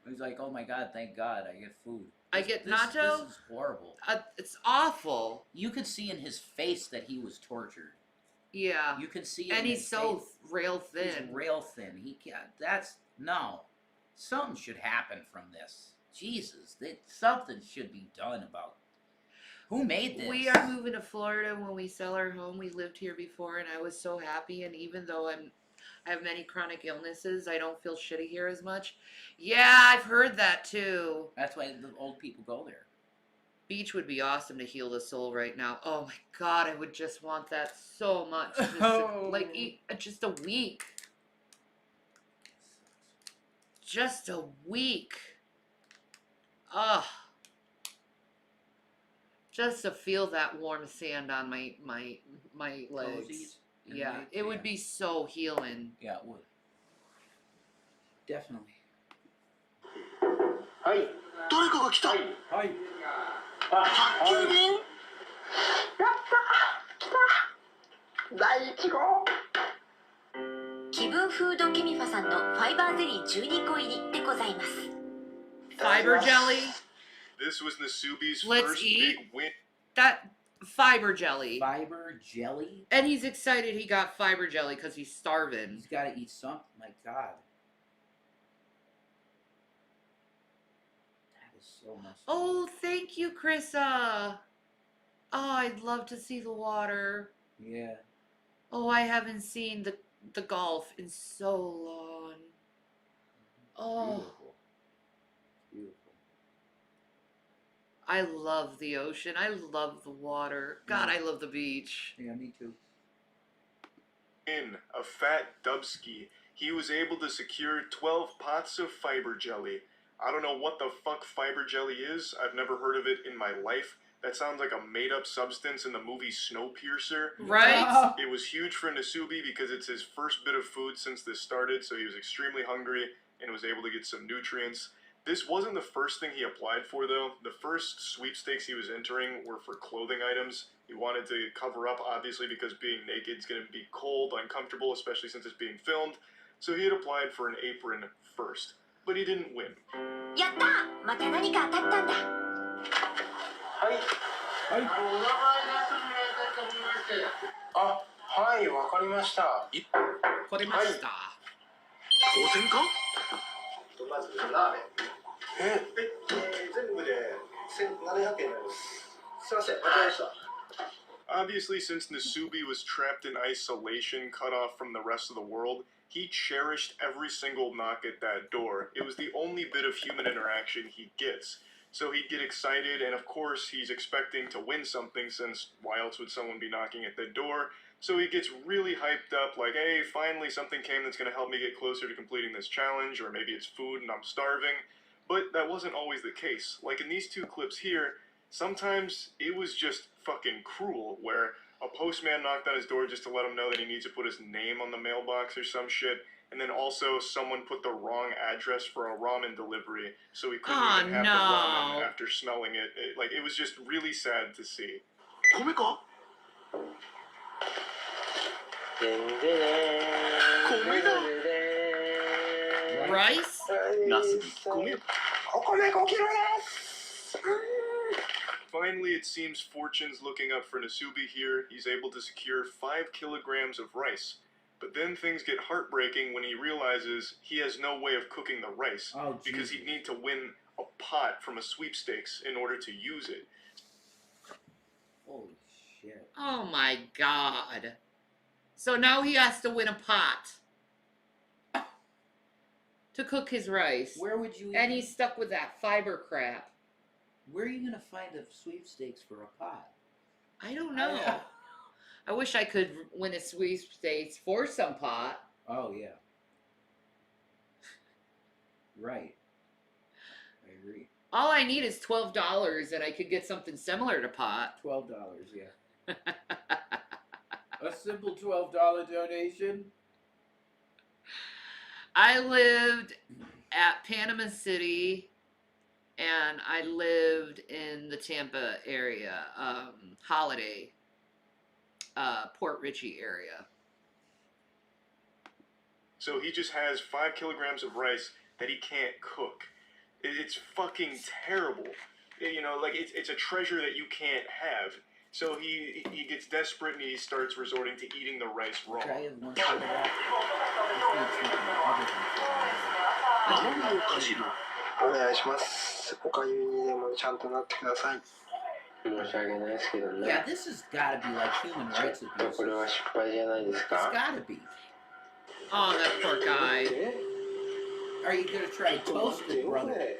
He's like, oh my God, thank God, I get food. I get natto? This is horrible. It's awful. You could see in his face that he was tortured. Yeah. You can see it And in he's his so face. rail thin. He's rail thin. He can't. No. Something should happen from this. Jesus, something should be done about. Who made this? We are moving to Florida when we sell our home. We lived here before, and I was so happy. And even though I have many chronic illnesses, I don't feel shitty here as much. Yeah, I've heard that too. That's why the old people go there. Beach would be awesome to heal the soul right now. Oh my God, I would just want that so much. Just a week. Just a week. Ugh. Just to feel that warm sand on my legs. Toesies and Yeah, legs, it would be so healing. Yeah, it would. Definitely. 誰かが来た。はい。宅急便。やった。来た。第1号。気分フードケミファさんのファイバーゼリー12個入りでございます。 Fiber jelly. This was Nasubi's Let's first eat. big win. That fiber jelly. Fiber jelly? And he's excited he got fiber jelly because he's starving. He's got to eat something. My God. That is so much. Oh, thank you, Krissa. Oh, I'd love to see the water. Yeah. Oh, I haven't seen the Gulf in so long. Oh. Beautiful. Beautiful. I love the ocean. I love the water. God, I love the beach. Yeah, me too. In a fat Dubsky, he was able to secure 12 pots of fiber jelly. I don't know what the fuck fiber jelly is. I've never heard of it in my life. That sounds like a made-up substance in the movie Snowpiercer. Right? It was huge for Nasubi because it's his first bit of food since this started, so he was extremely hungry and was able to get some nutrients. This wasn't the first thing he applied for, though. The first sweepstakes he was entering were for clothing items. He wanted to cover up, obviously, because being naked is going to be cold, uncomfortable, especially since it's being filmed. So he had applied for an apron first, but he didn't win. やったー、また何か当たったんだ。はい。はい。お名前が説明いただきまして。あ、はい、わかりました。わかりました。当選か？まずラーメン。全部で1700円になります。すいません、間違えました。Obviously, since Nasubi was trapped in isolation, cut off from the rest of the world, he cherished every single knock at that door. It was the only bit of human interaction he gets. So he'd get excited, and of course, he's expecting to win something, since why else would someone be knocking at the door? So he gets really hyped up, like, hey, finally something came that's going to help me get closer to completing this challenge, or maybe it's food and I'm starving. But that wasn't always the case. Like in these two clips here, sometimes it was just fucking cruel, where a postman knocked on his door just to let him know that he needs to put his name on the mailbox or some shit, and then also someone put the wrong address for a ramen delivery, so he couldn't even have the ramen after smelling it. Like, it was just really sad to see. 米か？米だ。 Rice? ナスビ米。お米5キロです。 Finally, it seems fortune's looking up for Nasubi here. He's able to secure 5 kilograms of rice. But then things get heartbreaking when he realizes he has no way of cooking the rice, because he'd need to win a pot from a sweepstakes in order to use it. Holy shit. Oh my god. So now he has to win a pot to cook his rice. Where would you And he's stuck with that fiber crap. Where are you going to find a sweepstakes for a pot? I don't know. I wish I could win a sweepstakes for some pot. Oh, yeah. Right. I agree. All I need is $12 and I could get something similar to pot. $12, yeah. A simple $12 donation. I lived at Panama City and I lived in the Tampa area, Holiday, Port Richey area. So he just has 5 kilograms of rice that he can't cook. It's fucking terrible. You know, like, it's a treasure that you can't have. So he gets desperate and he starts resorting to eating the rice raw. Try it once over that. お願いします。おかゆにでもちゃんとなってください。申し訳ないですけどね。 Yeah, this has got to be like human rights abuse. これは失敗じゃないですか。 It's got to be. Oh, that poor guy. Are you going to try to toast it, brother?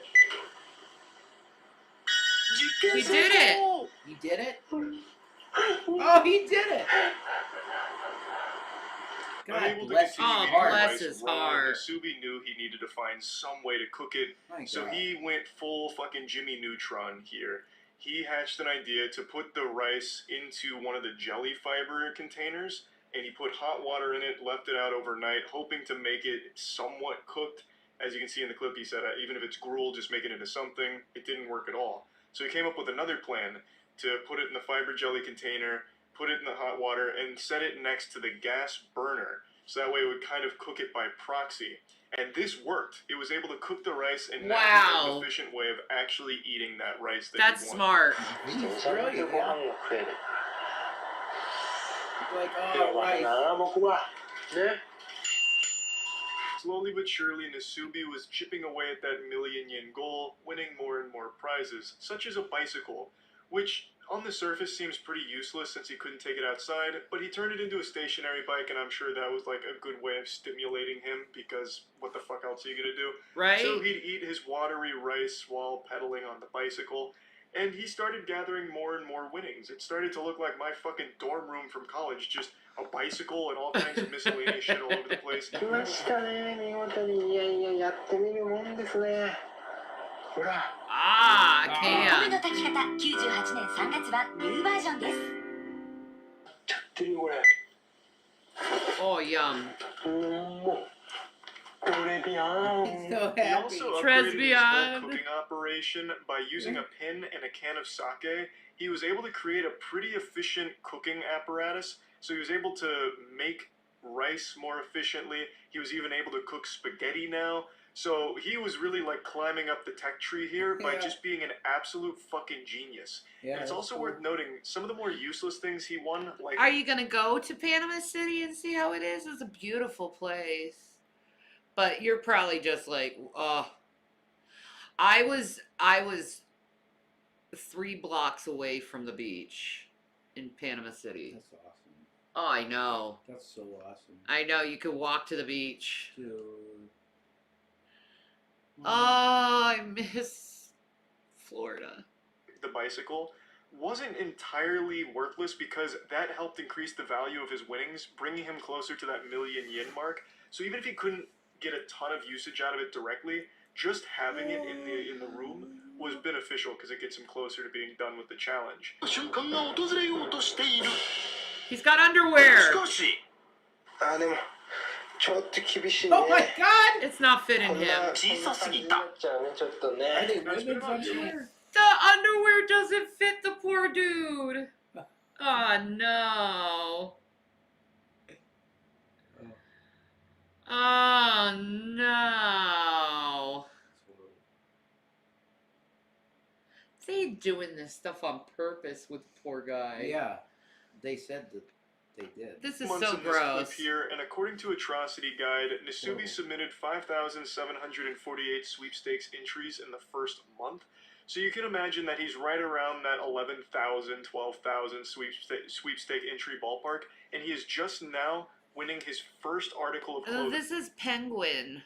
He did it! He did it? Oh, he did it! God Unable to bless continue his eating heart. the Bless rice his raw, heart. Nasubi knew he needed to find some way to cook it, My so God. he went full fucking Jimmy Neutron here. He hatched an idea to put the rice into one of the jelly fiber containers, and he put hot water in it, left it out overnight, hoping to make it somewhat cooked. As you can see in the clip, he said, even if it's gruel, just make it into something. It didn't work at all. So he came up with another plan to put it in the fiber jelly container, put it in the hot water, and set it next to the gas burner. So that way it would kind of cook it by proxy. And this worked. It was able to cook the rice and now he had an efficient way of actually eating that rice that That's he wanted. smart. He's brilliant. Yeah. Like, で oh, は right. な僕はね。 Slowly but surely, Nasubi was chipping away at that million yen goal, winning more and more prizes, such as a bicycle, which on the surface seems pretty useless since he couldn't take it outside, but he turned it into a stationary bike, and I'm sure that was like a good way of stimulating him, because what the fuck else are you gonna do? Right? So he'd eat his watery rice while pedaling on the bicycle, and he started gathering more and more winnings. It started to look like my fucking dorm room from college, just a bicycle and all kinds of miscellaneous shit all over the place. 来ましたね、見事に。いやいや、やってみるもんですね。ほら。Ah, お米 can. の炊き方98年3月版ニューバージョンです。ちゃってるこれ。 Oh, yum. もう。これビアン。 So He happy. also upgraded his Tresbian. whole cooking operation by using a pin and a can of sake. He was able to create a pretty efficient cooking apparatus. So he was able to make rice more efficiently. He was even able to cook spaghetti now. So he was really like climbing up the tech tree here by Yeah. just being an absolute fucking genius. Yeah, And it's that's also cool. worth noting some of the more useless things he won, like Are you gonna go to Panama City and see how it is? It's a beautiful place. But you're probably just like, oh. I was 3 blocks away from the beach in Panama City. That's awesome. Oh, I know. That's so awesome. I know. You could walk to the beach. Dude. Oh, I miss Florida. the bicycle wasn't entirely worthless because that helped increase the value of his winnings, bringing him closer to that 1 million yen mark. So even if he couldn't get a ton of usage out of it directly, just having it in the room was beneficial because it gets him closer to being done with the challenge. 瞬間が訪れようとしている。 He's got underwear. しかし。あ、でも。ちょっと厳しいね。 Oh my god! It's not fitting こんな him. 小さすぎた。なっちゃうね、ちょっとね。 Are they Guys, women's put 'em on underwear? The underwear doesn't fit the poor dude. Oh no. Oh no. They doing this stuff on purpose with the poor guy. Yeah. They said that they did. This is Months so in this clip gross. here, and according to Atrocity Guide, Nasubi Whoa. submitted 5,748 sweepstakes entries in the first month. So you can imagine that he's right around that 11,000, 12,000 sweepstake entry ballpark, and he is just now winning his first article of clothing, This is Penguin.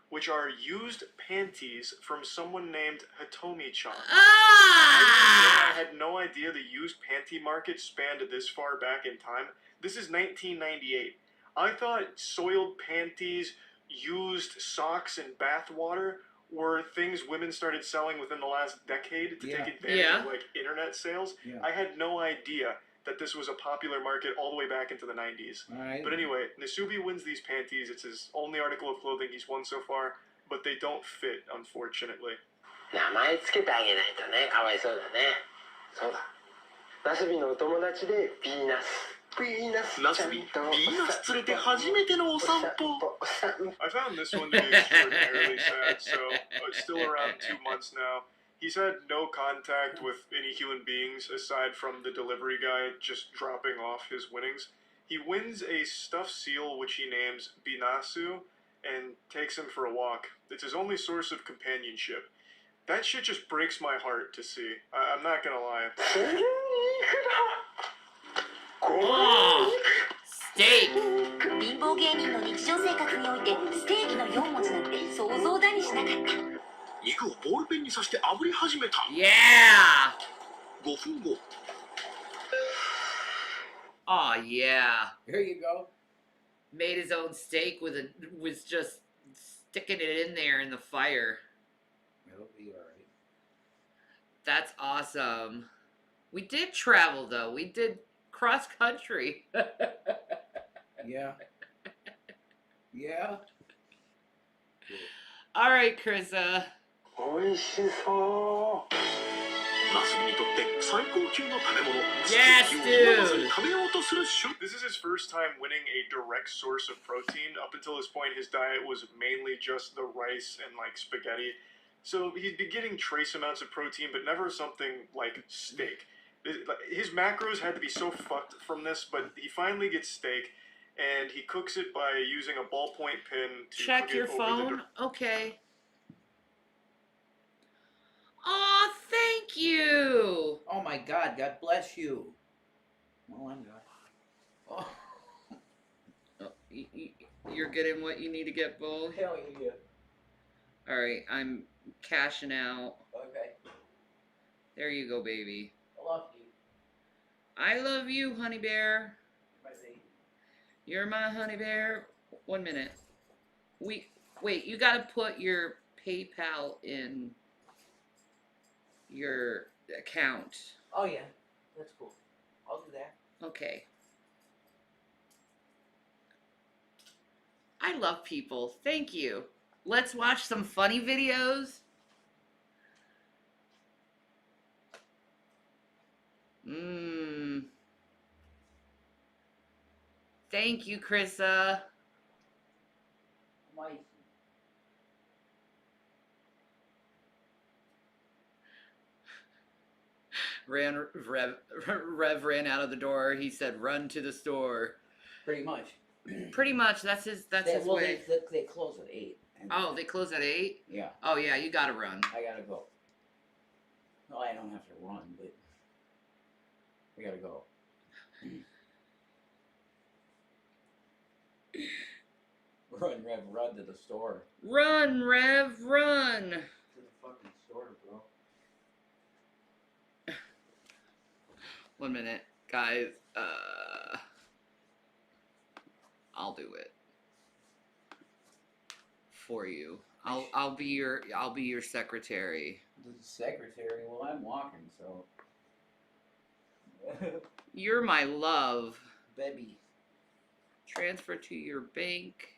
which are used panties from someone named Hitomi-chan. Ah! I had no idea the used panty market spanned this far back in time. This is 1998. I thought soiled panties, used socks, and bath water were things women started selling within the last decade to Yeah. take advantage Yeah. of like internet sales. Yeah. I had no idea that this was a popular market all the way back into the 90s. Alright. But anyway, Nasubi wins these panties. It's his only article of clothing he's won so far, but they don't fit, unfortunately. 名前つけてあげないとね、かわいそうだね。そうだ。ナスビのお友達でビーナス。ビーナスちゃんと。ビーナス連れて初めてのお散歩。 I found this one to be extraordinarily sad, so still around 2 months now. He's had no contact with any human beings aside from the delivery guy just dropping off his winnings. He wins a stuffed seal which he names Binasu and takes him for a walk. It's his only source of companionship. That shit just breaks my heart to see. I'm not gonna lie. Oh, steak. 貧乏芸人の日常生活においてステーキの4文字なんて想像だにしなかった。肉をボールペンに刺して炙り始めた。 Yeah. 5分後。 Oh yeah. Here you go. Made his own steak was just sticking it in there in the fire. It'll be alright. That's awesome. We did travel though. We did cross country. Yeah. Yeah. All right, Krista. 美味しそう。ナスビにとって最高級の食べ物。 Yes, ステーキを思わず dude. 食べようとする瞬 This is his first time winning a direct source of protein. Up until this point, his diet was mainly just the rice and like spaghetti. So he'd be getting trace amounts of protein, but never something like steak. His macros had to be so fucked from this, but he finally gets steak, and he cooks it by using a ballpoint pen to Check cook your it over phone. Okay. Oh, thank you. Oh my god, God bless you. Well, I'm not. Oh. You're getting what you need to get, Bull. Hell yeah. All right, I'm cashing out. Okay. There you go, baby. I love you. I love you, honey bear. My baby. You're my honey bear. 1 minute. Wait, you gotta put your PayPal in your account. Oh yeah, that's cool. I'll do that. Okay. I love people. Thank you. Let's watch some funny videos. Thank you, Krissa. My Rev ran out of the door. He said, "Run to the store." Pretty much. Pretty much. That's his way. They close at 8. Oh, they close at 8? Yeah. Oh yeah, you gotta run. I gotta go. No, I don't have to run, but I gotta go. Run, Rev, run to the store. Run, Rev, run. To the fucking store, bro. 1 minute, guys. I'll do it for you. I'll be your secretary. The secretary. Well, I'm walking, so. You're my love. Baby. Transfer to your bank.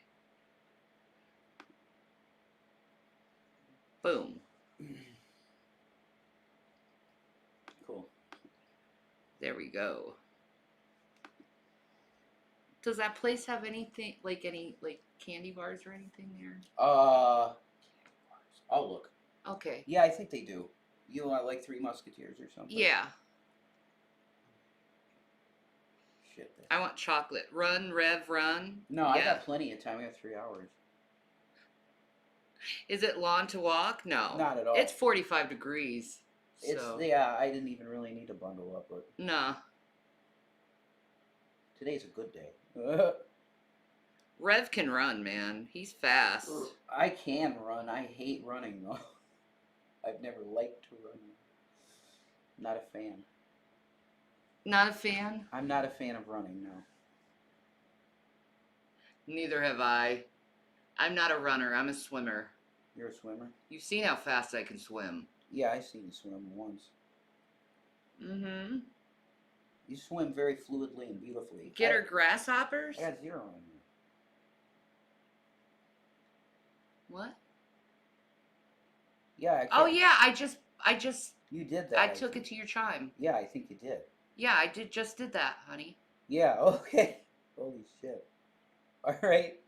Boom. Cool. There we go. Does that place have anything, any candy bars or anything there? I'll look. Okay. Yeah, I think they do. You want like Three Musketeers or something? Yeah. Shit. I want chocolate. Run, Rev, run. No, I got plenty of time. I got 3 hours. Is it long to walk? No. Not at all. It's 45 degrees. It's So. yeah. I didn't even really need to bundle up, but Nah. today's a good day. Rev can run, man. He's fast. I can run. I hate running though. I've never liked to run. Not a fan. Not a fan? I'm not a fan of running, no. Neither have I. I'm not a runner. I'm a swimmer. You're a swimmer? You've seen how fast I can swim. Yeah, I seen you swim once. Mm-hmm. You swim very fluidly and beautifully. Get her grasshoppers? I got 0 on you. What? Yeah. Oh yeah, I just. You did that. I took it to your chime. Yeah, I think you did. Yeah, I just did that, honey. Yeah. Okay. Holy shit. All right.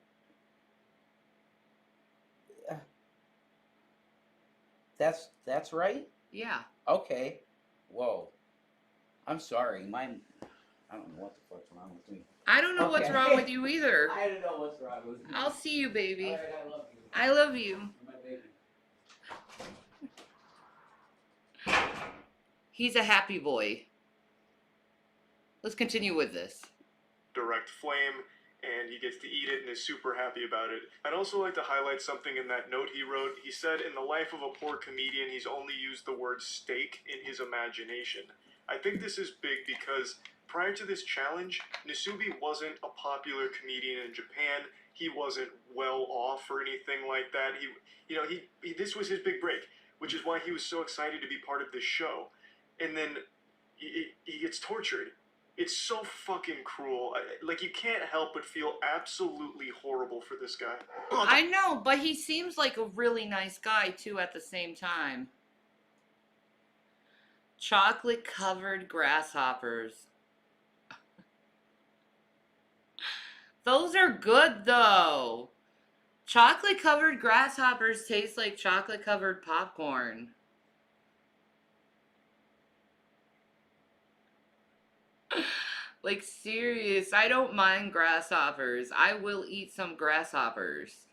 That's right? Yeah. Okay. Whoa. I'm sorry. I don't know what the fuck's wrong with me. I don't know what's wrong with you either. I don't know what's wrong with me. I'll see you, baby. All right, I love you. I love you. My baby. He's a happy boy. Let's continue with this. Direct flame, and he gets to eat it and is super happy about it. I'd also like to highlight something in that note he wrote. He said, in the life of a poor comedian, he's only used the word steak in his imagination. I think this is big because prior to this challenge, Nasubi wasn't a popular comedian in Japan. He wasn't well off or anything like that. This was his big break, which is why he was so excited to be part of this show. And then he gets tortured. It's so fucking cruel. You can't help but feel absolutely horrible for this guy. I know, but he seems like a really nice guy, too, at the same time. Chocolate-covered grasshoppers. Those are good, though. Chocolate-covered grasshoppers taste like chocolate-covered popcorn. Like, serious. I don't mind grasshoppers. I will eat some grasshoppers.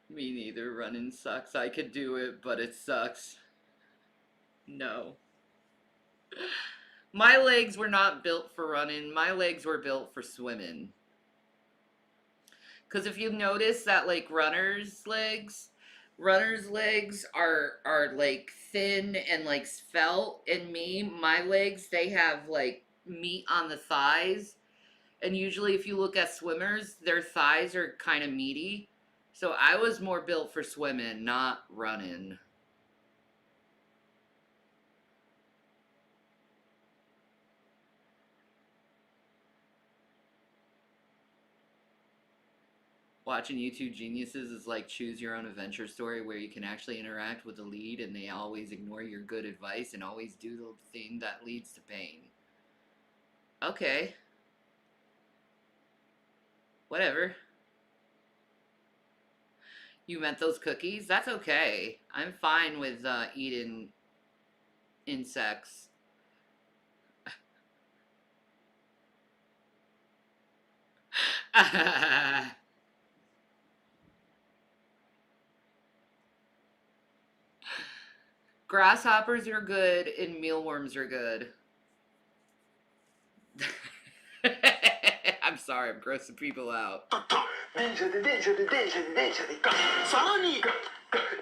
Me neither. Running sucks. I could do it, but it sucks. No. My legs were not built for running. My legs were built for swimming. Because if you notice that, like, runners' legs are like thin and like svelte, and my legs, they have like meat on the thighs. And usually if you look at swimmers, their thighs are kind of meaty. So I was more built for swimming, not running. Watching YouTube Geniuses is like choose your own adventure story where you can actually interact with the lead and they always ignore your good advice and always do the thing that leads to pain. Okay. Whatever. You meant those cookies? That's okay. I'm fine with eating insects. Grasshoppers are good and mealworms are good. I'm sorry, I'm grossing people out. 電車で電車で電車で電車でさらに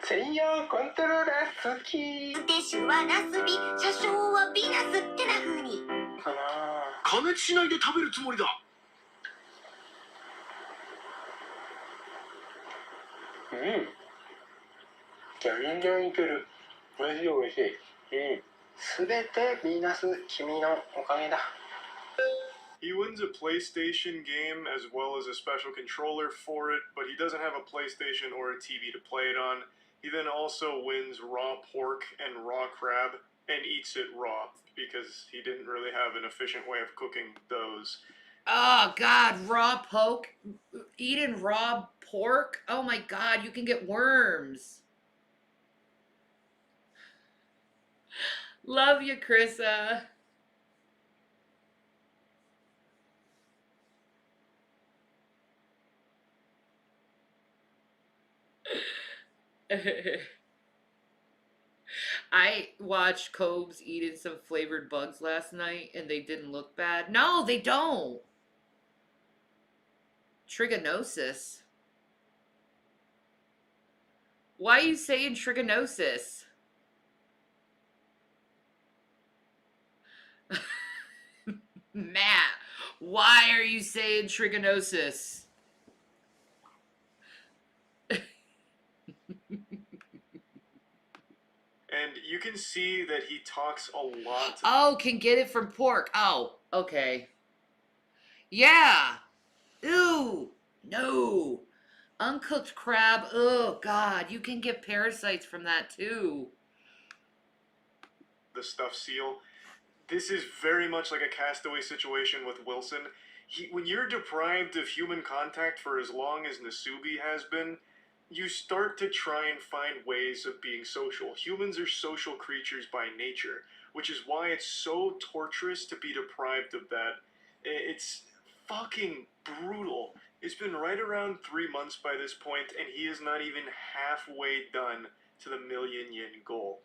専用コントローラー付き運転手はナスビ、車掌はビーナスってな風に。かな加熱しないで食べるつもりだ。うん全然いける美味しい美味しいすべてビーナス君のおかげだ He wins a PlayStation game as well as a special controller for it, but he doesn't have a PlayStation or a TV to play it on. He then also wins raw pork and raw crab and eats it raw because he didn't really have an efficient way of cooking those. Oh God, raw poke, eating raw pork. Oh my God, you can get worms. Love you, Krissa. I watched Cobes eating some flavored bugs last night and they didn't look bad. No, they don't. Trigonosis. Why are you saying trigonosis? Matt, why are you saying trigonosis? And you can see that he talks a lot. Oh, can get it from pork. Oh, okay. Yeah. Ew. No. Uncooked crab. Oh, God. You can get parasites from that, too. The stuffed seal. This is very much like a Castaway situation with Wilson. When you're deprived of human contact for as long as Nasubi has been, you start to try and find ways of being social. Humans are social creatures by nature, which is why it's so torturous to be deprived of that. It's fucking brutal. It's been right around 3 months by this point, and he is not even halfway done to the million yen goal.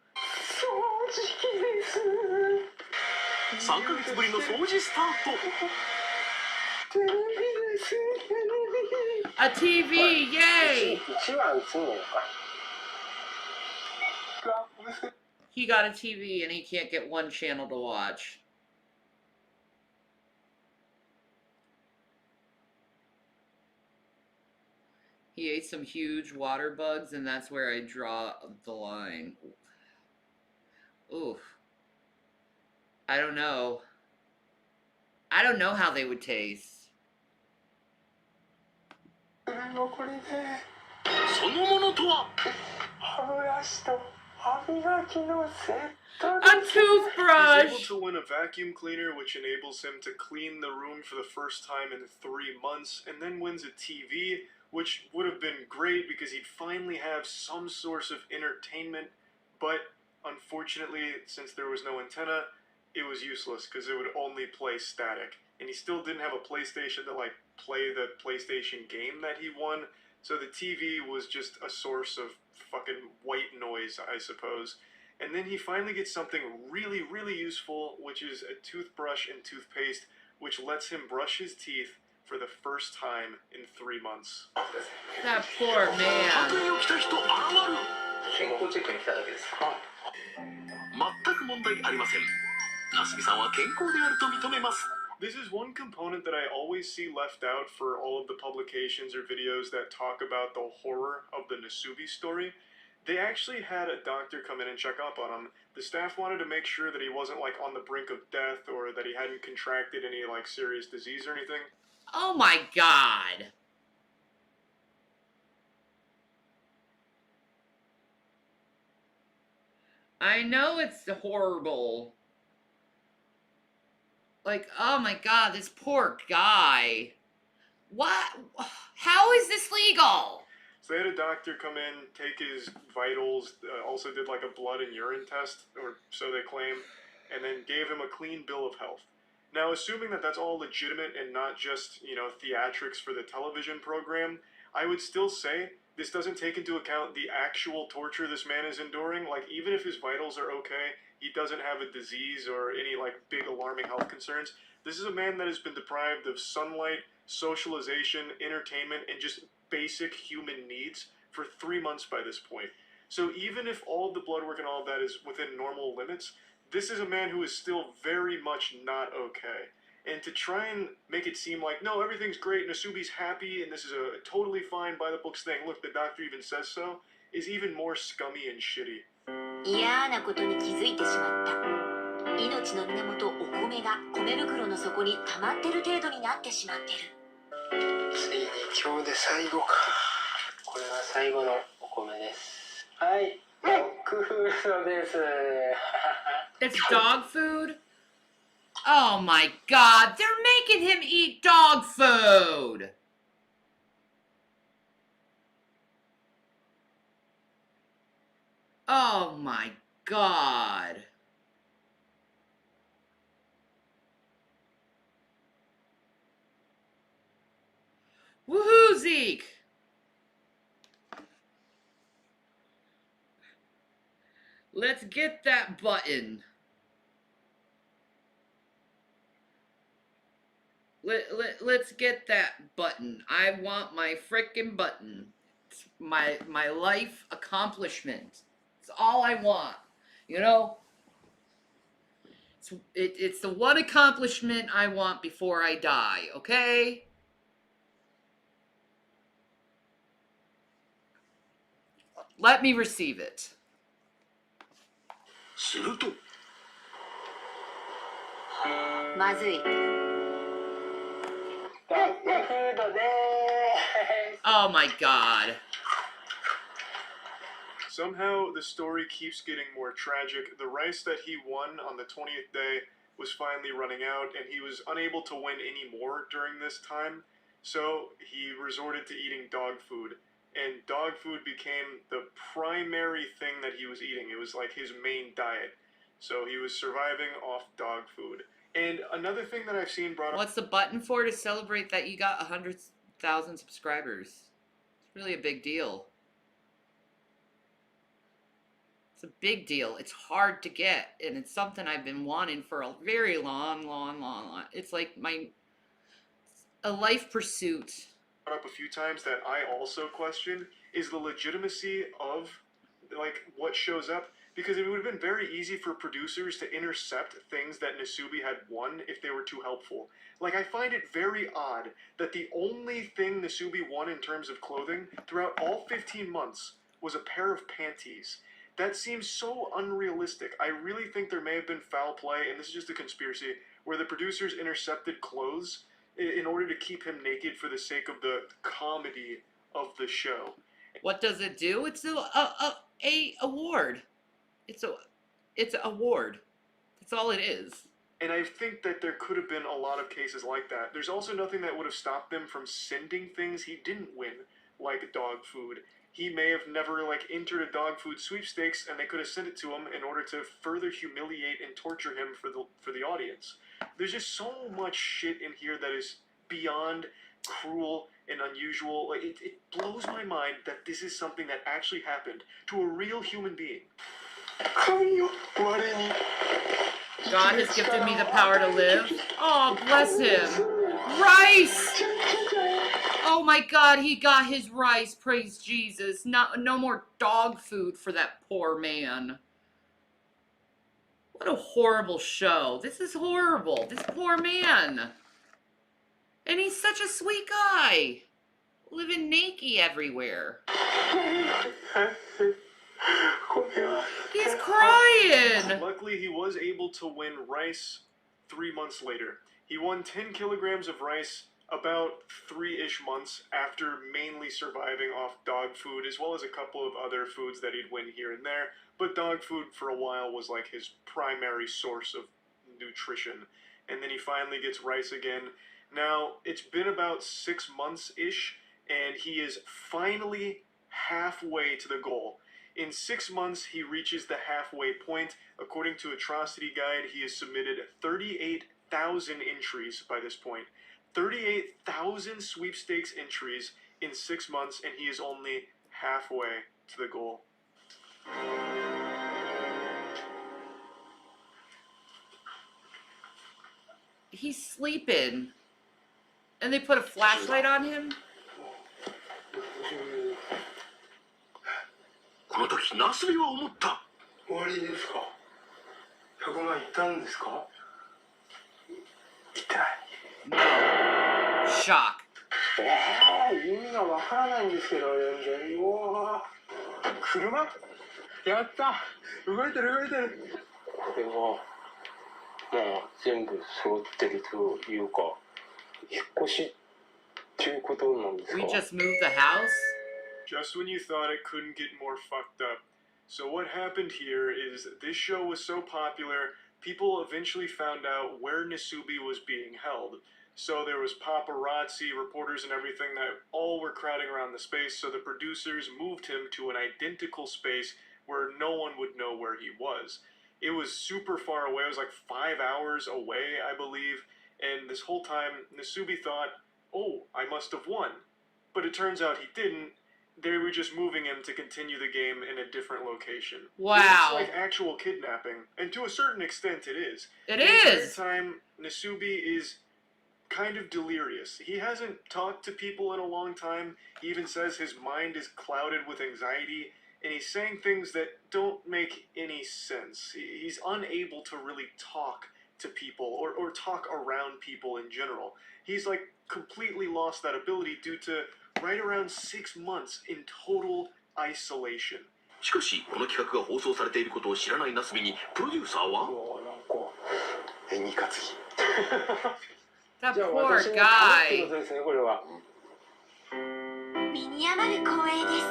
3ヶ月ぶりの掃除スタート。 A TV, yay! He got a TV and he can't get one channel to watch. He ate some huge water bugs and that's where I draw the line. Oof. I don't know. I don't know how they would taste. そのものとは A toothbrush! He's able to win a vacuum cleaner, which enables him to clean the room for the first time in 3 months, and then wins a TV, which would have been great because he'd finally have some source of entertainment, but unfortunately, since there was no antenna, it was useless because it would only play static. And he still didn't have a PlayStation to like play the PlayStation game that he won, so the TV was just a source of fucking white noise, I suppose. And then he finally gets something really, really useful, which is a toothbrush and toothpaste, which lets him brush his teeth for the first time in 3 months. That poor man. 健康チェックに来ただけです。全く問題ありません。なすびさんは健康であると認めます。 This is one component that I always see left out for all of the publications or videos that talk about the horror of the Nasubi story. They actually had a doctor come in and check up on him. The staff wanted to make sure that he wasn't like on the brink of death or that he hadn't contracted any like serious disease or anything. Oh my god. I know it's horrible. Like, oh my god, this poor guy. What? How is this legal? So they had a doctor come in, take his vitals, also did like a blood and urine test, or so they claim, and then gave him a clean bill of health. Now, assuming that that's all legitimate and not just, you know, theatrics for the television program, I would still say this doesn't take into account the actual torture this man is enduring. Like, even if his vitals are okay, he doesn't have a disease or any, like, big alarming health concerns. This is a man that has been deprived of sunlight, socialization, entertainment, and just basic human needs for 3 months by this point. So even if all of the blood work and all of that is within normal limits, this is a man who is still very much not okay. And to try and make it seem like, no, everything's great, Nasubi's happy, and this is a totally fine by-the-books thing, look, the doctor even says so, is even more scummy and shitty. 嫌なことに気づいてしまった。命の源お米が米袋の底に溜まってる程度になってしまってる。ついに今日で最後か。これが最後のお米です。はい、ドッグフードです。It's dog food? Oh my god, they're making him eat dog food! Oh my god. Woohoo, Zeke! Let's get that button. Let's get that button. I want my frickin' button. It's my life accomplishment. It's all I want. You know? It's the one accomplishment I want before I die, okay? Let me receive it. するとまずい。ドッグフードでーす。 Oh my god. Somehow, the story keeps getting more tragic. The rice that he won on the 20th day was finally running out, and he was unable to win any more during this time, so he resorted to eating dog food. And dog food became the primary thing that he was eating. It was like his main diet. So he was surviving off dog food. And another thing that I've seen brought up... What's the button for to celebrate that you got 100,000 subscribers? It's really a big deal. It's a big deal. It's hard to get, and it's something I've been wanting for a very long. It's like a life pursuit. Up a few times that I also question is the legitimacy of like what shows up, because it would have been very easy for producers to intercept things that Nasubi had won if they were too helpful. Like, I find it very odd that the only thing Nasubi won in terms of clothing throughout all 15 months was a pair of panties. That seems so unrealistic. I really think there may have been foul play, and this is just a conspiracy, where the producers intercepted clothes in order to keep him naked for the sake of the comedy of the show. What does it do? It's a award. It's an award. That's all it is. And I think that there could have been a lot of cases like that. There's also nothing that would have stopped them from sending things he didn't win, like dog food. He may have never like entered a dog food sweepstakes, and they could have sent it to him in order to further humiliate and torture him for the audience. There's just so much shit in here that is beyond cruel and unusual. Like, it blows my mind that this is something that actually happened to a real human being. God has gifted me the power to live. Oh, bless him. Rice! Oh my God, he got his rice. Praise Jesus. No more dog food for that poor man. What a horrible show. This is horrible. This poor man. And he's such a sweet guy. Living naked everywhere. He's crying. Luckily, he was able to win rice 3 months later. He won 10 kilograms of rice about 3-ish months after mainly surviving off dog food, as well as a couple of other foods that he'd win here and there. But dog food for a while was like his primary source of nutrition. And then he finally gets rice again. Now, it's been about 6 months-ish, and he is finally halfway to the goal. In 6 months, he reaches the halfway point. According to Atrocity Guide, he has submitted 38,000 entries by this point. 38,000 sweepstakes entries in 6 months, and he is only halfway to the goal. He's sleeping. And they put a flashlight on him? この時ナスビは思った。終わりですか。100万いったんですか。いってない。No. Shock. 意味がわからないんですけど、全然。うわー。車？やった。動いてる動いてる。これはもう全部揃ってるというか、引っ越しっていうことなんですか。 We just moved the house? Just when you thought it couldn't get more fucked up. So what happened here is this show was so popular, people eventually found out where Nasubi was being held. So there was paparazzi, reporters and everything that all were crowding around the space, so the producers moved him to an identical space where no one would know where he was. It was super far away, it was like 5 hours away, I believe, and this whole time Nasubi thought, oh, I must have won. But it turns out he didn't. They were just moving him to continue the game in a different location. Wow. It's like actual kidnapping, and to a certain extent it is. It At is. the time, Nasubi is kind of delirious. He hasn't talked to people in a long time. He even says his mind is clouded with anxiety, and he's saying things that don't make any sense. He's unable to really talk to people or talk around people in general. He's like completely lost that ability due to right around 6 months in total isolation. しかし、この企画が放送されていることを知らないナスビに、プロデューサーは演技担ぎ。 That poor guy. 身に余る光栄です。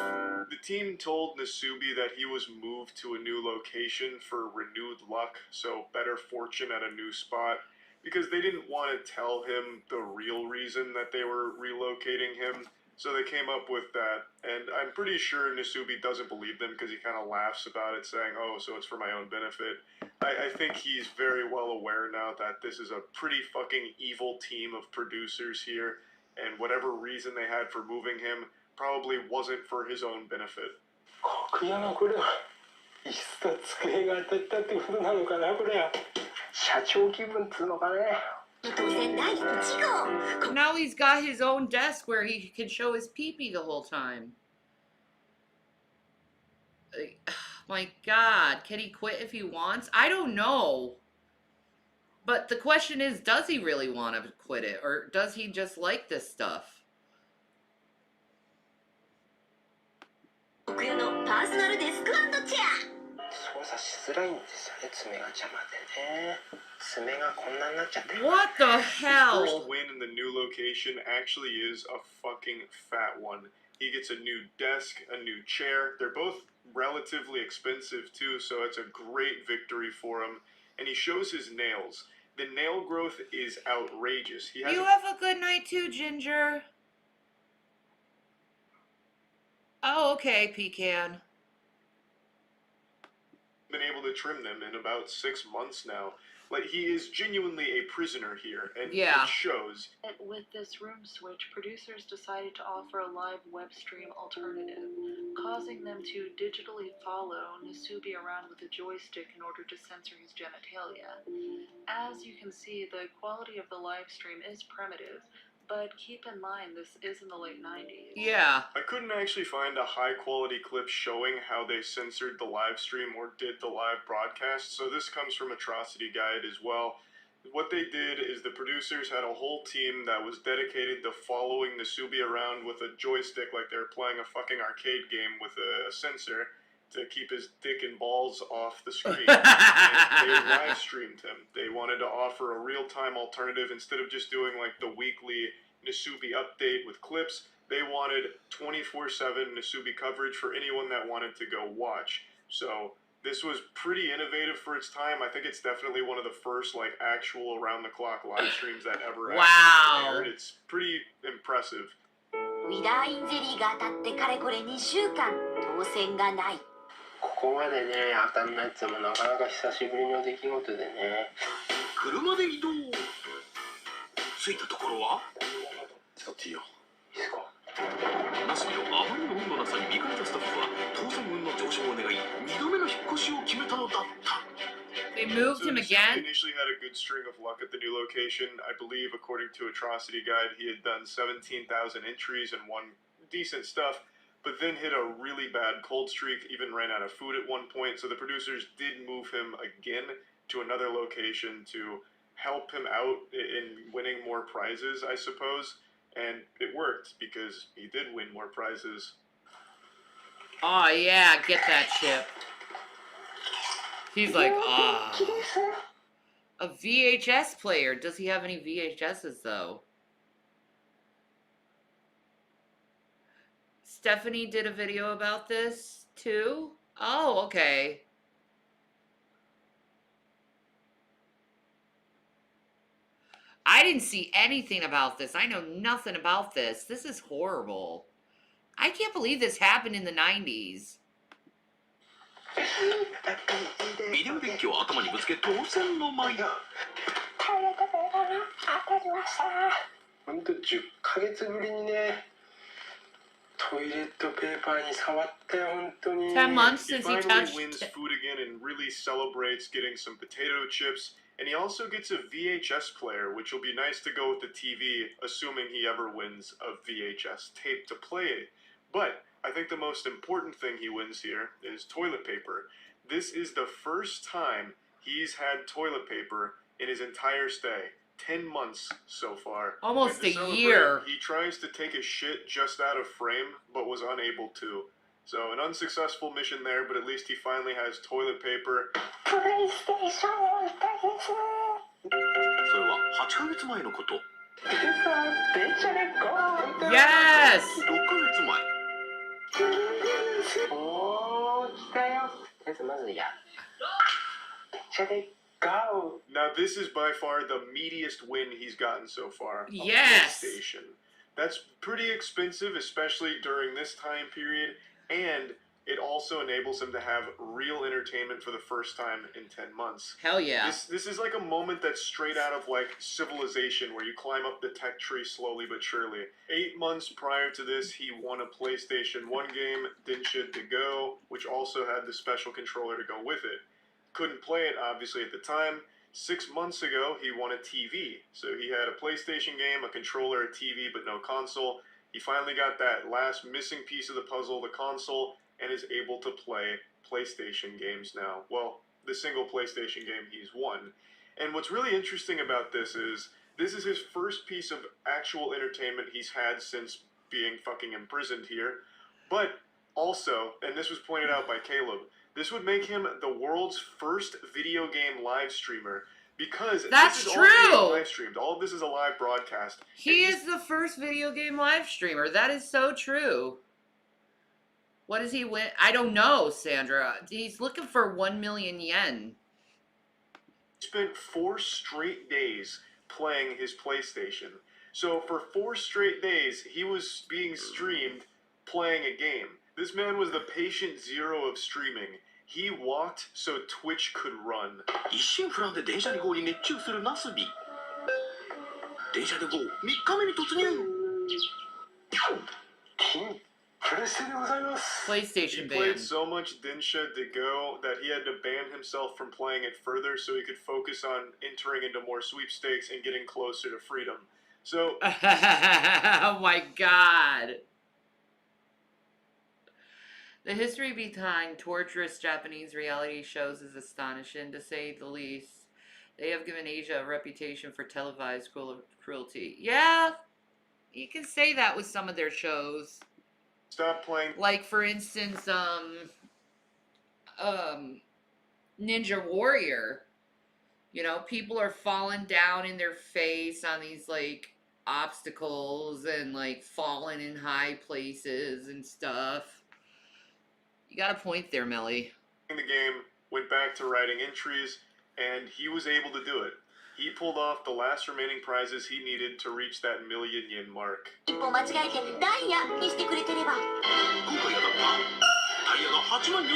The team told Nasubi that he was moved to a new location for renewed luck, so better fortune at a new spot, because they didn't want to tell him the real reason that they were relocating him. So they came up with that, and I'm pretty sure Nasubi doesn't believe them because he kind of laughs about it, saying, oh, so it's for my own benefit. I think he's very well aware now that this is a pretty fucking evil team of producers here, and whatever reason they had for moving him probably wasn't for his own benefit. 楽屋のこれは椅子と机が当たったってことなのかなこれは。社長気分っつうのかね。 Now he's got his own desk where he can show his pee-pee the whole time. My God, can he quit if he wants? I don't know. But the question is, does he really want to quit it? Or does he just like this stuff? 奥屋のパーソナルデスク&チェア。 操作しづらいんですよね、爪が邪魔でね。爪がこんなになっちゃってる。 What the His hell? first win in the new location actually is a fucking fat one. He gets a new desk, a new chair. They're both relatively expensive too, so it's a great victory for him. And he shows his nails. The nail growth is outrageous. He has You have a good night too, Ginger. Oh, okay, Pecan. been able to trim them in about 6 months now. Like, he is genuinely a prisoner here, and Yeah. it shows. With this room switch, producers decided to offer a live web stream alternative, causing them to digitally follow Nasubi around with a joystick in order to censor his genitalia. As you can see, the quality of the live stream is primitive, but keep in mind this is in the late 90s. Yeah. I couldn't actually find a high quality clip showing how they censored the live stream or did the live broadcast, so this comes from Atrocity Guide as well. What they did is the producers had a whole team that was dedicated to following Nasubi around with a joystick like they were playing a fucking arcade game with a sensor to keep his dick and balls off the screen. And they live streamed him. They wanted to offer a real-time alternative instead of just doing like the weekly Nasubi update with clips. They wanted 24/7 Nasubi coverage for anyone that wanted to go watch. So this was pretty innovative for its time. I think it's definitely one of the first like actual around-the-clock live streams that ever Wow. actually aired. It's pretty impressive. ウィダーインゼリーが当たってかれこれ2週間当選がない。ここまでね当たんないってのもなかなか久しぶりの出来事でね。車で移動。着いたところは使っていいよ。いいですか。ナスビのあまりの運のなさに見かねたスタッフは当選運の上昇を願い2度目の引っ越しを決めたのだった。They moved him Nasubi again? initially had a good string of luck at the new location. I believe, according to Atrocity Guide, he had done 17,000 entries and won decent stuff, but then hit a really bad cold streak, even ran out of food at one point, so the producers did move him again to another location to help him out in winning more prizes, I suppose, and it worked, because he did win more prizes. Oh, yeah, get that chip. He's like, ah. A VHS player. Does he have any VHSs, though? Stephanie did a video about this, too? Oh, okay. I didn't see anything about this. I know nothing about this. This is horrible. I can't believe this happened in the 90s. ビデオデッキを頭にぶつけ当選の舞。ほんと10ヶ月ぶりにねトイレットペーパーに触ったよ本当に。10 months He since he finally touched wins it. food again and really celebrates getting some potato chips. And he also gets a VHS player, which will be nice to go with the TV, assuming he ever wins a VHS tape to play. But I think the most important thing he wins here is toilet paper. This is the first time he's had toilet paper in his entire stay. 10 months so far. Almost And to a celebrate, year. He tries to take a shit just out of frame, but was unable to. So an unsuccessful mission there, but at least he finally has toilet paper. それは8ヶ月前のこと。Yes! 6ヶ月前。おー来たよ。とりあえずまずや電車で go. Now this is by far the meatiest win he's gotten so far. a Yes! PlayStation. That's pretty expensive, especially during this time period, and it also enables him to have real entertainment for the first time in 10 months. Hell yeah. This is like a moment that's straight out of like Civilization, where you climb up the tech tree slowly but surely. 8 months prior to this, he won a PlayStation 1 game, Densha To Go, which also had the special controller to go with it. Couldn't play it, obviously, at the time. 6 months ago, he won a TV. So he had a PlayStation game, a controller, a TV, but no console. He finally got that last missing piece of the puzzle, the console, and is able to play PlayStation games now. Well, the single PlayStation game he's won. And what's really interesting about this is his first piece of actual entertainment he's had since being fucking imprisoned here. But also, and this was pointed out by Caleb, this would make him the world's first video game live streamer, because That's this is all being true. live streamed. All of this is a live broadcast. He is the first video game live streamer. That is so true. What does he win? I don't know, Sandra. He's looking for 1 million yen. Spent 4 straight days playing his PlayStation. So for 4 straight days, he was being streamed playing a game. This man was the patient zero of streaming. He walked so Twitch could run. 一心不乱で電車で GO に熱中するナスビ。電車で GO 3日目に突入。金プレステでございます。 PlayStation He played ban. so much Dinsha de Go that he had to ban himself from playing it further so he could focus on entering into more sweepstakes and getting closer to freedom. So, Oh my god. The history behind torturous Japanese reality shows is astonishing, to say the least. They have given Asia a reputation for televised cruelty. Yeah, you can say that with some of their shows. stop playing. Like, for instance, Ninja Warrior. You know, people are falling down in their face on these, like, obstacles and, like, falling in high places and stuff. You got a point there, Melly. The game, went back to writing entries, and he was able to do it. He pulled off the last remaining prizes he needed to reach that million yen mark. 一歩間違えてダイヤにしてくれてれば。今回当たったタイヤが8万4000円。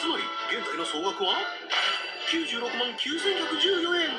つまり現在の総額は96万9114円。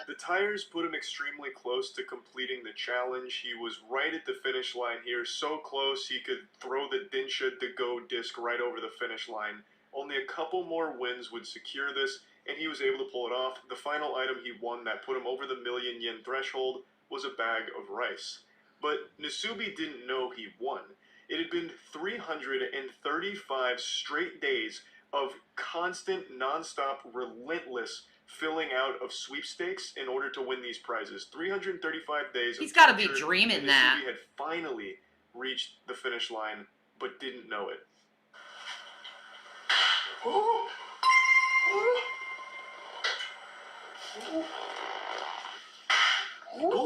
The tires put him extremely close to completing the challenge. He was right at the finish line here, so close he could throw the Dinsha de Go disc right over the finish line. Only a couple more wins would secure this, and he was able to pull it off. The final item he won that put him over the million yen threshold was a bag of rice. But Nasubi didn't know he won. It had been 335 straight days of constant, non-stop, relentless filling out of sweepstakes in order to win these prizes. 335 days. He's got to be torture, dreaming and that. Nasubi had finally reached the finish line, but didn't know it. ゴ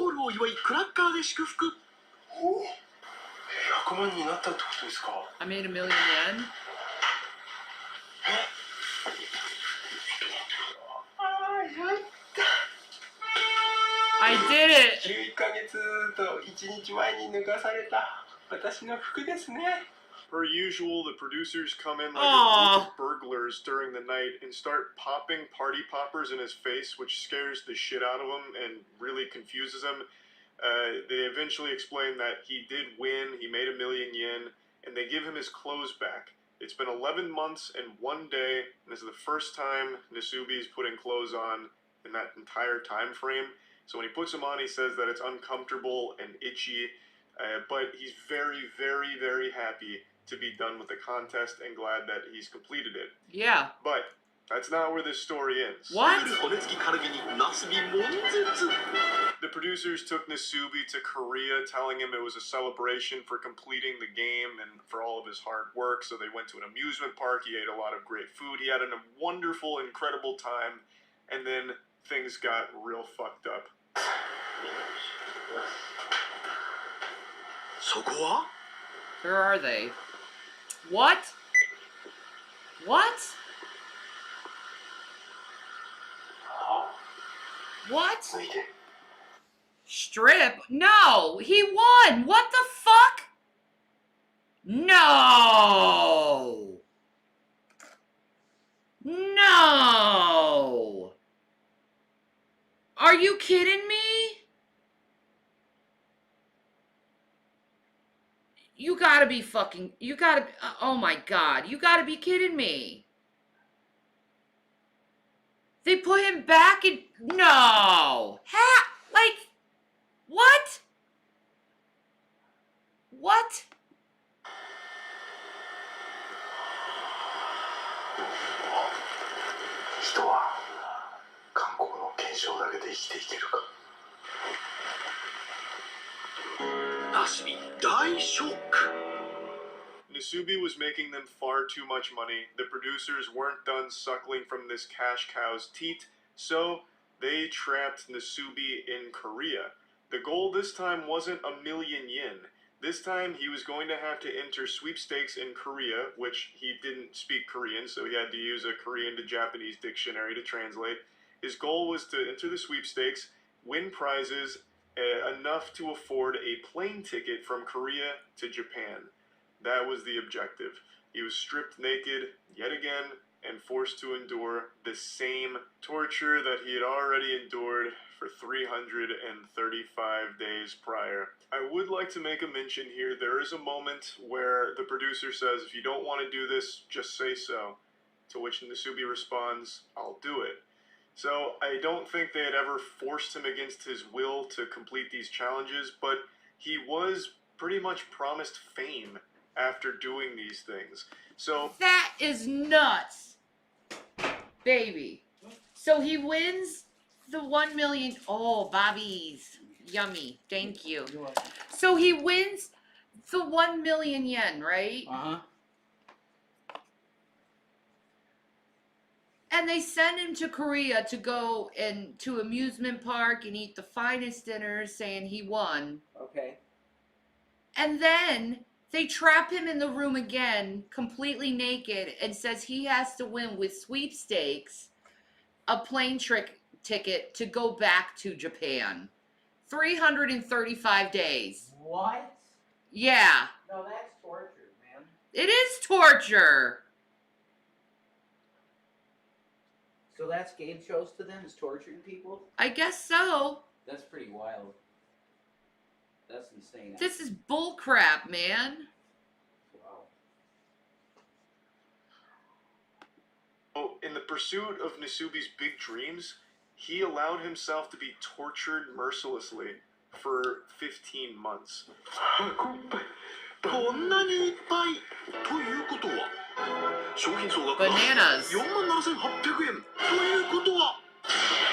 ールを祝いクラッカーで祝福。100万になったってことですか。 I made $1 million yen. I did it! 11ヶ月と1日前に脱がされた私の服ですね。 Per usual, the producers come in like Aww. a group of burglars during the night and start popping party poppers in his face, which scares the shit out of him and really confuses him. They eventually explain that he did win, he made $1 million yen, and they give him his clothes back. It's been 11 months and 1 day, and this is the first time Nasubi's putting clothes on in that entire time frame. So when he puts them on, he says that it's uncomfortable and itchy, but he's very, very, very happy to be done with the contest and glad that he's completed it. Yeah. But that's not where this story ends. What? The producers took Nasubi to Korea, telling him it was a celebration for completing the game and for all of his hard work. So they went to an amusement park. He ate a lot of great food. He had a wonderful, incredible time. And then things got real fucked up. そこは Where are they? What? What? What? Strip? No! He won! What the fuck? No! No! Are you kidding me? You gotta be fucking, you gotta, oh my god, you gotta be kidding me. They put him back in, no. Like, what? What? 人は韓国の検証だけで生きていけるか。ナスビ大ショック。 Nasubi was making them far too much money. The producers weren't done suckling from this cash cow's teat, so they trapped Nasubi in Korea. The goal this time wasn't $1 million yen. This time he was going to have to enter sweepstakes in Korea, which he didn't speak Korean, so he had to use a Korean to Japanese dictionary to translate. His goal was to enter the sweepstakes, win prizes enough to afford a plane ticket from Korea to Japan. That was the objective. He was stripped naked yet again and forced to endure the same torture that he had already endured for 335 days prior. I would like to make a mention here. There is a moment where the producer says, if you don't want to do this, just say so. To which Nasubi responds, I'll do it. So I don't think they had ever forced him against his will to complete these challenges, but he was pretty much promised fame after doing these things. So That is nuts. Baby. So he wins the 1 million. Oh, Bobby's. Yummy. Thank you. So he wins the 1 million yen, right? Uh-huh. And they send him to Korea to go and to amusement park and eat the finest dinners, saying he won. Okay. And then they trap him in the room again, completely naked, and says he has to win with sweepstakes a plane ticket to go back to Japan. 335 days. What? Yeah, No, that's torture, man. it is torture. So that's game shows to them, is torturing people? I guess so. That's pretty wild. That's insane. This is bullcrap, man. Wow. Oh, in the pursuit of Nasubi's big dreams, he allowed himself to be tortured mercilessly for 15 months. こんなにいっぱいということは商品総額は Bananas. 47,800円ということは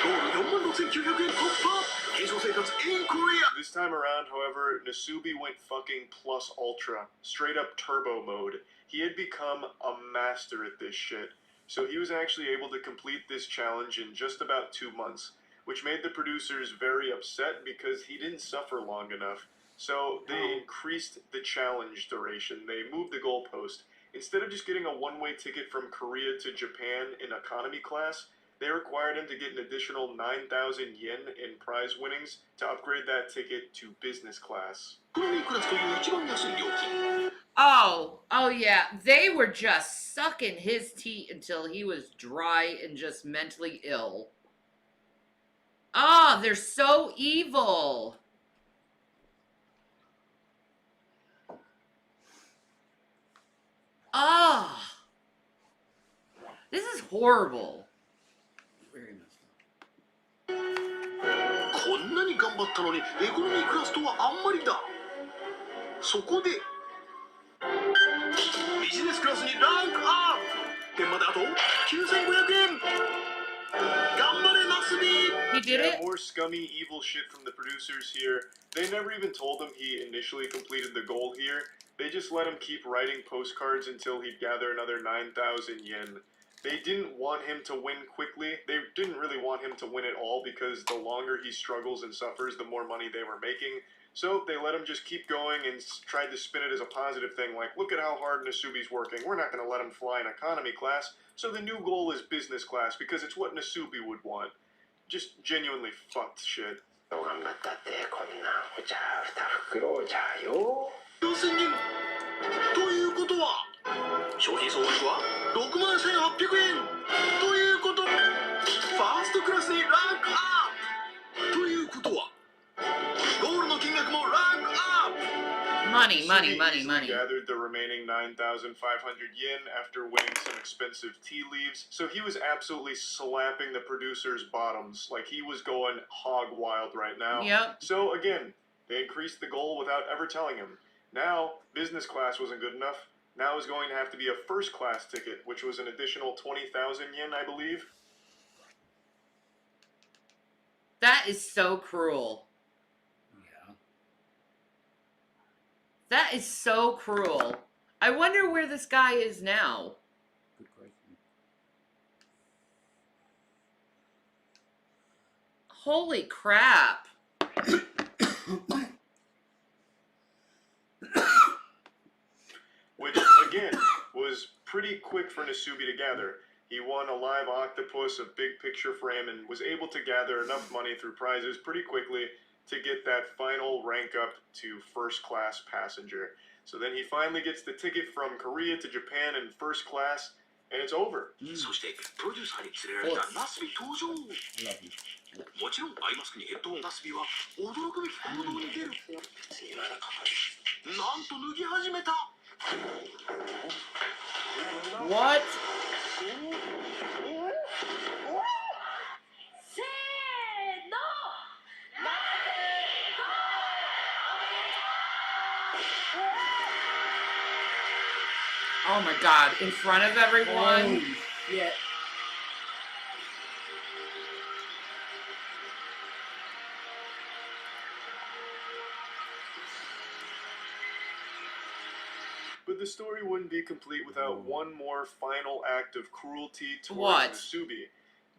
ゴール46,900円突破軽症生活 in Korea. This time around, however, Nasubi went fucking plus ultra, straight up turbo mode. He had become a master at this shit. So he was actually able to complete this challenge in just about 2 months, which made the producers very upset because he didn't suffer long enough. So they increased the challenge duration. They moved the goalpost. Instead of just getting a one-way ticket from Korea to Japan in economy class, they required him to get an additional 9,000 yen in prize winnings to upgrade that ticket to business class. Oh yeah. They were just sucking his teeth until he was dry and just mentally ill. Ah, they're so evil. Ah. This is horrible. Very messed up. こんなに頑張ったのにエコノミークラスとはあんまりだそこでビジネスクラスにランクアップ点まであと9,500円頑張れナスビ He did Yeah, it? more scummy, evil shit from the producers here. They never even told him he initially completed the goal here. They just let him keep writing postcards until he'd gather another 9,000 yen. They didn't want him to win quickly. They didn't really want him to win at all because the longer he struggles and suffers, the more money they were making. So they let him just keep going and tried to spin it as a positive thing, like, look at how hard Nasubi's working. We're not going to let him fly in economy class. So the new goal is business class because it's what Nasubi would want. Just genuinely fucked shit. 頑張ったってこんなお茶2袋じゃよ4,000円ということは商品総額は61,800円ということファーストクラスにランクアップということはゴールの金額もランクアップ Money, money, Nasubi money, easily money. gathered the remaining 9,500 yen after winning some expensive tea leaves, so he was absolutely slapping the producers' bottoms. Like, he was going hog wild right now. Yep. So, again, they increased the goal without ever telling him. Now, business class wasn't good enough. Now it was going to have to be a first class ticket, which was an additional 20,000 yen, I believe. That is so cruel. Yeah. That is so cruel. I wonder where this guy is now. Good question. Holy crap. Which, again, was pretty quick for Nasubi to gather. He won a live octopus, a big picture frame, and was able to gather enough money through prizes pretty quickly to get that final rank up to first class passenger. So then he finally gets the ticket from Korea to Japan in first class, and it's over. そしてプロデューサーに連れられたナスビ登場。もちろんアイマスクにヘッドホン。ナスビは驚くべき行動に出る。なんと脱ぎ始めた。 What? Oh my god, in front of everyone? Yeah. But the story wouldn't be complete without one more final act of cruelty towards What? Nasubi.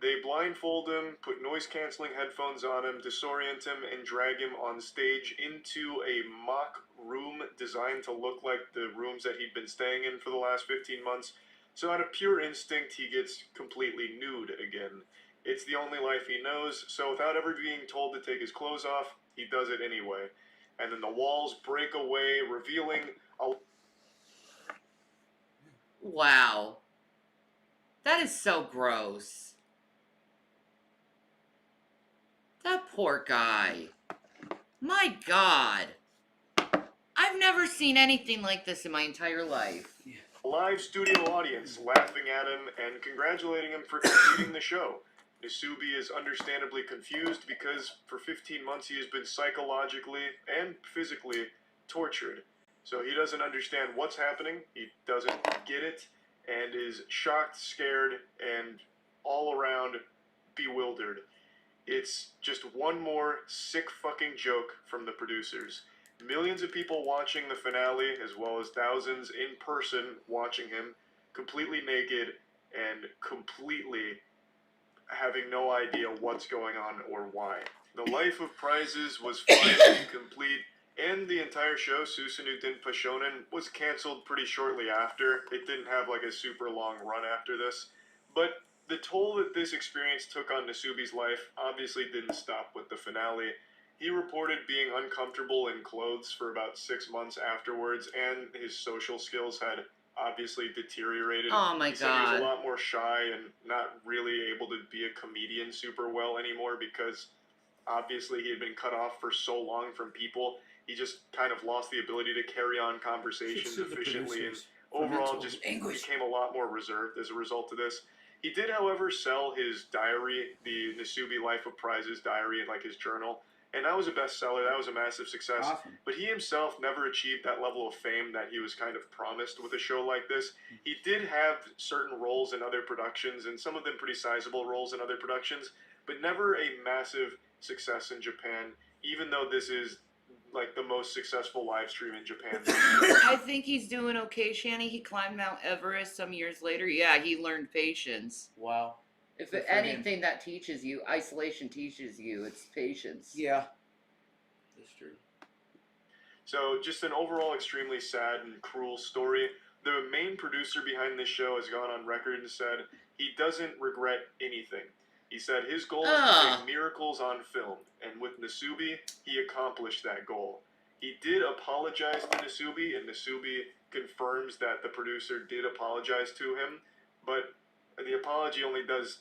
They blindfold him, put noise-canceling headphones on him, disorient him, and drag him on stage into a mock room designed to look like the rooms that he'd been staying in for the last 15 months. So out of pure instinct, he gets completely nude again. It's the only life he knows, so without ever being told to take his clothes off, he does it anyway. And then the walls break away, revealing a... Wow. That is so gross. That poor guy. My God. I've never seen anything like this in my entire life. live studio audience laughing at him and congratulating him for completing the show. Nasubi is understandably confused because for 15 months he has been psychologically and physically tortured. So he doesn't understand what's happening, he doesn't get it, and is shocked, scared, and all around bewildered. It's just one more sick fucking joke from the producers. Millions of people watching the finale, as well as thousands in person watching him, completely naked and completely having no idea what's going on or why. The Life of Prizes was finally complete, and the entire show, Susanoo Dinpa Shonen, was canceled pretty shortly after. It didn't have like a super long run after this. But the toll that this experience took on Nasubi's life obviously didn't stop with the finale. He reported being uncomfortable in clothes for about 6 months afterwards, and his social skills had obviously deteriorated. Oh my He said he was God. a lot more shy and not really able to be a comedian super well anymore because obviously he had been cut off for so long from people. He just kind of lost the ability to carry on conversations efficiently, and overall just became a lot more reserved as a result of this. He did, however, sell his diary, the Nasubi Life of Prizes diary, like his journal, and that was a bestseller. That was a massive success. Awesome. But he himself never achieved that level of fame that he was kind of promised with a show like this. He did have certain roles in other productions, and some of them pretty sizable roles in other productions, but never a massive success in Japan, even though this is like the most successful live stream in Japan. I think he's doing okay, Shanny. He climbed Mount Everest some years later. Yeah, he learned patience. Wow. If Good for him. anything that teaches you, isolation teaches you, it's patience. Yeah. That's true. So, just an overall extremely sad and cruel story. The main producer behind this show has gone on record and said he doesn't regret anything. He said his goal is to make miracles on film, and with Nasubi, he accomplished that goal. He did apologize to Nasubi, and Nasubi confirms that the producer did apologize to him, but the apology only does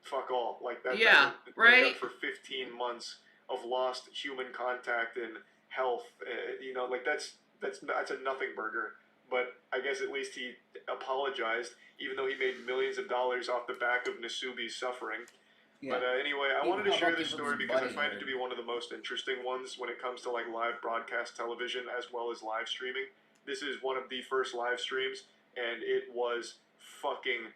fuck all. Like that, Yeah, that right? for 15 months of lost human contact and health, you know, like that's a nothing burger. But I guess at least he apologized, even though he made millions of dollars off the back of Nasubi's suffering. Yeah. But anyway, I Even wanted to how share about this give him story some because I money find it or- to be one of the most interesting ones when it comes to like live broadcast television as well as live streaming. This is one of the first live streams, and it was fucking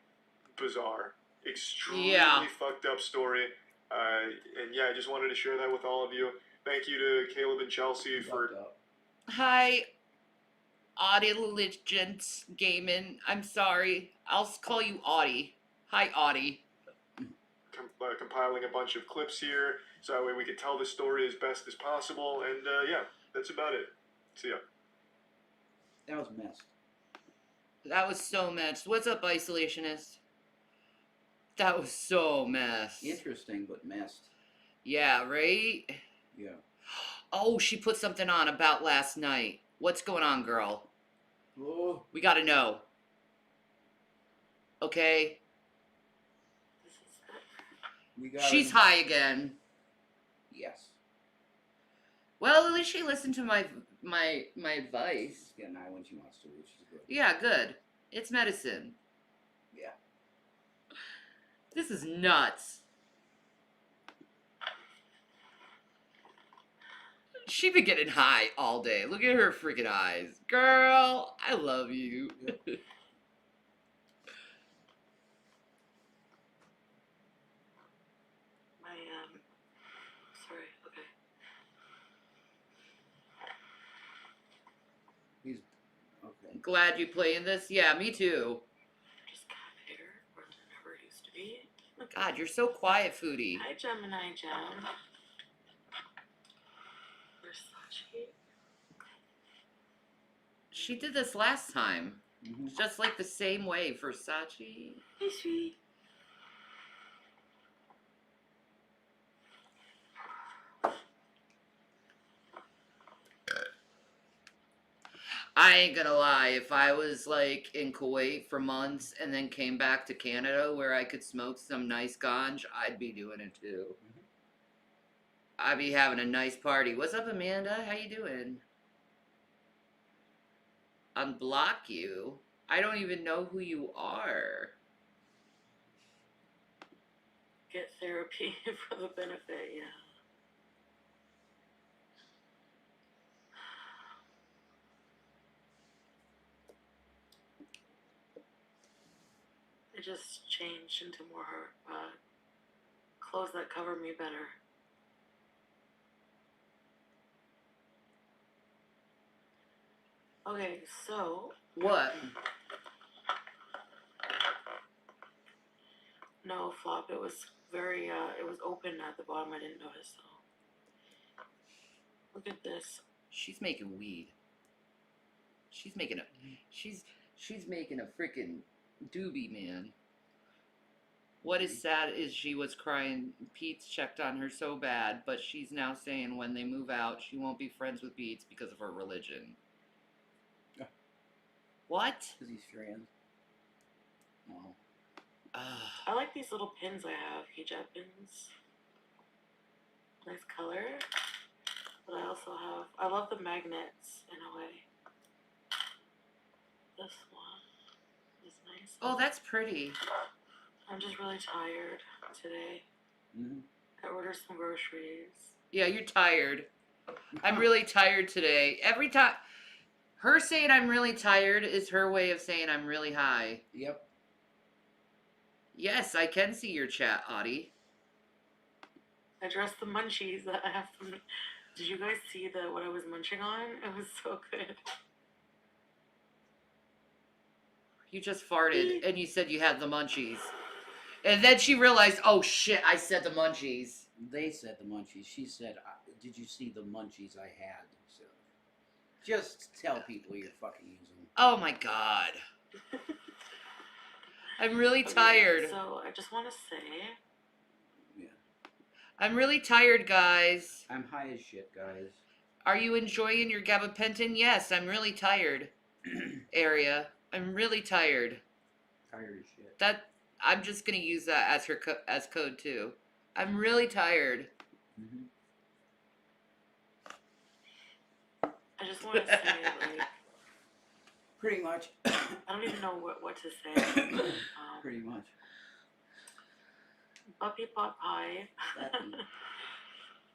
bizarre. Extremely fucked up story. And yeah, I just wanted to share that with all of you. Thank you to Caleb and Chelsea for Hi, Audie Legends Gaming. I'm sorry. I'll call you Audie. Hi, Audie. compiling a bunch of clips here, so that way we could tell the story as best as possible. And yeah, that's about it. See ya. That was messed. That was so messed. What's up, Isolationist? That was so messed. Interesting, but messed. Yeah, right? Yeah. Oh, she put something on about last night. What's going on, girl? Oh, We gotta know. Okay? we got. She's high again. Yes. Well, at least she listened to my advice. She's getting high when she wants to, which is good. Yeah, good. It's medicine. Yeah. This is nuts. She been getting high all day. Look at her freaking eyes. Girl, I love you. Sorry, okay. He's okay. Glad you playing this. Yeah, me too. Just got hair where there never used to be. God, you're so quiet, Foodie. Hi, Gemini Gem. Versace. She did this last time. Mm-hmm. Just like the same way, Versace. Hey, sweet. I ain't gonna lie, if I was like in Kuwait for months and then came back to Canada where I could smoke some nice ganj, I'd be doing it too. I'd be having a nice party. What's up, Amanda? How you doing? Unblock you? I don't even know who you are. Get therapy for the benefit, yeah. I just changed into more clothes that cover me better. Okay, so What? no flop. It was very it was open at the bottom. I didn't notice though. Look at this. She's making weed. She's making a freaking doobie, man. What is sad is she was crying. Pete's checked on her so bad, but she's now saying when they move out, she won't be friends with Pete's because of her religion. Yeah. What? Because he's trans. No. I like these little pins I have, hijab pins. Nice color. But I also have, I love the magnets in a way. This one is nice. Oh, that's pretty. I'm just really tired today. Mm-hmm. I ordered some groceries. Yeah, you're tired. I'm really tired today. Every time, her saying I'm really tired is her way of saying I'm really high. Yep. Yes, I can see your chat, Audie. I dressed the munchies that I have from. Did you guys see what I was munching on? It was so good. You just farted and you said you had the munchies. And then she realized, oh shit, I said the munchies. They said the munchies. She said, "Did you see the munchies I had?" So, just tell people you're fucking using. Oh my god. I'm really tired. So I just want to say. Yeah. I'm really tired, guys. I'm high as shit, guys. Are you enjoying your gabapentin? Yes, I'm really tired. Area. I'm really tired. Tired as shit. I'm just gonna use that as her as code too. I'm really tired. Mm-hmm. I just want to say, like, pretty much. I don't even know what to say. Pretty much. Puppy pot pie.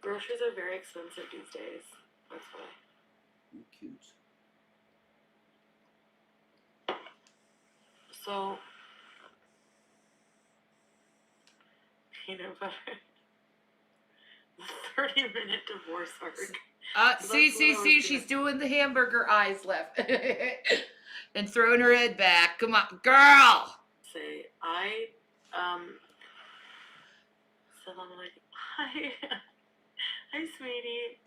Groceries are very expensive these days. That's why. You're cute. So, peanut butter. The 30-minute divorce arc. See, she's doing the hamburger eyes left. And throwing her head back. Come on, girl! Say, Salam alaikum. Hi. Hi, sweetie.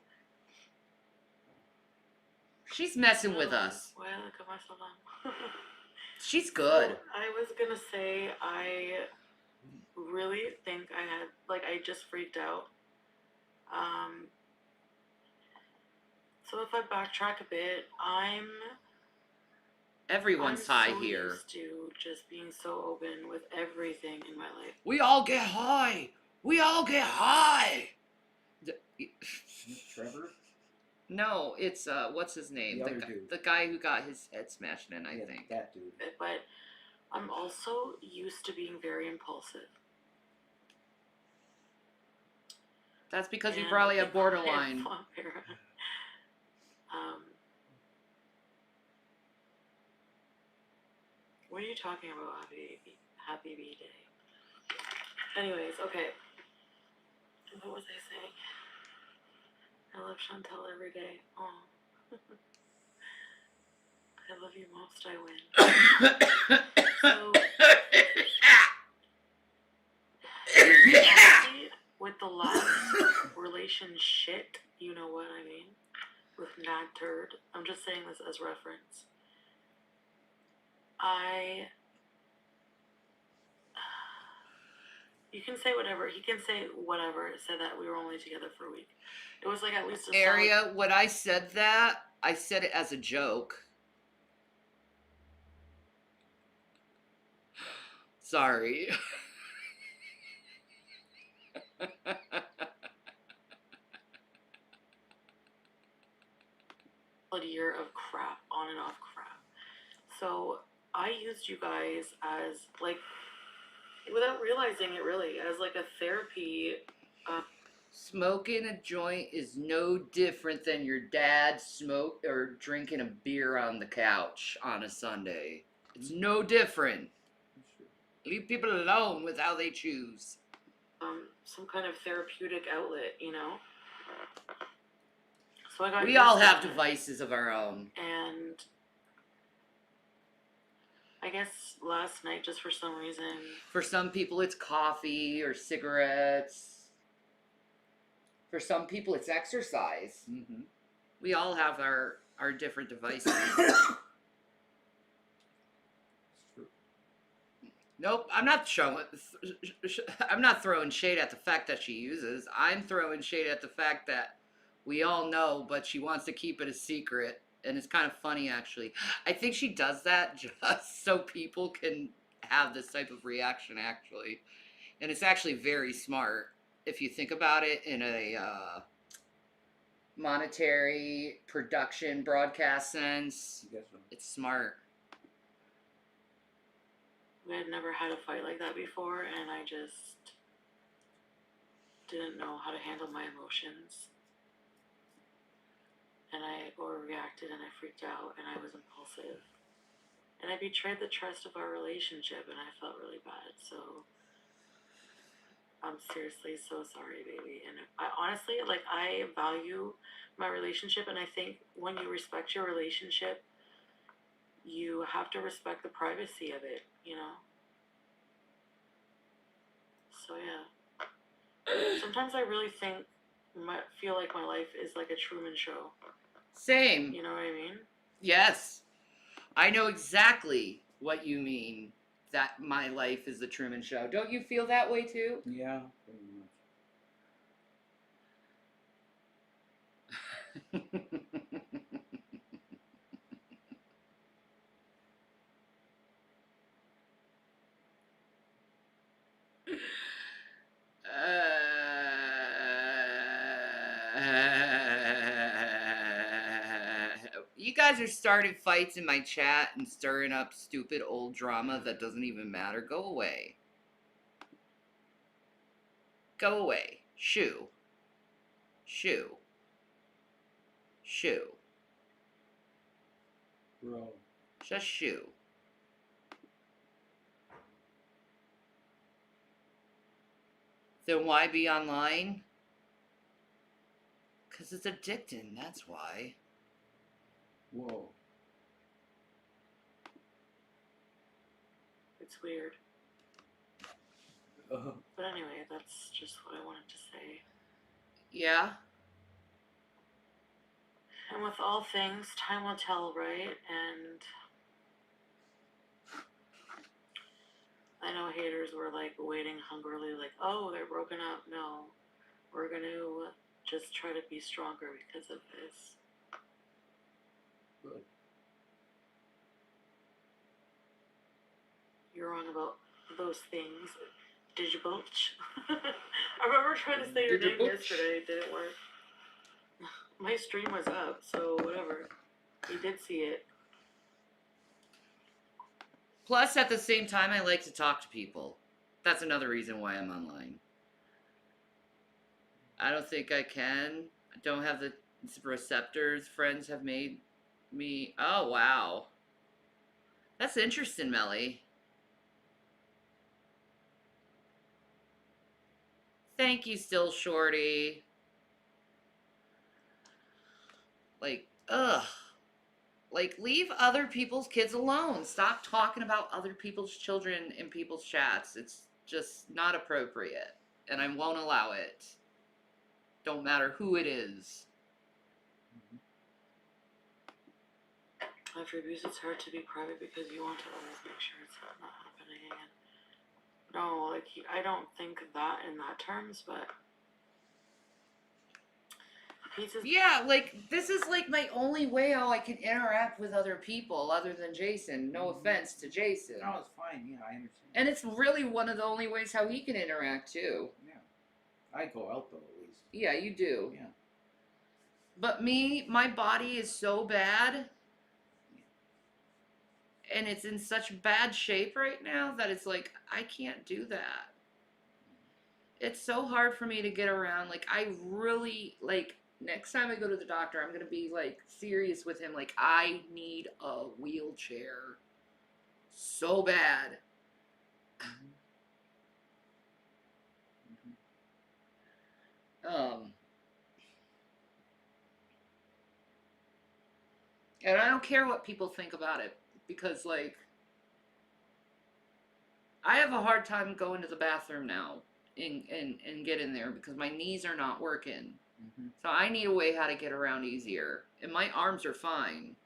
She's messing with us. Wa alaikum assalam. She's good. So, I was gonna say, I really think I just freaked out. So if I backtrack a bit, I'm Everyone's I'm high so here. used to just being so open with everything in my life. We all get high. We all get high. Trevor? No, it's what's his name? The other dude. The guy who got his head smashed in, I think. That dude. But I'm also used to being very impulsive. That's because you And probably I have think I am borderline. vampire. What are you talking about, Happy B-Day? Anyways, okay. What was I saying? I love Chantel every day. Oh. I love you most, I win. So, honestly, with the last relationship, you know what I mean? With Nat Turd. I'm just saying this as reference. You can say whatever. He can say whatever. It said that we were only together for a week. It was like at least a Area, when I said that, I said it as a joke. Sorry. solid year of crap, on and off crap. So I used you guys as like, without realizing it really, as like a therapy. Smoking a joint is no different than your dad drinking a beer on the couch on a Sunday. It's no different. Leave people alone with how they choose. Some kind of therapeutic outlet, you know? So I got We used all to have that. devices of our own. And I guess last night, just for some reason, For some people, it's coffee or cigarettes. For some people, it's exercise. Mm-hmm. We all have our different devices. Nope, I'm not throwing shade at the fact that she uses. I'm throwing shade at the fact that we all know, but she wants to keep it a secret. And it's kind of funny, actually. I think she does that just so people can have this type of reaction, actually. And it's actually very smart if you think about it in a monetary production broadcast sense. It's smart. we had never had a fight like that before, and I just didn't know how to handle my emotions. And I overreacted and I freaked out and I was impulsive. And I betrayed the trust of our relationship and I felt really bad. So I'm seriously so sorry, baby. And I honestly, like, I value my relationship, and I think when you respect your relationship, you have to respect the privacy of it, you know? So yeah. Sometimes I really feel like my life is like a Truman Show. Same. You know what I mean? Yes. I know exactly what you mean, that my life is the Truman Show. Don't you feel that way too? Yeah, pretty much. You guys are starting fights in my chat and stirring up stupid old drama that doesn't even matter. Go away. Go away. Shoo. Shoo. Shoo. Bro. Just shoo. Then why be online? Because it's addicting, that's why. Whoa. It's weird. But anyway, that's just what I wanted to say. Yeah. And with all things, time will tell, right? And I know haters were like waiting hungrily, like, oh, they're broken up. No, we're gonna just try to be stronger because of this. Good. you're wrong about those things. Digibulch. I remember trying to say your name Digibulch. yesterday. It didn't work. My stream was up, so whatever. You did see it. Plus, at the same time, I like to talk to people. That's another reason why I'm online. I don't think I can. I don't have the receptors. Friends have made me... Oh, wow. That's interesting, Melly. Thank you, Still Shorty. Like, ugh. Like, leave other people's kids alone. Stop talking about other people's children in people's chats. It's just not appropriate. And I won't allow it. Don't matter who it is. After abuse, it's hard to be private because you want to always make sure it's not happening again. No, like, I don't think that in that terms, but... Yeah, like, this is, like, my only way how I can interact with other people other than Jason. No offense to Jason. No, it's fine. Yeah, I understand. And it's really one of the only ways how he can interact, too. Yeah. I go out, though, at least. Yeah, you do. Yeah. But me, my body is so bad, and it's in such bad shape right now that it's like, I can't do that. It's so hard for me to get around. Like, I really, like, next time I go to the doctor, I'm going to be, like, serious with him. Like, I need a wheelchair so bad. And I don't care what people think about it, because, like, I have a hard time going to the bathroom now and get in there because my knees are not working. So I need a way how to get around easier. And my arms are fine.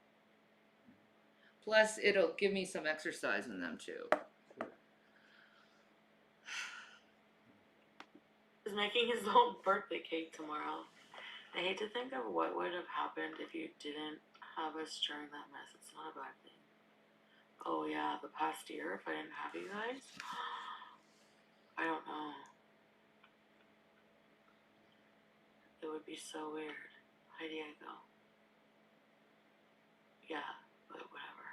Plus, it'll give me some exercise in them, too. He's making his own birthday cake tomorrow. I hate to think of what would have happened if you didn't have us during that mess. It's not a bad thing. Oh yeah, the past year, if I didn't have you guys, I don't know. It would be so weird. Hi, Diego. Yeah, but whatever.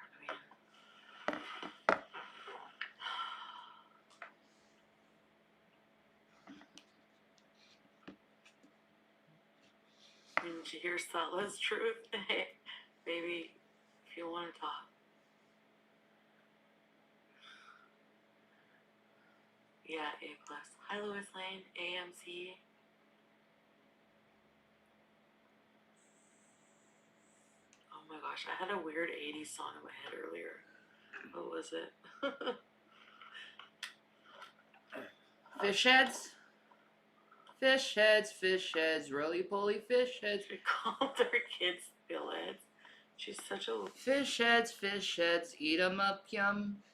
I mean, did you hear Sala's truth? Baby, if you want to talk. Yeah, A+. Hi, Lois Lane, AMC. Oh my gosh, I had a weird 80s song in my head earlier. What was it? Fish heads? Fish heads, fish heads, roly-poly fish heads. She called her kids billheads. She's such a... Fish heads, eat 'em up, yum.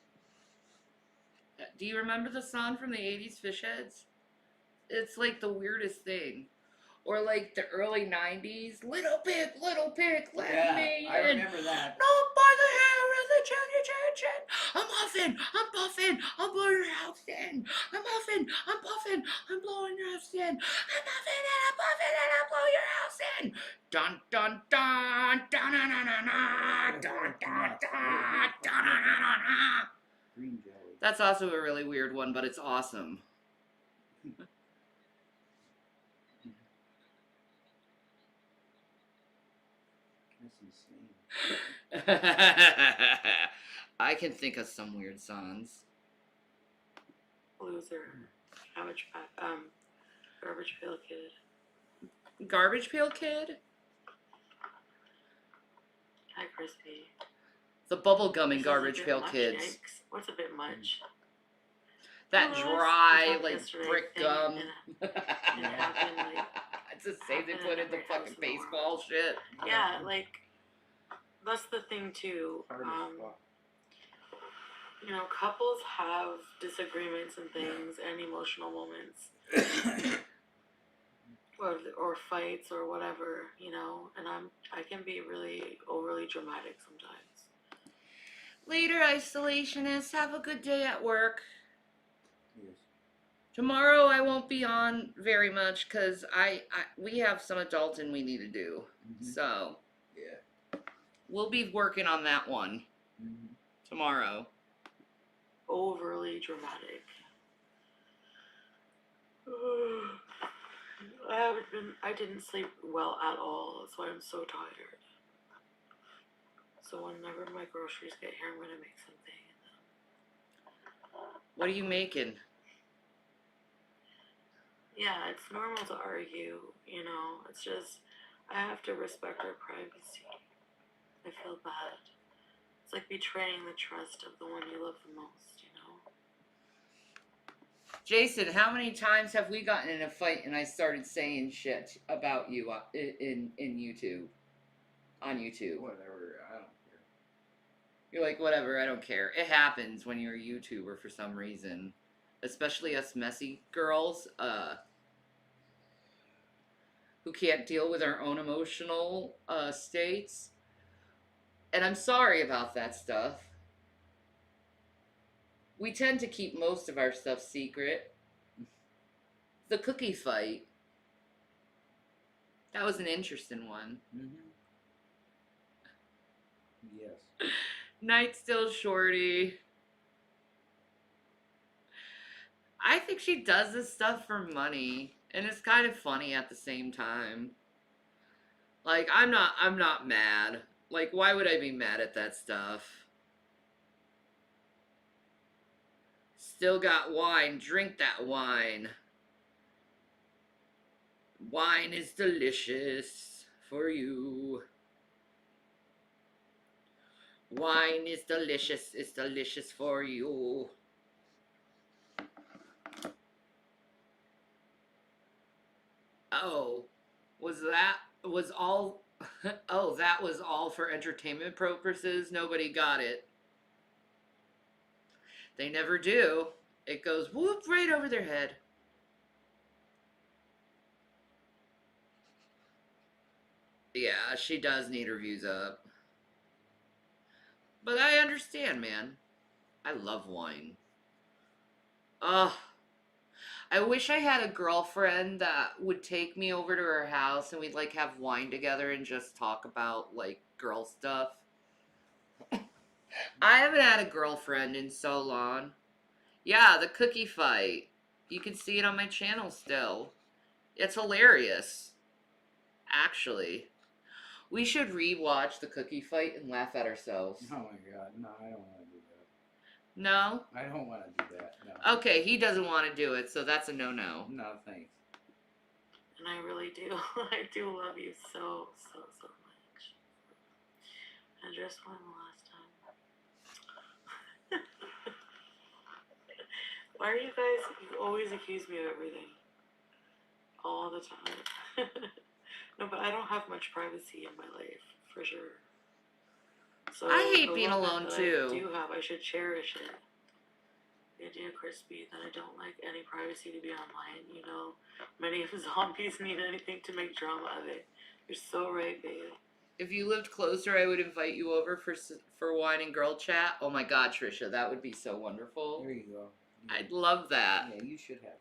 Do you remember the song from the 80s, Fish Heads? It's like the weirdest thing. Or like the early 90s, little pig, let me in. I remember that. Not by the hair of the chin. I'm huffing, I'm puffing, I'm blowing your house in. I'm huffing, I'm puffing, I'm blowing your house in. I'm huffing and I'm puffing and I'm blowing your house in. Dun dun dun dun dun dun dun dun dun dun dun. Green jelly. That's also a really weird one, but it's awesome. I can think of some weird songs. Loser. Garbage Pail Kid. Garbage Pail Kid? Hi, Crispy. The bubblegum in This is a Garbage bit Pail much, Kids. yikes. What's a bit much? That Well, dry, we talked like, yesterday, brick thing, gum. and it happened, like, It's the same they happened put in in the every fucking house in the baseball shit. Yeah, like, that's the thing too. You know, couples have disagreements and things and emotional moments. or fights or whatever, you know, and I can be really overly dramatic sometimes. Later, isolationists. Have a good day at work. Yes. Tomorrow I won't be on very much because we have some adulting we need to do. So Yeah. we'll be working on that one tomorrow. Overly dramatic. I didn't sleep well at all. That's why I'm so tired. So whenever my groceries get here, I'm gonna make something. What are you making? Yeah, it's normal to argue, you know. It's just, I have to respect our privacy. I feel bad. It's like betraying the trust of the one you love the most, you know? Jason, how many times have we gotten in a fight and I started saying shit about you in YouTube? On YouTube. Whatever, I don't care. You're like, whatever, I don't care. It happens when you're a YouTuber for some reason. Especially us messy girls, who can't deal with our own emotional states. And I'm sorry about that stuff. We tend to keep most of our stuff secret. The cookie fight. That was an interesting one. Yes. Night still shorty. I think she does this stuff for money, and it's kind of funny at the same time. Like, I'm not mad. Like, why would I be mad at that stuff? Still got wine. Drink that wine. Wine is delicious for you. Wine is delicious. It's delicious for you. Oh, oh, that was all for entertainment purposes? Nobody got it. They never do. It goes whoop right over their head. Yeah, she does need her views up. But I understand, man. I love wine. Ugh. I wish I had a girlfriend that would take me over to her house and we'd like have wine together and just talk about like girl stuff. I haven't had a girlfriend in so long. Yeah, the cookie fight. You can see it on my channel still. It's hilarious. Actually. We should rewatch the cookie fight and laugh at ourselves. Oh my god, no, I don't want to do that. No? I don't want to do that, no. Okay, he doesn't want to do it, so that's a no-no. No, thanks. And I really do. I do love you so, so, so much. And just one last time. Why are you guys, you always accuse me of everything? All the time. No, but I don't have much privacy in my life, for sure. So I hate the being little bit alone, that too. I do have, I should cherish it. The idea, Crispy, that I don't like any privacy to be online, you know. Many of the zombies need anything to make drama of it. You're so right, babe. If you lived closer, I would invite you over for wine and girl chat. Oh my god, Trisha, that would be so wonderful. There you go. I'd love that. Yeah, you should have that.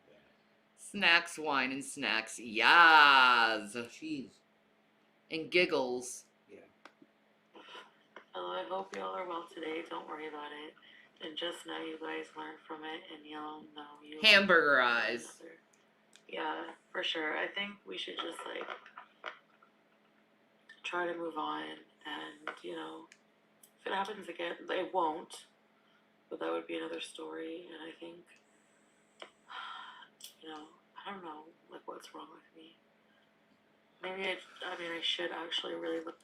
Snacks, wine, and snacks. Yas. Cheese. And giggles. Yeah. Oh, I hope y'all are well today. Don't worry about it. And just know you guys learn from it and you'll know you. Hamburger eyes. Yeah, for sure. I think we should just like try to move on and, you know, if it happens again, it won't. But that would be another story, and I think, you know, I don't know, like, what's wrong with me. Maybe I should actually really look.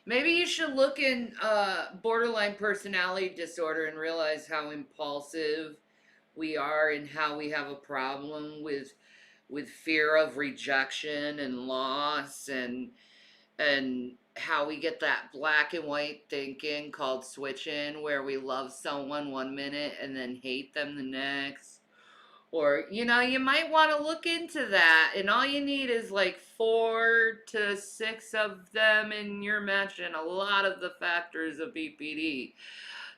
Maybe you should look in borderline personality disorder and realize how impulsive we are and how we have a problem with fear of rejection and loss and how we get that black and white thinking called switching, where we love someone one minute and then hate them the next. Or, you know, you might want to look into that, and all you need is like 4 to 6 of them, and you're matching a lot of the factors of BPD.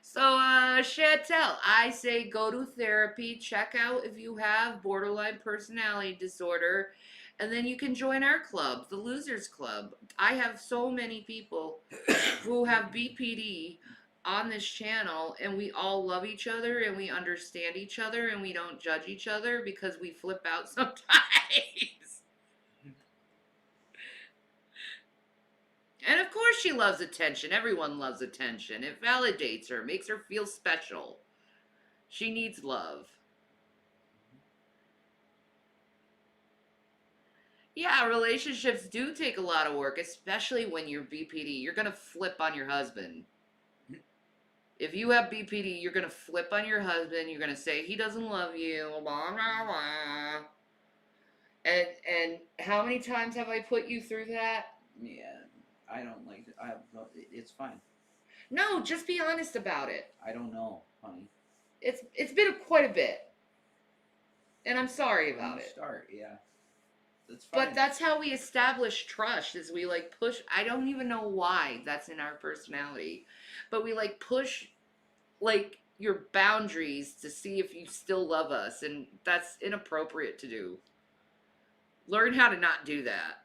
So, Chantel, I say go to therapy, check out if you have borderline personality disorder, and then you can join our club, the Losers Club. I have so many people who have BPD on this channel, and we all love each other, and we understand each other, and we don't judge each other because we flip out sometimes. And of course she loves attention. Everyone loves attention. It validates her, makes her feel special. She needs love. Yeah, relationships do take a lot of work, especially when you're BPD. You're going to flip on your husband. If you have BPD, you're going to flip on your husband. You're going to say, he doesn't love you, blah, blah, blah. And how many times have I put you through that? Yeah, I don't like it. It's fine. No, just be honest about it. I don't know, honey. It's been quite a bit. And I'm sorry about it. Start, yeah. That's fine. But that's how we establish trust, is we like push. I don't even know why that's in our personality, but we like push like your boundaries to see if you still love us, and that's inappropriate to do. Learn how to not do that.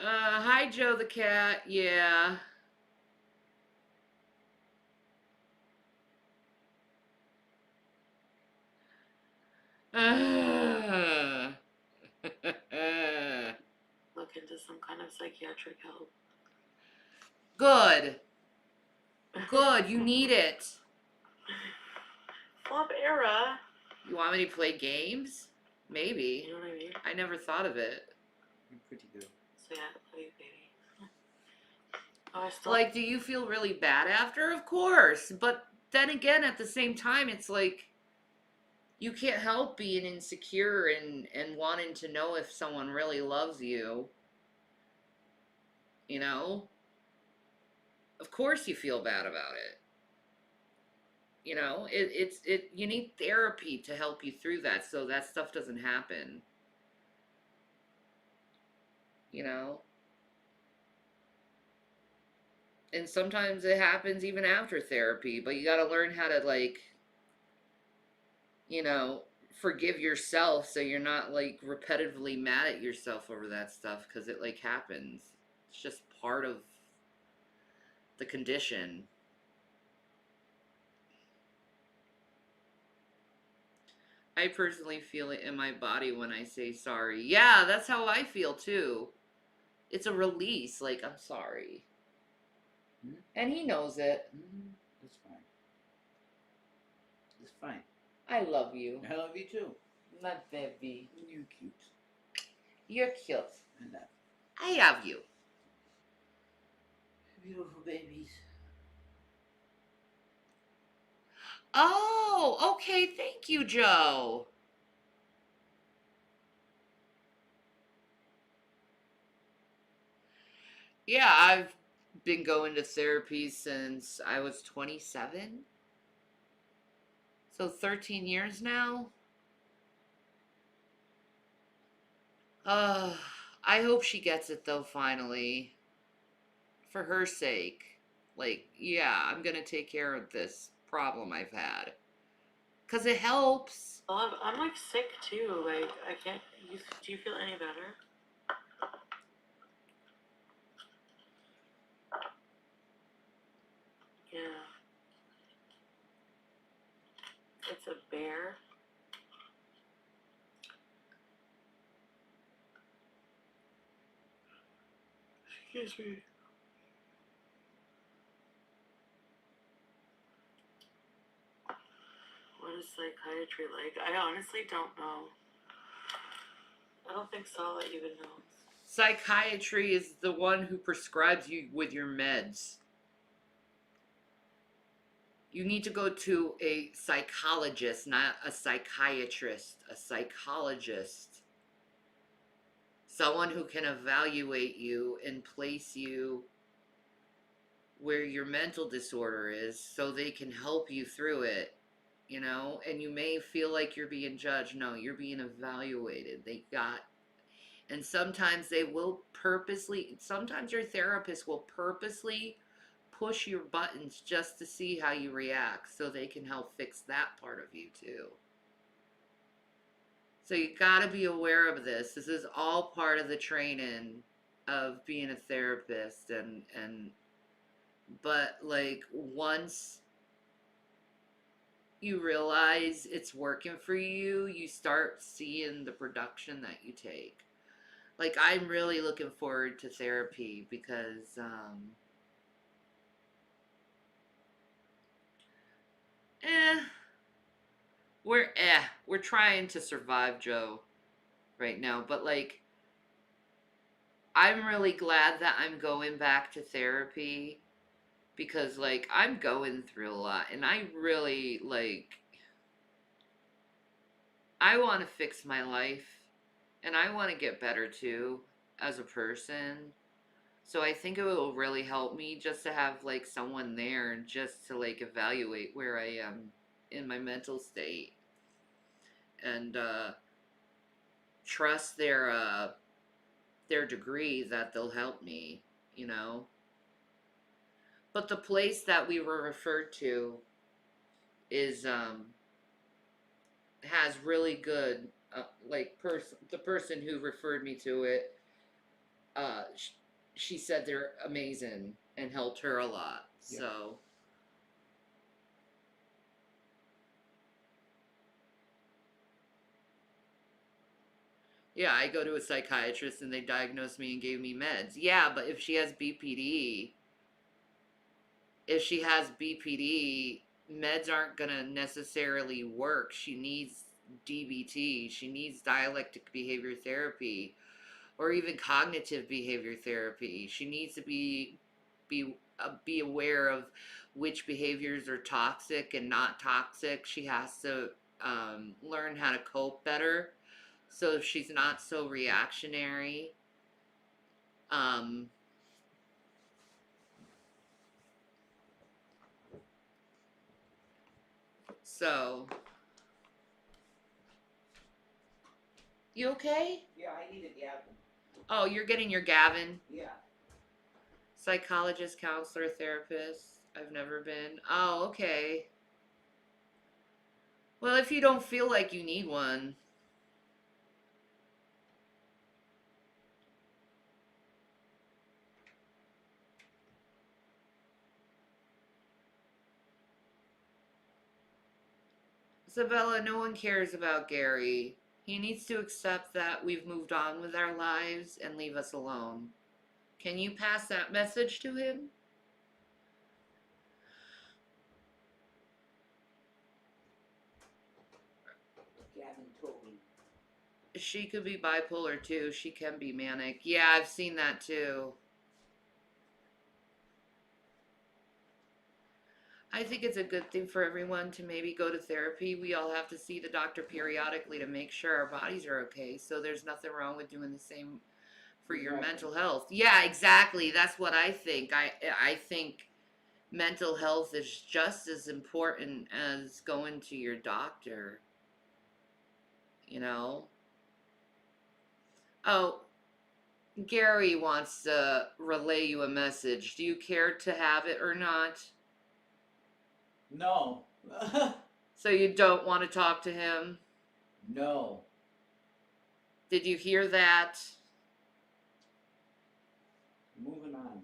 Hi Joe the cat. Yeah. Look into some kind of psychiatric help. Good. Good. You need it. Flop era. You want me to play games? Maybe. You know what I mean? I never thought of it. You're pretty good. So yeah, love you, baby. Oh, I still Like, do you feel really bad after? Of course. But then again, at the same time, it's like you can't help being insecure and wanting to know if someone really loves you. You know? Of course you feel bad about it. You know, you need therapy to help you through that so that stuff doesn't happen. You know? And sometimes it happens even after therapy, but you got to learn how to, like, you know, forgive yourself so you're not, like, repetitively mad at yourself over that stuff, because it, like, happens. It's just part of the condition. I personally feel it in my body when I say sorry. Yeah, that's how I feel too. It's a release, like, I'm sorry. And he knows it. It's fine. It's fine. I love you. I love you too. My baby. You're cute. You're cute. And that. I love you. Beautiful babies. Oh, okay. Thank you, Joe. Yeah, I've been going to therapy since I was 27. So 13 years now. I hope she gets it though, finally. For her sake. Like, yeah, I'm gonna take care of this problem I've had. 'Cause it helps. Well, I'm like sick too. Like I can't. Do you feel any better? Yeah. It's a bear. Excuse me. What is psychiatry like? I honestly don't know. I don't think Sala even knows. Psychiatry is the one who prescribes you with your meds. You need to go to a psychologist, not a psychiatrist. A psychologist. Someone who can evaluate you and place you where your mental disorder is so they can help you through it, you know? And you may feel like you're being judged. No, you're being evaluated. And sometimes they will sometimes your therapist will purposely push your buttons just to see how you react so they can help fix that part of you too. So you got to be aware of this. This is all part of the training of being a therapist but like once you realize it's working for you, you start seeing the production that you take. Like I'm really looking forward to therapy because we're trying to survive, Joe, right now, but like I'm really glad that I'm going back to therapy because like I'm going through a lot and I really I want to fix my life and I want to get better too as a person. So I think it will really help me just to have like someone there and just to like evaluate where I am in my mental state and trust their degree that they'll help me, you know. But the place that we were referred to is has really good the person who referred me to it she said they're amazing and helped her a lot. Yeah. So yeah, I go to a psychiatrist and they diagnosed me and gave me meds. Yeah, but if she has BPD, meds aren't going to necessarily work. She needs DBT. She needs dialectic behavior therapy or even cognitive behavior therapy. She needs to be aware of which behaviors are toxic and not toxic. She has to learn how to cope better so she's not so reactionary. So, you okay? Yeah, I need a Gavin. Oh, you're getting your Gavin? Yeah. Psychologist, counselor, therapist. I've never been. Oh, okay. Well, if you don't feel like you need one. Isabella, no one cares about Gary. He needs to accept that we've moved on with our lives and leave us alone. Can you pass that message to him? Gavin told me. She could be bipolar too. She can be manic. Yeah, I've seen that too. I think it's a good thing for everyone to maybe go to therapy. We all have to see the doctor periodically to make sure our bodies are okay. So there's nothing wrong with doing the same for your mental health. Yeah, exactly. That's what I think. I think mental health is just as important as going to your doctor. You know? Oh, Gary wants to relay you a message. Do you care to have it or not? No. So you don't want to talk to him? No. Did you hear that? Moving on.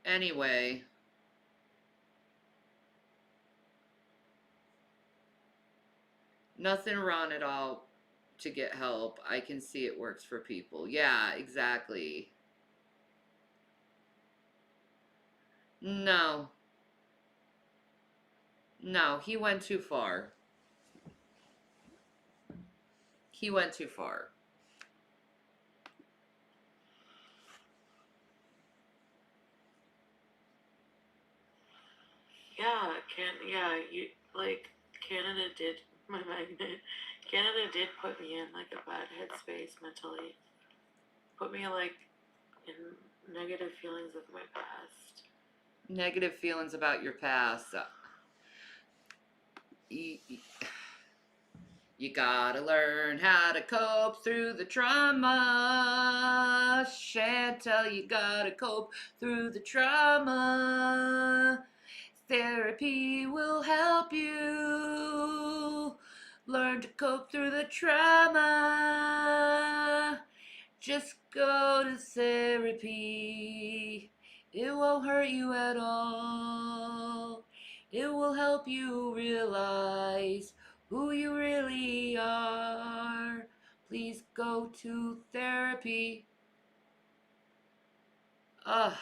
Anyway. Nothing wrong at all to get help. I can see it works for people. Yeah, exactly. No. No, he went too far. He went too far. Canada did my magnet. Canada did put me in like a bad headspace mentally. Put me like in negative feelings of my past. Negative feelings about your past. You gotta learn how to cope through the trauma. Chantel, you gotta cope through the trauma. Therapy will help you learn to cope through the trauma. Just go to therapy. It won't hurt you at all. It will help you realize who you really are. Please go to therapy. Ugh.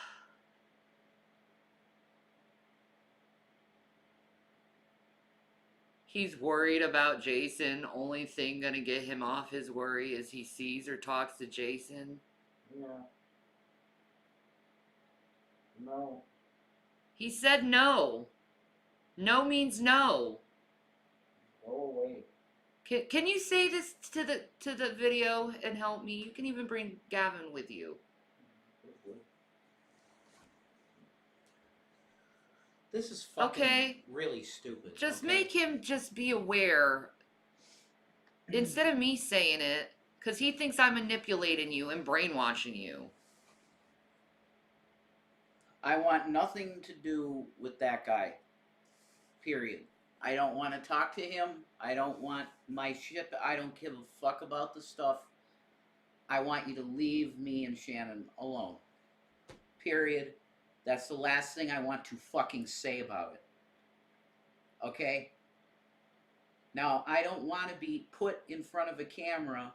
He's worried about Jason. Only thing gonna get him off his worry is he sees or talks to Jason. Yeah. No. He said no. No means no. Go away. Can you say this to the video and help me? You can even bring Gavin with you. This is fucking Okay. really stupid. Just okay? make him just be aware instead of me saying it, because he thinks I'm manipulating you and brainwashing you. I want nothing to do with that guy. Period. I don't want to talk to him. I don't want my shit. I don't give a fuck about the stuff. I want you to leave me and Shannon alone. Period. That's the last thing I want to fucking say about it. Okay? Now, I don't want to be put in front of a camera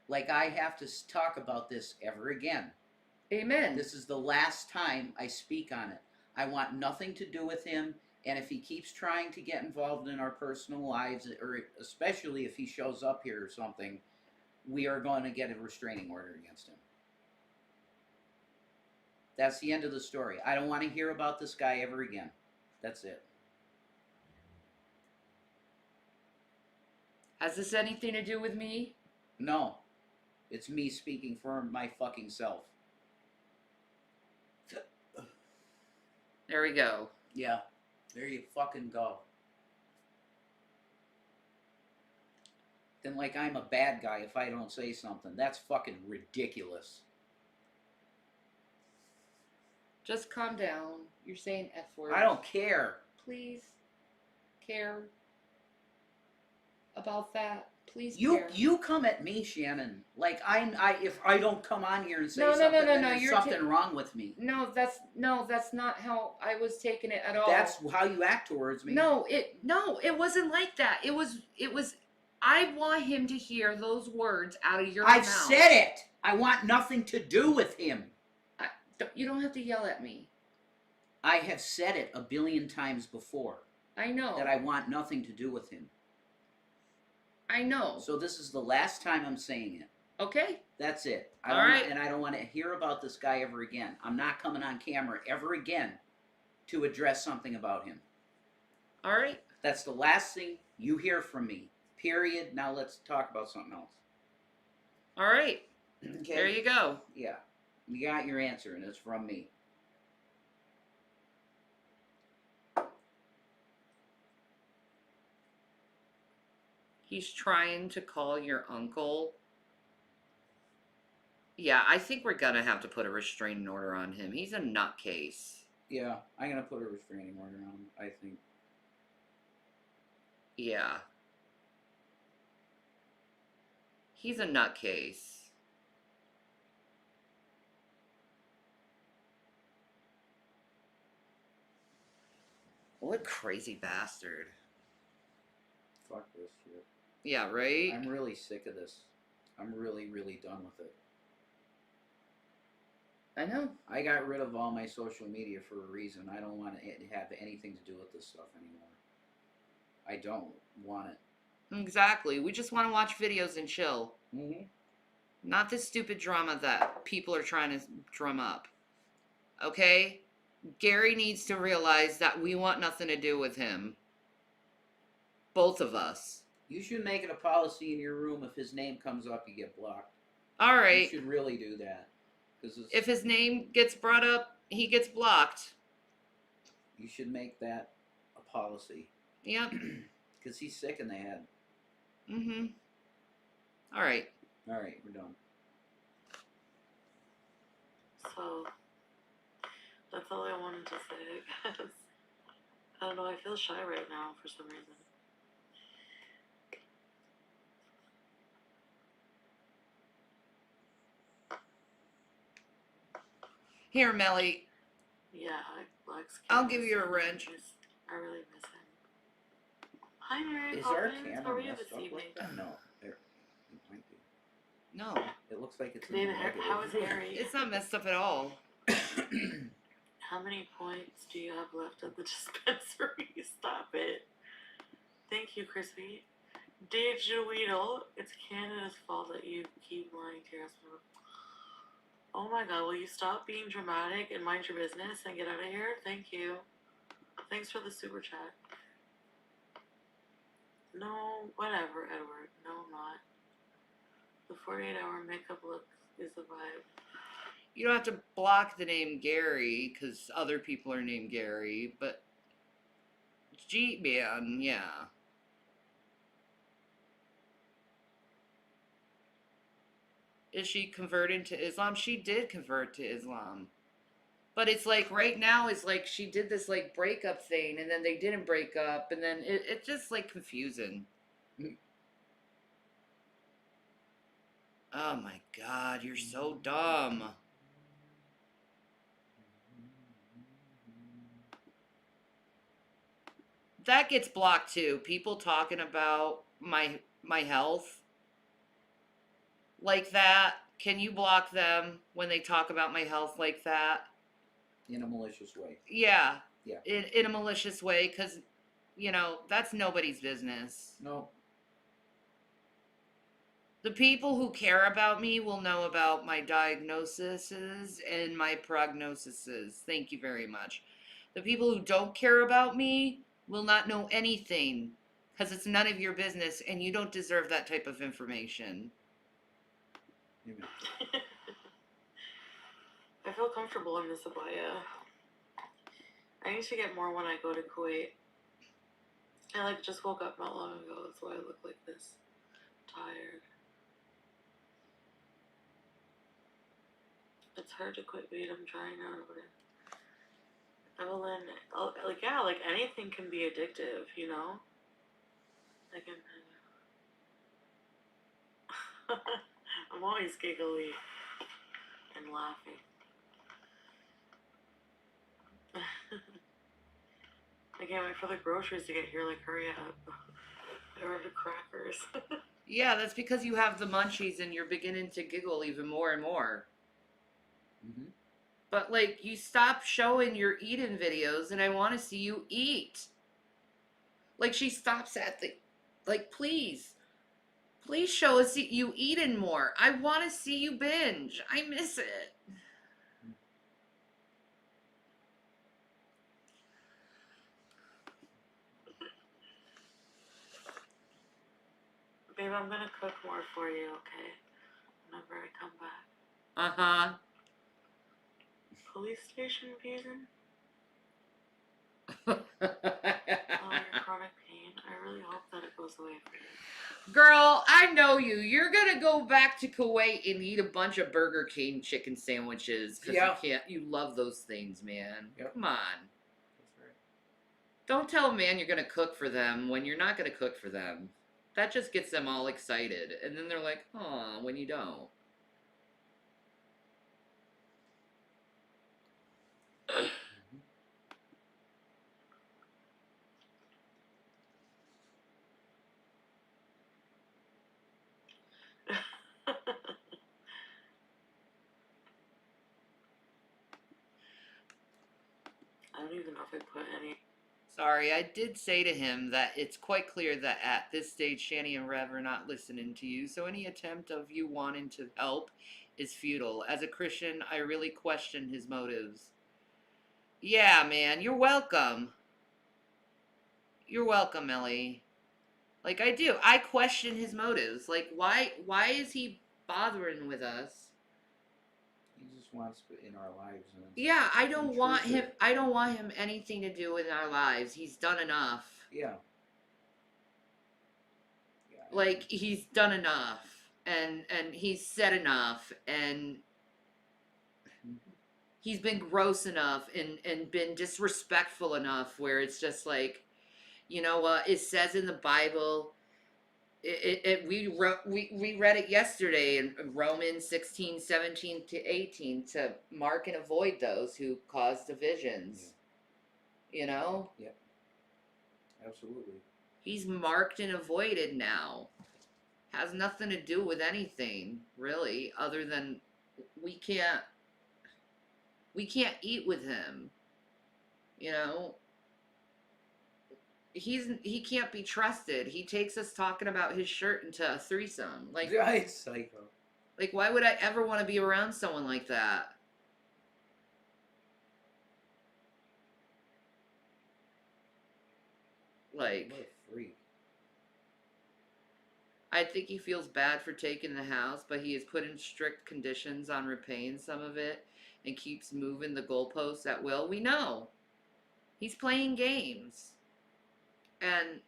like I have to talk about this ever again. Amen. This is the last time I speak on it. I want nothing to do with him, and if he keeps trying to get involved in our personal lives, or especially if he shows up here or something, we are going to get a restraining order against him. That's the end of the story. I don't want to hear about this guy ever again. That's it. Has this anything to do with me? No. It's me speaking for my fucking self. There we go. Yeah. There you fucking go. Then like I'm a bad guy if I don't say something. That's fucking ridiculous. Just calm down. You're saying F words. I don't care. Please care about that. Please You care. you come at me, Shannon. Like I if I don't come on here and say No, no, something, no, no, then no. there's You're something wrong with me. No, that's not how I was taking it at all. That's how you act towards me. No, it wasn't like that. It was I want him to hear those words out of your mouth. I've said it. I want nothing to do with him. You don't have to yell at me. I have said it a billion times before. I know. That I want nothing to do with him. I know. So this is the last time I'm saying it. Okay. That's it. All right. And I don't want to hear about this guy ever again. I'm not coming on camera ever again to address something about him. All right. That's the last thing you hear from me. Period. Now let's talk about something else. All right. Okay. There you go. Yeah. You got your answer, and it's from me. He's trying to call your uncle. Yeah, I think we're gonna have to put a restraining order on him. He's a nutcase. Yeah, I'm gonna put a restraining order on him, I think. Yeah. He's a nutcase. What a crazy bastard. Fuck this shit. Yeah, right? I'm really sick of this. I'm really, really done with it. I know. I got rid of all my social media for a reason. I don't want to have anything to do with this stuff anymore. I don't want it. Exactly. We just want to watch videos and chill. Mm-hmm. Not this stupid drama that people are trying to drum up. Okay? Gary needs to realize that we want nothing to do with him. Both of us. You should make it a policy in your room if his name comes up, you get blocked. All right. You should really do that. If his name gets brought up, he gets blocked. You should make that a policy. Yep. Because he's sick in the head. Mm-hmm. All right. All right, we're done. So, that's all I wanted to say, I guess. I don't know, I feel shy right now for some reason. Here, Melly. Yeah, Black's I'll give you a wrench. I really miss him. Hi, Mary Is our Poppins. How camera are you messed this up evening? like that? No, there. It might be. No. It looks like it's in David, the negative. how is Harry? It's not messed up at all. How many points do you have left at the dispensary? Stop it. Thank you, Crispy. Dave Weedle, it's Canada's fault that you keep lying to your husband. Oh my god, will you stop being dramatic and mind your business and get out of here? Thank you. Thanks for the super chat. No, whatever, Edward. No, I'm not. The 48-hour makeup look is the vibe. You don't have to block the name Gary because other people are named Gary, but G-Man, yeah. Is she converting to Islam? She did convert to Islam. But it's like right now is like she did this like breakup thing and then they didn't break up and then it's just like confusing. Oh my god, you're so dumb. That gets blocked too. People talking about my health like that. Can you block them when they talk about my health like that? In a malicious way. Yeah. Yeah. In a malicious way, because, you know, that's nobody's business. No. The people who care about me will know about my diagnoses and my prognoses. Thank you very much. The people who don't care about me will not know anything, because it's none of your business, and you don't deserve that type of information. Amen. I feel comfortable in this abaya. I need to get more when I go to Kuwait. I like just woke up not long ago. That's why I look like this. Tired. It's hard to quit weed. I'm trying out of it. Evelyn, like anything can be addictive, you know? Like, I'm always giggly and laughing. I can't wait for the groceries to get here, like, hurry up. I ordered crackers. Yeah, that's because you have the munchies and you're beginning to giggle even more and more. Mm-hmm. But, like, you stop showing your eating videos and I want to see you eat. Like, she stops at the, like, please show us you eating more. I want to see you binge. I miss it. Babe, I'm gonna cook more for you, okay? Whenever I come back. Uh-huh. Police station abusing? Oh, your chronic pain. I really hope that it goes away for you. Girl, I know you. You're gonna go back to Kuwait and eat a bunch of Burger King chicken sandwiches. Cause you love those things, man. Yep. Come on. That's right. Don't tell a man you're gonna cook for them when you're not gonna cook for them. That just gets them all excited. And then they're like, aw, when you don't. I don't even know if I put any. Sorry, I did say to him that it's quite clear that at this stage, Shani and Rev are not listening to you, so any attempt of you wanting to help is futile. As a Christian, I really question his motives. Yeah, man, you're welcome. You're welcome, Ellie. Like, I do. I question his motives. Like, why is he bothering with us? He just wants in our lives. And Yeah, I don't want him anything to do with our lives. He's done enough. Yeah. Yeah, Like, he's done enough, and he's said enough, and he's been gross enough and been disrespectful enough where it's just like, you know what, it says in the Bible, we read it yesterday in Romans 16:17-18, to mark and avoid those who cause divisions. You know? Yep. Absolutely. He's marked and avoided now. Has nothing to do with anything, really, other than we can't eat with him. You know? He can't be trusted. He takes us talking about his shirt into a threesome. Like, Right, psycho. Like, why would I ever want to be around someone like that? Like, What a freak. I think he feels bad for taking the house, but he has put in strict conditions on repaying some of it and keeps moving the goalposts at will. We know. He's playing games. And,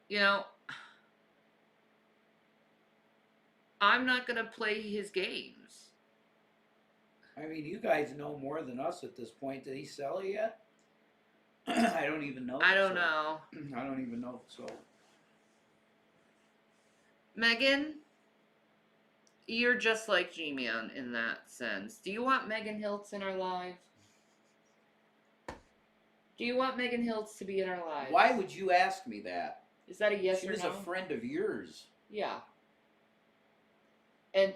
you know, I'm not going to play his games. I mean, you guys know more than us at this point. Did he sell it yet? I don't even know. I don't know. I don't even know. So, Megan, you're just like G-Man in that sense. Do you want Megan Hiltz in our life? Do you want Megan Hiltz to be in our lives? why would you ask me that? Is that a yes She or was no? a friend of yours. Yeah. And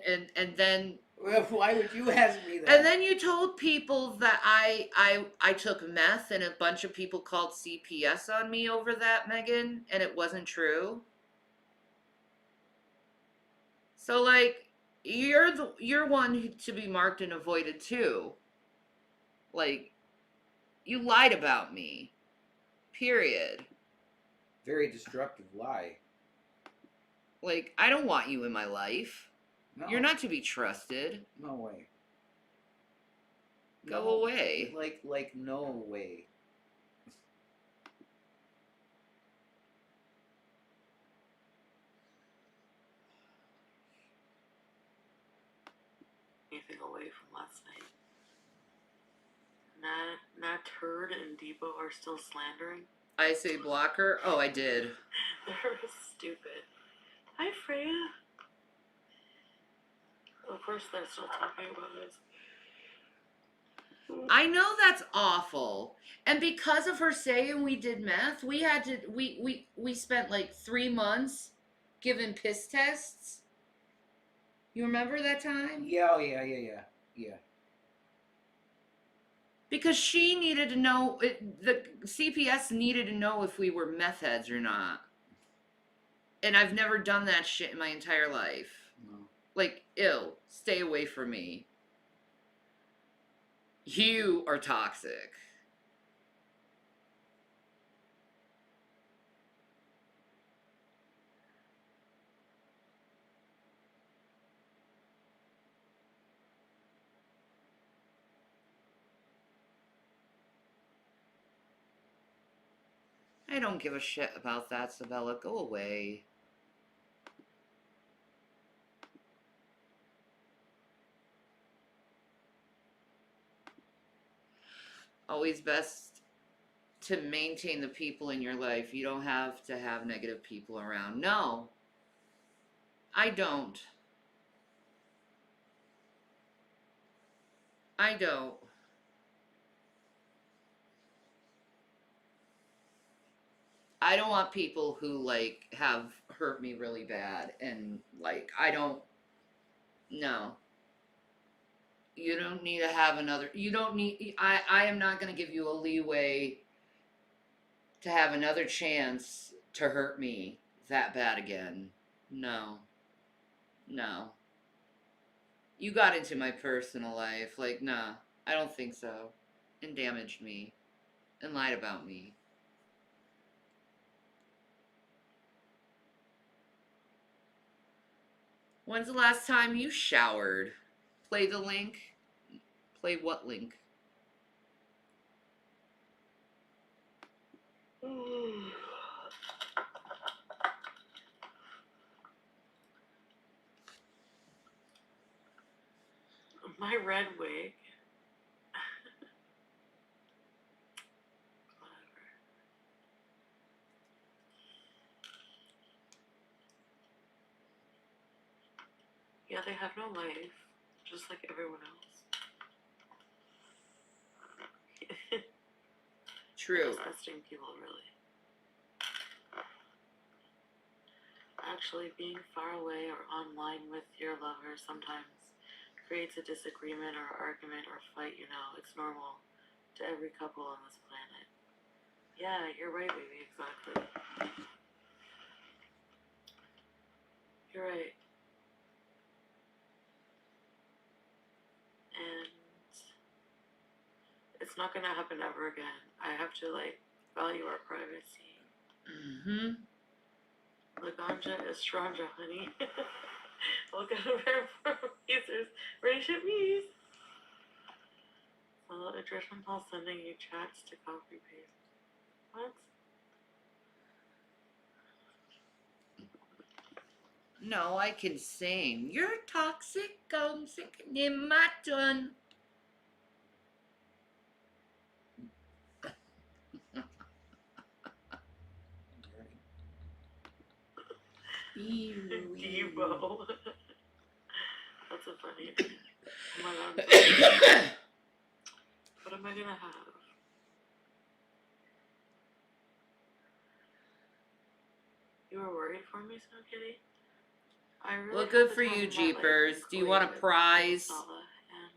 then Well, why would you ask me that? and then you told people that I took meth and a bunch of people called CPS on me over that, Megan, and it wasn't true. So like you're one to be marked and avoided too. Like, you lied about me. Period. Very destructive lie. Like, I don't want you in my life. No. You're not to be trusted. No way. Go No, away. Like no way. Anything away from last night? Nat Turd and Debo are still slandering. I say blocker. Oh, I did. They're stupid. Hi, Freya. Of course, they're still talking about this. I know that's awful. And because of her saying we did meth, we had to we spent like 3 months giving piss tests. You remember that time? Yeah, oh, yeah. Because she needed to know, the CPS needed to know if we were meth heads or not. And I've never done that shit in my entire life. No. Like, ew, stay away from me. You are toxic. I don't give a shit about that, Sabella. Go away. Always best to maintain the people in your life. You don't have to have negative people around. No. I don't. I don't. I don't want people who, like, have hurt me really bad. And, like, I don't. No. You don't need to have another. You don't need. I am not going to give you a leeway to have another chance to hurt me that bad again. No. No. You got into my personal life. Like, nah. I don't think so. And damaged me. And lied about me. When's the last time you showered? Play the link. Play what link? My red wig. Whatever. Yeah, they have no life, just like everyone else. True. Disgusting people, really. Actually, being far away or online with your lover sometimes creates a disagreement or argument or fight, you know. It's normal to every couple on this planet. Yeah, you're right, baby, exactly. You're right. And it's not gonna happen ever again. I have to, like, value our privacy. Mm-hmm. Laganja Estranja, honey. Look at her for users. Ready ship me's. Follow address while sending you chats to copy paste. What? No, I can sing. You're toxic, sick, in my turn. Devo. That's a funny name. Oh my god. What am I gonna have? You were worried for me, Snow Kitty? I really Well, had good the for time you, of my life Jeepers. in Do you want a Kuwait prize? with Sala, and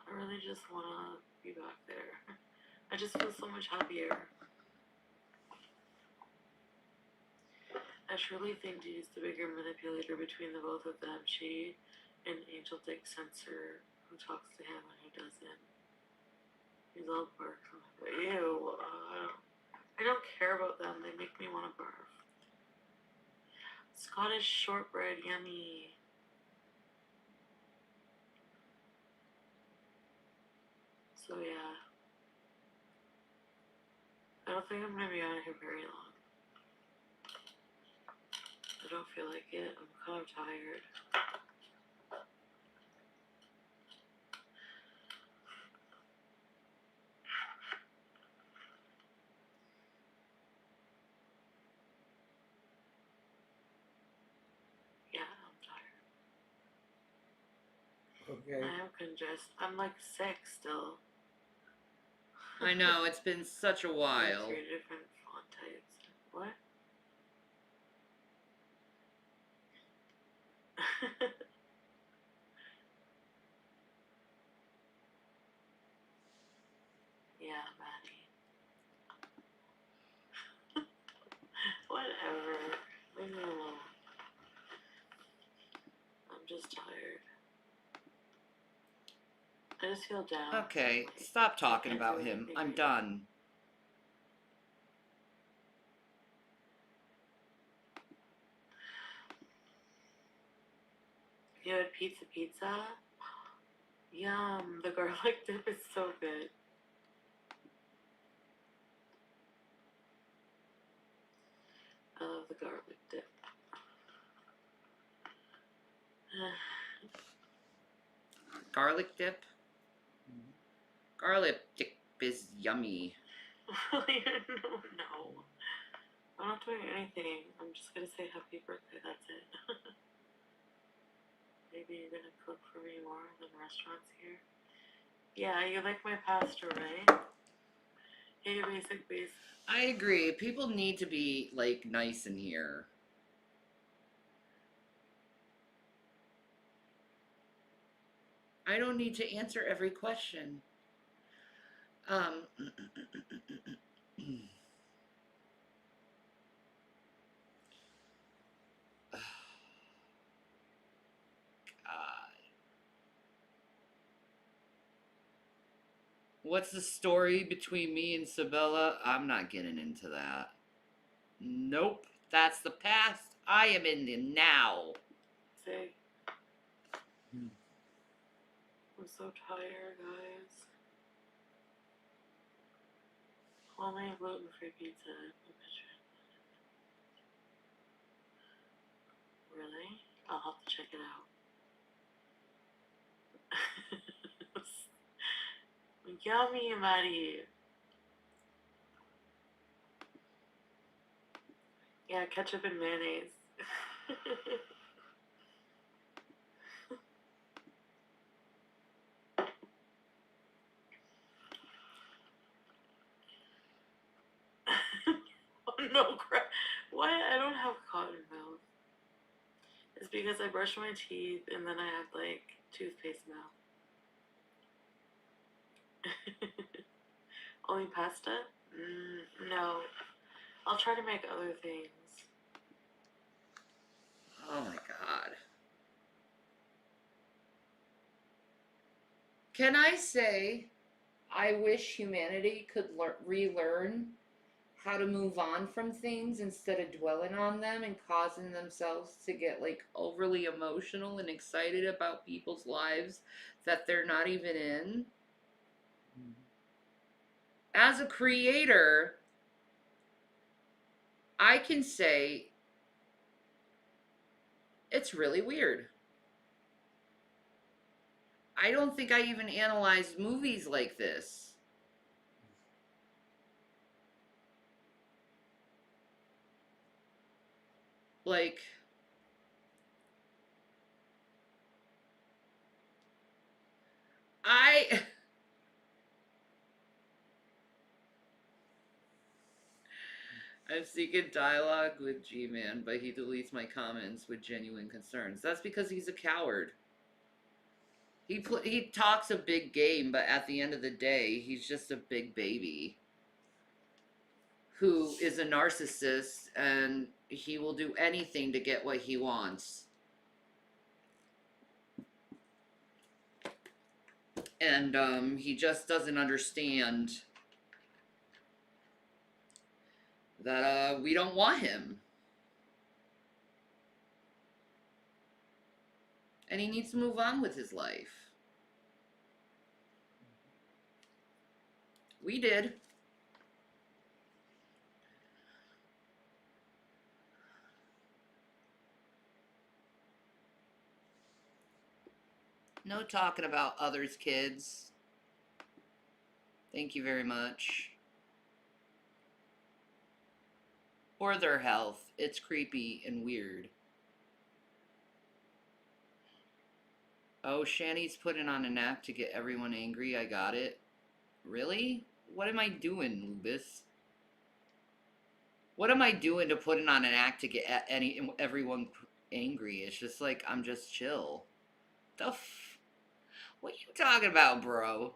I really just wanna be back there. I just feel so much happier. I truly think she's the bigger manipulator between the both of them. She and Angel Dick Censor, who talks to him and who doesn't. He's all bark. Ew. I don't care about them. They make me want to barf. Scottish shortbread, yummy. So yeah. I don't think I'm gonna be out of here very long. I don't feel like it. I'm kind of tired. Yeah, I'm tired. Okay. I am congested. I'm like sick still. I know, it's been such a while. 3 different font types. What? Yeah, Maddie. Whatever. Leave me alone. I'm just tired. I just feel down. Okay, stop talking about him. I'm done. You had pizza? Yum. The garlic dip is so good. I love the garlic dip. Garlic dip? Garlic dip is yummy. No. I'm not doing anything. I'm just gonna say happy birthday, that's it. Maybe you're gonna cook for me more than restaurants here. Yeah, you like my pasta, right? Hey, basic base. I agree. People need to be, like, nice in here. I don't need to answer every question. What's the story between me and Sabella? I'm not getting into that. Nope. That's the past. I am in the now. Say. I'm so tired, guys. Homemade gluten-free pizza. Really? I'll have to check it out. Yummy, Maddie. Yeah, ketchup and mayonnaise. Oh no, crap. Why? I don't have cotton mouth. It's because I brush my teeth and then I have like toothpaste mouth. Only pasta? No. I'll try to make other things. Oh my god. Can I say, I wish humanity could relearn how to move on from things instead of dwelling on them and causing themselves to get like overly emotional and excited about people's lives that they're not even in. As a creator, I can say it's really weird. I don't think I even analyzed movies like this. Like, I'm seeking dialogue with G-Man, but he deletes my comments with genuine concerns. That's because he's a coward. He talks a big game, but at the end of the day, he's just a big baby who is a narcissist, and he will do anything to get what he wants. And he just doesn't understand that we don't want him. And he needs to move on with his life. We did. No talking about others' kids. Thank you very much. Or their health. It's creepy and weird. Oh, Shanny's putting on an act to get everyone angry. I got it. Really? What am I doing, Lubis? What am I doing to put on an act to get everyone angry? It's just like, I'm just chill. What are you talking about, bro?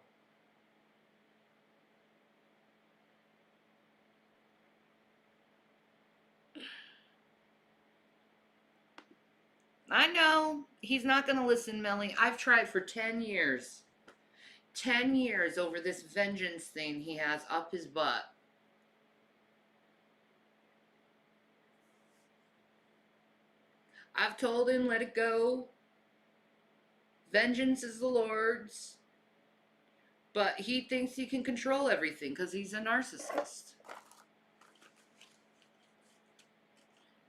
I know. He's not going to listen, Melly. I've tried for 10 years. 10 years over this vengeance thing he has up his butt. I've told him, let it go. Vengeance is the Lord's. But he thinks he can control everything because he's a narcissist.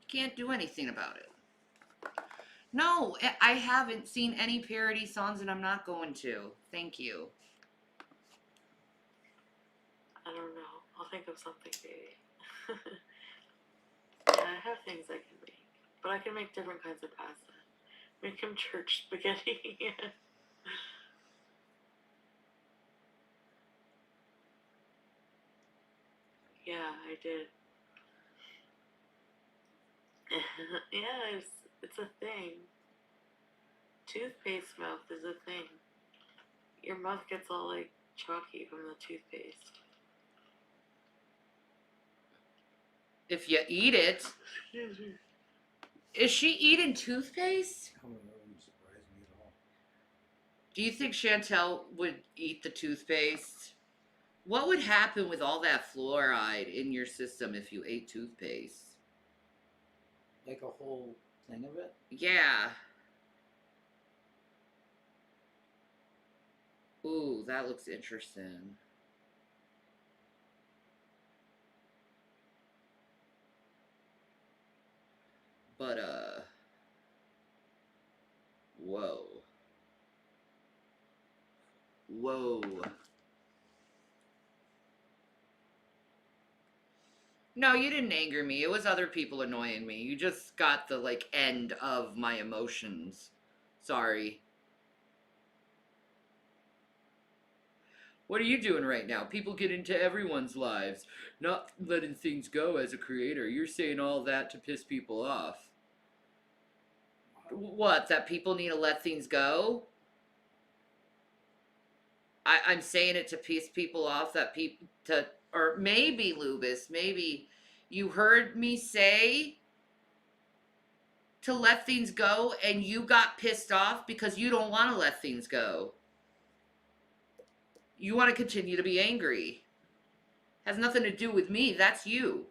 Can't do anything about it. No, I haven't seen any parody songs and I'm not going to. Thank you. I don't know. I'll think of something, baby. Yeah, I have things I can make. But I can make different kinds of pasta. Make him church spaghetti. Yeah, I did. Yeah, it's a thing. Toothpaste mouth is a thing. Your mouth gets all like chalky from the toothpaste. If you eat it. Is she eating toothpaste? That wouldn't surprise me at all. Do you think Chantel would eat the toothpaste? What would happen with all that fluoride in your system if you ate toothpaste? Like a whole thing of it? Yeah. Ooh, that looks interesting. But, whoa. No, you didn't anger me. It was other people annoying me. You just got the, like, end of my emotions. Sorry. What are you doing right now? People get into everyone's lives. Not letting things go as a creator. You're saying all that to piss people off. What? That people need to let things go? I'm saying it to piss people off, that people to, or maybe Lubis, maybe you heard me say to let things go and you got pissed off because you don't want to let things go. You want to continue to be angry. Has nothing to do with me, that's you.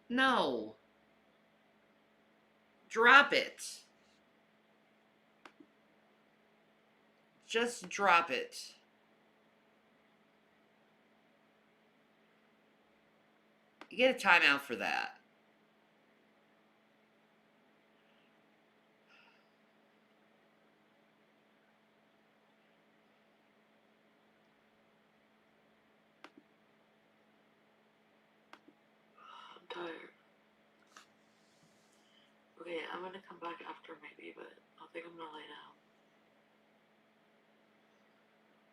No. Drop it. Just drop it. You get a timeout for that. I'm tired. Okay, I'm gonna come back after maybe, but I think I'm gonna lay down.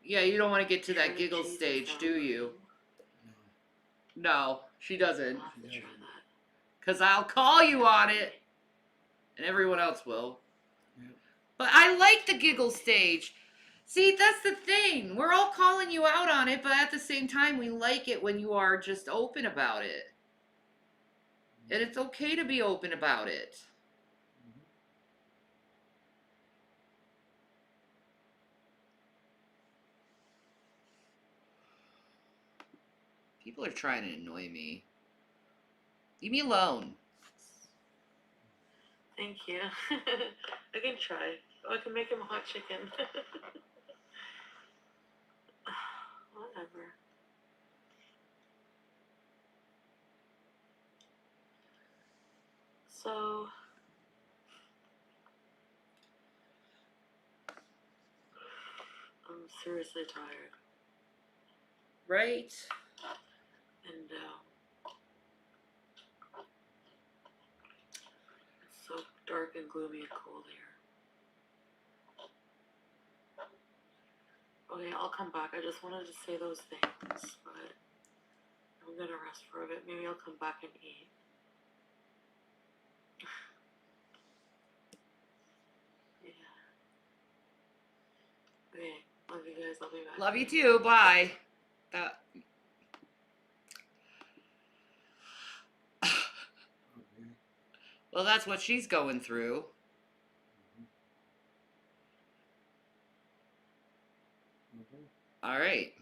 Yeah, you don't want to get to that giggle stage, do you? No, she doesn't. I'll have to try that. Because I'll call you on it. And everyone else will. But I like the giggle stage. See, that's the thing. We're all calling you out on it, but at the same time, we like it when you are just open about it. And it's okay to be open about it. People are trying to annoy me. Leave me alone. Thank you. I can try. I can make him hot chicken. Whatever. So, I'm seriously tired. Right? And, it's so dark and gloomy and cold here. Okay, I'll come back. I just wanted to say those things, but I'm gonna rest for a bit. Maybe I'll come back and eat. Yeah. Okay, love you guys. I'll be back. Love you too. Bye. Well, that's what she's going through. All right.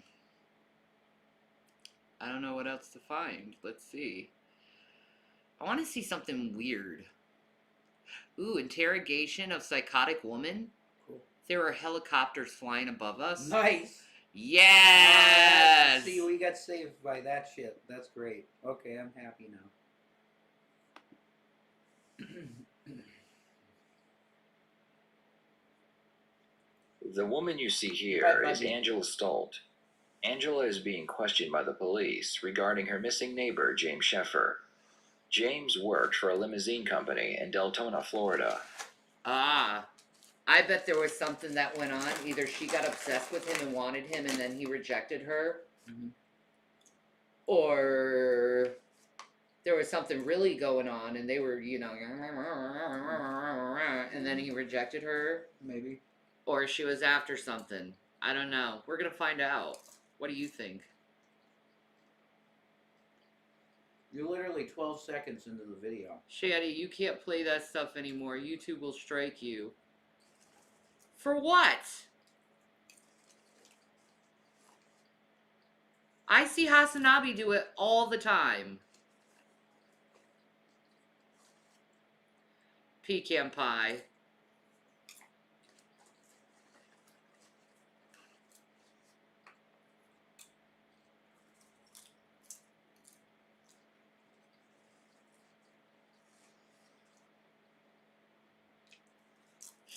I don't know what else to find. Let's see. I want to see something weird. Ooh, interrogation of psychotic woman. Cool. There are helicopters flying above us. Nice. Yes. See, we got saved by that shit. That's great. Okay, I'm happy now. The woman you see here Right, is buddy. Angela Stolt. Angela is being questioned by the police regarding her missing neighbor, James Sheffer. James worked for a limousine company in Deltona, Florida. Ah. I bet there was something that went on. Either she got obsessed with him and wanted him and then he rejected her. Mm-hmm. Or there was something really going on and they were, you know, and then he rejected her. Maybe. Or she was after something. I don't know. We're going to find out. What do you think? You're literally 12 seconds into the video. Shady, you can't play that stuff anymore. YouTube will strike you. For what? I see Hasanabi do it all the time. Pecan pie.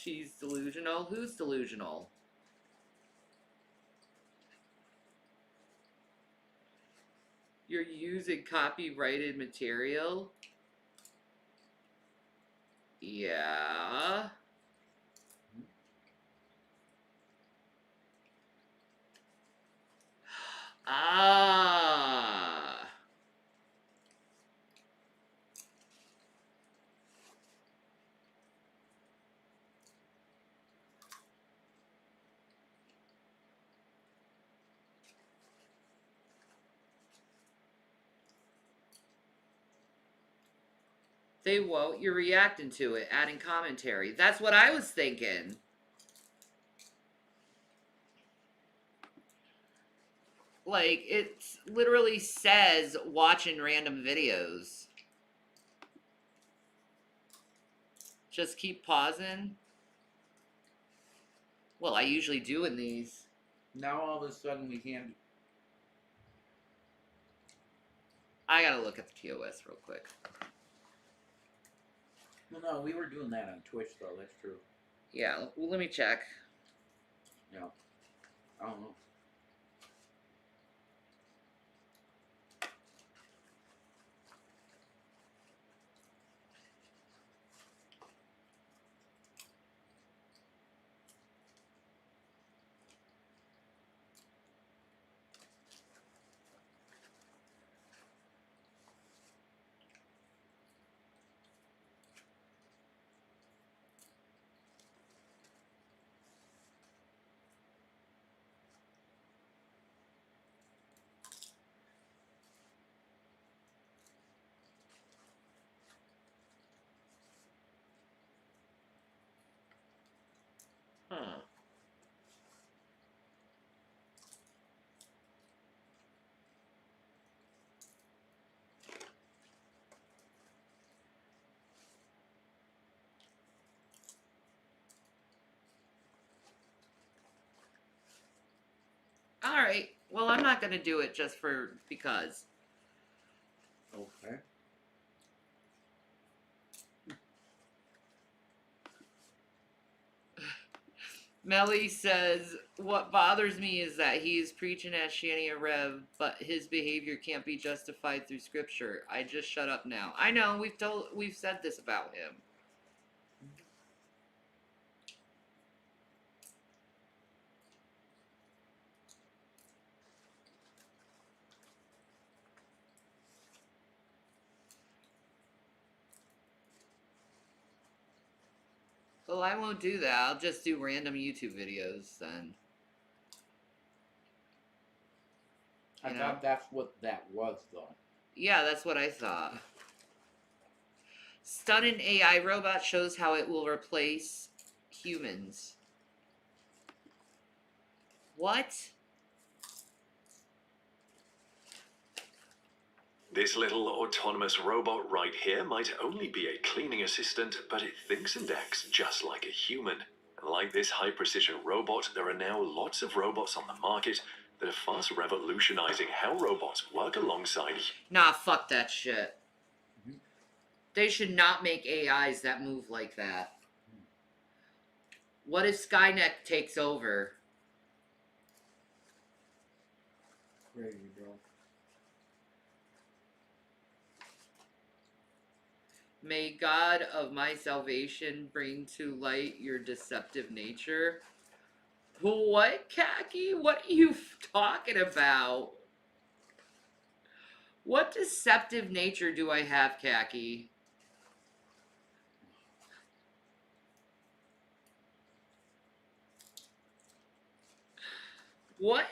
She's delusional. Who's delusional? You're using copyrighted material? Yeah. Ah. They won't. You're reacting to it, adding commentary. That's what I was thinking. Like, it literally says watching random videos. Just keep pausing. Well, I usually do in these. Now all of a sudden we can't. I gotta look at the TOS real quick. Well, no, we were doing that on Twitch, though. That's true. Yeah, well, let me check. Yeah. I don't know. Huh. Alright. Well, I'm not gonna do it just for because. Okay. Melly says, what bothers me is that he is preaching at Shania Rev, but his behavior can't be justified through scripture. I just shut up now. I know, we've said this about him. Well, I won't do that. I'll just do random YouTube videos then. I You know? thought that's what that was, though. Yeah, that's what I thought. Stunning AI robot shows how it will replace humans. What? This little autonomous robot right here might only be a cleaning assistant, but it thinks and acts just like a human. Like this high-precision robot, there are now lots of robots on the market that are fast revolutionizing how robots work alongside. Nah, fuck that shit. They should not make AIs that move like that. What if Skynet takes over? Crazy, bro. May God of my salvation bring to light your deceptive nature. What, Khaki? What are you talking about? What deceptive nature do I have, Khaki? What?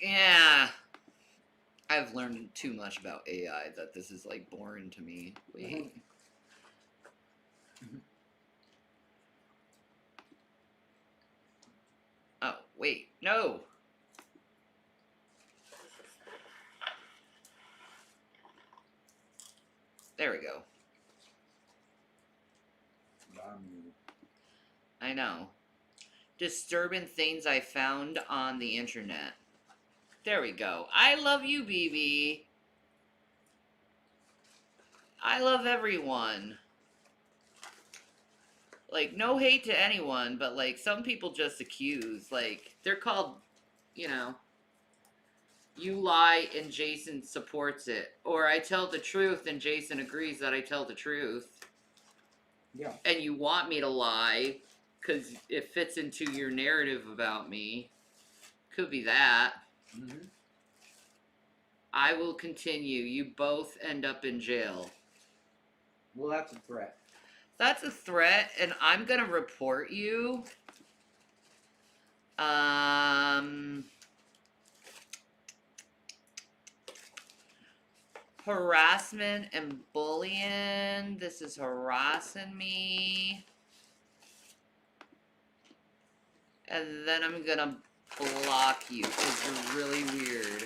Yeah. I've learned too much about AI that this is like boring to me. Wait. Oh, wait. No. There we go. I know. Disturbing things I found on the internet. There we go. I love you, BB. I love everyone. Like, no hate to anyone, but, like, some people just accuse. Like, they're called, you know, you lie and Jason supports it. Or I tell the truth and Jason agrees that I tell the truth. Yeah. And you want me to lie because it fits into your narrative about me. Could be that. Mm-hmm. I will continue. You both end up in jail. Well, that's a threat. That's a threat, and I'm gonna report you. Harassment and bullying. This is harassing me. And then I'm gonna block you because you're really weird.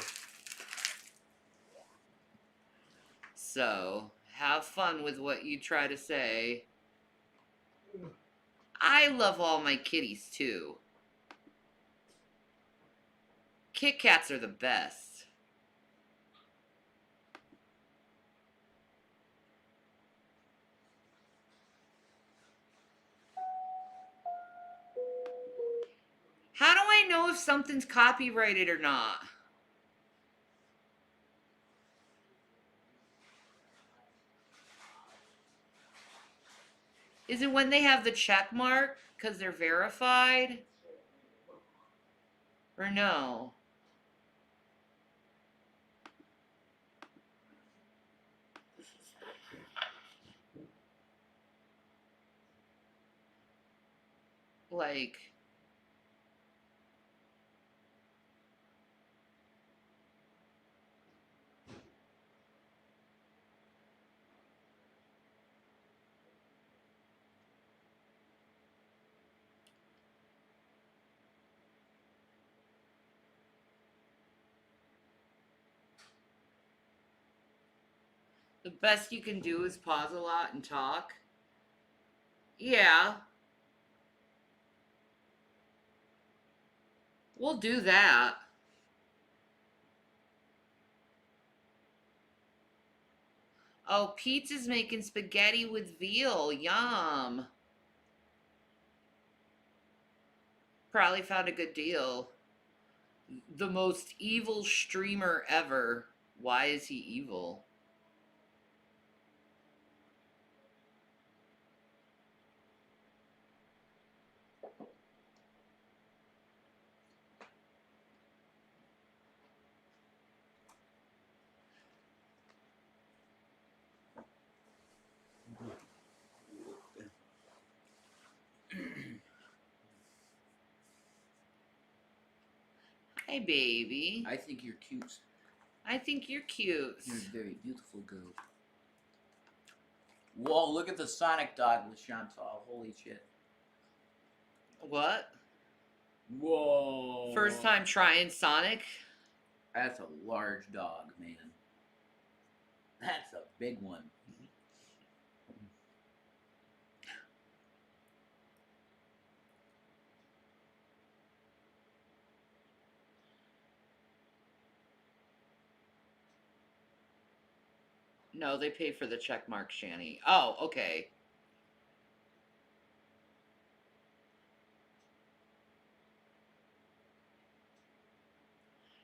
So, have fun with what you try to say. I love all my kitties too. Kit Kats are the best. How do I know if something's copyrighted or not? Is it when they have the check mark because they're verified? Or no? Like... The best you can do is pause a lot and talk. Yeah. We'll do that. Oh, Pizza's making spaghetti with veal. Yum. Probably found a good deal. The most evil streamer ever. Why is he evil? Hi, baby. I think you're cute. I think you're cute. You're a very beautiful girl. Whoa, look at the Sonic dog with Chantal. Holy shit. What? Whoa. First time trying Sonic? That's a large dog, man. That's a big one. No, they pay for the check mark, Shani. Oh, okay.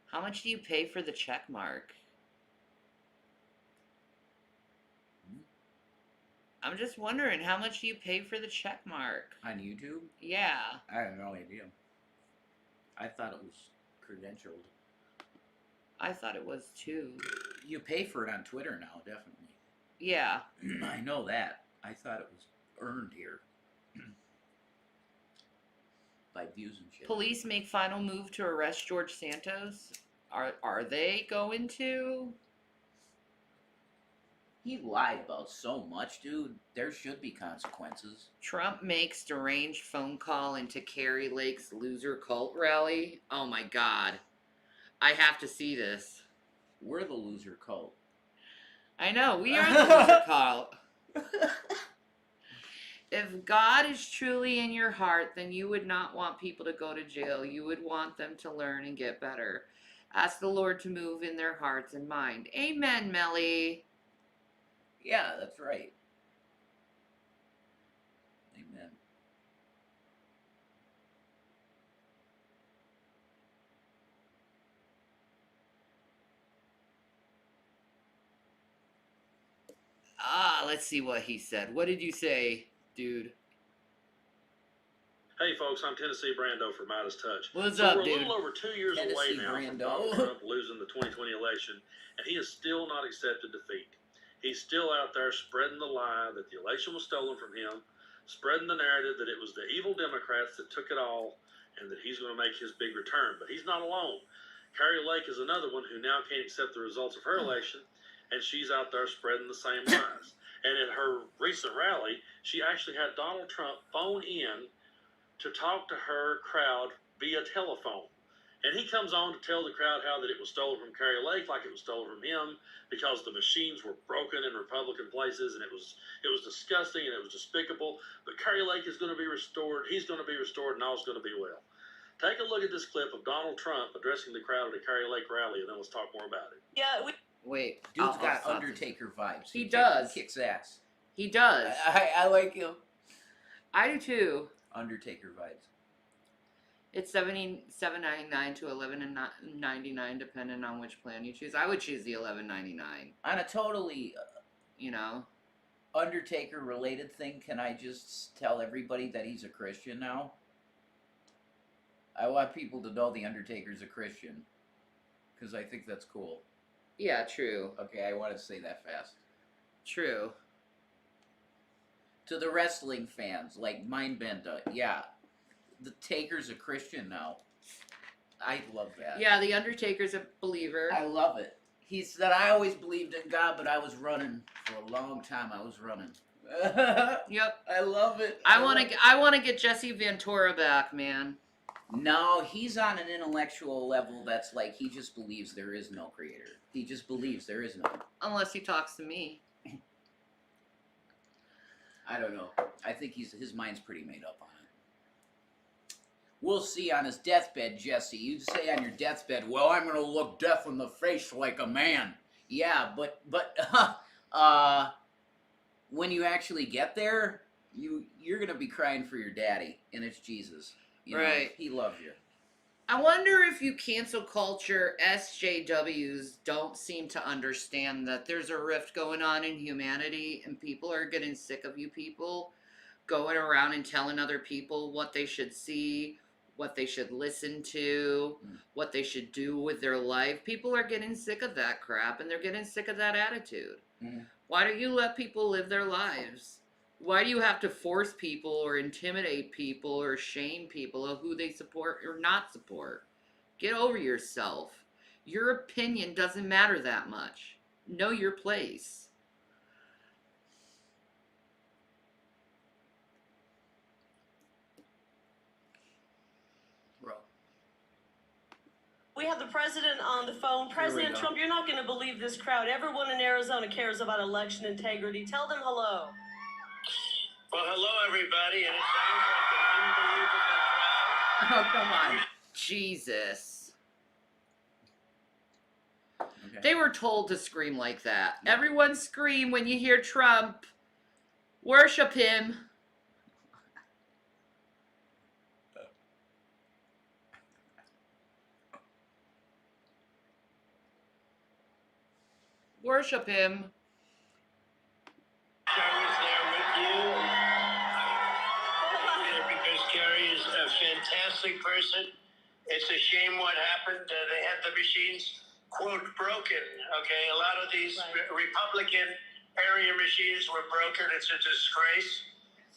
How much do you pay for the check mark? I'm just wondering, how much do you pay for the check mark? On YouTube? Yeah. I have no idea. I thought it was credentialed. I thought it was too. You pay for it on Twitter now, definitely. Yeah. I know that. I thought it was earned here. By views and shit. Police make final move to arrest George Santos. Are they going to? He lied about so much, dude. There should be consequences. Trump makes deranged phone call into Kari Lake's loser cult rally. Oh my god. I have to see this. We're the loser cult. I know, we are the loser cult. If God is truly in your heart, then you would not want people to go to jail. You would want them to learn and get better. Ask the Lord to move in their hearts and mind. Amen, Melly. Yeah, that's right. Amen. Let's see what he said. What did you say, dude? Hey folks, I'm Tennessee Brando from Midas Touch. What's so up, we're dude? a little over 2 years away Tennessee now from Brando. Donald Trump losing the 2020 election, and he has still not accepted defeat. He's still out there spreading the lie that the election was stolen from him, spreading the narrative that it was the evil Democrats that took it all, and that he's going to make his big return. But he's not alone. Carrie Lake is another one who now can't accept the results of her election, and she's out there spreading the same lies. And at her recent rally, she actually had Donald Trump phone in to talk to her crowd via telephone. And he comes on to tell the crowd how that it was stolen from Carrie Lake, like it was stolen from him, because the machines were broken in Republican places, and it was disgusting and it was despicable. But Carrie Lake is going to be restored. He's going to be restored, and all's going to be well. Take a look at this clip of Donald Trump addressing the crowd at a Carrie Lake rally, and then let's talk more about it. Yeah, Wait, dude's I'll got stop Undertaker vibes. He does. Kicks ass. He does. I like him. I do too. Undertaker vibes. It's $7.99 to $11.99 depending on which plan you choose. I would choose the $11.99. On a totally, you know, Undertaker related thing, can I just tell everybody that he's a Christian now? I want people to know the Undertaker's a Christian, because I think that's cool. Yeah, true. Okay, I want to say that fast. True. To the wrestling fans, like Mindbender, yeah, the Taker's a Christian now. I love that. Yeah, the Undertaker's a believer. I love it. He said, I always believed in God, but I was running for a long time. I was running. Yep. I love it. I want to get Jesse Ventura back, man. No, he's on an intellectual level that's like he just believes there is no creator. He just believes there is no. Unless he talks to me. I don't know. I think his mind's pretty made up on it. We'll see on his deathbed, Jesse. You say on your deathbed, well, I'm going to look death in the face like a man. Yeah, but when you actually get there, you're going to be crying for your daddy, and it's Jesus. You know, right. He loves you. I wonder if you cancel culture SJWs don't seem to understand that there's a rift going on in humanity and people are getting sick of you people going around and telling other people what they should see, what they should listen to, what they should do with their life. People are getting sick of that crap and they're getting sick of that attitude. Why don't you let people live their lives? Why do you have to force people or intimidate people or shame people of who they support or not support? Get over yourself. Your opinion doesn't matter that much. Know your place. Bro. We have the president on the phone. President Trump, you're not going to believe this crowd. Everyone in Arizona cares about election integrity. Tell them hello. Well, hello, everybody, and it sounds like an unbelievable crowd. Oh, come on. Jesus. Okay. They were told to scream like that. Everyone scream when you hear Trump. Worship him. Worship him. I was there with you. Because Kerry is a fantastic person. It's a shame what happened. They had the machines, quote, broken. Okay, a lot of these Republican area machines were broken. It's a disgrace.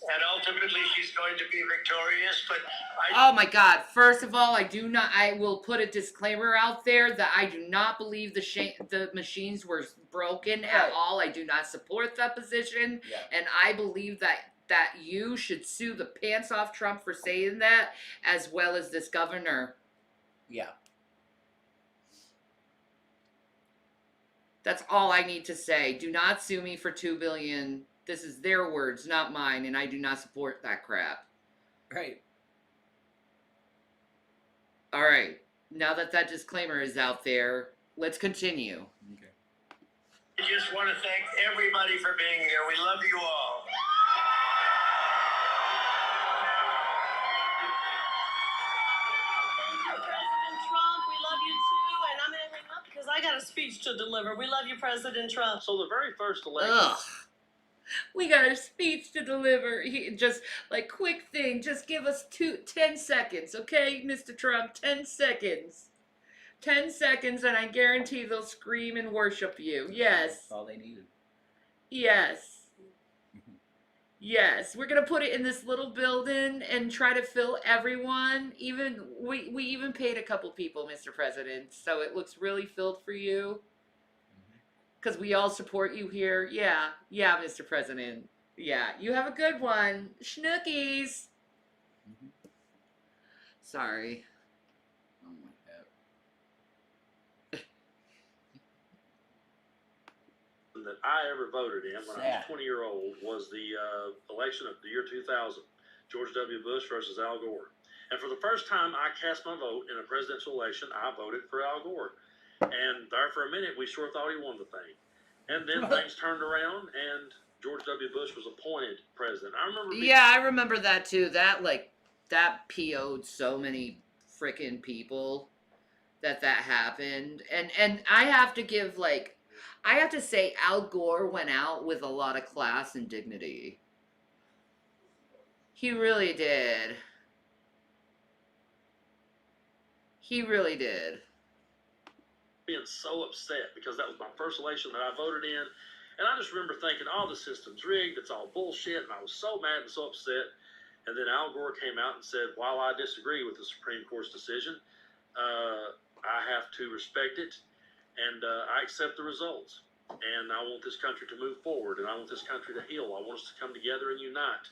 And ultimately, she's going to be victorious. But Oh my God! First of all, I will put a disclaimer out there that I do not believe the machines were broken at all. I do not support that position, and I believe that you should sue the pants off Trump for saying that, as well as this governor. Yeah. That's all I need to say. Do not sue me for $2 billion. This is their words, not mine, and I do not support that crap. Right. All right. Now that that disclaimer is out there, let's continue. Okay. I just want to thank everybody for being here. We love you all. President Trump, we love you too, and I'm gonna hang up because I got a speech to deliver. We love you, President Trump. So the very first election. Ugh. We got a speech to deliver. Just like quick thing. Just give us 10 seconds, okay, Mr. Trump? 10 seconds. 10 seconds, and I guarantee they'll scream and worship you. Yes. That's all they needed. Yes. Yes. We're gonna put it in this little building and try to fill everyone. Even we even paid a couple people, Mr. President, so it looks really filled for you. Because we all support you here. Yeah, Mr. President. Yeah, you have a good one. Schnookies. Sorry. Oh my God. That I ever voted in when I was Sad. 20-year-old was the election of the year 2000, George W. Bush versus Al Gore. And for the first time I cast my vote in a presidential election, I voted for Al Gore. And there for a minute, we sure thought he won the thing. And then things turned around, and George W. Bush was appointed president. I remember. Yeah, I remember that too. That PO'd so many freaking people that happened. And I have to give I have to say Al Gore went out with a lot of class and dignity. He really did. He really did. Being so upset because that was my first election that I voted in, and I just remember thinking, "Oh, the system's rigged. It's all bullshit," and I was so mad and so upset. And then Al Gore came out and said, "While I disagree with the Supreme Court's decision, I have to respect it, and I accept the results. And I want this country to move forward, and I want this country to heal. I want us to come together and unite."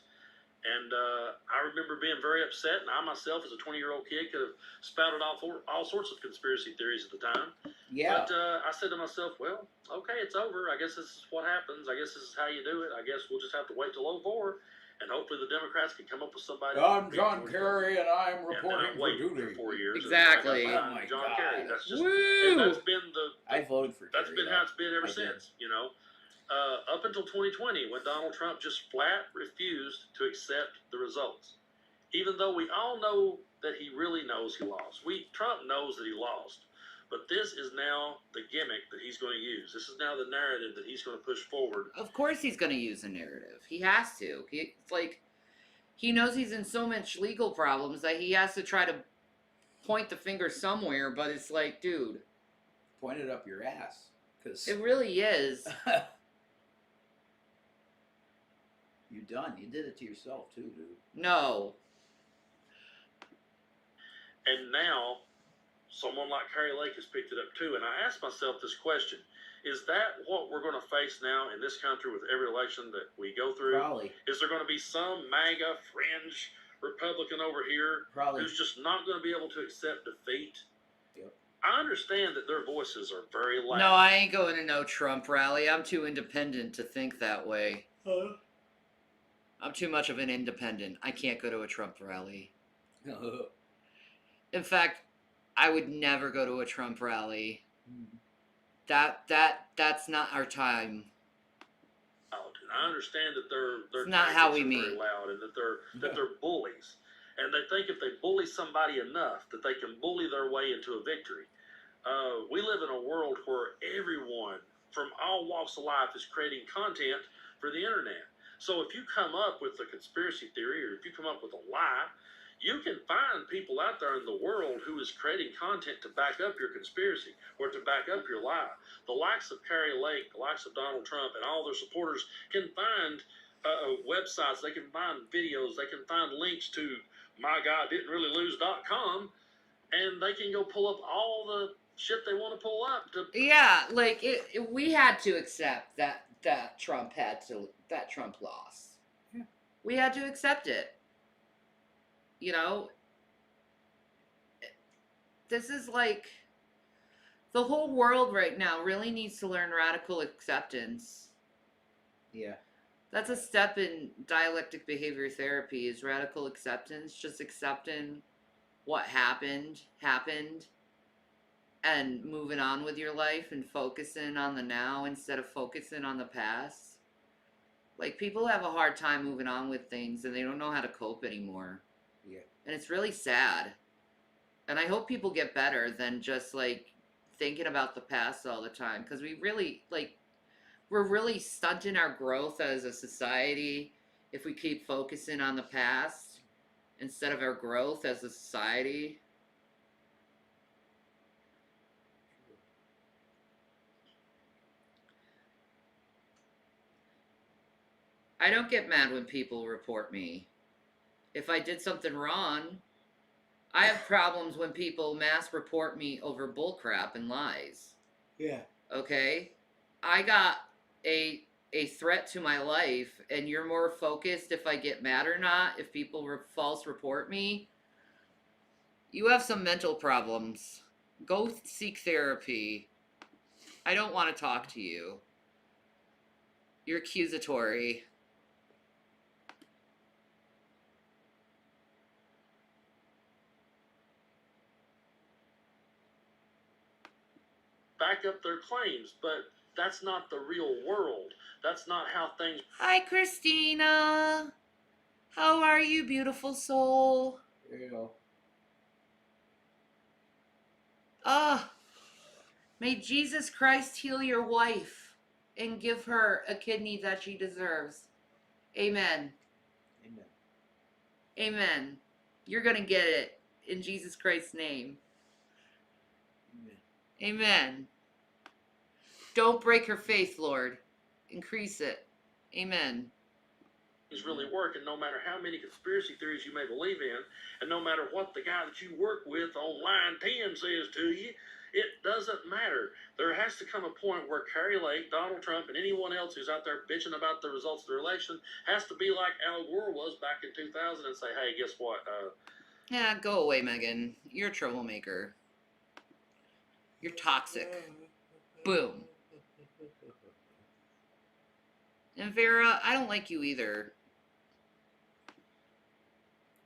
And I remember being very upset, and I myself, as a 20-year-old kid, could have spouted all sorts of conspiracy theories at the time. Yeah. But I said to myself, well, okay, it's over. I guess this is what happens. I guess this is how you do it. I guess we'll just have to wait till 04, and hopefully the Democrats can come up with somebody. I'm John Kerry, and I'm And reporting then I for wait duty. for 4 years. Exactly. And Oh I got my John God. Kerry. That's just, Woo! and that's been I voted for that's Kerry, been how it's been ever I did. since, you know. Up until 2020, when Donald Trump just flat refused to accept the results, even though we all know that he really knows he lost. Trump knows that he lost, but this is now the gimmick that he's going to use. This is now the narrative that he's going to push forward. Of course he's going to use a narrative. He has to. He knows he's in so much legal problems that he has to try to point the finger somewhere, but it's like, dude. Point it up your ass. 'Cause It really is. you're done. You did it to yourself too, dude. No. And now, someone like Carrie Lake has picked it up too. And I asked myself this question: is that what we're going to face now in this country with every election that we go through? Probably. Is there going to be some MAGA fringe Republican over here Probably. who's just not going to be able to accept defeat? Yep. I understand that their voices are very loud. No, I ain't going to no Trump rally. I'm too independent to think that way. I'm too much of an independent. I can't go to a Trump rally. In fact, I would never go to a Trump rally. That's not our time. I understand that their It's not how we tactics are meet. very loud, and that they're bullies, and they think if they bully somebody enough that they can bully their way into a victory. We live in a world where everyone from all walks of life is creating content for the internet. So if you come up with a conspiracy theory, or if you come up with a lie, you can find people out there in the world who is creating content to back up your conspiracy or to back up your lie. The likes of Carrie Lake, the likes of Donald Trump, and all their supporters can find websites, they can find videos, they can find links to myguyDidn'tReallyLose.com, and they can go pull up all the shit they want to pull up. Yeah, we had to accept that Trump lost. Yeah. We had to accept it. You know, this is like The whole world right now really needs to learn radical acceptance. Yeah. That's a step in dialectic behavior therapy, is radical acceptance, just accepting what happened, and moving on with your life and focusing on the now instead of focusing on the past. Like, people have a hard time moving on with things and they don't know how to cope anymore. Yeah. And it's really sad. And I hope people get better than just, like, thinking about the past all the time. Because we really, like, we're really stunting our growth as a society if we keep focusing on the past instead of our growth as a society. I don't get mad when people report me. If I did something wrong, I have problems when people mass report me over bullcrap and lies. Yeah. Okay? I got a threat to my life, and you're more focused if I get mad or not, if people false report me. You have some mental problems. Go seek therapy. I don't want to talk to you. You're accusatory. Back up their claims, but that's not the real world. That's not how things. Hi, Christina. How are you, beautiful soul? There you go. Ah, may Jesus Christ heal your wife and give her a kidney that she deserves. Amen. Amen. Amen. You're going to get it in Jesus Christ's name. Amen. Amen. Don't break her faith, Lord. Increase it. Amen. Things really work, and no matter how many conspiracy theories you may believe in, and no matter what the guy that you work with on line 10 says to you, it doesn't matter. There has to come a point where Kari Lake, Donald Trump, and anyone else who's out there bitching about the results of the election has to be like Al Gore was back in 2000 and say, hey, guess what? Yeah, go away, Megan. You're a troublemaker. You're toxic. Boom. And Vera, I don't like you either.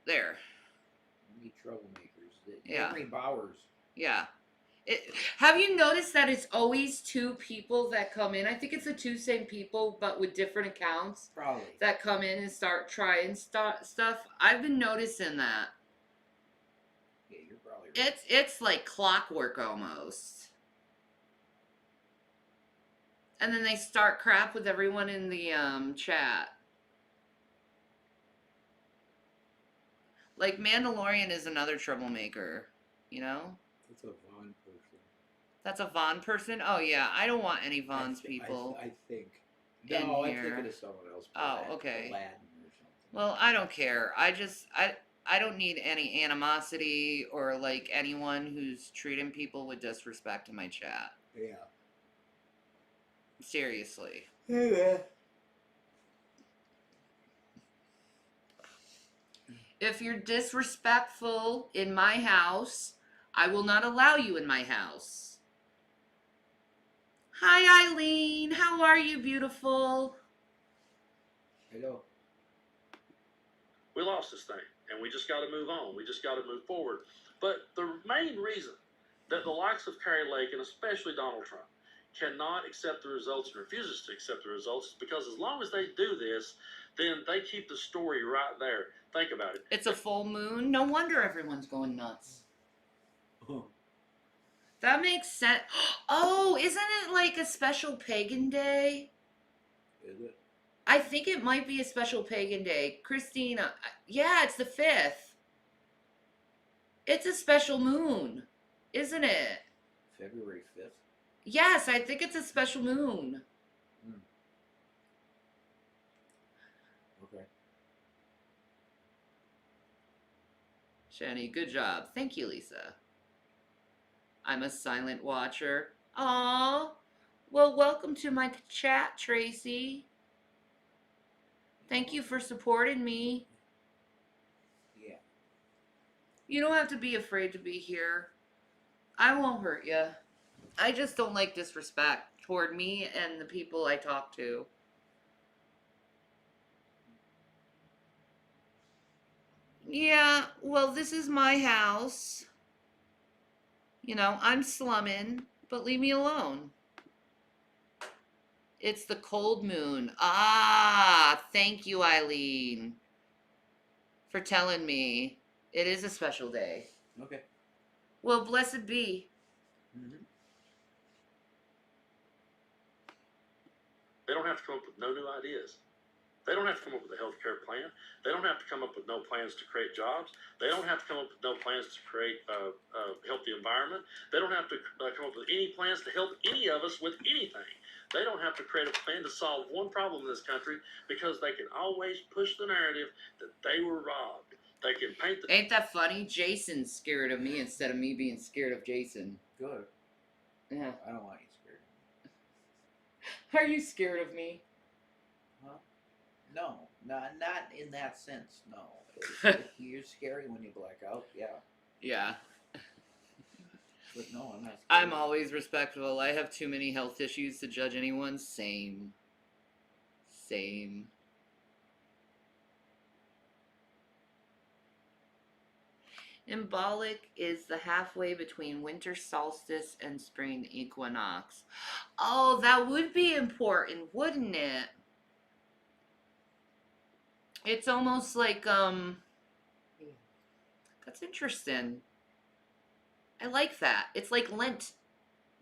There. Any troublemakers. Yeah. Henry Bowers. Yeah. Have you noticed that it's always two people that come in? I think it's the two same people, but with different accounts. Probably. That come in and start trying stuff. I've been noticing that. Yeah, you're probably right. It's like clockwork almost. And then they start crap with everyone in the chat. Like, Mandalorian is another troublemaker, you know? It's a Vaughn person. That's a Vaughn person? Oh, yeah. I don't want any Vaughn's people. I think. in No, I'm here. thinking of someone else. Oh, Aladdin okay. or something. Well, I don't care. I don't need any animosity or, like, anyone who's treating people with disrespect in my chat. Yeah. Seriously. Yeah. If you're disrespectful in my house, I will not allow you in my house. Hi, Eileen. How are you, beautiful? Hello. We lost this thing, and we just got to move on. We just got to move forward. But the main reason that the likes of Kari Lake, and especially Donald Trump, cannot accept the results and refuses to accept the results is because as long as they do this, then they keep the story right there. Think about it. It's a full moon. No wonder everyone's going nuts. Oh. That makes sense. Oh, isn't it like a special pagan day? Is it? I think it might be a special pagan day. Christina, yeah, it's the 5th. It's a special moon, isn't it? February 5th? Yes, I think it's a special moon. Okay. Shani, good job. Thank you, Lisa. I'm a silent watcher. Aw. Well, welcome to my chat, Tracy. Thank you for supporting me. Yeah. You don't have to be afraid to be here. I won't hurt you. I just don't like disrespect toward me and the people I talk to. Yeah, well, this is my house. You know, I'm slumming, but leave me alone. It's the cold moon. Ah, thank you, Eileen, for telling me. It is a special day. Okay. Well, blessed be. They don't have to come up with no new ideas. They don't have to come up with a healthcare plan. They don't have to come up with no plans to create jobs. They don't have to come up with no plans to create a healthy environment. They don't have to come up with any plans to help any of us with anything. They don't have to create a plan to solve one problem in this country because they can always push the narrative that they were robbed. They can paint the... Ain't that funny? Jason's scared of me instead of me being scared of Jason. Good. Yeah. I don't want you scared. Are you scared of me? Huh? No, not in that sense. No, you're scary when you black out. Yeah, Yeah. but no, I'm not. Scared. I'm always respectful. I have too many health issues to judge anyone. Same. Symbolic is the halfway between winter solstice and spring equinox. Oh, that would be important, wouldn't it? It's almost like, that's interesting. I like that. It's like Lent.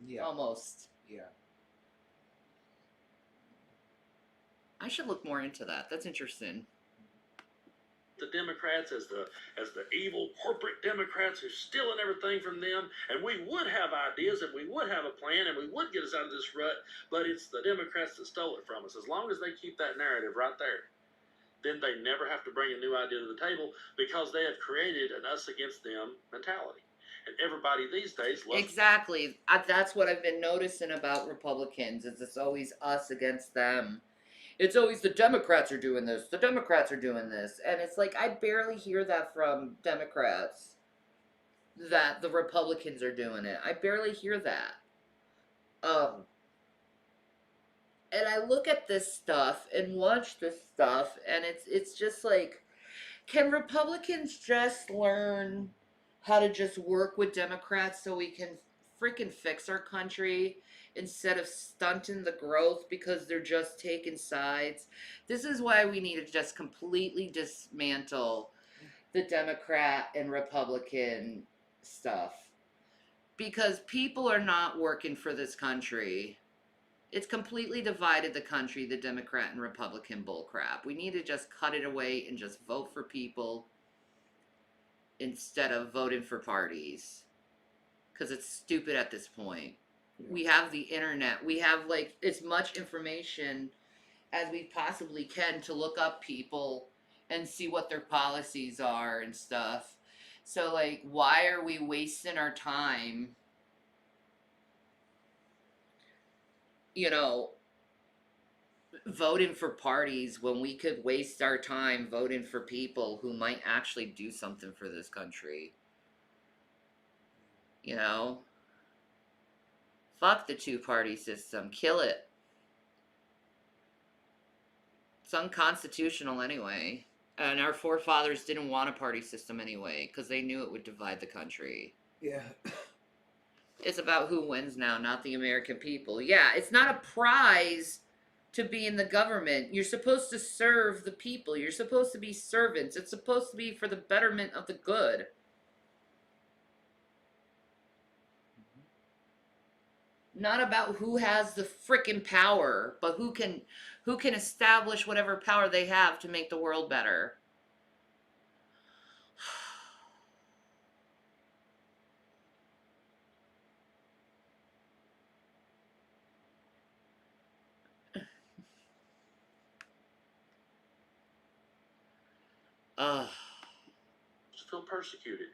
Yeah. Almost. Yeah. I should look more into that. That's interesting. The Democrats as the evil corporate Democrats who's stealing everything from them, and we would have ideas and we would have a plan and we would get us out of this rut, but it's the Democrats that stole it from us. As long as they keep that narrative right there, then they never have to bring a new idea to the table because they have created an us against them mentality. And everybody these days loves... Exactly. That's what I've been noticing about Republicans, is it's always us against them. It's always the Democrats are doing this, the Democrats are doing this. And it's like, I barely hear that from Democrats, that the Republicans are doing it. I barely hear that. And I look at this stuff and watch this stuff, and it's just like, can Republicans just learn how to just work with Democrats so we can freaking fix our country instead of stunting the growth because they're just taking sides? This is why we need to just completely dismantle the Democrat and Republican stuff. Because people are not working for this country. It's completely divided the country, the Democrat and Republican bullcrap. We need to just cut it away and just vote for people instead of voting for parties. Because it's stupid at this point. We have the internet. We have, like, as much information as we possibly can to look up people and see what their policies are and stuff. So, like, why are we wasting our time, you know, voting for parties when we could waste our time voting for people who might actually do something for this country? You know? Fuck the two-party system. Kill it. It's unconstitutional anyway. And our forefathers didn't want a party system anyway, because they knew it would divide the country. Yeah. It's about who wins now, not the American people. Yeah, it's not a prize to be in the government. You're supposed to serve the people. You're supposed to be servants. It's supposed to be for the betterment of the good. Not about who has the frickin' power, but who can establish whatever power they have to make the world better. Feel persecuted.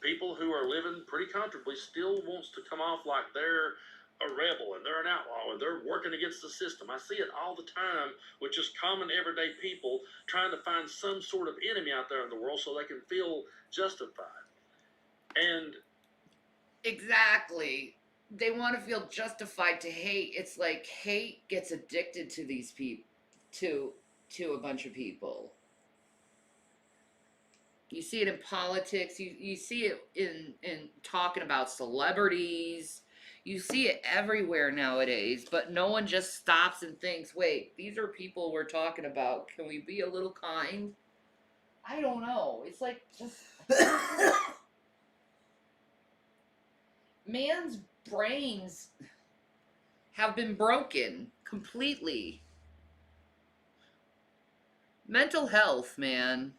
People who are living pretty comfortably still wants to come off like they're a rebel and they're an outlaw and they're working against the system. I see it all the time with just common everyday people trying to find some sort of enemy out there in the world so they can feel justified. And exactly. they want to feel justified to hate. It's like hate gets addicted to these people, to a bunch of people. You see it in politics. You see it in talking about celebrities. You see it everywhere nowadays, but no one just stops and thinks, wait, these are people we're talking about. Can we be a little kind? I don't know. It's like just... Man's brains have been broken completely. Mental health, man.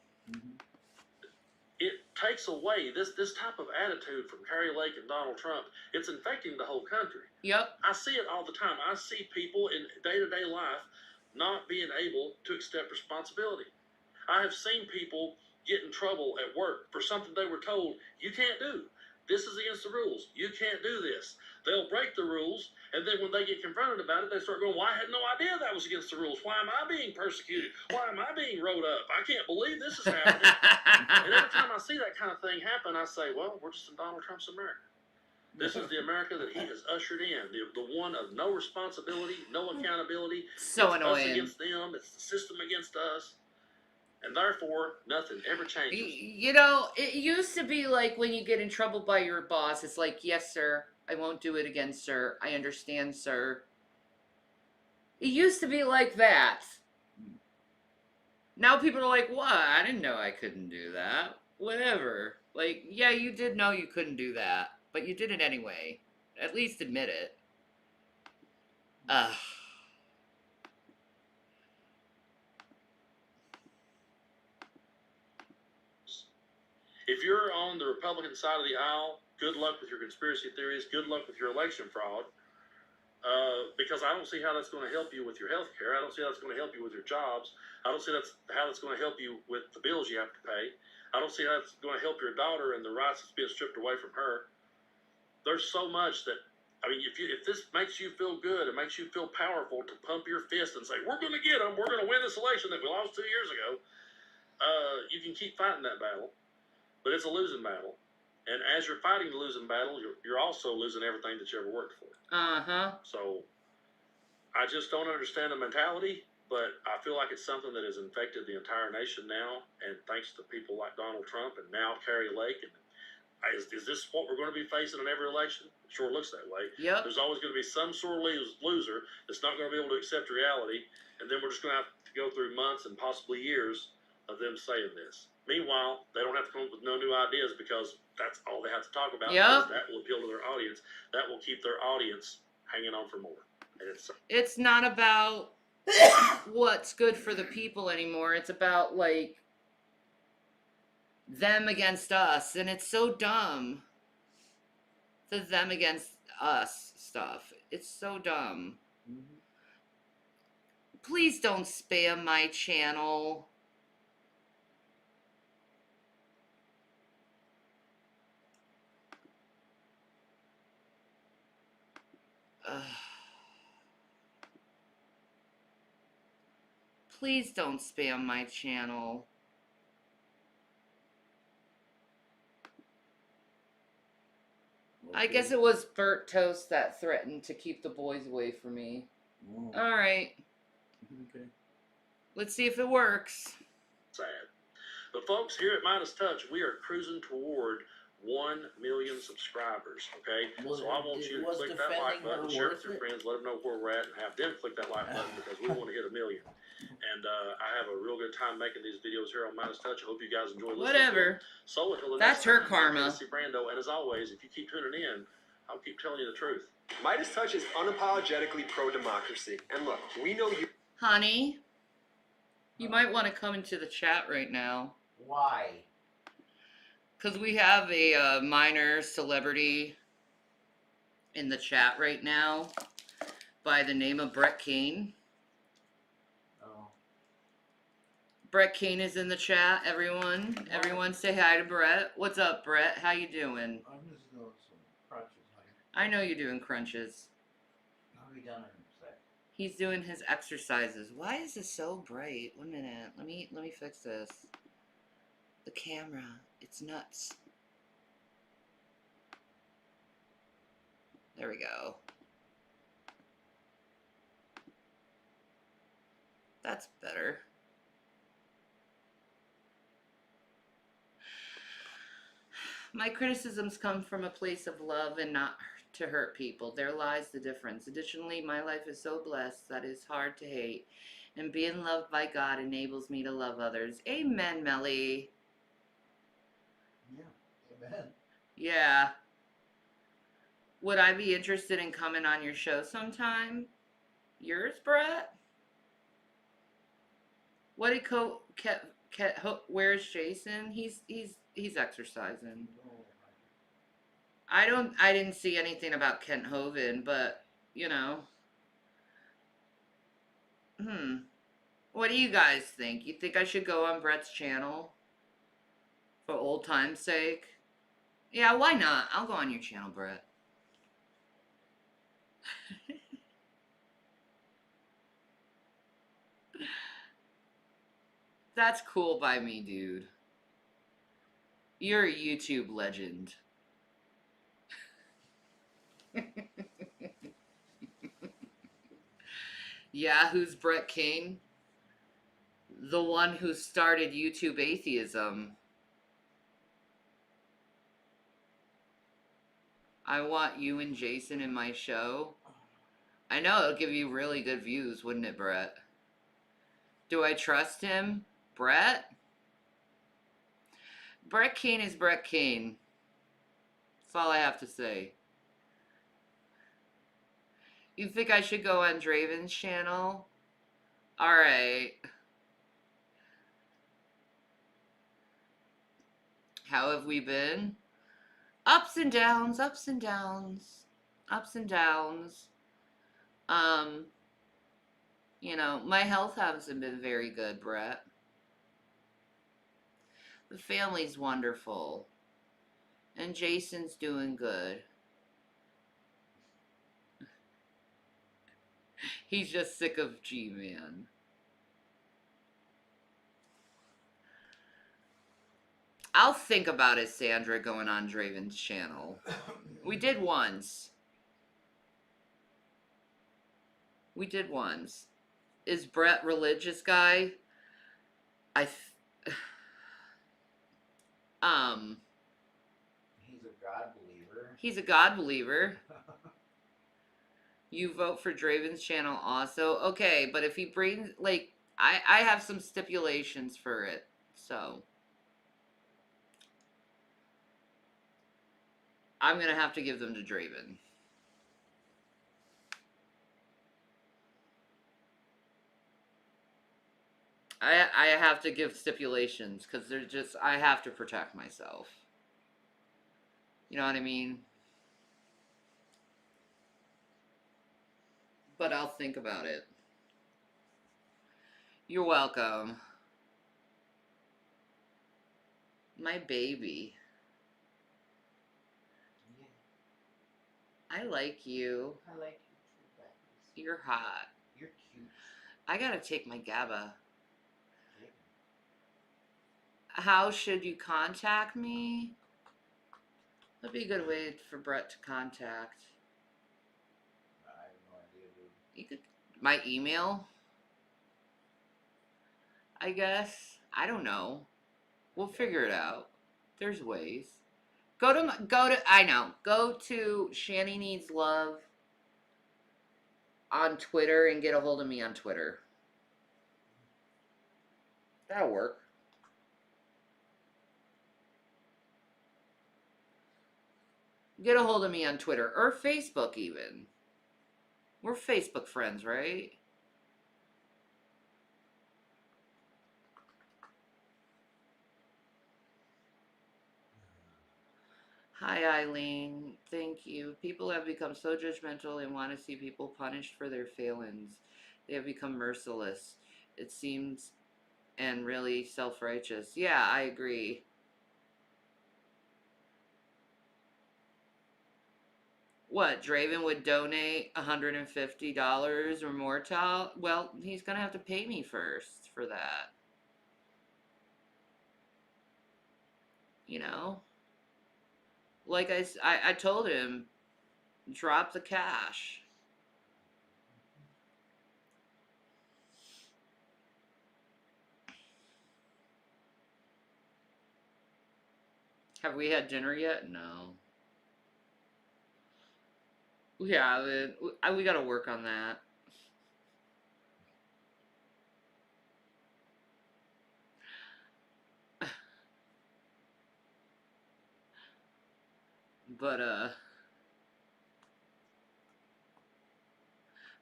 It takes away this type of attitude from Kari Lake and Donald Trump. It's infecting the whole country. Yep. I see it all the time. I see people in day-to-day life not being able to accept responsibility. I have seen people get in trouble at work for something they were told you can't do. This is against the rules. You can't do this. They'll break the rules, and then when they get confronted about it, they start going, well, I had no idea that was against the rules. Why am I being persecuted? Why am I being wrote up? I can't believe this is happening. And every time I see that kind of thing happen, I say, well, we're just in Donald Trump's America. This is the America that he has ushered in. The one of no responsibility, no accountability. So It's annoying. us against them. It's the system against us. And therefore, nothing ever changes. You know, it used to be like when you get in trouble by your boss, it's like, yes, sir, I won't do it again, sir. I understand, sir. It used to be like that. Now people are like, what? I didn't know I couldn't do that. Whatever. Like, yeah, you did know you couldn't do that, but you did it anyway. At least admit it. If you're on the Republican side of the aisle, good luck with your conspiracy theories. Good luck with your election fraud. Because I don't see how that's going to help you with your health care. I don't see how that's going to help you with your jobs. I don't see how that's going to help you with the bills you have to pay. I don't see how it's going to help your daughter and the rights that's being stripped away from her. There's so much that, I mean, if this makes you feel good, it makes you feel powerful to pump your fist and say, we're going to get them, we're going to win this election that we lost 2 years ago, you can keep fighting that battle. But it's a losing battle. And as you're fighting the losing battle, you're also losing everything that you ever worked for. Uh-huh. So I just don't understand the mentality, but I feel like it's something that has infected the entire nation now. And thanks to people like Donald Trump and now Kari Lake. And is this what we're going to be facing in every election? It sure looks that way. Yep. There's always going to be some sort of loser that's not going to be able to accept reality. And then we're just going to have to go through months and possibly years of them saying this. Meanwhile, they don't have to come up with no new ideas because that's all they have to talk about. Yep. That will appeal to their audience. That will keep their audience hanging on for more. And It's not about what's good for the people anymore. It's about, like, them against us. And it's so dumb. The them against us stuff. It's so dumb. Please don't spam my channel. Please don't spam my channel. I guess it was Burt Toast that threatened to keep the boys away from me. Alright. Okay. Let's see if it works. sad. But folks, here at Midas Touch, we are cruising toward 1 million subscribers, okay? Well, so I want you to was click that like defending her button, share it with worth your it? friends, let them know where we're at, and have them click that like button because we want to hit 1 million. And I have a real good time making these videos here on Midas Touch. I hope you guys enjoy listening. Whatever. To them. So until the That's next her time, I'm karma. Tennessee Brando, and as always, if you keep tuning in, I'll keep telling you the truth. Midas Touch is unapologetically pro-democracy. And look, we know you... Honey, you might want to come into the chat right now. Why? Because we have a minor celebrity in the chat right now by the name of Brett Kane. Oh. Brett Kane is in the chat, everyone. Everyone say hi to Brett. What's up, Brett? How you doing? I'm just doing some crunches. I know you're doing crunches. I'll be done in a sec. He's doing his exercises. Why is this so bright? 1 minute. Let me fix this. The camera. It's nuts. There we go. That's better. My criticisms come from a place of love and not to hurt people. There lies the difference. Additionally, my life is so blessed that it's hard to hate. And being loved by God enables me to love others. Amen, Melly. Yeah. Amen. Yeah. Would I be interested in coming on your show sometime? Yours, Brett? What did where's Jason? He's exercising. I didn't see anything about Kent Hovind, but you know. What do you guys think? You think I should go on Brett's channel? For old time's sake? Yeah, why not? I'll go on your channel, Brett. That's cool by me, dude. You're a YouTube legend. Yeah, who's Brett King? The one who started YouTube atheism. I want you and Jason in my show. I know it'll give you really good views, wouldn't it, Brett? Do I trust him? Brett? Brett King is Brett King. That's all I have to say. You think I should go on Draven's channel? Alright. How have we been? Ups and downs, ups and downs, ups and downs. You know, my health hasn't been very good, Brett. The family's wonderful. And Jason's doing good. He's just sick of G-Man. I'll think about it, Sandra, going on Draven's channel. We did once. We did once. Is Brett religious guy? He's a God believer. He's a God believer. You vote for Draven's channel also? Okay, but if he brings, like, I have some stipulations for it, so. I'm going to have to give them to Draven. I have to give stipulations because they're just, I have to protect myself. You know what I mean? But I'll think about it. You're welcome. My baby. I like you. I like you too, Becky. You're hot. You're cute. I gotta take my GABA. How should you contact me? That'd be a good way for Brett to contact. I have no idea, dude. You could, my email? I guess. I don't know. We'll figure it out. There's ways. Go to Shanny Needs Love on Twitter and get a hold of me on Twitter. That'll work. Get a hold of me on Twitter or Facebook even. We're Facebook friends, right? Hi, Eileen. Thank you. People have become so judgmental and want to see people punished for their failings. They have become merciless, it seems, and really self-righteous. Yeah, I agree. What, Draven would donate $150 or more to? Well, he's going to have to pay me first for that. You know? Like I told him, Drop the cash. Have we had dinner yet? No. Yeah, we gotta work on that. But,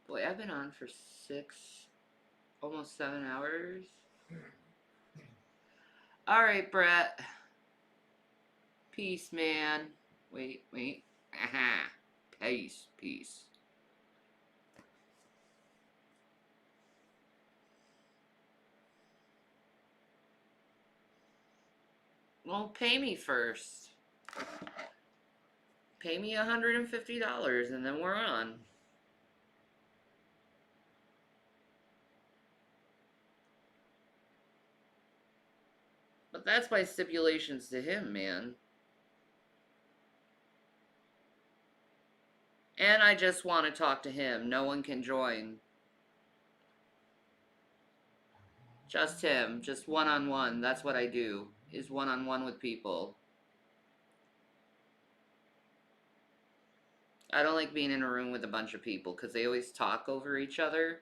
boy, I've been on for 6, almost 7 hours. Alright, Brett. Peace, man. Wait. Aha. Peace. Well, pay me first. Pay me $150 and then we're on. But that's my stipulations to him, man. And I just want to talk to him. No one can join. Just him. Just one-on-one. That's what I do. Is one-on-one with people. I don't like being in a room with a bunch of people because they always talk over each other.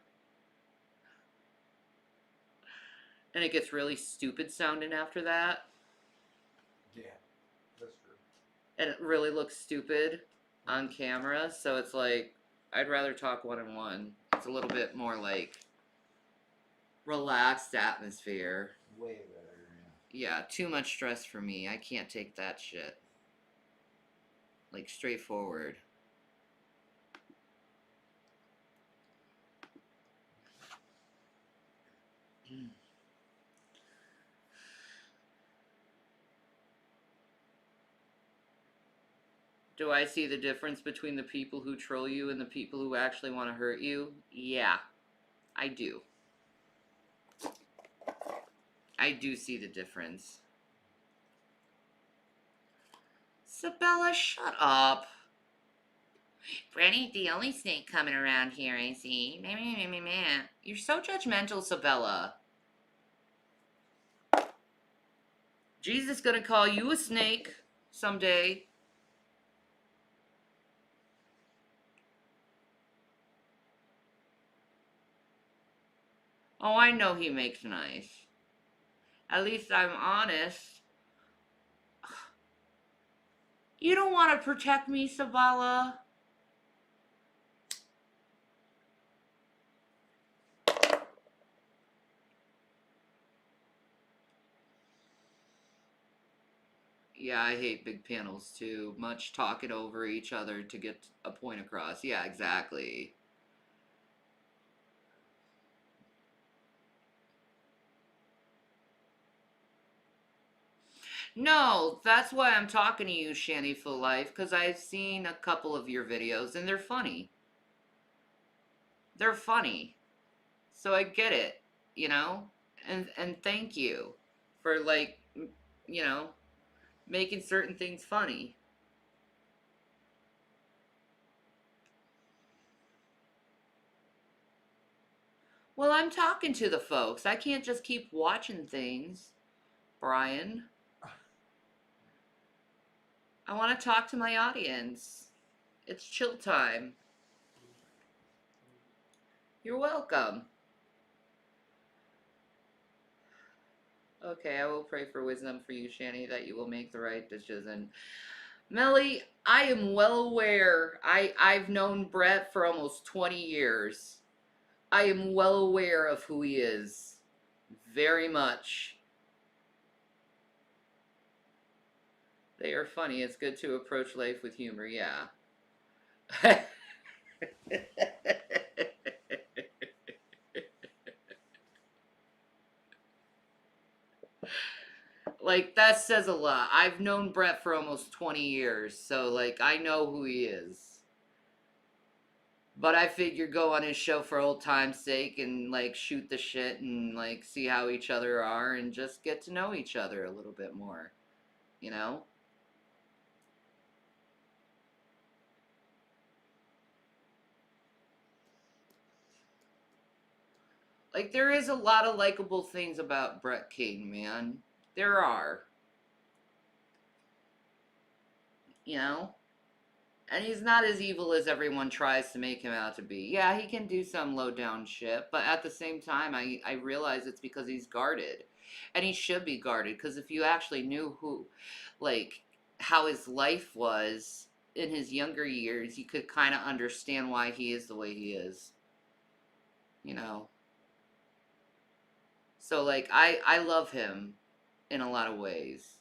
And it gets really stupid sounding after that. Yeah, that's true. And it really looks stupid on camera. So it's like, I'd rather talk one-on-one. It's a little bit more like relaxed atmosphere. Way better, Yeah, too much stress for me. I can't take that shit. Like, straightforward. Do I see the difference between the people who troll you and the people who actually want to hurt you? Yeah, I do. I do see the difference. Sabella, shut up. Brett ain't the only snake coming around here, I see. You're so judgmental, Sabella. Jesus gonna call you a snake someday. Oh, I know he makes nice. At least I'm honest. You don't want to protect me, Sabella. Yeah, I hate big panels too. Much talking over each other to get a point across. Yeah, exactly. No, that's why I'm talking to you, Shanny Full Life, because I've seen a couple of your videos and they're funny. They're funny. So I get it, you know? And thank you for, like, you know, making certain things funny. Well, I'm talking to the folks. I can't just keep watching things, Brian. I want to talk to my audience. It's chill time. You're welcome. Okay, I will pray for wisdom for you, Shanny, that you will make the right decision. Melly, I am well aware. I've known Brett for almost 20 years. I am well aware of who he is. Very much. They are funny. It's good to approach life with humor, yeah. Like, that says a lot. I've known Brett for almost 20 years, so, like, I know who he is. But I figure go on his show for old time's sake and, like, shoot the shit and, like, see how each other are and just get to know each other a little bit more. You know? Like, there is a lot of likable things about Brett King, man. There are. You know? And he's not as evil as everyone tries to make him out to be. Yeah, he can do some low down shit, but at the same time, I realize it's because he's guarded. And he should be guarded, because if you actually knew who, like, how his life was in his younger years, you could kind of understand why he is the way he is. You know? So, like, I love him in a lot of ways.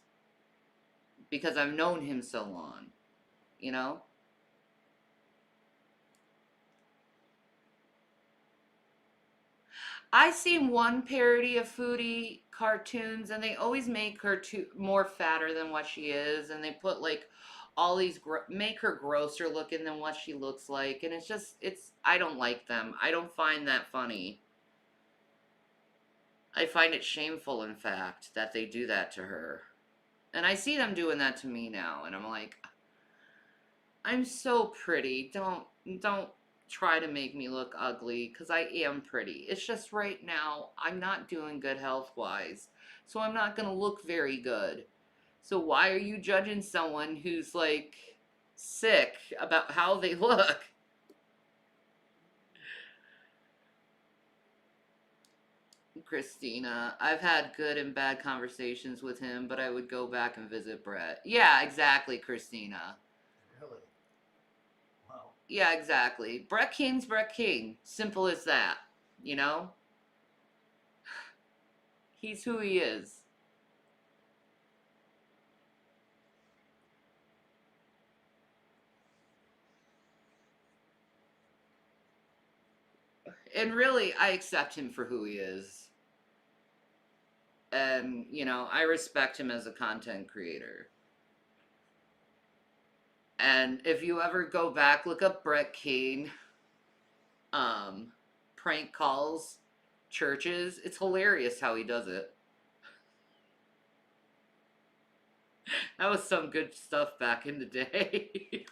Because I've known him so long. You know? I seen one parody of Foodie cartoons, and they always make her more fatter than what she is, and they put like all these make her grosser looking than what she looks like, and I don't like them. I don't find that funny. I find it shameful, in fact, that they do that to her, and I see them doing that to me now, and I'm like, I'm so pretty. Don't try to make me look ugly, because I am pretty. It's just right now I'm not doing good health-wise, so I'm not gonna look very good. So why are you judging someone who's like sick about how they look? Christina, I've had good and bad conversations with him, but I would go back and visit Brett. Yeah, exactly, Christina. Really? Wow. Yeah, exactly. Brett King's Brett King. Simple as that. You know? He's who he is. And really, I accept him for who he is. And, you know, I respect him as a content creator. And if you ever go back, look up Brett King, prank calls, churches. It's hilarious how he does it. That was some good stuff back in the day.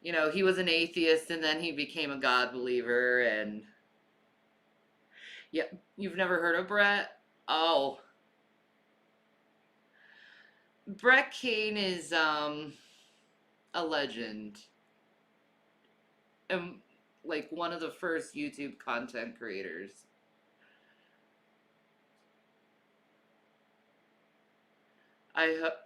You know, he was an atheist and then he became a God believer, and yeah, you've never heard of Brett? Oh. Brett King is a legend. And like one of the first YouTube content creators.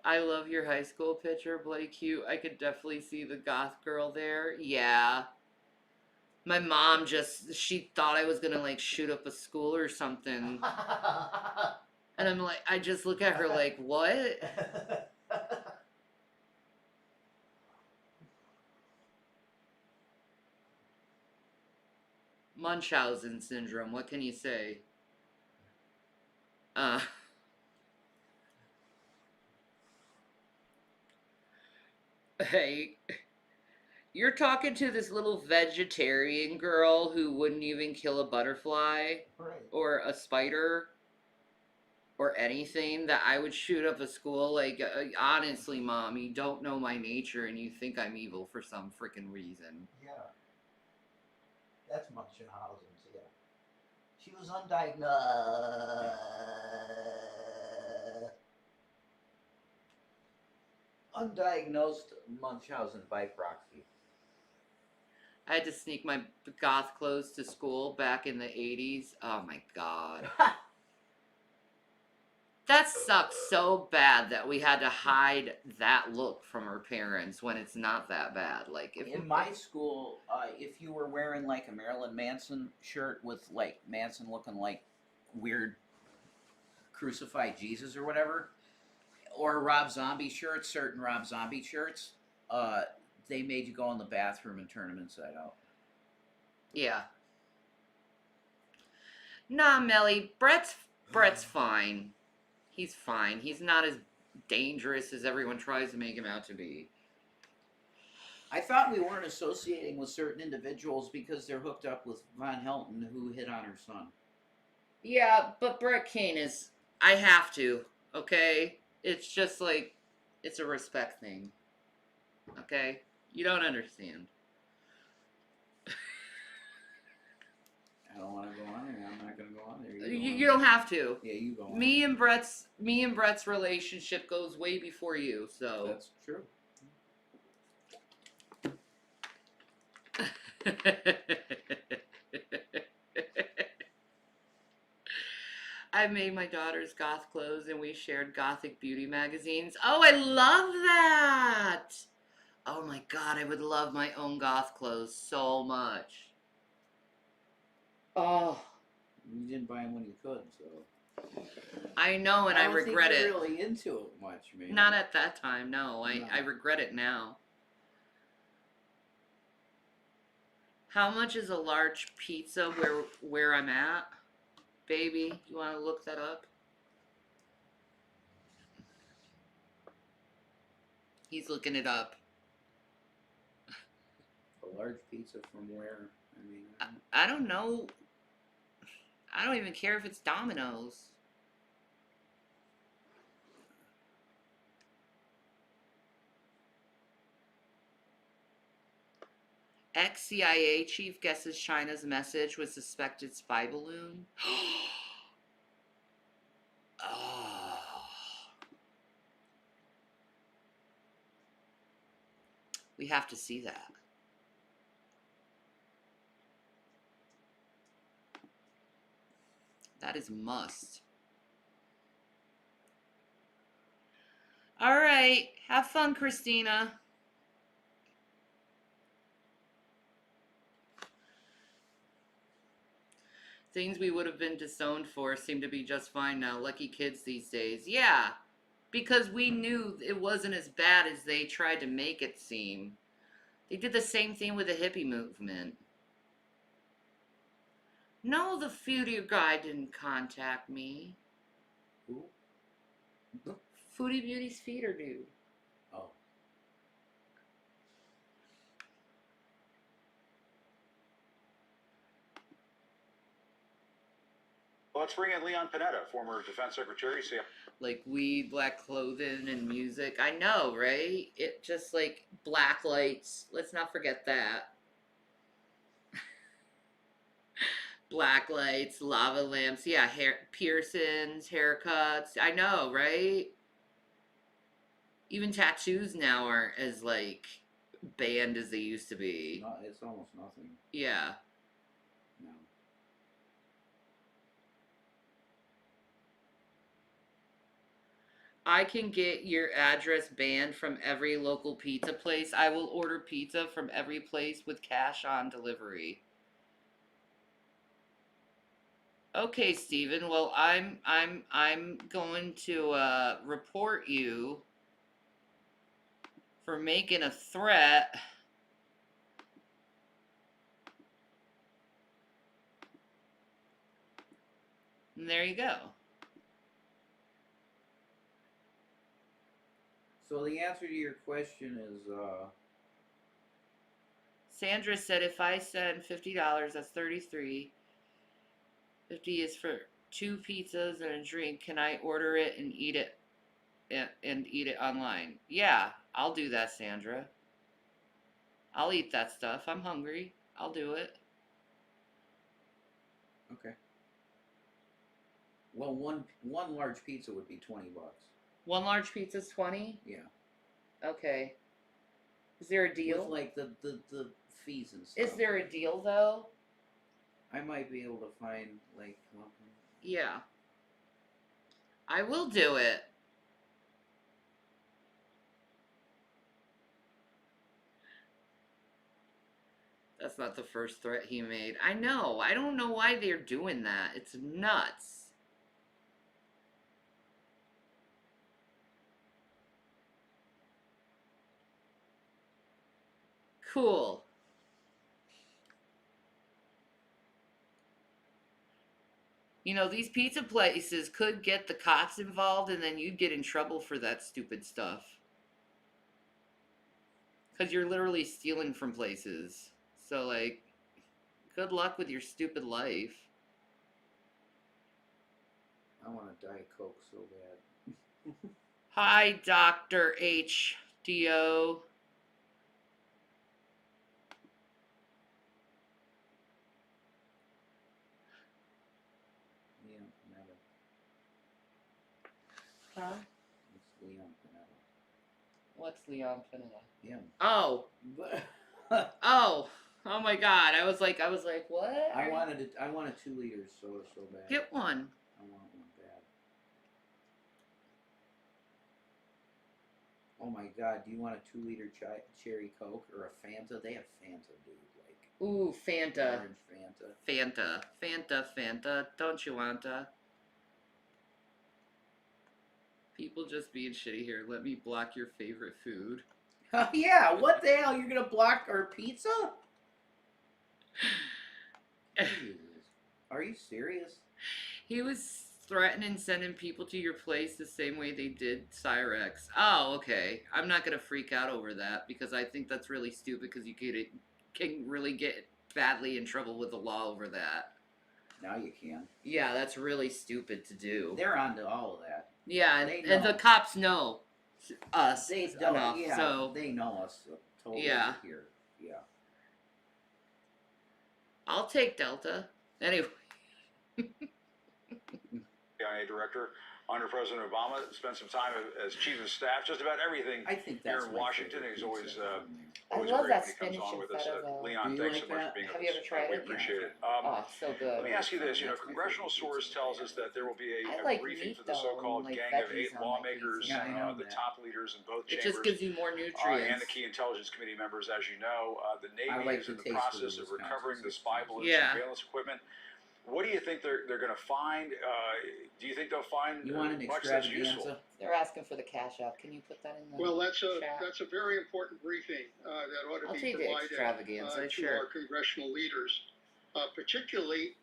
I love your high school picture, Bloody cute. I could definitely see the goth girl there. Yeah. My mom she thought I was gonna like shoot up a school or something. And I'm like, I just look at her like, what? Munchausen syndrome, what can you say? Hey, you're talking to this little vegetarian girl who wouldn't even kill a butterfly, Right. or a spider, or anything, that I would shoot up a school. Like, honestly, Mom, you don't know my nature and you think I'm evil for some freaking reason. Yeah. That's Munchausen's, yeah. She was undiagnosed. Undiagnosed Munchausen by proxy. I had to sneak my goth clothes to school back in the 80s. Oh my god. That sucks so bad that we had to hide that look from our parents when it's not that bad. Like, if In my school, if you were wearing like a Marilyn Manson shirt with like Manson looking like weird crucified Jesus or whatever, or a Rob Zombie shirt, certain Rob Zombie shirts, they made you go in the bathroom and turn them inside out. Yeah. Nah, Melly, Brett's fine. He's fine. He's not as dangerous as everyone tries to make him out to be. I thought we weren't associating with certain individuals because they're hooked up with Von Helton, who hit on her son. Yeah, but Brett King is... I have to, okay? It's just like... It's a respect thing. Okay? You don't understand. I don't you don't have to. Yeah, you go on. Me and Brett's relationship goes way before you, so. That's true. I made my daughter's goth clothes and we shared gothic beauty magazines. Oh, I love that! Oh my god, I would love my own goth clothes so much. Oh. You didn't buy them when you could, so. I know, and I don't regret think it. you're really into it much, man. Not at that time, no. I regret it now. How much is a large pizza where I'm at? Baby, you want to look that up? He's looking it up. A large pizza from where? I mean, I don't know. I don't even care if it's Domino's. Ex-CIA chief guesses China's message was suspected spy balloon. Oh. We have to see that. That is a must. All right. Have fun, Christina. Things we would have been disowned for seem to be just fine now. Lucky kids these days. Yeah, because we knew it wasn't as bad as they tried to make it seem. They did the same thing with the hippie movement. No, the Foodie guy didn't contact me. Who? Foodie Beauty's feeder dude. Oh. Let's bring in Leon Panetta, former defense secretary. See, Like weed, black clothing, and music. I know, right? It just like black lights. Let's not forget that. Black lights, lava lamps. Yeah, hair piercings, haircuts. I know, right? Even tattoos now aren't as like banned as they used to be. It's almost nothing. Yeah. No. I can get your address banned from every local pizza place. I will order pizza from every place with cash on delivery. Okay, Steven. Well, I'm going to report you for making a threat. And there you go. So the answer to your question is, Sandra said if I send $50, that's $33. 50 is for 2 pizzas and a drink. Can I order it and eat it and eat it online? Yeah, I'll do that, Sandra. I'll eat that stuff. I'm hungry. I'll do it. okay. Well, one large pizza would be $20. One large pizza's 20? Yeah. Okay. Is there a deal? With like the fees and stuff. Is there a deal though? I might be able to find like. Yeah. I will do it. That's not the first threat he made. I know. I don't know why they're doing that. It's nuts. Cool. You know, these pizza places could get the cops involved and then you'd get in trouble for that stupid stuff. Because you're literally stealing from places. So, like, good luck with your stupid life. I want a Diet Coke so bad. Hi, Dr. HDO. Yeah, Huh? It's Leon Panetta. What's Leon Panetta? Him. Oh. Oh. Oh my God. I was like, what? I want a 2-liter soda so bad. Get one. I want one bad. Oh my God, do you want a 2-liter cherry Coke or a Fanta? They have Fanta, dude. Like Ooh, Fanta. Orange Fanta. Fanta. Don't you want to? People just being shitty here. Let me block your favorite food. Yeah, what the hell? You're gonna block our pizza? Jesus. Are you serious? He was threatening sending people to your place the same way they did Cyrex. Oh, okay. I'm not gonna freak out over that because I think that's really stupid because you can really get badly in trouble with the law over that. Now you can. Yeah, that's really stupid to do. They're onto all of that. Yeah, They and the know. cops know us They don't. enough, Yeah, so they know us totally Yeah. here. Yeah. I'll take Delta. Anyway. CIA director under President Obama, spent some time as chief of staff, just about everything I think here that's in my Washington. favorite He's always pizza. always love great that when he comes spinach on with us. instead of, Leon, Do you thanks like so much that? for being Have with you us. ever tried We it? appreciate it. Oh, so good. Let me ask you this. You know, That's my congressional favorite source pizza tells I've us that there will be I a like briefing meat, for the though, so-called and, like, Gang of veggies 8 on my lawmakers, pizza. Yeah, I know the that. top leaders in both It chambers. just gives you more And nutrients. the key intelligence committee members, as you know, the I Navy like is the in the taste of process the of recovering the Wisconsin spy balloon Yeah. surveillance equipment. What do you think they're going to find? Do you think they'll find You want an much that's useful? extravaganza? They're asking for the cash app. Can you put that in the Well, that's chat? a very important briefing that ought to I'll be take the provided extravaganza, to sure. our congressional leaders, particularly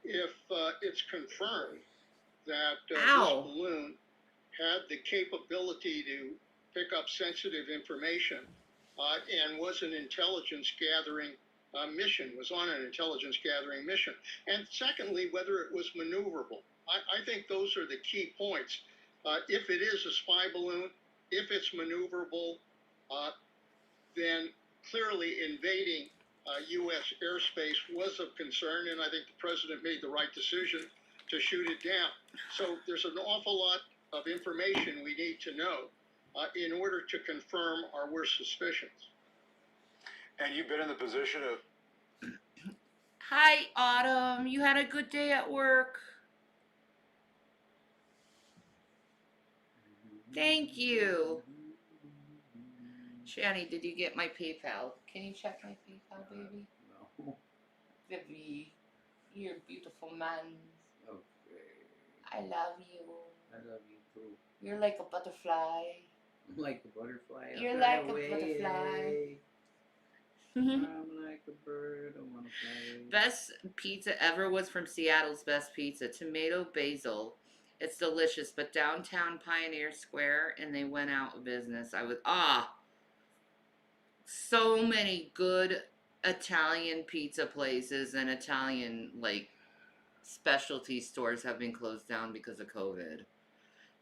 if it's confirmed that Ow. this balloon had the capability to pick up sensitive information and was an intelligence gathering mission, was on an intelligence gathering mission. And secondly, whether it was maneuverable. I think those are the key points. If it is a spy balloon, if it's maneuverable, then clearly invading U.S. airspace was of concern, and I think the president made the right decision to shoot it down. So there's an awful lot of information we need to know in order to confirm our worst suspicions. And you've been in the position of Hi, Autumn. You had a good day at work. Thank you. Shani, did you get my PayPal? Can you check my PayPal, baby? No. Vivi, you're a beautiful man. Okay. I love you. I love you too. You're like a butterfly. I'm like a butterfly. I'll You're fly like a away. butterfly. I'm like a bird. I want to fly away. Best pizza ever was from Seattle's Best Pizza. Tomato basil. It's delicious, but downtown Pioneer Square, and they went out of business. So many good Italian pizza places and Italian, like, specialty stores have been closed down because of COVID.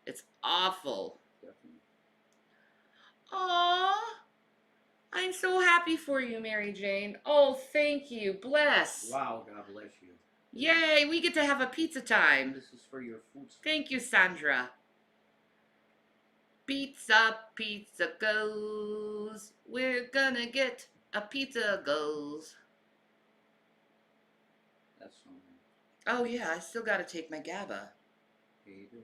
It's awful. Definitely. Aww. I'm so happy for you, Mary Jane. Oh, thank you. Bless. Wow, God bless you. Yay, we get to have a pizza time. This is for your food. Thank you, Sandra. Pizza, pizza goes. We're gonna get a pizza goes. That's so nice. Oh, yeah, I still gotta take my GABA. Yeah, you do.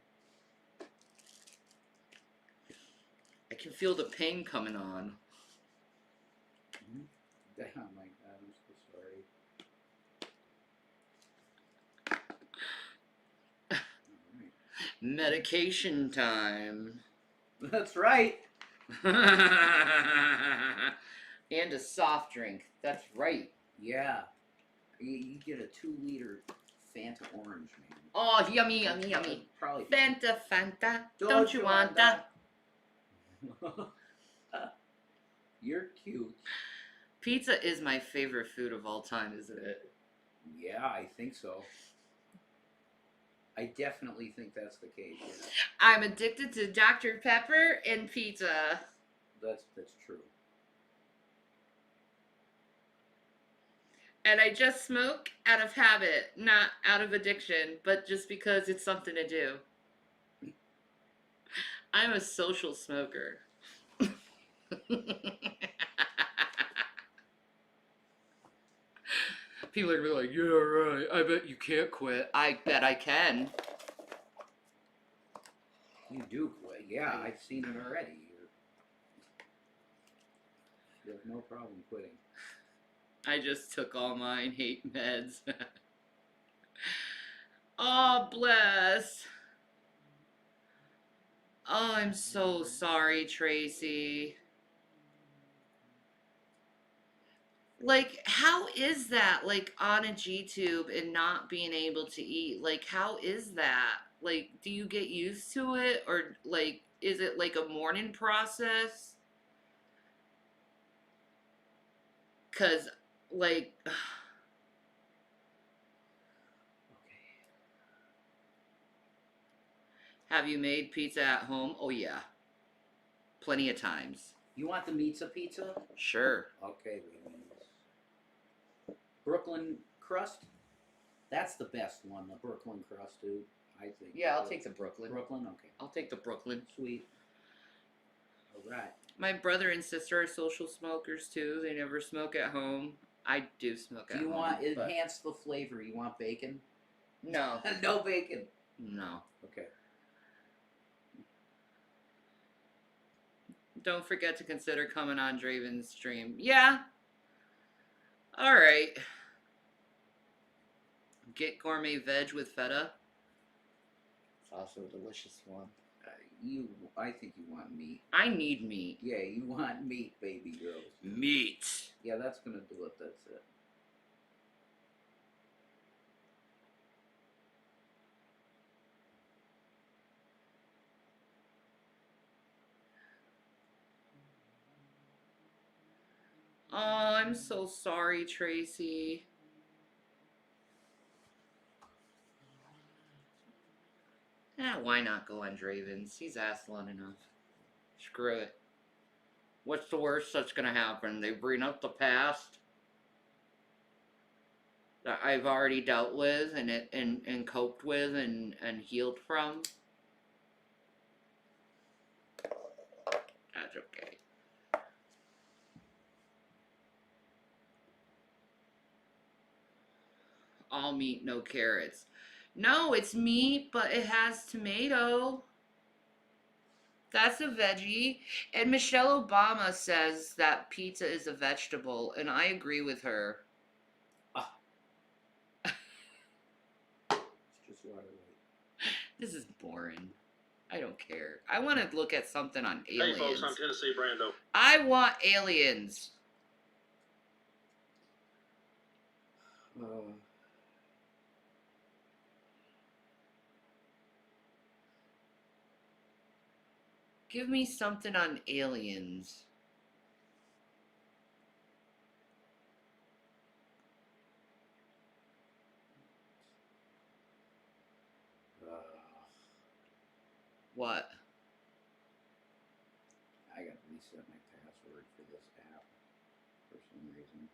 I can feel the pain coming on. Oh my God, I'm so sorry. Medication time. That's right. And a soft drink. That's right. Yeah. You get a 2-liter Fanta orange, man. Oh, yummy, yummy, yummy. Probably. Fanta, Fanta. Don't you want that? You're cute. Pizza is my favorite food of all time, isn't it? Yeah, I think so. I definitely think that's the case. Yeah. I'm addicted to Dr. Pepper and pizza. That's true. And I just smoke out of habit, not out of addiction, but just because it's something to do. I'm a social smoker. People are gonna be like, yeah, right. I bet you can't quit. I bet I can. You do quit. Yeah, I've seen it already. You have no problem quitting. I just took all mine hate meds. Oh, bless. Oh, I'm so sorry, Tracy. Like, how is that, like, on a G-tube and not being able to eat? Like, how is that? Like, do you get used to it? Or, like, is it, like, a morning process? Because, like... Have you made pizza at home? Oh, yeah. Plenty of times. You want the pizza? Sure. Okay, ladies. Brooklyn crust? That's the best one, the Brooklyn crust, dude. I think. Yeah, I'll take the Brooklyn. Brooklyn? Okay. I'll take the Brooklyn. Sweet. Alright. My brother and sister are social smokers, too. They never smoke at home. I do smoke at Do home. you want, but- enhance the flavor, you want bacon? No. No bacon. No. Okay. Don't forget to consider coming on Draven's stream. Yeah. Alright. Get gourmet veg with feta. It's also a delicious one. I think you want meat. I need meat. Yeah, you want meat, baby girls. Meat. Yeah, that's gonna do it, that's it. Oh, I'm so sorry, Tracy. Why not go on Draven's? He's asked long enough. Screw it. What's the worst that's gonna happen? They bring up the past that I've already dealt with and coped with and healed from. That's okay. All meat, no carrots. No, it's meat, but it has tomato. That's a veggie. And Michelle Obama says that pizza is a vegetable, and I agree with her. It's just water weight. This is boring. I don't care. I want to look at something on aliens. Hey, folks, I'm Tennessee Brando. I want aliens. Give me something on aliens. What? I gotta reset my password for this app for some reason.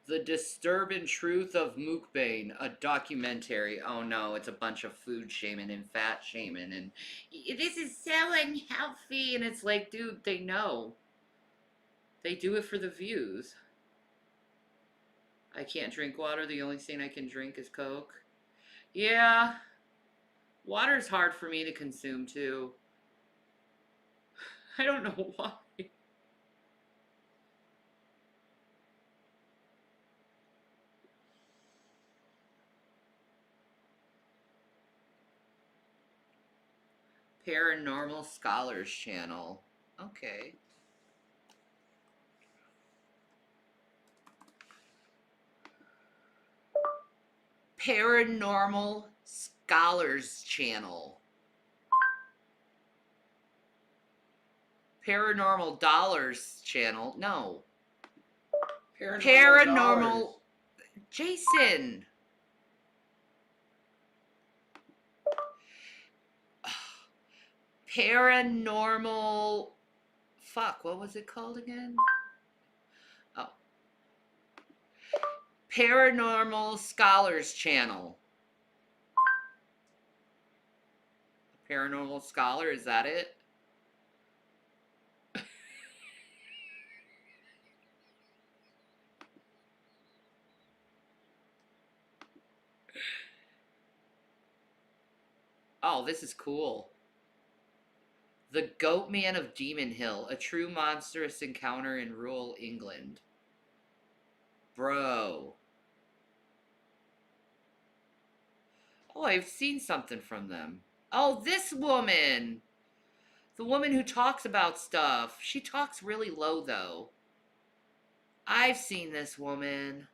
The Disturbing Truth of Mukbang, a documentary. Oh no, it's a bunch of food shaming and fat shaming and this is so unhealthy. And it's like, dude, they know. They do it for the views. I can't drink water. The only thing I can drink is Coke. Yeah. Water's hard for me to consume too. I don't know why. Paranormal Scholars Channel. Okay. Paranormal Scholars Channel. Paranormal Dollars Channel. No. Paranormal Dollars. Jason. Paranormal. Fuck, what was it called again? Oh. Paranormal Scholars Channel. Paranormal Scholar, is that it? Oh, this is cool. The Goat Man of Demon Hill, a true monstrous encounter in rural England. Bro. Oh, I've seen something from them. Oh, this woman! The woman who talks about stuff. She talks really low, though. I've seen this woman.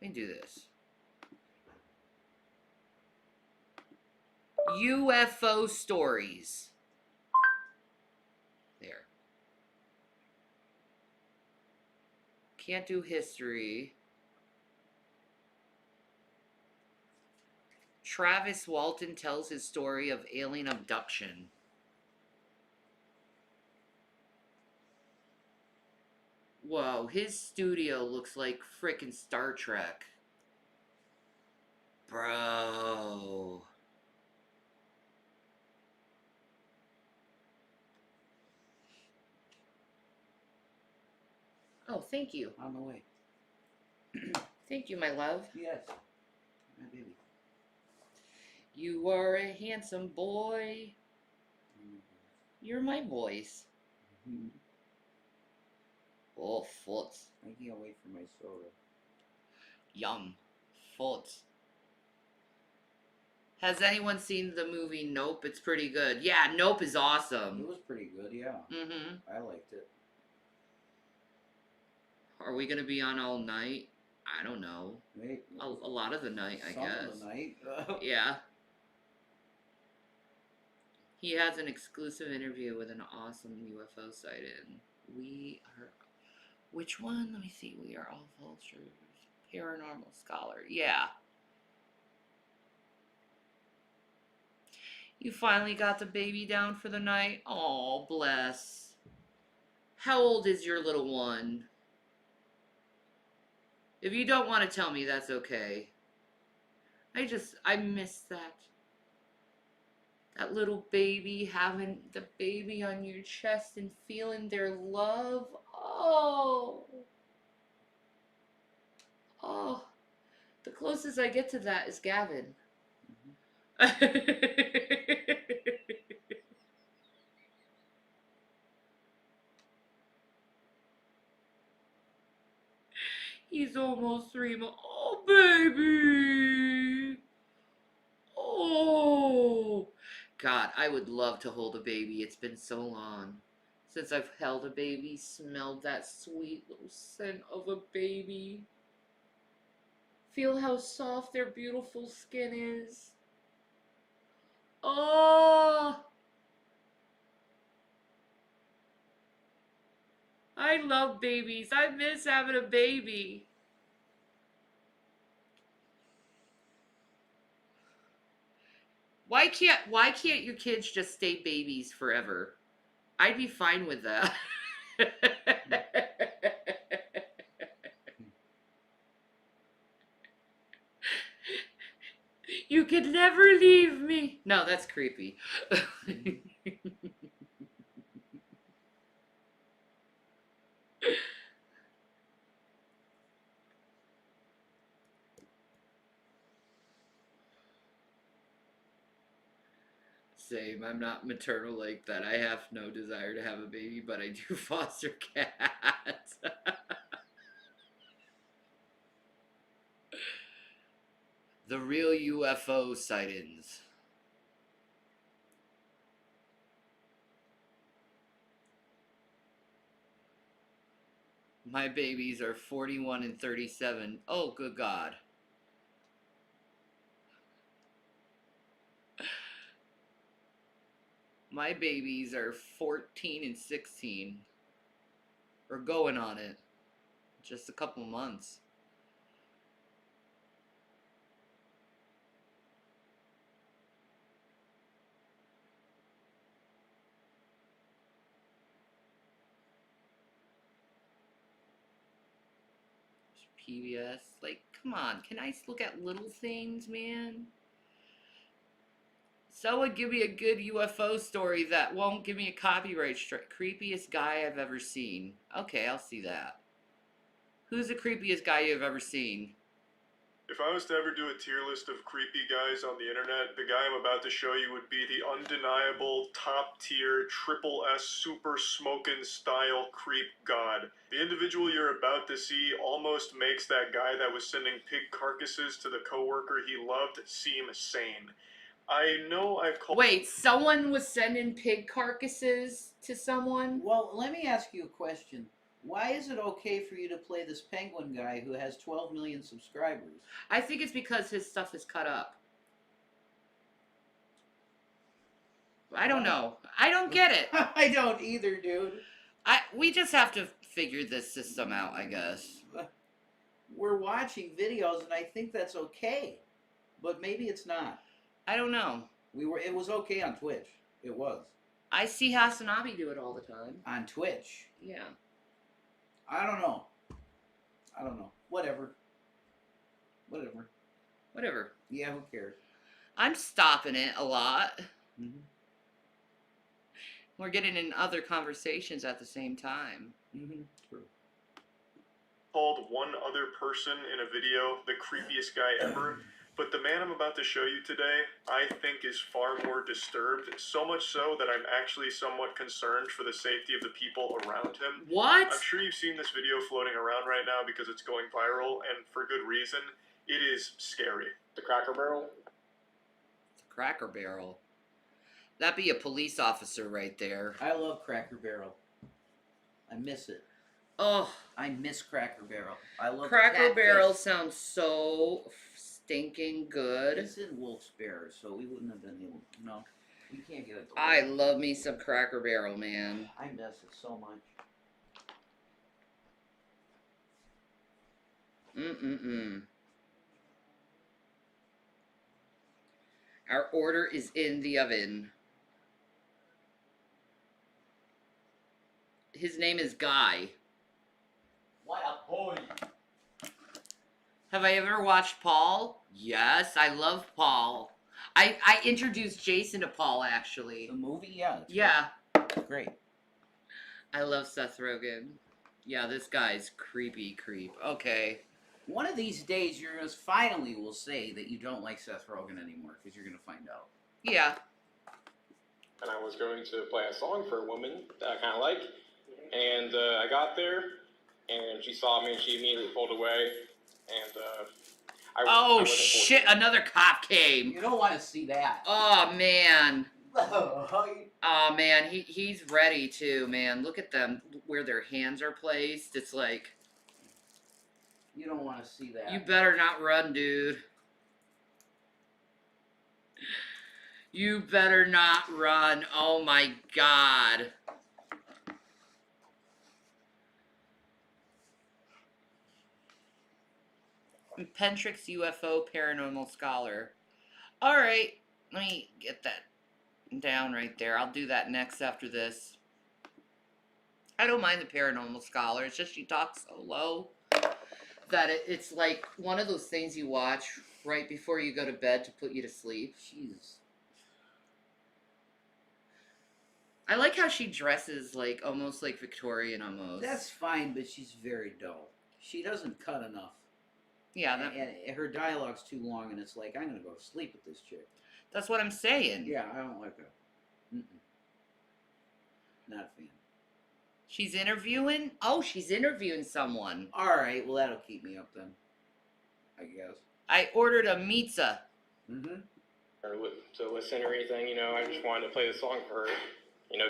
Let me do this. UFO stories. There. Can't do history. Travis Walton tells his story of alien abduction. Whoa, his studio looks like frickin' Star Trek. Bro. Oh, thank you. On the way. Thank you, my love. Yes. My baby. You are a handsome boy. You're my voice. Mm-hmm. Oh, foot. I can't wait for my soda. Yum. Foot. Has anyone seen the movie Nope? It's pretty good. Yeah, Nope is awesome. It was pretty good, yeah. Mm-hmm. I liked it. Are we gonna be on all night? I don't know. Wait, A lot of the night, I some guess. of the night. Yeah. He has an exclusive interview with an awesome UFO sighting. We are... Which one? Let me see. We are all vultures. Paranormal Scholar. Yeah. You finally got the baby down for the night? Oh, bless. How old is your little one? If you don't want to tell me, that's okay. I miss that. That little baby, having the baby on your chest and feeling their love. Oh. Oh. The closest I get to that is Gavin. He's almost 3 months. Oh, baby. Oh. God, I would love to hold a baby. It's been so long since I've held a baby, smelled that sweet little scent of a baby. Feel how soft their beautiful skin is. Oh. I love babies. I miss having a baby. Why can't your kids just stay babies forever? I'd be fine with that. You could never leave me. No, that's creepy. Same. I'm not maternal like that. I have no desire to have a baby, but I do foster cats. The real UFO sightings. My babies are 41 and 37. Oh, good God. My babies are 14 and 16. We're going on it. Just a couple months. PBS. Like, come on. Can I look at little things, man? Someone give me a good UFO story that won't give me a copyright strike. Creepiest guy I've ever seen. Okay, I'll see that. Who's the creepiest guy you've ever seen? If I was to ever do a tier list of creepy guys on the internet, the guy I'm about to show you would be the undeniable top tier triple S super smokin' style creep god. The individual you're about to see almost makes that guy that was sending pig carcasses to the coworker he loved seem sane. I know I've called. Wait, someone was sending pig carcasses to someone? Well, let me ask you a question. Why is it okay for you to play this penguin guy who has 12 million subscribers? I think it's because his stuff is cut up. I don't know. I don't get it. I don't either, dude. We just have to figure this system out, I guess. We're watching videos, and I think that's okay, but maybe it's not. I don't know. It was okay on Twitch. It was. I see Hasanabi do it all the time. On Twitch. Yeah. I don't know. Whatever. Yeah, who cares? I'm stopping it a lot. Mm-hmm. We're getting in other conversations at the same time. Mm-hmm. True. Called one other person in a video the creepiest guy ever. But the man I'm about to show you today, I think is far more disturbed, so much so that I'm actually somewhat concerned for the safety of the people around him. What? I'm sure you've seen this video floating around right now because it's going viral, and for good reason. It is scary. The Cracker Barrel? The Cracker Barrel. That'd be a police officer right there. I love Cracker Barrel. I miss it. Oh, I miss Cracker Barrel. I love Cracker that Barrel fish. sounds so stinking good. It's in Wilkes-Barre, so we wouldn't have been able. No, we can't get it. I love me some Cracker Barrel, man. I miss it so much. Our order is in the oven. His name is Guy. What a boy! Have I ever watched Paul? Yes, I love Paul. I introduced Jason to Paul, actually. The movie? Yeah. Yeah. Great. I love Seth Rogen. Yeah, this guy's creepy creep. Okay. One of these days, you're gonna finally will say that you don't like Seth Rogen anymore, because you're gonna find out. Yeah. And I was going to play a song for a woman that I kind of like, and I got there, and she saw me, and she immediately pulled away, and Oh shit! Another cop came. You don't want to see that. Oh man. Oh man, he's ready too, man. Look at them where their hands are placed. It's like You don't want to see that. you better not run, dude. You better not run. Oh my god. Pentrix UFO Paranormal Scholar. Alright, let me get that down right there. I'll do that next after this. I don't mind the Paranormal Scholar. It's just she talks so low that it's like one of those things you watch right before you go to bed to put you to sleep. Jesus. I like how she dresses like almost like Victorian almost. That's fine, but she's very dull. She doesn't cut enough. Yeah, and her dialogue's too long, and it's like, I'm gonna go to sleep with this chick. That's what I'm saying. Yeah, I don't like her. Not a fan. She's interviewing? Oh, she's interviewing someone. Alright, well that'll keep me up then. I guess. I ordered a pizza. or to listen or anything, I just wanted to play the song for her,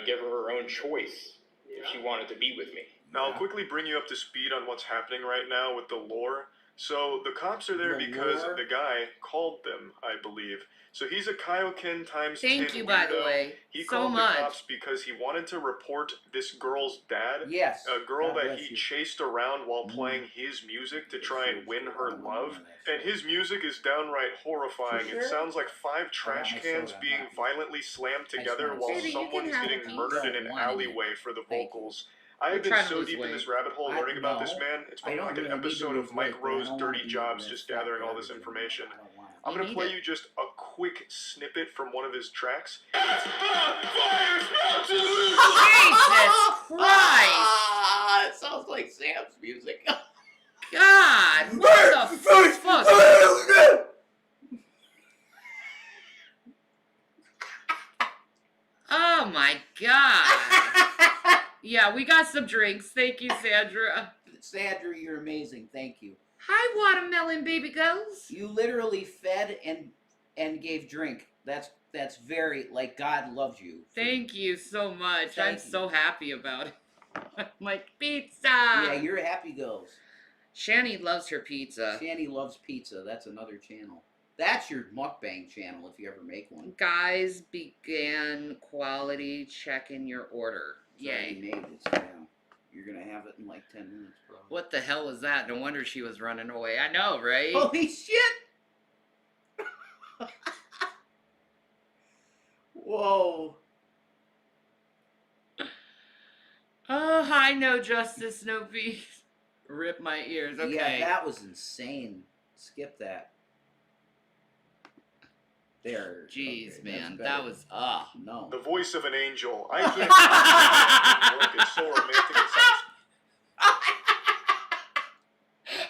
give her her own choice if she wanted to be with me. Now, I'll quickly bring you up to speed on what's happening right now with the lore. So, the cops are there because the guy called them, I believe. So, he's a Kaioken times 10 Thank you, by the weirdo. way. He So called much. the cops because he wanted to report this girl's dad. Yes. A girl God that bless he you. chased around while playing his music to try and win her love. And his music is downright horrifying. For It sure? sounds like 5 trash my cans soda, being violently slammed together want while Baby, you can someone's have a getting piece. murdered in an Don't want any. alleyway for the Thank you. vocals. I have You're been trying to so lose deep in weight. this rabbit hole learning about this man. It's I been don't like an really need to episode lose of Mike weight, but I Rose don't Dirty want to Jobs be just that gathering all fat this anymore. information. I don't want it. I'm You going to need play it. you just a quick snippet from one of his tracks. Jesus Christ! It sounds like Sam's music. God, what the fuck? Oh my God. Yeah, we got some drinks. Thank you, Sandra. Sandra, you're amazing. Thank you. Hi, watermelon baby girls. You literally fed and gave drink. That's very, like, God loves you. Thank you so much. Thank I'm you. so happy about it. I'm like, pizza. Yeah, you're happy girls. Shani loves her pizza. Shanny loves pizza. That's another channel. That's your mukbang channel if you ever make one. Guys, began quality check in your order. It's already made. It's down. You're gonna have it in like 10 minutes, bro. What the hell was that? No wonder she was running away. I know, right? Holy shit! Whoa. Oh, hi, no justice, no peace. Rip my ears. Okay. Yeah, that was insane. Skip that. There. Jeez, Okay, man, that's that better. was No. The voice of an angel. I can't look, it's so romantic. It sounds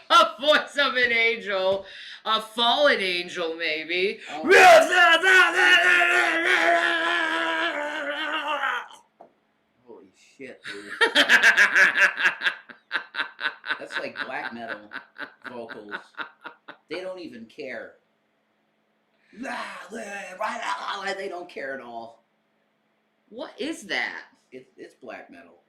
a voice of an angel, a fallen angel, maybe. Holy shit, dude. That's like black metal vocals. They don't even care. They don't care at all. What is that? It's black metal.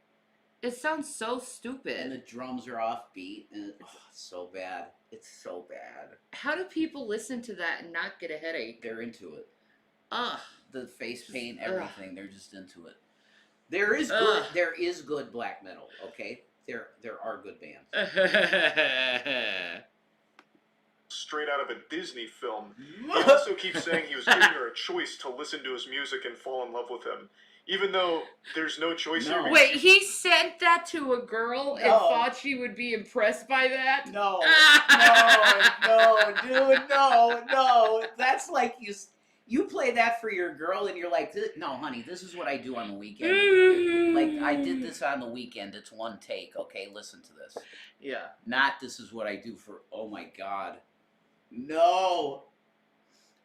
It sounds so stupid. And the drums are offbeat, and it's so bad. It's so bad. How do people listen to that and not get a headache? They're into it. Ugh. The face paint, everything. They're just into it. There is good. There is good black metal. Okay, there are good bands. straight out of a Disney film. He also keeps saying he was giving her a choice to listen to his music and fall in love with him. Even though there's no choice here. because Wait, he sent that to a girl and No. thought she would be impressed by that? No, dude, no. That's like you play that for your girl and you're like, no, honey, this is what I do on the weekend. Like, I did this on the weekend. It's one take, okay? Listen to this. Yeah. Not this is what I do for, oh my God. No.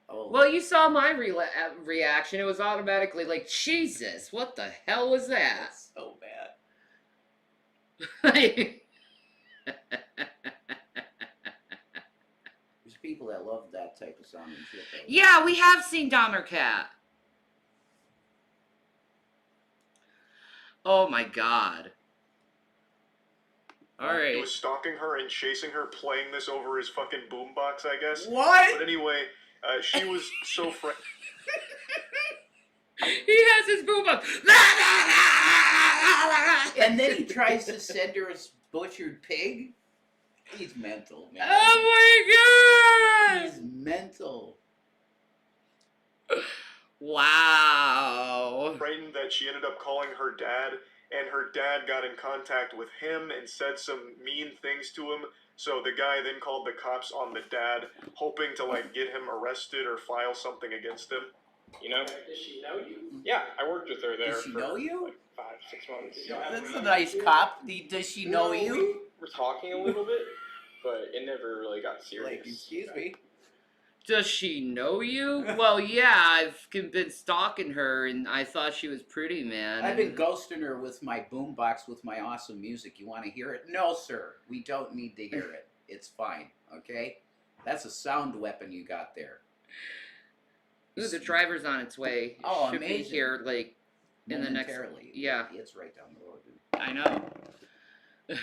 Oh. Well, you saw my reaction. It was automatically like, Jesus, what the hell was that? That's so bad. There's people that love that type of song and shit, though. Yeah, we have seen Dahmer Cat. Oh my God. He Alright. was stalking her and chasing her, playing this over his fucking boombox, I guess. What? But anyway, she was so He has his boombox. And then he tries to send her a butchered pig. He's mental, man. Oh my God! He's mental. Wow. frightened that she ended up calling her dad, and her dad got in contact with him and said some mean things to him. So the guy then called the cops on the dad, hoping to like get him arrested or file something against him. You know? Does she know you? Yeah, I worked with her there. Does she for know you? Like 5-6 months. That's a nice cop. Does she know No, you? We were talking a little bit, but it never really got serious. Like, excuse me. Does she know you? Well, yeah, I've been stalking her, and I thought she was pretty, man. I've been ghosting her with my boombox with my awesome music. You want to hear it? No, sir. We don't need to hear it. It's fine, okay? That's a sound weapon you got there. Ooh, the driver's on its way. Oh, Should be amazing. here, like, in the next... Momentarily. Yeah. It's right down the road, dude. I know.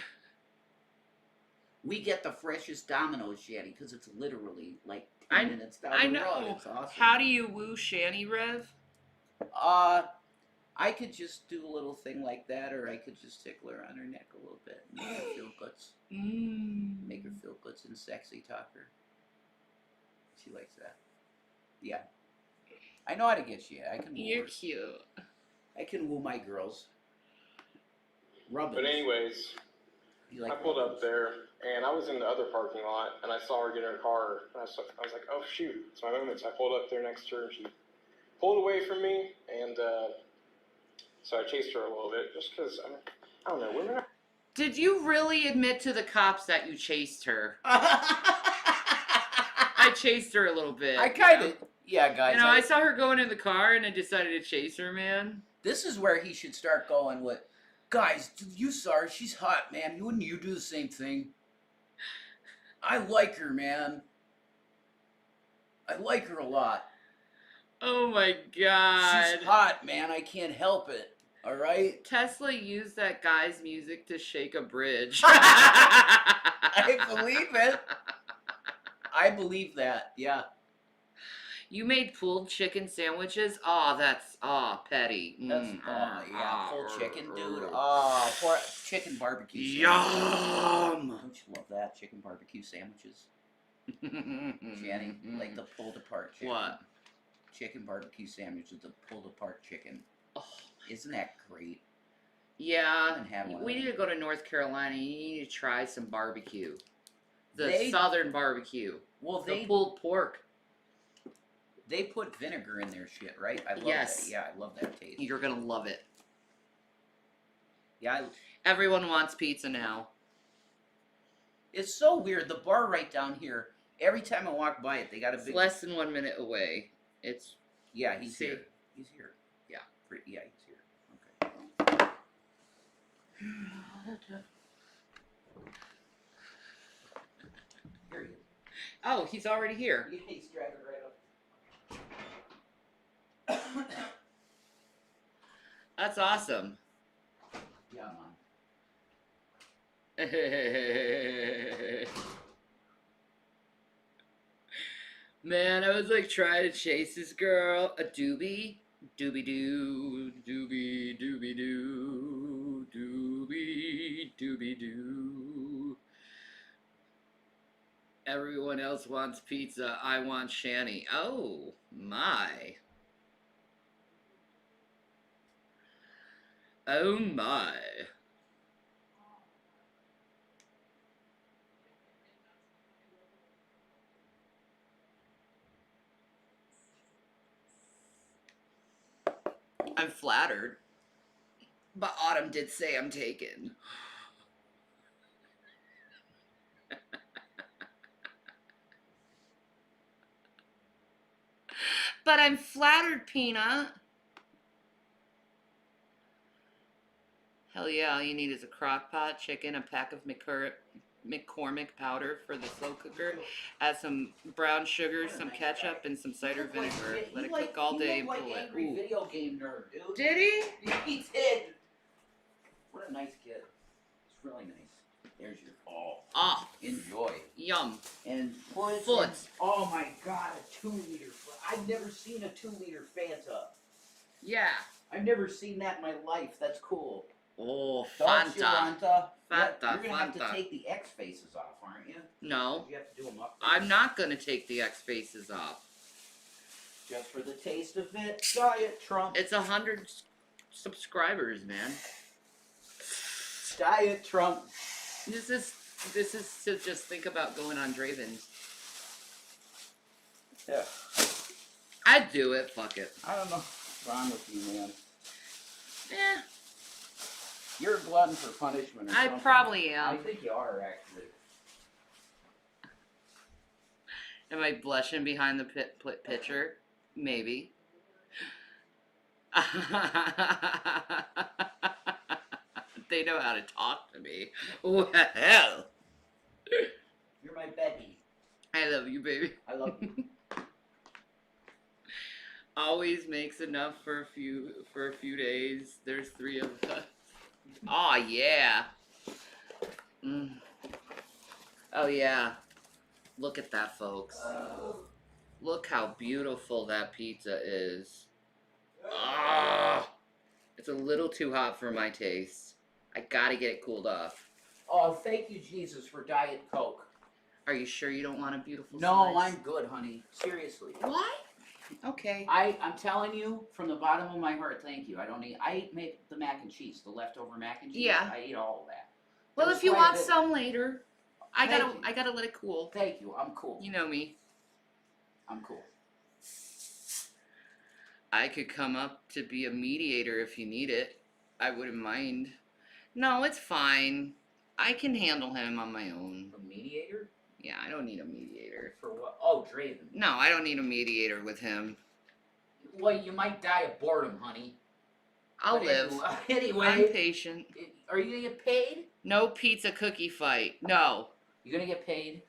We get the freshest Domino's, Shanny, because it's literally like 10 I minutes down the road. know. It's awesome. How do you woo Shanny, Rev? I could just do a little thing like that, or I could just tickle her on her neck a little bit, make her feel good, make her feel good and sexy, talk her. She likes that. Yeah, I know how to get you. I can. Woo You're her. cute. I can woo my girls. Rub it. But anyways, You I like pulled up there, and I was in the other parking lot, and I saw her get in her car, and I was like, oh shoot, it's my moment. So I pulled up there next to her, and she pulled away from me, and so I chased her a little bit, just because, I don't know, women are... Did you really admit to the cops that you chased her? I chased her a little bit. I kind of, yeah, guys. You know, I saw her going in the car, and I decided to chase her, man. This is where he should start going with, guys, you saw her, she's hot, man. Wouldn't you do the same thing? I like her, man. I like her a lot. Oh my God. She's hot, man. I can't help it. All right? Tesla used that guy's music to shake a bridge. I believe it. I believe that, yeah. You made pulled chicken sandwiches? Oh, that's, petty. That's, yeah, pulled chicken, dude. Poor chicken barbecue Yum! Don't you love that? Chicken barbecue sandwiches? Jenny, like the pulled apart chicken. What? Chicken barbecue sandwiches, the pulled apart chicken. Oh, isn't that great? Yeah, haven't had one we of need them. to go to North Carolina. You need to try some barbecue. The They- southern barbecue. Well, The they pulled pork. they put vinegar in their shit, right? I love Yes. that. Yeah, I love that taste. You're gonna love it. Yeah, Everyone wants pizza now. it's so weird. The bar right down here, every time I walk by it, they got a It's big... less than 1 minute away. It's Yeah, he's See? here. He's here. Yeah. Yeah, he's here. Okay. Here he is. Oh, he's already here. He's driving right up. That's awesome. Yeah, man. Man, I was like trying to chase this girl, a doobie doo, doobie doo, doobie doo. Everyone else wants pizza. I want shanny. Oh my. Oh my. I'm flattered. But Autumn did say I'm taken. But I'm flattered, Peanut. Hell yeah, all you need is a crock pot, chicken, a pack of McCormick powder for the slow cooker, add some brown sugar, some ketchup, and some cider vinegar. Let it cook all day and He pull looked like it. angry Ooh. video game nerd, dude. Did he? He did. What a nice kid. It's really nice. There's your ball. Ah, Enjoy. yum. And put Foot. Oh my God, a 2-liter. I've never seen a 2-liter Fanta. Yeah. I've never seen that in my life. That's cool. Oh, Don't you, Fanta. Fanta? Fanta, You're gonna have to Fanta. take the X faces off, aren't you? No, You have to do them up. I'm not gonna take the X faces off. Just for the taste of it. Diet Trump. It's 100 subscribers, man. Diet Trump. This is to just think about going on Draven's. Yeah. I'd do it. Fuck it. I don't know what's wrong with you, man. Eh, You're a glutton for punishment or I something. probably I am. think you are, actually. Am I blushing behind the picture? Maybe. They know how to talk to me. Well, You're my Becky. I love you, baby. I love you. Always makes enough for a few days. There's 3 of us. Aw, yeah. Mm. Oh yeah. Look at that, folks. Look how beautiful that pizza is. Ah, it's a little too hot for my taste. I gotta get it cooled off. Oh, thank you, Jesus, for Diet Coke. Are you sure you don't want a beautiful No, slice? I'm good, honey. Seriously. What? Okay. I'm telling you from the bottom of my heart, thank you. I don't eat. I ate the mac and cheese, the leftover mac and cheese. Yeah. I ate all of that. Well, There's if you quite a want bit. some later, I Thank you. gotta let it cool. Thank you. I'm cool. You know me. I'm cool. I could come up to be a mediator if you need it. I wouldn't mind. No, it's fine. I can handle him on my own. A mediator? Yeah, I don't need a mediator. For what? Oh, Draven. No, I don't need a mediator with him. Well, you might die of boredom, honey. I'll But live. Anyway, I'm patient. Are you gonna get paid? No pizza cookie fight. No. You gonna get paid?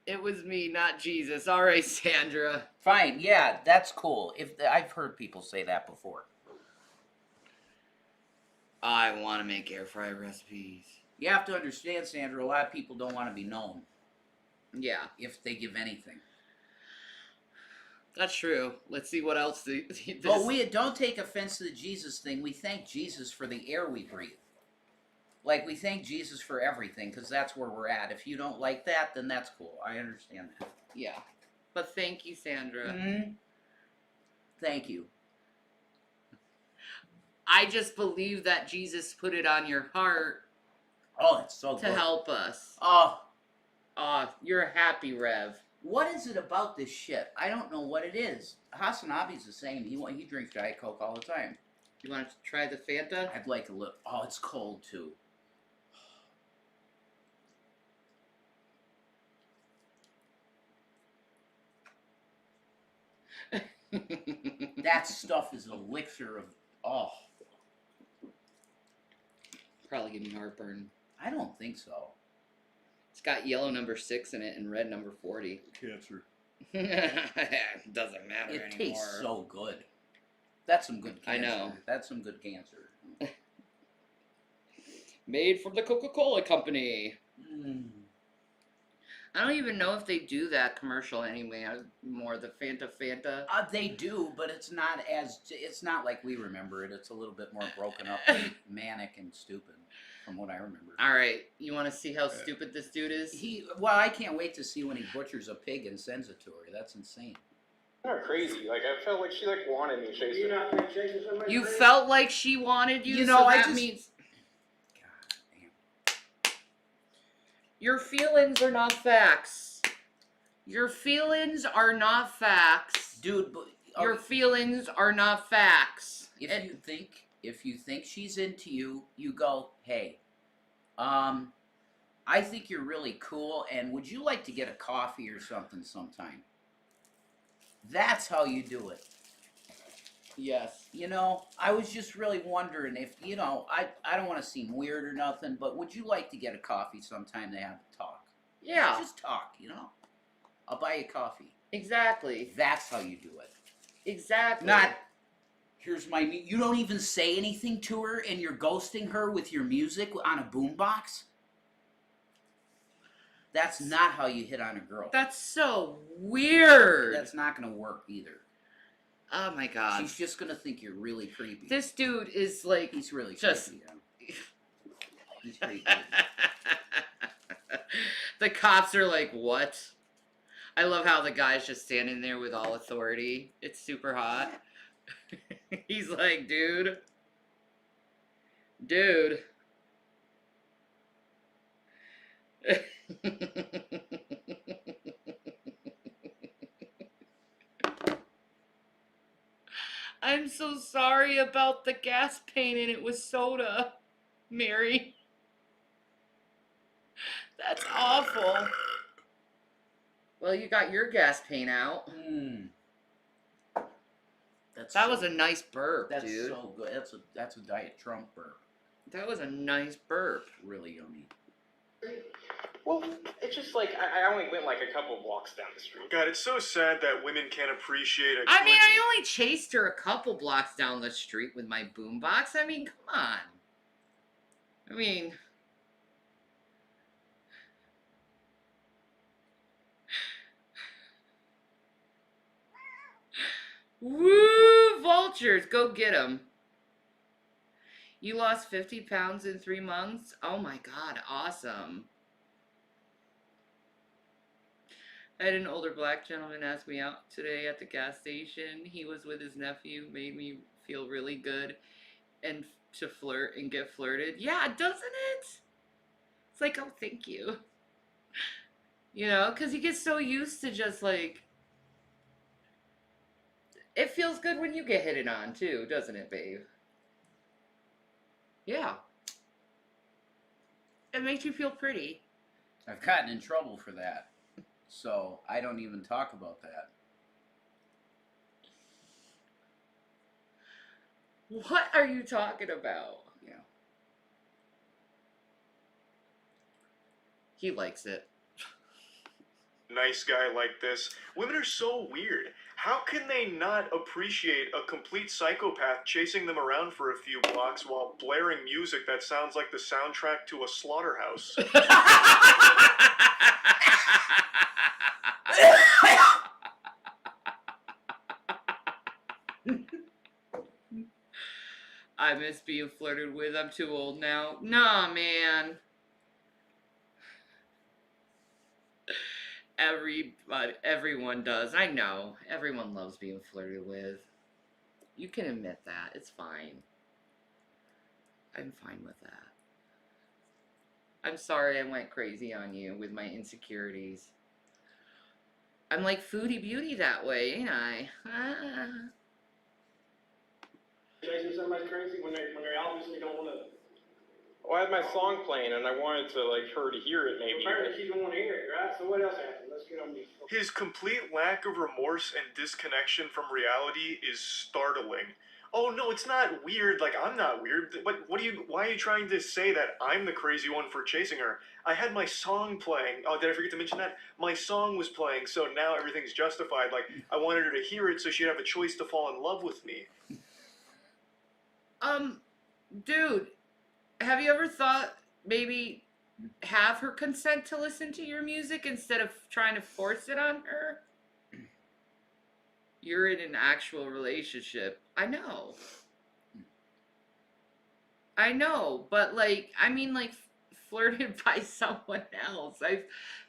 It was me, not Jesus. All right, Sandra. Fine. Yeah, that's cool. I've heard people say that before. I want to make air fryer recipes. You have to understand, Sandra. A lot of people don't want to be known. Yeah, If they give anything. that's true. Let's see what else. But we don't take offense to the Jesus thing. We thank Jesus for the air we breathe. Like, we thank Jesus for everything, because that's where we're at. If you don't like that, then that's cool. I understand that. Yeah. But thank you, Sandra. Mm-hmm. Thank you. I just believe that Jesus put it on your heart Oh, it's so to good. help us. Oh, You're a happy Rev. what is it about this shit? I don't know what it is. Hasanabi's the same. He drinks Diet Coke all the time. You want to try the Fanta? I'd like a little. Oh, it's cold too. That stuff is an elixir of. Oh, Probably give me heartburn. I don't think so. It's got yellow number 6 in it and red number 40. Cancer. Doesn't matter It anymore. tastes so good. That's some good I cancer. know. That's some good cancer. Made from the Coca-Cola Company. Mm. I don't even know if they do that commercial anyway. More the Fanta. They do, but it's not like we remember it. It's a little bit more broken up and manic and stupid, from what I remember. All right, you want to see how stupid this dude is? Well, I can't wait to see when he butchers a pig and sends it to her. That's insane. Not crazy. Like, I felt like she wanted me chasing. You felt like she wanted you, You know, so I that just- means your feelings are not facts. Your feelings are not facts. Dude, but Your feelings are not facts. if you think she's into you, you go, hey, I think you're really cool, and would you like to get a coffee or something sometime? That's how you do it. Yes. You know, I was just really wondering if, I don't want to seem weird or nothing, but would you like to get a coffee sometime to have a talk? Yeah. Just talk, I'll buy you coffee. Exactly. That's how you do it. Exactly. Not, here's my, you don't even say anything to her and you're ghosting her with your music on a boombox? That's not how you hit on a girl. That's so weird. That's not going to work either. Oh my god. She's just going to think you're really creepy. This dude is like... He's really just... creepy, yeah. He's creepy. The cops are like, what? I love how the guy's just standing there with all authority. It's super hot. He's like, dude. I'm so sorry about the gas pain and it was soda, Mary. That's awful. Well, you got your gas pain out. That was a nice burp, That's dude. so good. That's a Diet Trump burp. That was a nice burp. Really yummy. Well, it's just like I only went like a couple blocks down the street. God, it's so sad that women can't appreciate a I mean, glitzy- I only chased her a couple blocks down the street with my boombox. I mean, come on. I mean... Woo! Vultures, go get them. You lost 50 pounds in 3 months? Oh my god, awesome. I had an older black gentleman ask me out today at the gas station. He was with his nephew, made me feel really good and to flirt and get flirted. Yeah, doesn't it? It's like, oh, thank you. You know, because you get so used to just like, it feels good when you get hit on too, doesn't it, babe? Yeah. It makes you feel pretty. I've gotten in trouble for that, so I don't even talk about that. What are you talking about? Yeah. He likes it. Nice guy like this. Women are so weird. How can they not appreciate a complete psychopath chasing them around for a few blocks while blaring music that sounds like the soundtrack to a slaughterhouse? I miss being flirted with. I'm too old now. Nah, man. Everyone does. I know. Everyone loves being flirted with. You can admit that. It's fine. I'm fine with that. I'm sorry I went crazy on you with my insecurities. I'm like Foodie Beauty that way, ain't I? Ah. Chasing somebody crazy when they obviously don't want to. Well, I had my song playing and I wanted to like her to hear it maybe. Apparently she don't want to hear it, right? So what else happened? Let's get on these. His complete lack of remorse and disconnection from reality is startling. Oh no, it's not weird. Like, I'm not weird. Why are you trying to say that I'm the crazy one for chasing her? I had my song playing. Oh, did I forget to mention that? My song was playing, so now everything's justified. Like, I wanted her to hear it so she'd have a choice to fall in love with me. Dude, have you ever thought maybe have her consent to listen to your music instead of trying to force it on her? You're in an actual relationship. I know, but like, I mean, like, flirted by someone else.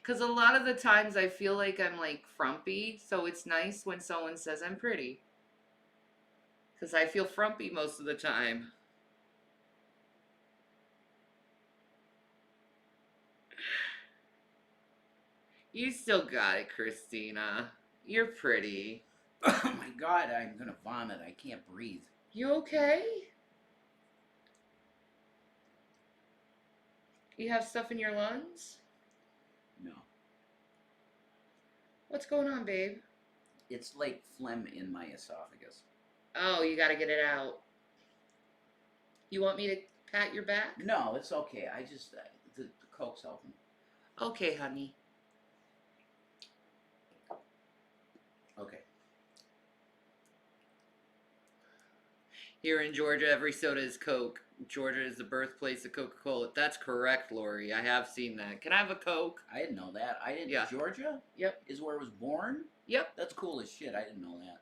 Because a lot of the times I feel like I'm like frumpy, so it's nice when someone says I'm pretty. Because I feel frumpy most of the time. You still got it, Christina. You're pretty. Oh my god, I'm gonna vomit. I can't breathe. You okay? You have stuff in your lungs? No. What's going on, babe? It's like phlegm in my esophagus. Oh, you gotta get it out. You want me to pat your back? No, it's okay. I just, the Coke's helping. Okay, honey. Okay. Here in Georgia, every soda is Coke. Georgia is the birthplace of Coca-Cola. That's correct, Lori. I have seen that. Can I have a Coke? I didn't know that. I didn't. Yeah. Georgia? Yep. Is where it was born? Yep. That's cool as shit. I didn't know that.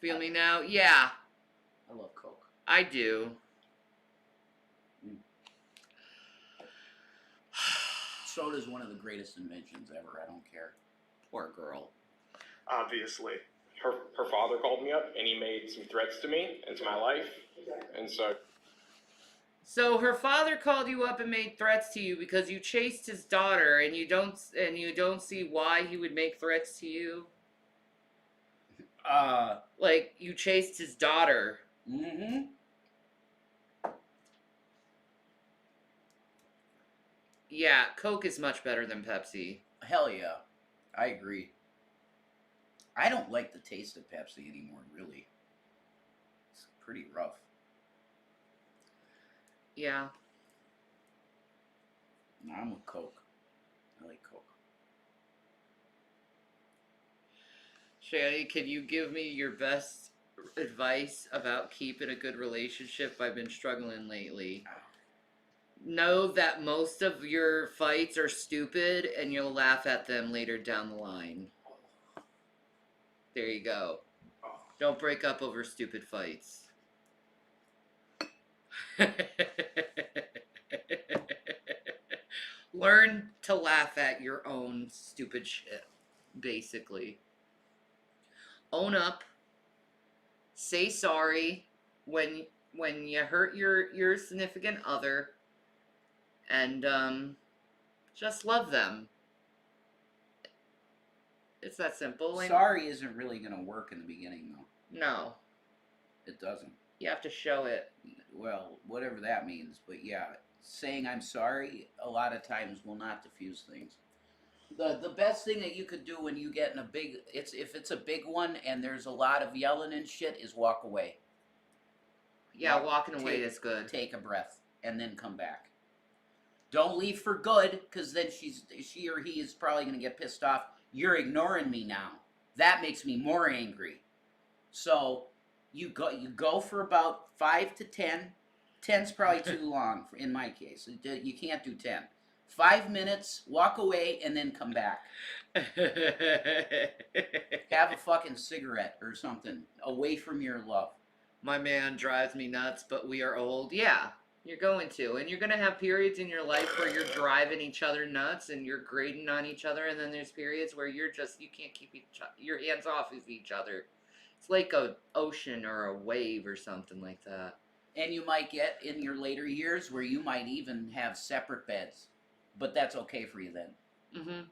Feel me now? Yeah. I love Coke. I do. Soda's one of the greatest inventions ever. I don't care. Poor girl. Obviously. Her father called me up and he made some threats to me and to my life, and So her father called you up and made threats to you because you chased his daughter, and you don't see why he would make threats to you. Like, you chased his daughter. Mm-hmm. Yeah, Coke is much better than Pepsi. Hell yeah. I agree. I don't like the taste of Pepsi anymore, really. It's pretty rough. Yeah. No, I'm with Coke. I like Coke. Shani, can you give me your best advice about keeping a good relationship? I've been struggling lately. Know that most of your fights are stupid and you'll laugh at them later down the line. There you go. Don't break up over stupid fights. Learn to laugh at your own stupid shit, basically. Own up. Say sorry when when you hurt your significant other, and just love them. It's that simple. And Sorry isn't really going to work in the beginning, though. no, It doesn't. you have to show it. Well, whatever that means. But yeah, saying I'm sorry a lot of times will not diffuse things. The best thing that you could do when you get in a big, if it's a big one and there's a lot of yelling and shit, is walk away. Yeah, walking away is good. Take a breath and then come back. Don't leave for good, because then she or he is probably going to get pissed off. You're ignoring me now. That makes me more angry. So you go for about 5 to 10. 10's probably too long in my case. You can't do 10. 5 minutes, walk away, and then come back. Have a fucking cigarette or something away from your love. My man drives me nuts, but we are old. Yeah, you're going to. And you're going to have periods in your life where you're driving each other nuts and you're grating on each other. And then there's periods where you can't keep your hands off of each other. It's like an ocean or a wave or something like that. And you might get in your later years where you might even have separate beds. But that's okay for you then. Mm-hmm.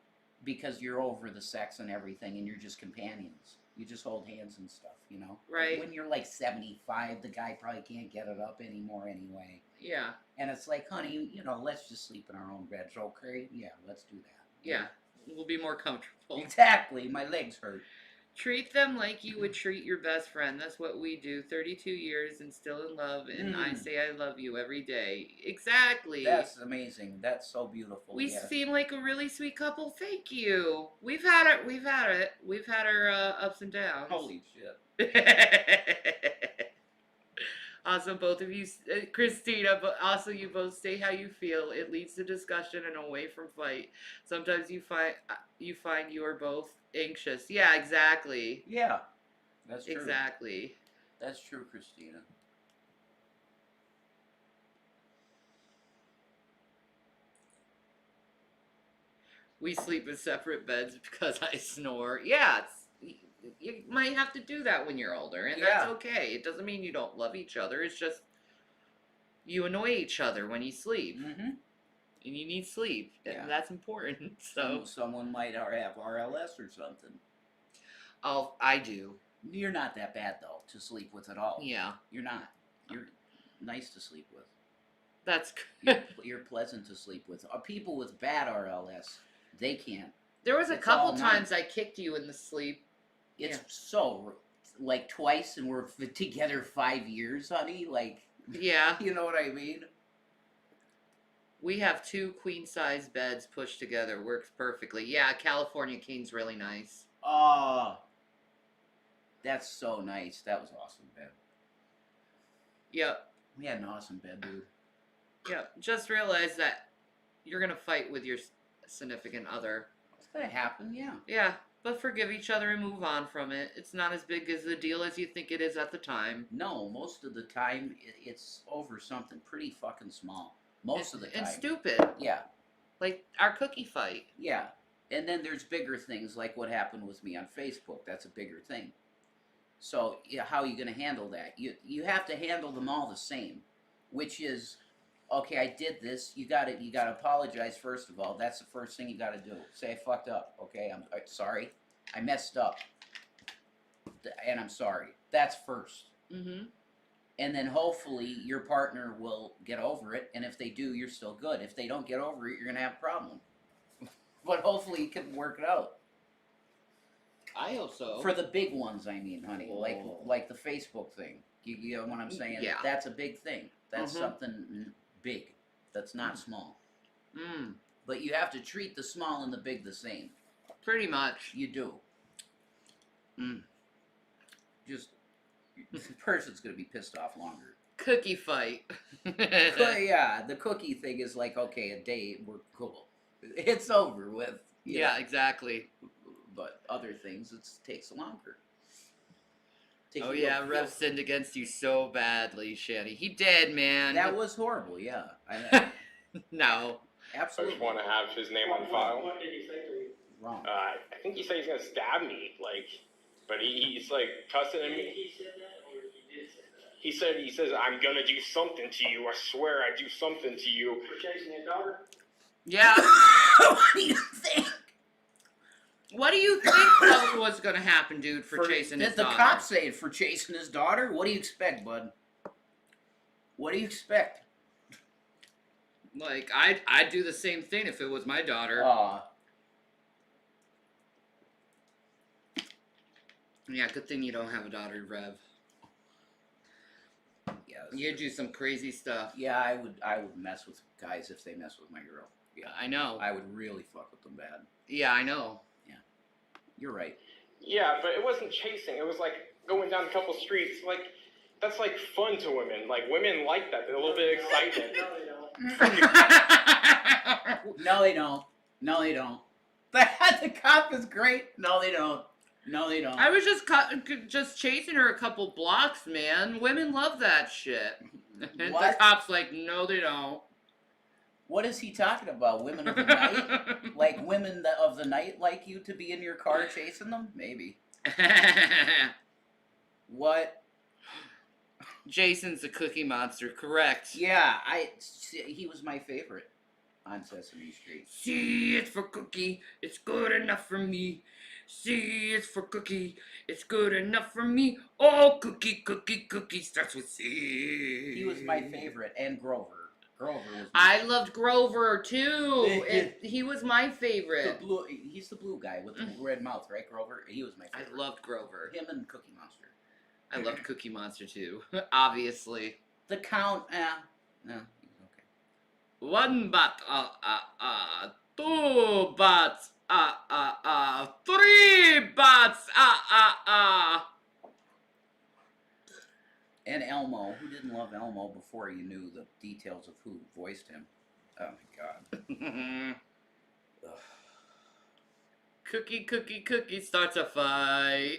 Because you're over the sex and everything and you're just companions. You just hold hands and stuff, you know? Right. When you're like 75, the guy probably can't get it up anymore anyway. Yeah. And it's like, honey, you know, let's just sleep in our own beds, okay? Yeah, let's do that. Yeah, we'll be more comfortable. Exactly. My legs hurt. Treat them like you would treat your best friend. That's what we do. 32 years and still in love, and I say I love you every day. Exactly. That's amazing. That's so beautiful. We yeah. seem like a really sweet couple. Thank you. We've had our ups and downs. Holy shit. Awesome, both of you, Christina, but also you both say how you feel. It leads to discussion and away from fight. Sometimes you find you are both anxious. Yeah, exactly. Yeah, that's true. Exactly. That's true, Christina. We sleep in separate beds because I snore. Yeah, you might have to do that when you're older, and that's okay. It doesn't mean you don't love each other. It's just you annoy each other when you sleep, and you need sleep, and that's important. So someone might have RLS or something. Oh, I do. You're not that bad though to sleep with at all. Yeah, you're not. You're nice to sleep with. That's you're pleasant to sleep with. People with bad RLS, they can't. There was a couple times I kicked you in the sleep. It's so, like, twice, and we're together 5 years, honey. Like, yeah, you know what I mean? We have 2 queen-size beds pushed together. Works perfectly. Yeah, California King's really nice. Oh, that's so nice. That was awesome bed. Yep. We had an awesome bed, dude. Yep. Just realize that you're going to fight with your significant other. It's going to happen, yeah. Yeah. But forgive each other and move on from it. It's not as big as the deal as you think it is at the time. No, most of the time it's over something pretty fucking small. Most of the time. And stupid. Yeah. Like our cookie fight. Yeah. And then there's bigger things like what happened with me on Facebook. That's a bigger thing. So yeah, how are you going to handle that? You have to handle them all the same, which is, okay, I did this. You got to apologize first of all. That's the first thing you got to do. Say I fucked up. Okay, I'm sorry. I messed up, and I'm sorry. That's first. Mm-hmm. And then hopefully your partner will get over it. And if they do, you're still good. If they don't get over it, you're gonna have a problem. But hopefully you can work it out. I hope so. For the big ones, I mean, honey, Whoa. like the Facebook thing. You know what I'm saying? Yeah. That's a big thing. That's Mhm. something big. That's not small. Mm. But you have to treat the small and the big the same. Pretty much. You do. Just, the person's going to be pissed off longer. Cookie fight. But yeah, the cookie thing is like, okay, a day, we're cool. It's over with. Yeah, exactly. But other things, it takes longer. Oh yeah, Rev sinned against you so badly, Shanny. He did, man. That was horrible, yeah. I No. Absolutely. I just want to have his name on file. What did he say to you? Wrong. I think he said he's gonna stab me, like, but he's like cussing at me. He said that, or he did say that? He says, I'm gonna do something to you. I swear I do something to you. For chasing your daughter? Yeah. What do you think? What do you think was going to happen, dude, for chasing his daughter? Did the cops say it for chasing his daughter? What do you expect, bud? What do you expect? Like, I'd do the same thing if it was my daughter. Yeah, good thing you don't have a daughter, Rev. Yeah, you'd do some crazy stuff. Yeah, I would mess with guys if they mess with my girl. Yeah, I know. I would really fuck with them bad. Yeah, I know. Yeah, you're right. Yeah, but it wasn't chasing. It was like going down a couple streets. Like, that's like fun to women. Like, women like that. They're a little bit excited. No, they don't. No, they don't. The cop is great. No, they don't. No, they don't. I was just chasing her a couple blocks, man. Women love that shit. And the cop's like, no, they don't. What is he talking about? Women of the night? Like women of the night like you to be in your car chasing them? Maybe. What? Jason's a Cookie Monster, correct. Yeah, he was my favorite on Sesame Street. C is for cookie, it's good enough for me. C is for cookie, it's good enough for me. Oh, cookie, cookie, cookie starts with C. He was my favorite, and Grover. Grover was I loved Grover too. He was my favorite. He's the blue guy with the red mouth, right, Grover? He was my favorite. I loved Grover. Him and Cookie Monster. I loved Cookie Monster too, obviously. The Count, no, okay. 1 bat, 2 bats, 3 bats, And Elmo. Who didn't love Elmo before you knew the details of who voiced him? Oh my god. Cookie, cookie, cookie starts a fight.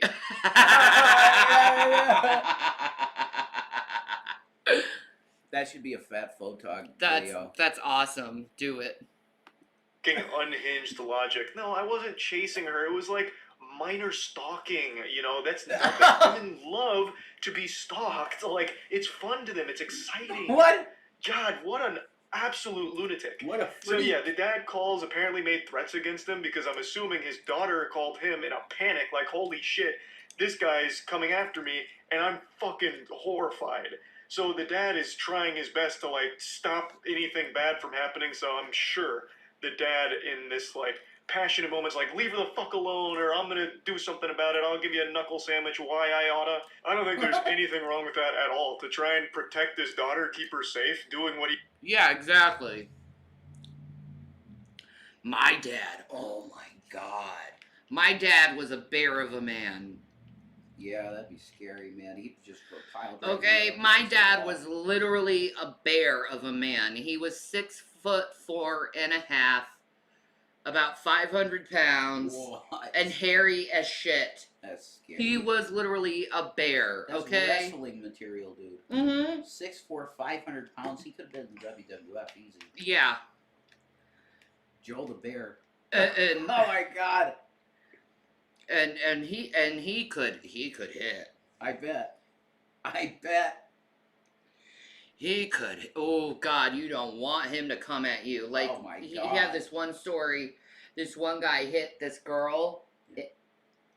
That should be a fat photog video. That's awesome. Do it. Fucking unhinged logic. No, I wasn't chasing her. It was like minor stalking. You know, that's nothing. Women love to be stalked. Like, it's fun to them. It's exciting. What? God, what an absolute lunatic. What a So yeah, the dad calls, apparently made threats against him because I'm assuming his daughter called him in a panic, like, holy shit, this guy's coming after me, and I'm fucking horrified. So the dad is trying his best to, like, stop anything bad from happening, so I'm sure the dad in this, like, passionate moments, like, leave her the fuck alone, or I'm gonna do something about it, I'll give you a knuckle sandwich, why I oughta. I don't think there's anything wrong with that at all. To try and protect his daughter, keep her safe, doing what he... Yeah, exactly. My dad, oh my god. My dad was a bear of a man. Yeah, that'd be scary, man. He'd just go piled right Okay, in. my dad was literally a bear of a man. He was 6'4.5", about 500 pounds, and hairy as shit. That's scary. He was literally a bear, That's okay? wrestling material, dude. Mm-hmm. 6'4", 500 pounds. He could have been in WWF easy. Yeah. Joe the Bear. And oh my god. And he could hit. I bet. He could. Oh god, you don't want him to come at you. Like, oh my he god. had this one story. This one guy hit this girl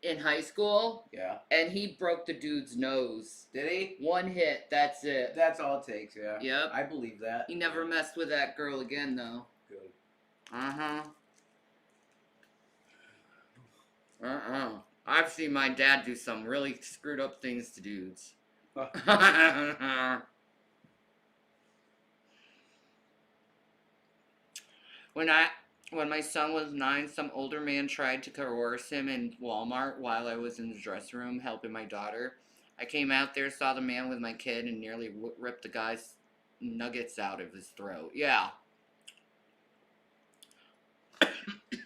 in high school. Yeah. And he broke the dude's nose. Did he? One hit. That's it. That's all it takes. Yeah. Yep. I believe that. He never messed with that girl again, though. Good. I've seen my dad do some really screwed up things to dudes. When my son was 9, some older man tried to coerce him in Walmart while I was in the dressing room helping my daughter. I came out there, saw the man with my kid, and nearly ripped the guy's nuggets out of his throat. Yeah.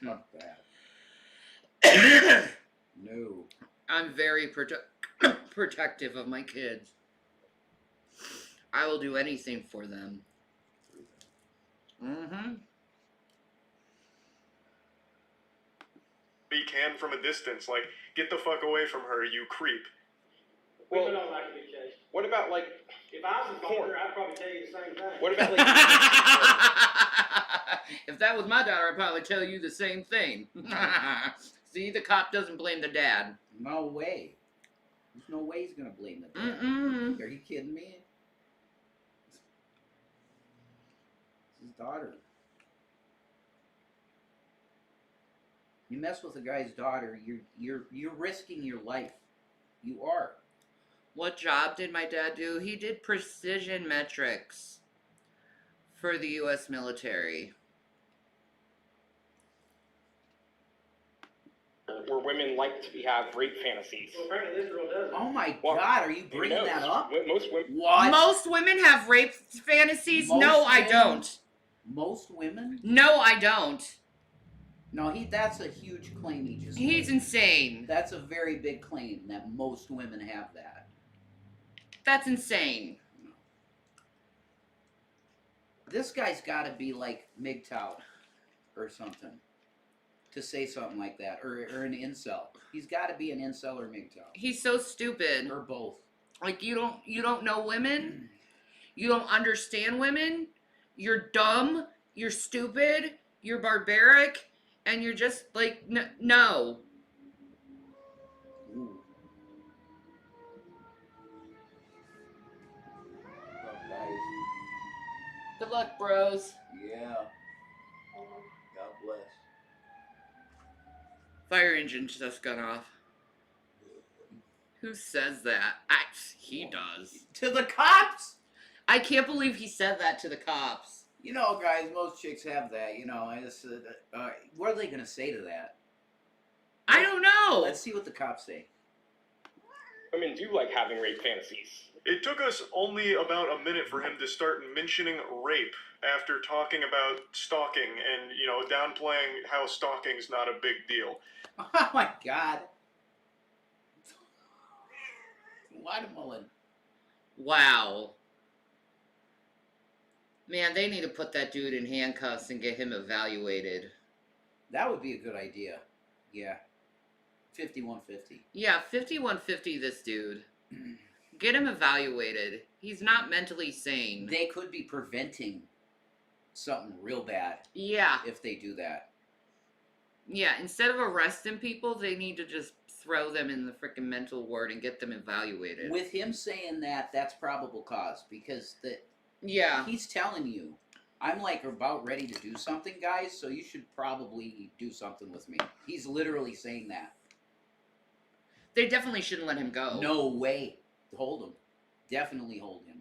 Not bad. No. I'm very protective of my kids. I will do anything for them. Mm-hmm. He can from a distance, like, get the fuck away from her, you creep. Women don't like to be chased. What about like? If I was a father, I'd probably tell you the same thing. What about like? If that was my daughter, I'd probably tell you the same thing. See, the cop doesn't blame the dad. No way. There's no way he's gonna blame the dad. Mm-mm. Are you kidding me? It's his daughter. You mess with a guy's daughter, you're risking your life. You are. What job did my dad do? He did precision metrics for the U.S. military. Where women like to have rape fantasies. Well, apparently this girl does. Oh my Well, God! Are you who bringing knows? that up? Most women. What? Most women have rape fantasies? Most No, I women? don't. Most women? No, I don't. No, that's a huge claim he just He's made. insane. That's a very big claim that most women have that. That's insane. This guy's got to be like MGTOW or something to say something like that, or an incel. He's got to be an incel or MGTOW. He's so stupid. Or both. Like, you don't know women. You don't understand women. You're dumb. You're stupid. You're barbaric. And you're just like, no. Ooh. Oh, guys. Good luck, bros. Yeah. God bless. Fire engine just gone off. Who says that? He does. To the cops? I can't believe he said that to the cops. You know, guys, most chicks have that. You know, what are they going to say to that? I don't know. Let's see what the cops say. Women do like having rape fantasies. It took us only about a minute for him to start mentioning rape after talking about stalking and, you know, downplaying how stalking's not a big deal. Oh my God. Watermelon. Wow. Man, they need to put that dude in handcuffs and get him evaluated. That would be a good idea. Yeah. 5150. Yeah, 5150 this dude. Get him evaluated. He's not mentally sane. They could be preventing something real bad. Yeah. If they do that. Yeah, instead of arresting people, they need to just throw them in the freaking mental ward and get them evaluated. With him saying that, that's probable cause. Because yeah, he's telling you, I'm like about ready to do something, guys, so you should probably do something with me. He's literally saying that. They definitely shouldn't let him go. No way. Hold him. Definitely hold him.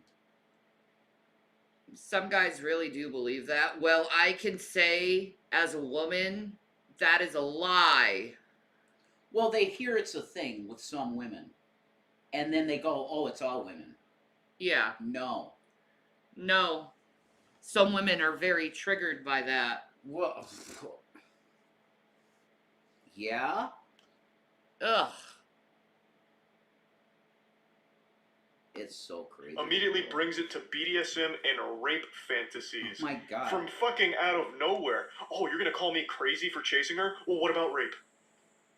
Some guys really do believe that. Well, I can say, as a woman, that is a lie. Well, they hear it's a thing with some women. And then they go, oh, it's all women. Yeah. No. No. Some women are very triggered by that. Well, yeah? Ugh. It's so crazy. Immediately brings it to BDSM and rape fantasies. Oh my God. From fucking out of nowhere. Oh, you're gonna call me crazy for chasing her? Well, what about rape?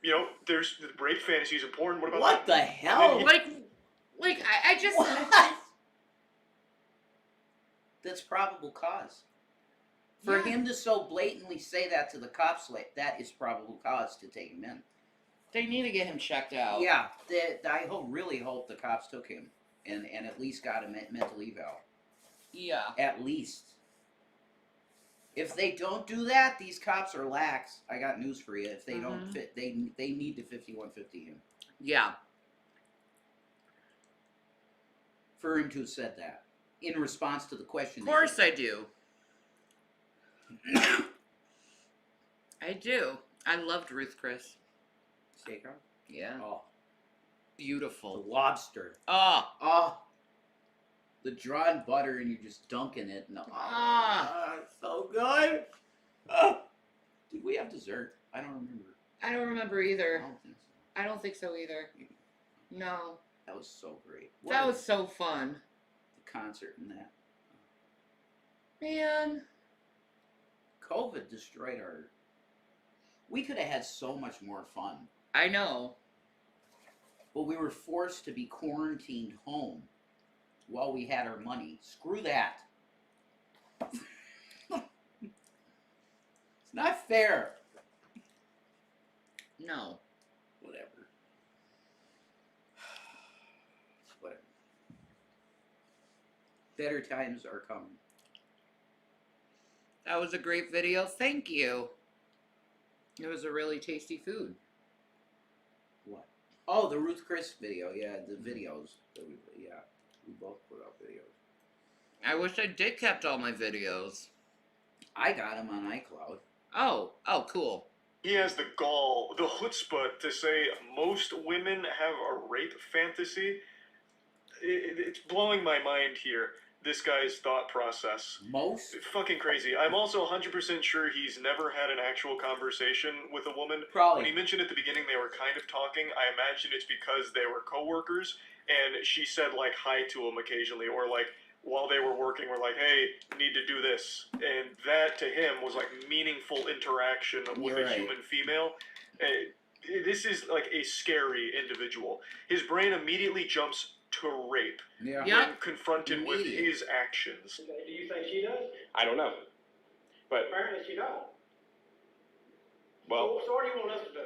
You know, there's rape fantasies in porn. What about What that? the hell? Like I just... What? That's probable cause. For Yeah. him to so blatantly say that to the cops, like, that is probable cause to take him in. They need to get him checked out. Yeah, I really hope the cops took him and at least got a mental eval. Yeah. At least. If they don't do that, these cops are lax. I got news for you. If they don't fit, they need to 5150 him. Yeah. For him to have said that. In response to the question. Of course I do. I do. I loved Ruth Chris. Steakhouse? Yeah. Oh. Beautiful. The lobster. Oh. Oh. The drawn butter and you're just dunking it. And, so good. Oh. Did we have dessert? I don't remember. I don't remember either. I don't think so. I don't think so either. No. That was so great. That was so fun. The concert and that. Man. COVID destroyed our... We could have had so much more fun. I know. But we were forced to be quarantined home while we had our money. Screw that. It's not fair. No. Whatever. Whatever. Better times are coming. That was a great video. Thank you. It was a really tasty food. What? Oh, the Ruth Chris video. Yeah, the videos. We both put up videos. I wish I did kept all my videos. I got them on iCloud. Oh, cool. He has the gall, the chutzpah to say most women have a rape fantasy. It's blowing my mind here, this guy's thought process. Most? It's fucking crazy. I'm also 100% sure he's never had an actual conversation with a woman. Probably. When he mentioned at the beginning they were kind of talking, I imagine it's because they were coworkers, and she said, like, hi to him occasionally, or, like, while they were working, we're like, hey, need to do this. And that, to him, was like meaningful interaction with a human female. This is like a scary individual. His brain immediately jumps to rape when confronted with his actions. Do you think she does? I don't know. But apparently she don't. Well, so what do you want us to do?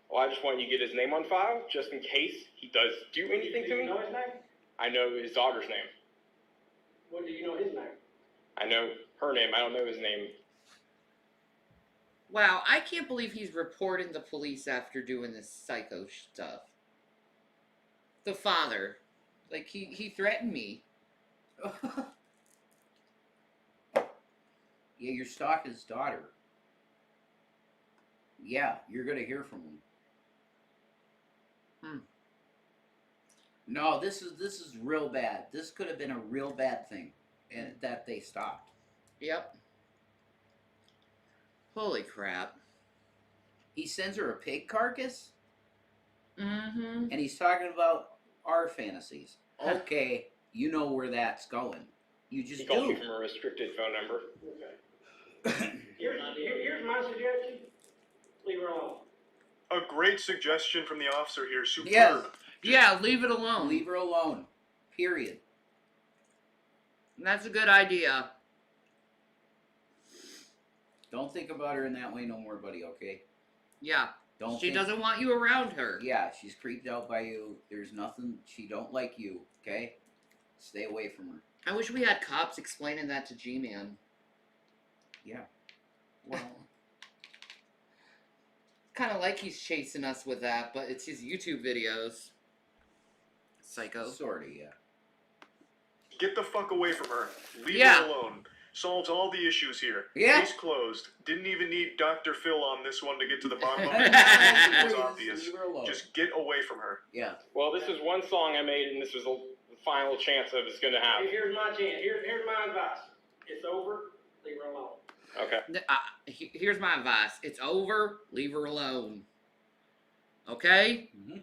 Well, I just want you to get his name on file, just in case he does do anything to me. Do you know his name? I know his daughter's name. What do you know his name? I know her name. I don't know his name. Wow, I can't believe he's reporting the police after doing this psycho stuff. The father. Like, he threatened me. Yeah, you're stalking his daughter. Yeah, you're gonna hear from him. No, this is real bad. This could have been a real bad thing, and that they stopped. Yep. Holy crap. He sends her a pig carcass? Mm-hmm. And he's talking about our fantasies. Okay, you know where that's going. You just He called do. me from a restricted phone number. Okay. Here's my suggestion. Leave her alone. A great suggestion from the officer here. Superb. Yes. Yeah, leave it alone. Leave her alone. Period. That's a good idea. Don't think about her in that way no more, buddy, okay? Yeah. Don't She think- doesn't want you around her. Yeah, she's creeped out by you. There's nothing. She don't like you, okay? Stay away from her. I wish we had cops explaining that to G-Man. Yeah. Well, Kind of like he's chasing us with that, but it's his YouTube videos. Psycho. Sorta, yeah. Get the fuck away from her. Leave Yeah. her alone. Solves all the issues here. Yeah. Case closed. Didn't even need Dr. Phil on this one to get to the bottom of it. It was obvious. Leave her alone. Just get away from her. Yeah. Well, this is one song I made, and this was the final chance of it's going to happen. Here's my chance. Here's my advice. It's over. Leave her alone. Okay. Here's my advice. It's over. Leave her alone. Okay? Mm-hmm.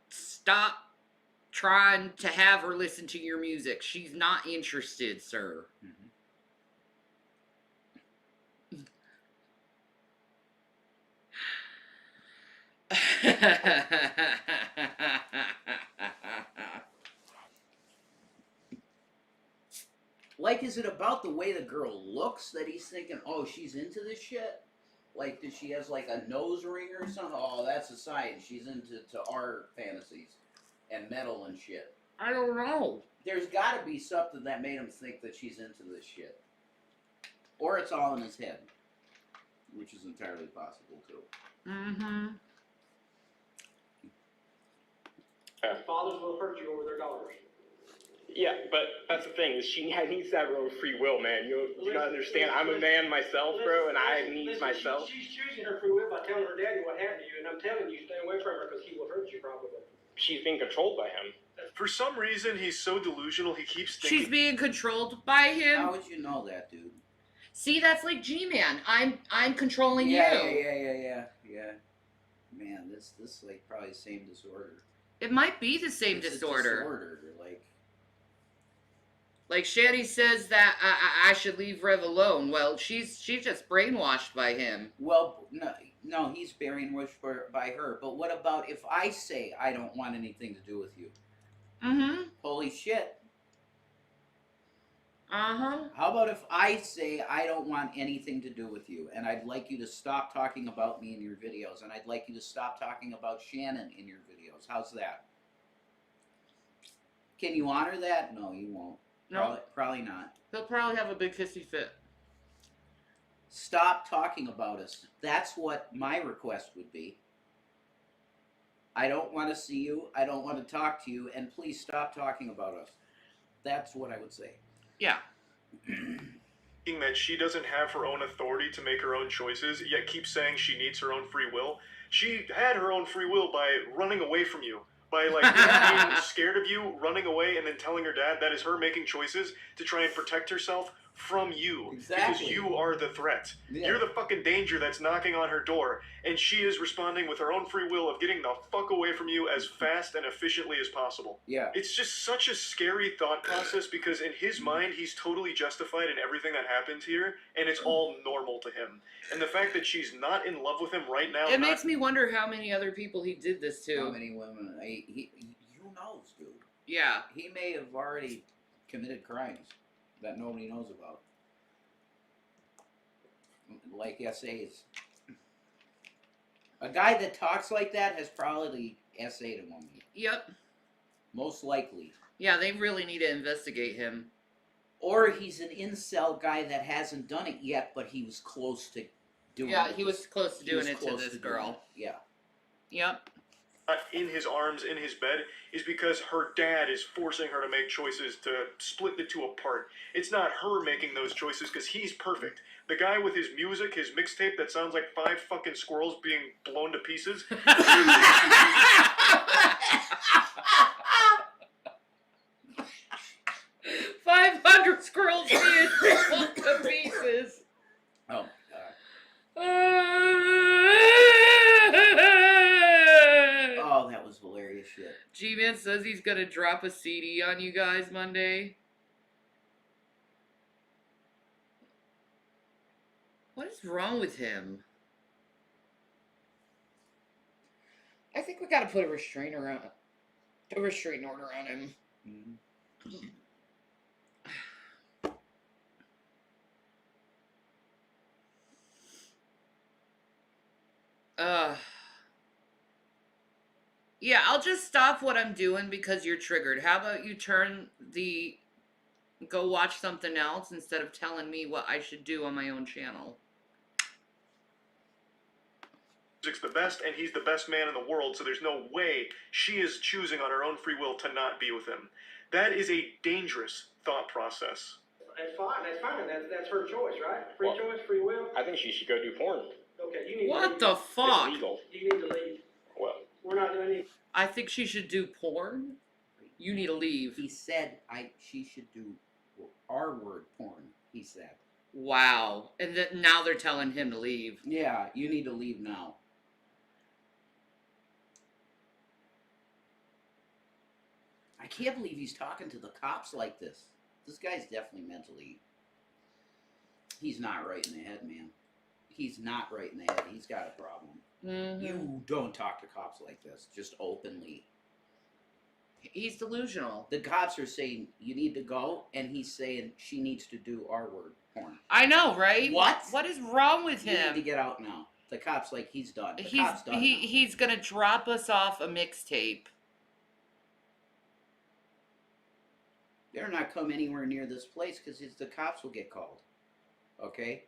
Stop trying to have her listen to your music. She's not interested, sir. Like, is it about the way the girl looks that he's thinking, oh, she's into this shit? Like, does she has like a nose ring or something? Oh, that's a sign she's into our fantasies and metal and shit. I don't know. There's got to be something that made him think that she's into this shit, or it's all in his head, which is entirely possible too. Mm-hmm. Fathers will hurt you over their daughters. Yeah, but that's the thing, is she needs to have her own free will, man. You gotta understand, I'm a man myself, bro, and I need myself. She's choosing her free will by telling her daddy what happened to you, and I'm telling you, stay away from her because he will hurt you probably. She's being controlled by him. For some reason, he's so delusional, he keeps thinking... She's being controlled by him. How would you know that, dude? See, that's like G-Man. I'm controlling Yeah. Man, this is like probably the same disorder. It might be the same It's a disorder. like. Like Shani says that I should leave Rev alone. Well, she's just brainwashed by him. Well, no, he's brainwashed by her. But what about if I say I don't want anything to do with you? Mm-hmm. Holy shit. Uh-huh. How about if I say I don't want anything to do with you, and I'd like you to stop talking about me in your videos, and I'd like you to stop talking about Shannon in your videos? How's that? Can you honor that? No, you won't. No. Probably not. He'll probably have a big hissy fit. Stop talking about us. That's what my request would be. I don't want to see you. I don't want to talk to you, and please stop talking about us. That's what I would say. Yeah. That she doesn't have her own authority to make her own choices, yet keeps saying she needs her own free will. She had her own free will by running away from you. By being scared of you, running away, and then telling her dad that is her making choices to try and protect herself from you. Exactly. Because you are the threat. Yeah. You're the fucking danger that's knocking on her door, and she is responding with her own free will of getting the fuck away from you as fast and efficiently as possible. Yeah. It's just such a scary thought process because in his mind, he's totally justified in everything that happens here, and it's all normal to him. And the fact that she's not in love with him right now... It makes me wonder how many other people he did this to. How many women? Who knows, dude? Yeah. He may have already committed crimes that nobody knows about. Like SAs. A guy that talks like that has probably SA'd a woman. Yep. Most likely. Yeah, they really need to investigate him. Or he's an incel guy that hasn't done it yet, but he was close to doing it. Yeah, he was close to He doing was it to close this doing girl. it. Yeah. Yep. In his arms, in his bed, is because her dad is forcing her to make choices to split the two apart. It's not her making those choices because he's perfect. The guy with his music, his mixtape that sounds like 5 fucking squirrels being blown to pieces. 500 squirrels being blown to pieces. Oh, Oh, that was hilarious shit. G-Man says he's gonna drop a CD on you guys Monday. What is wrong with him? I think we gotta put a restraint order on him. Mm-hmm. Yeah, I'll just stop what I'm doing because you're triggered. How about you go watch something else instead of telling me what I should do on my own channel. Music's the best, and he's the best man in the world, so there's no way she is choosing on her own free will to not be with him. That is a dangerous thought process. That's fine. That's her choice, right? Free choice, free will. I think she should go do porn. Okay, you need to What leave. the fuck? It's legal. You need to leave. Well, we're not doing any. I think she should do porn. You need to leave. He said she should do R-word porn, he said. Wow. And now they're telling him to leave. Yeah, you need to leave now. I can't believe he's talking to the cops like this. This guy's definitely mentally... He's not right in the head, man. He's not right in the head. He's got a problem. Mm-hmm. You don't talk to cops like this, just openly. He's delusional. The cops are saying, you need to go, and he's saying she needs to do R-word porn. I know, right? What? What is wrong with You need him? to get out now. The cop's like, he's done. The cop's done now. He's gonna drop us off a mixtape. Better not come anywhere near this place, because the cops will get called. Okay?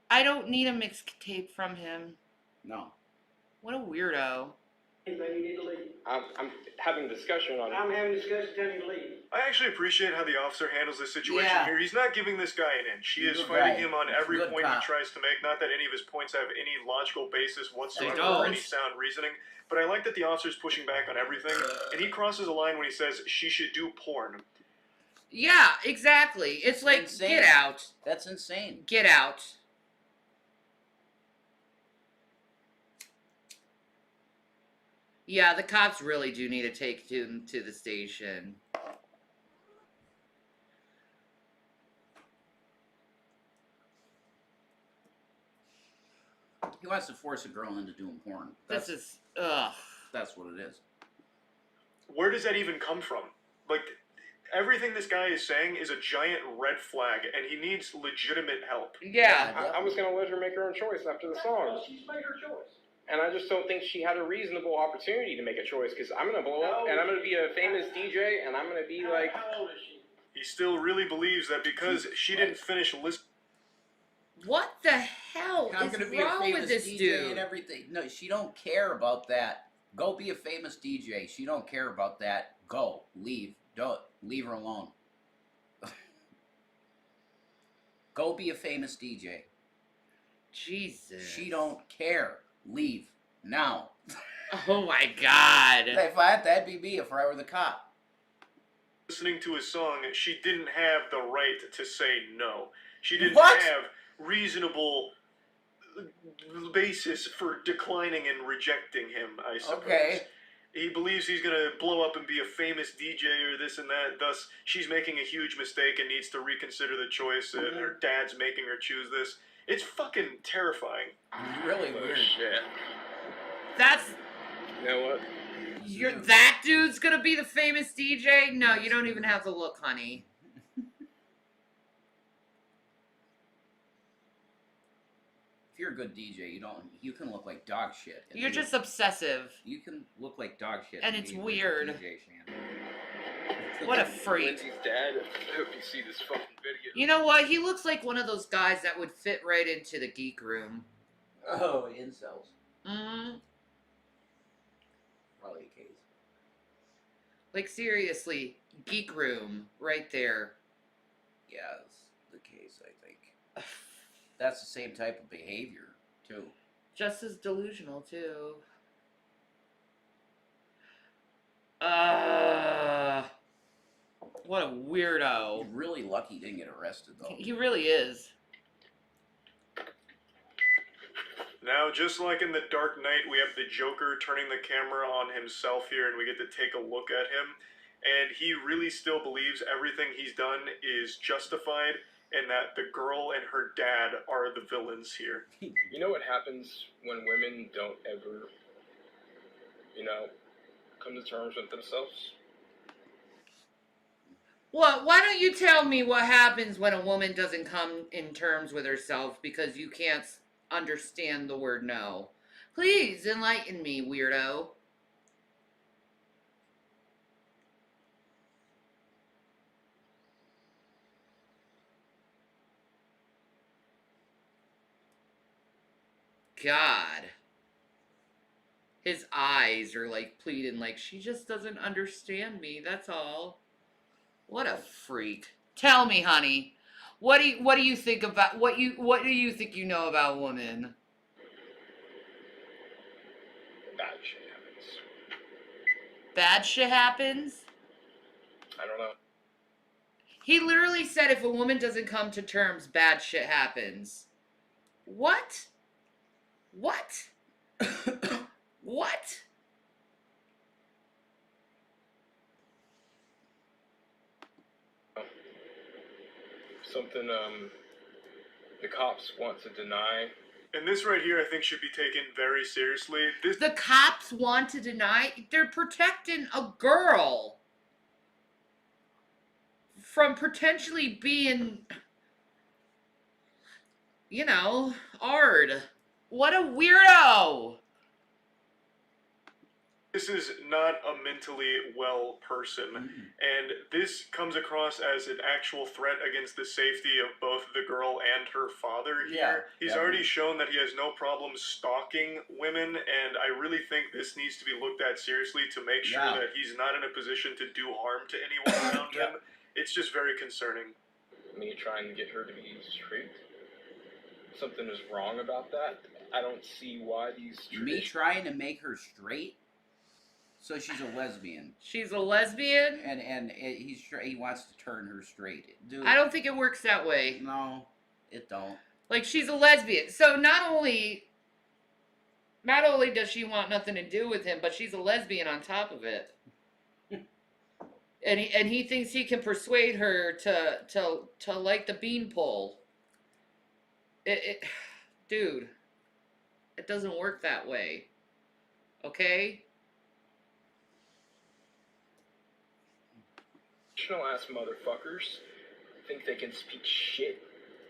I don't need a mixtape from him. No. What a weirdo. You need to leave. I'm having a discussion on it. I'm having a discussion telling you to leave. I actually appreciate how the officer handles this situation Yeah. here. He's not giving this guy an inch. She is Good fighting guy. him on He's a every good point cop. he tries to make. Not that any of his points have any logical basis whatsoever They or don't. any sound reasoning. But I like that the officer's pushing back on everything. And he crosses a line when he says she should do porn. Yeah, exactly. It's like, insane. get out. That's insane. Get out. Yeah, the cops really do need to take him to the station. He wants to force a girl into doing porn. This is, ugh. That's what it is. where does that even come from? Like, everything this guy is saying is a giant red flag, and he needs legitimate help. Yeah. I was gonna let her make her own choice after the song. She's made her choice. And I just don't think she had a reasonable opportunity to make a choice, because I'm gonna blow up, and I'm gonna be a famous DJ, and I'm gonna be like... How old is she? He still really believes that because she didn't finish listening. What the hell I'm is gonna be a wrong famous with this DJ dude? and everything. No, she don't care about that. Go be a famous DJ. She don't care about that. Go. Leave. Don't. Leave her alone. Go be a famous DJ. Jesus. She don't care. Leave. Now. Oh my God. That'd be me if I were the cop. Listening to his song, she didn't have the right to say no. She didn't What? have reasonable basis for declining and rejecting him, I suppose. Okay. He believes he's gonna blow up and be a famous DJ or this and that, thus she's making a huge mistake and needs to reconsider the choice, and her dad's making her choose this. It's fucking terrifying. Really weird. Shit. That's... You know what? That dude's gonna be the famous DJ? No, you don't even have to look, honey. If you're a good DJ, you can look like dog shit. and You're be- just obsessive. You can look like dog shit. And it's be a good weird. DJ, Shannon. What a freak. Lindsay's dad, I hope you see this fucking video. You know what? He looks like one of those guys that would fit right into the geek room. Oh, incels. Mm-hmm. Probably a case. Like, seriously, geek room, right there. Yeah, that's the case, I think. That's the same type of behavior, too. Just as delusional, too. What a weirdo. You're really lucky he didn't get arrested, though. He really is. Now, just like in The Dark Knight, we have the Joker turning the camera on himself here, and we get to take a look at him. And he really still believes everything he's done is justified, and that the girl and her dad are the villains here. You know what happens when women don't ever, come to terms with themselves? Well, why don't you tell me what happens when a woman doesn't come in terms with herself because you can't understand the word no? Please enlighten me, weirdo. God. His eyes are like pleading, like she just doesn't understand me, that's all. What a freak. Tell me, honey. What do you think about what do you think you know about women? Bad shit happens. Bad shit happens? I don't know. He literally said if a woman doesn't come to terms, bad shit happens. What? What? What? Something the cops want to deny. And this right here, I think, should be taken very seriously. The cops want to deny? They're protecting a girl from potentially being, ard. What a weirdo! This is not a mentally well person, and this comes across as an actual threat against the safety of both the girl and her father here. He's already shown that he has no problem stalking women, and I really think this needs to be looked at seriously to make sure that he's not in a position to do harm to anyone around him. It's just very concerning. Me trying to get her to be straight. Something is wrong about that. I don't see why these... Me trying to make her straight? So she's a lesbian. She's a lesbian? And he wants to turn her straight. Dude, I don't think it works that way. No, it don't. Like, she's a lesbian. So not only does she want nothing to do with him, but she's a lesbian on top of it. And he thinks he can persuade her to like the beanpole. Dude, it doesn't work that way. Okay? ass motherfuckers think they can speak shit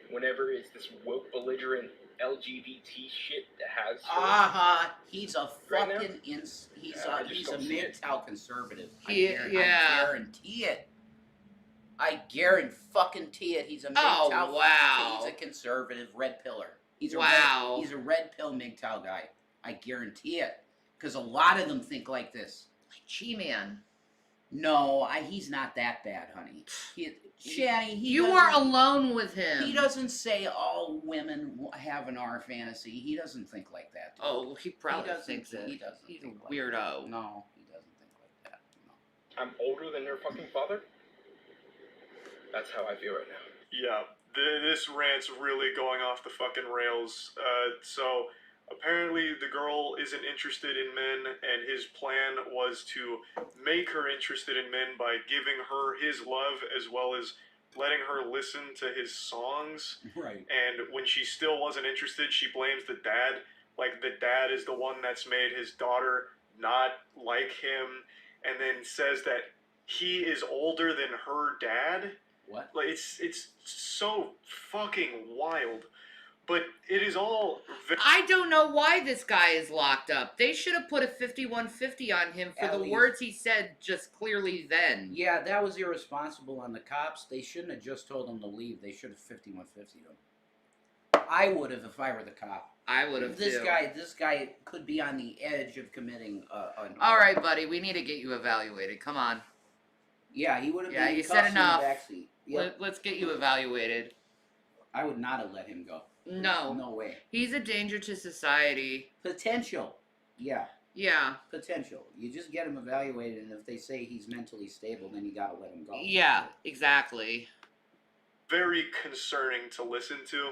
whenever it's this woke, belligerent LGBT shit that has. He's a Right now? fucking he's just a don't see it. MGTOW conservative. Yeah. I guarantee it. I guarantee it. He's a MGTOW. Oh, wow. He's a conservative red pillar. He's a Wow. he's a red pill MGTOW guy. I guarantee it. Because a lot of them think like this. Like G-Man. No, he's not that bad, honey. Shani, You are alone with him. He doesn't say all women have an R fantasy. He doesn't think like that. Dude. Oh, he probably doesn't- thinks it. He doesn't. He's a think like weirdo. that. No, he doesn't think like that. No. I'm older than their fucking father? That's how I feel right now. Yeah, this rant's really going off the fucking rails. So apparently the girl isn't interested in men, and his plan was to make her interested in men by giving her his love as well as letting her listen to his songs. Right. And when she still wasn't interested, she blames the dad. Like, the dad is the one that's made his daughter not like him, and then says that he is older than her dad. What? Like, it's so fucking wild. But it is all I don't know why this guy is locked up. They should have put a 5150 on him for At the least. words he said just clearly then. Yeah, that was irresponsible on the cops. They shouldn't have just told him to leave. They should have 5150'd him. I would have if I were the cop. I would have This too. guy could be on the edge of committing an. All right, buddy, we need to get you evaluated. Come on. Yeah, he would have. Yeah, been you cuffed said in the enough. backseat. Yep. Let's get you evaluated. I would not have let him go. No. No way. He's a danger to society. Potential. Yeah. Yeah. Potential. You just get him evaluated, and if they say he's mentally stable, then you gotta let him go. Yeah, exactly. very concerning to listen to.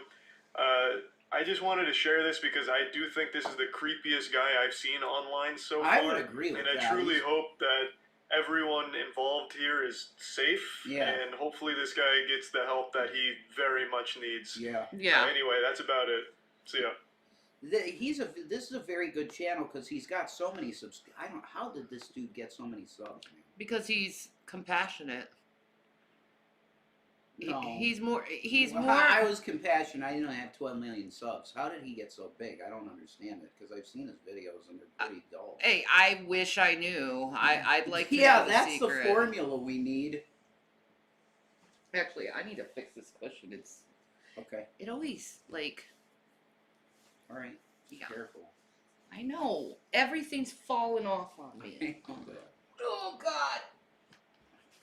I just wanted to share this because I do think this is the creepiest guy I've seen online so far. I would agree with and that. I truly hope that everyone involved here is safe. Yeah. And hopefully this guy gets the help that he very much needs. Yeah. Yeah. Anyway, that's about it. See ya. This is a very good channel because he's got so many subs. I don't. How did this dude get so many subs, man? Because he's compassionate. No. He's more. Well, I was compassionate. I didn't have 12 million subs. How did he get so big? I don't understand it because I've seen his videos and they're pretty dull. Hey, I wish I knew. I'd like to Yeah, know the that's secret. the formula we need. Actually, I need to fix this cushion. It's okay. It always like. All right. Be careful. I know everything's falling off on me. Oh God!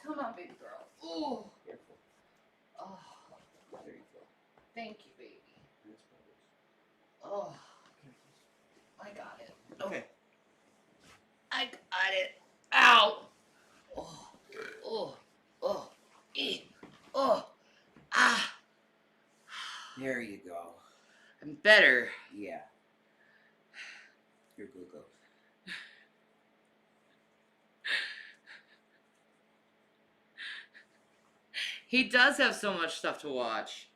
Come on, baby girl. Oh. Careful. Oh. There you go. Thank you, baby. Oh. I got it. Okay. I got it. Ow. Oh. Oh. Oh. Eh. Oh. Ah. There you go. I'm better. Yeah. Your glucose. He does have so much stuff to watch.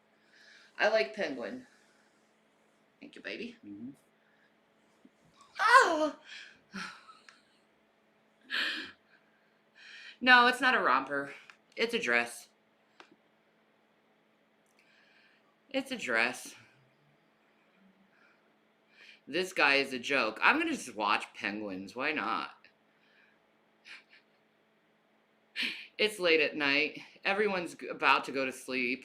I like Penguin. Thank you, baby. Mm-hmm. Oh. No, it's not a romper. It's a dress. It's a dress. This guy is a joke. I'm gonna just watch Penguins. Why not? It's late at night. Everyone's about to go to sleep.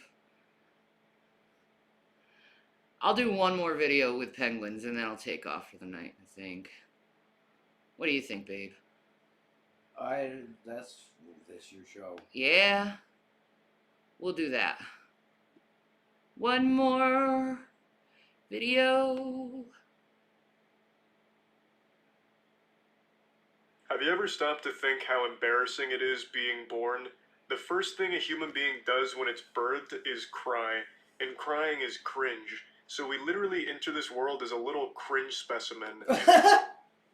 I'll do one more video with Penguins and then I'll take off for the night, I think. What do you think, babe? That's your show. Yeah. We'll do that. One more video. Have you ever stopped to think how embarrassing it is being born? The first thing a human being does when it's birthed is cry, and crying is cringe. So we literally enter this world as a little cringe specimen.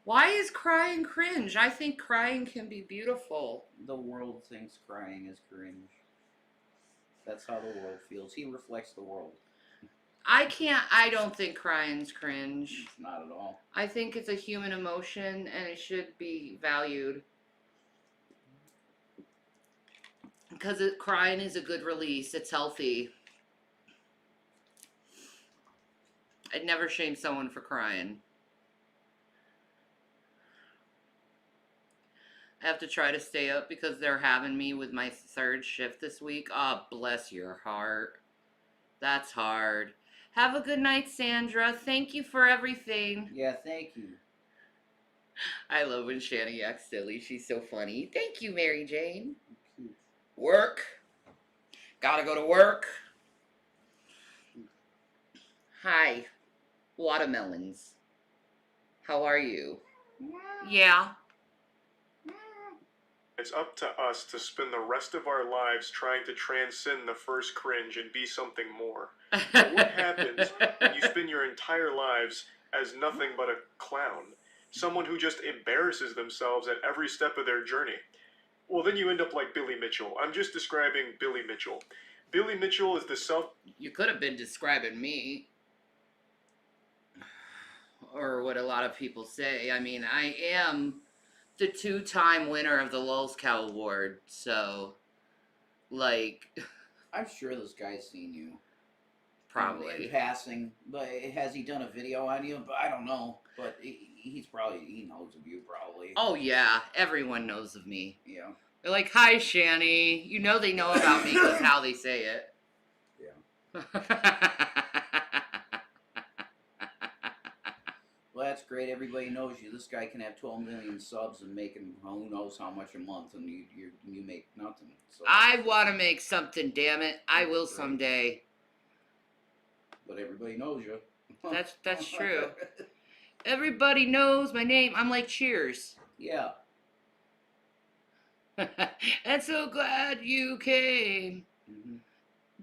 Why is crying cringe? I think crying can be beautiful. The world thinks crying is cringe. That's how the world feels. He reflects the world. I don't think crying's cringe. It's not at all. I think it's a human emotion and it should be valued. Because crying is a good release. It's healthy. I'd never shame someone for crying. I have to try to stay up because they're having me with my third shift this week. Oh, bless your heart. That's hard. Have a good night, Sandra. Thank you for everything. Yeah, thank you. I love when Shani acts silly. She's so funny. Thank you, Mary Jane. Work. Gotta go to work. Hi. Watermelons. How are you? Yeah. It's up to us to spend the rest of our lives trying to transcend the first cringe and be something more. But what happens when you spend your entire lives as nothing but a clown? Someone who just embarrasses themselves at every step of their journey. Well, then you end up like Billy Mitchell. I'm just describing Billy Mitchell. Billy Mitchell is the You could have been describing me. Or what a lot of people say. I mean, I am the 2-time winner of the Lulzcow Award, so, like... I'm sure this guy's seen you. Probably. In passing, but has he done a video on you? But I don't know. But he knows of you probably. Oh yeah, everyone knows of me. Yeah. They're like, "Hi, Shani." You know they know about me because how they say it. Yeah. Well, that's great. Everybody knows you. This guy can have 12 million subs and making who knows how much a month, and you make nothing. So I want to make something. Damn it, I will someday. But everybody knows you. That's true. Everybody knows my name. I'm like Cheers. Yeah. And so glad you came.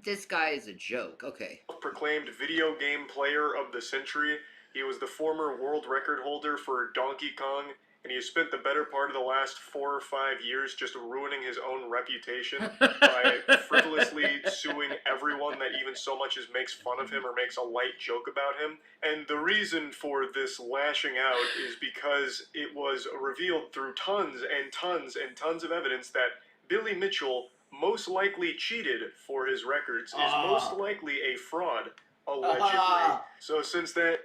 This guy is a joke. Okay. Proclaimed video game player of the century. He was the former world record holder for Donkey Kong, and he has spent the better part of the last 4 or 5 years just ruining his own reputation by frivolously suing everyone that even so much as makes fun of him or makes a light joke about him. And the reason for this lashing out is because it was revealed through tons and tons and tons of evidence that Billy Mitchell most likely cheated for his records, is most likely a fraud, allegedly. So since that...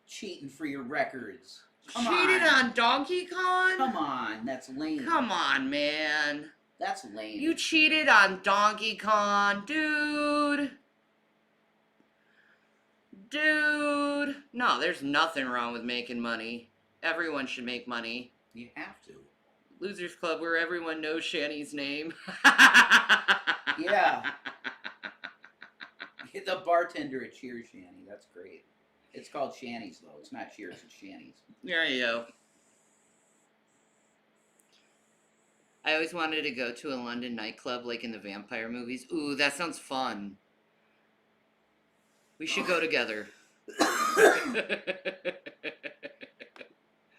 Cheating for your records. Cheated on Donkey Kong? Come on, that's lame. Come on, man. That's lame. You cheated on Donkey Kong, dude. Dude. No, there's nothing wrong with making money. Everyone should make money. You have to. Losers Club, where everyone knows Shani's name. Yeah. The bartender at Cheers, Shani. That's great. It's called Shani's, though. It's not Cheers, it's Shani's. There you go. I always wanted to go to a London nightclub like in the vampire movies. Ooh, that sounds fun. We should go together.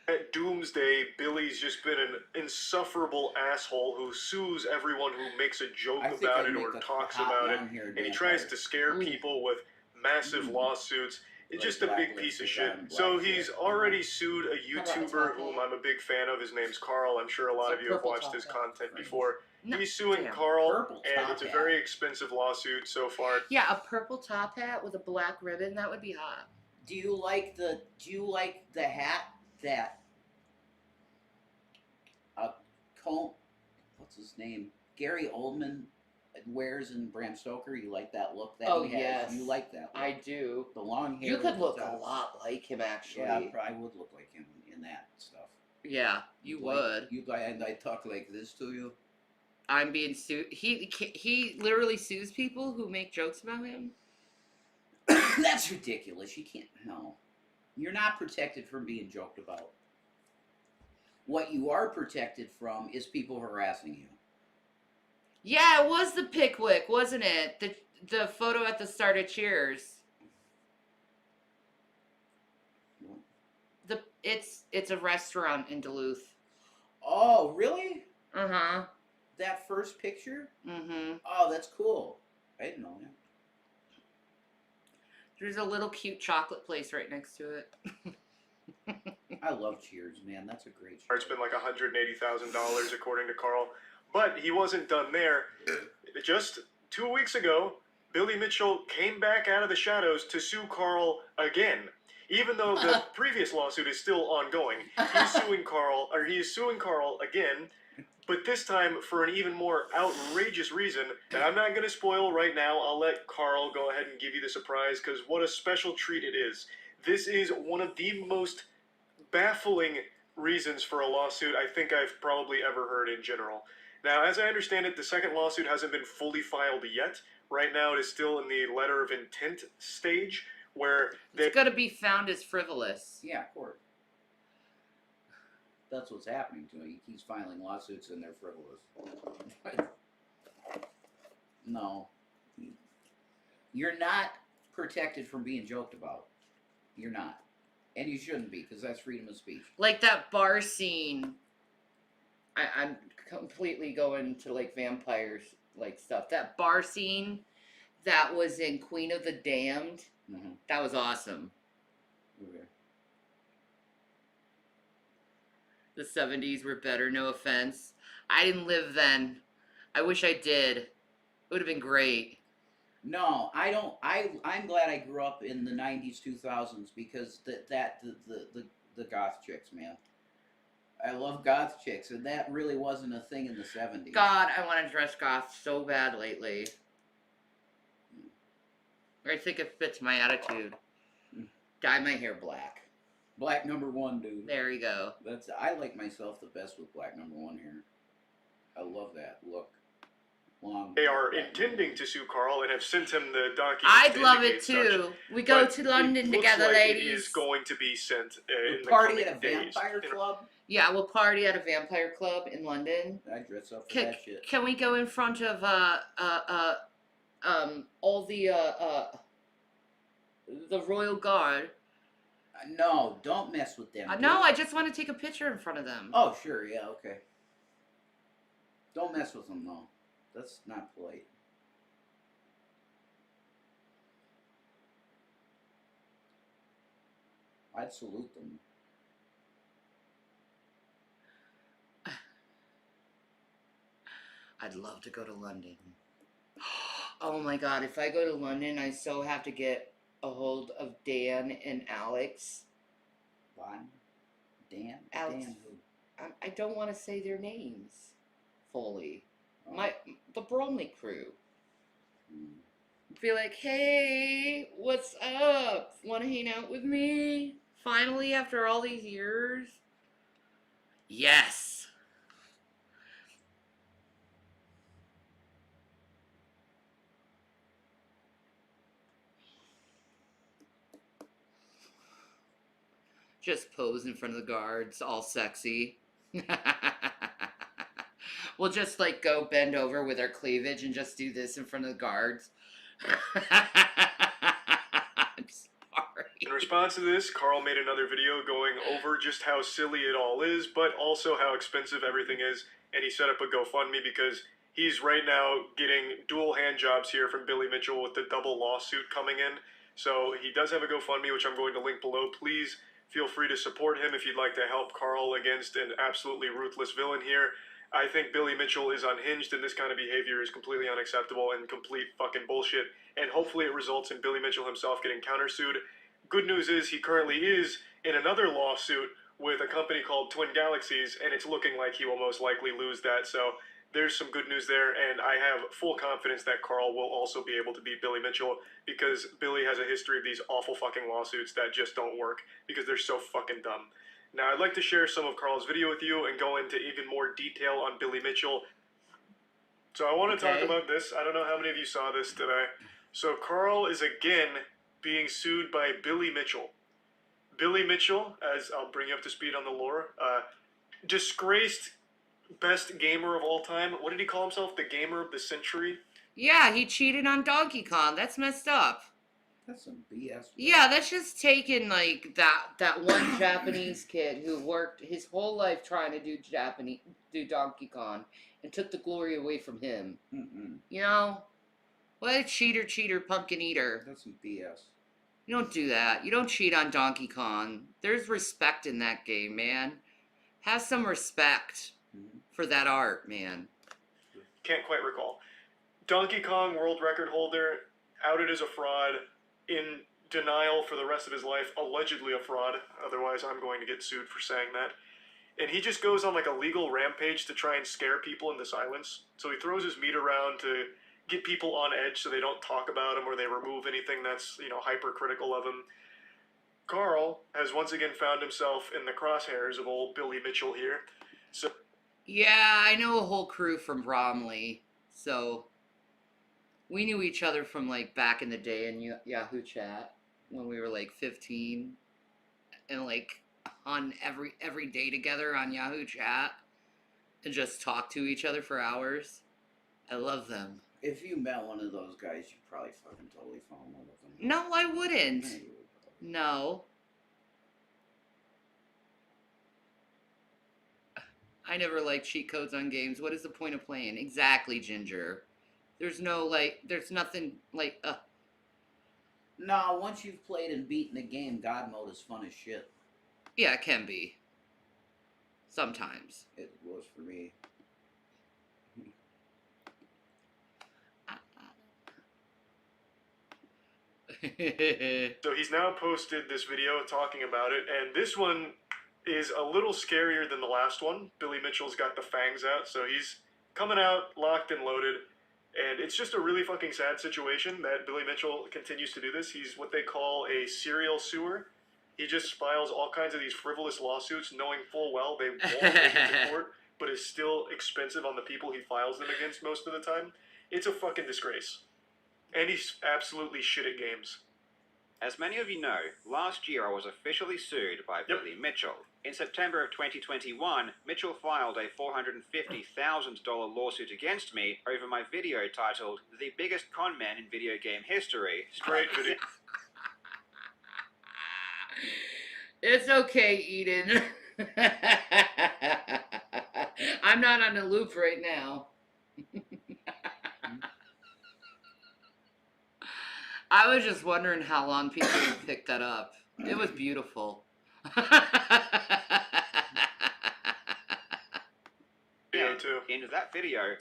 At Doomsday, Billy's just been an insufferable asshole who sues everyone who makes a joke about it or talks about it, and he tries to scare people with massive lawsuits. It's just a big piece of shit. So he's already sued a YouTuber whom I'm a big fan of. His name's Carl. I'm sure a lot of you have watched his content before. He's suing Carl, and it's a very expensive lawsuit so far. Yeah, a purple top hat with a black ribbon, that would be hot. Do you like the hat that what's his name? Gary Oldman wears in Bram Stoker? You like that look that he has? Yes. You like that look. I do. The long hair. You could with look the a lot like him, actually. Yeah, I probably would look like him in that stuff. Yeah, you would. You'd like, and I talk like this to you? I'm being sued. He literally sues people who make jokes about him. That's ridiculous. You can't. No. You're not protected from being joked about. What you are protected from is people harassing you. Yeah, it was the Pickwick, wasn't it? The photo at the start of Cheers. It's a restaurant in Duluth. Oh, really? Uh-huh. That first picture? Mm-hmm. Oh, that's cool. I didn't know that. There's a little cute chocolate place right next to it. I love Cheers, man. That's a great show. It's been like $180,000 according to Carl. But he wasn't done there. Just 2 weeks ago, Billy Mitchell came back out of the shadows to sue Carl again. Even though the previous lawsuit is still ongoing, he is suing Carl again, but this time for an even more outrageous reason that I'm not going to spoil right now. I'll let Carl go ahead and give you the surprise, because what a special treat it is. This is one of the most baffling reasons for a lawsuit I think I've probably ever heard in general. Now, as I understand it, the second lawsuit hasn't been fully filed yet. Right now it is still in the letter of intent stage, where it's going to be found as frivolous. Yeah, of course. That's what's happening to him. He keeps filing lawsuits and they're frivolous. No. You're not protected from being joked about. You're not. And you shouldn't be, because that's freedom of speech. Like that bar scene. I'm completely going to like vampires like stuff. That bar scene that was in Queen of the Damned. Mm-hmm. That was awesome. Okay. The 70s were better, no offense. I didn't live then. I wish I did. It would have been great. No, I don't. I'm glad I grew up in the 90s, 2000s, because the goth chicks, man. I love goth chicks, and that really wasn't a thing in the 70s. God, I want to dress goth so bad lately. I think it fits my attitude. Dye my hair black. Black #1, dude. There you go. I like myself the best with black #1 hair. I love that look. Long. They are intending to sue Carl and have sent him the document. I'd love it too. We go to London together, ladies. It is going to be sent in the party coming at a days. vampire club? Yeah, we'll party at a vampire club in London. I dress up for that shit. Can we go in front of all the Royal Guard? No, don't mess with them. No, I just want to take a picture in front of them. Oh, sure, yeah, okay. Don't mess with them, though. That's not polite. I'd salute them. I'd love to go to London. Oh my God, if I go to London, I so have to get a hold of Dan and Alex. What? Dan? Alex. Dan who? I don't want to say their names fully. Oh. The Bromley crew. Hmm. Be like, hey, what's up? Want to hang out with me? Finally, after all these years? Yes. Just pose in front of the guards, all sexy. We'll just like go bend over with our cleavage and just do this in front of the guards. I'm sorry. In response to this, Carl made another video going over just how silly it all is, but also how expensive everything is, and he set up a GoFundMe because he's right now getting dual hand jobs here from Billy Mitchell with the double lawsuit coming in. So he does have a GoFundMe, which I'm going to link below. Please feel free to support him if you'd like to help Carl against an absolutely ruthless villain here. I think Billy Mitchell is unhinged, and this kind of behavior is completely unacceptable and complete fucking bullshit. And hopefully it results in Billy Mitchell himself getting countersued. Good news is he currently is in another lawsuit with a company called Twin Galaxies, and it's looking like he will most likely lose that. So there's some good news there, and I have full confidence that Carl will also be able to beat Billy Mitchell, because Billy has a history of these awful fucking lawsuits that just don't work because they're so fucking dumb. Now, I'd like to share some of Carl's video with you and go into even more detail on Billy Mitchell. So I want to talk about this. I don't know how many of you saw this today. So Carl is again being sued by Billy Mitchell. Billy Mitchell, as I'll bring you up to speed on the lore, disgraced best gamer of all time. What did he call himself? The gamer of the century? Yeah, he cheated on Donkey Kong. That's messed up. That's some BS. Yeah, that's just taking like that one Japanese kid who worked his whole life trying to do Donkey Kong and took the glory away from him. Mm-mm. You know? What a cheater, pumpkin eater. That's some BS. You don't do that. You don't cheat on Donkey Kong. There's respect in that game, man. Have some respect for that art, man. Can't quite recall. Donkey Kong world record holder, outed as a fraud, in denial for the rest of his life, allegedly a fraud. Otherwise, I'm going to get sued for saying that. And he just goes on like a legal rampage to try and scare people into silence. So he throws his meat around to get people on edge so they don't talk about him or they remove anything that's, hypercritical of him. Carl has once again found himself in the crosshairs of old Billy Mitchell here. So Yeah, I know a whole crew from Bromley, so we knew each other from like back in the day in Yahoo Chat when we were like 15 and like on every day together on Yahoo Chat and just talk to each other for hours. I love them. If you met one of those guys, you'd probably fucking totally fall in love with them. No, I wouldn't. No. I never liked cheat codes on games. What is the point of playing? Exactly, Ginger. There's nothing like, No, once you've played and beaten the game, God mode is fun as shit. Yeah, it can be. Sometimes. It was for me. So he's now posted this video talking about it, and this one is a little scarier than the last one. Billy Mitchell's got the fangs out, so he's coming out locked and loaded, and it's just a really fucking sad situation that Billy Mitchell continues to do this. He's what they call a serial suer. He just files all kinds of these frivolous lawsuits knowing full well they won't make it to court, but is still expensive on the people he files them against most of the time. It's a fucking disgrace. And he's absolutely shit at games. As many of you know, last year I was officially sued by Billy Mitchell. In September of 2021, Mitchell filed a $450,000 lawsuit against me over my video titled "The Biggest Con Man in Video Game History." Great video. It's okay, Eden. I'm not on the loop right now. I was just wondering how long people would pick that up. It was beautiful. Video too. Into that video.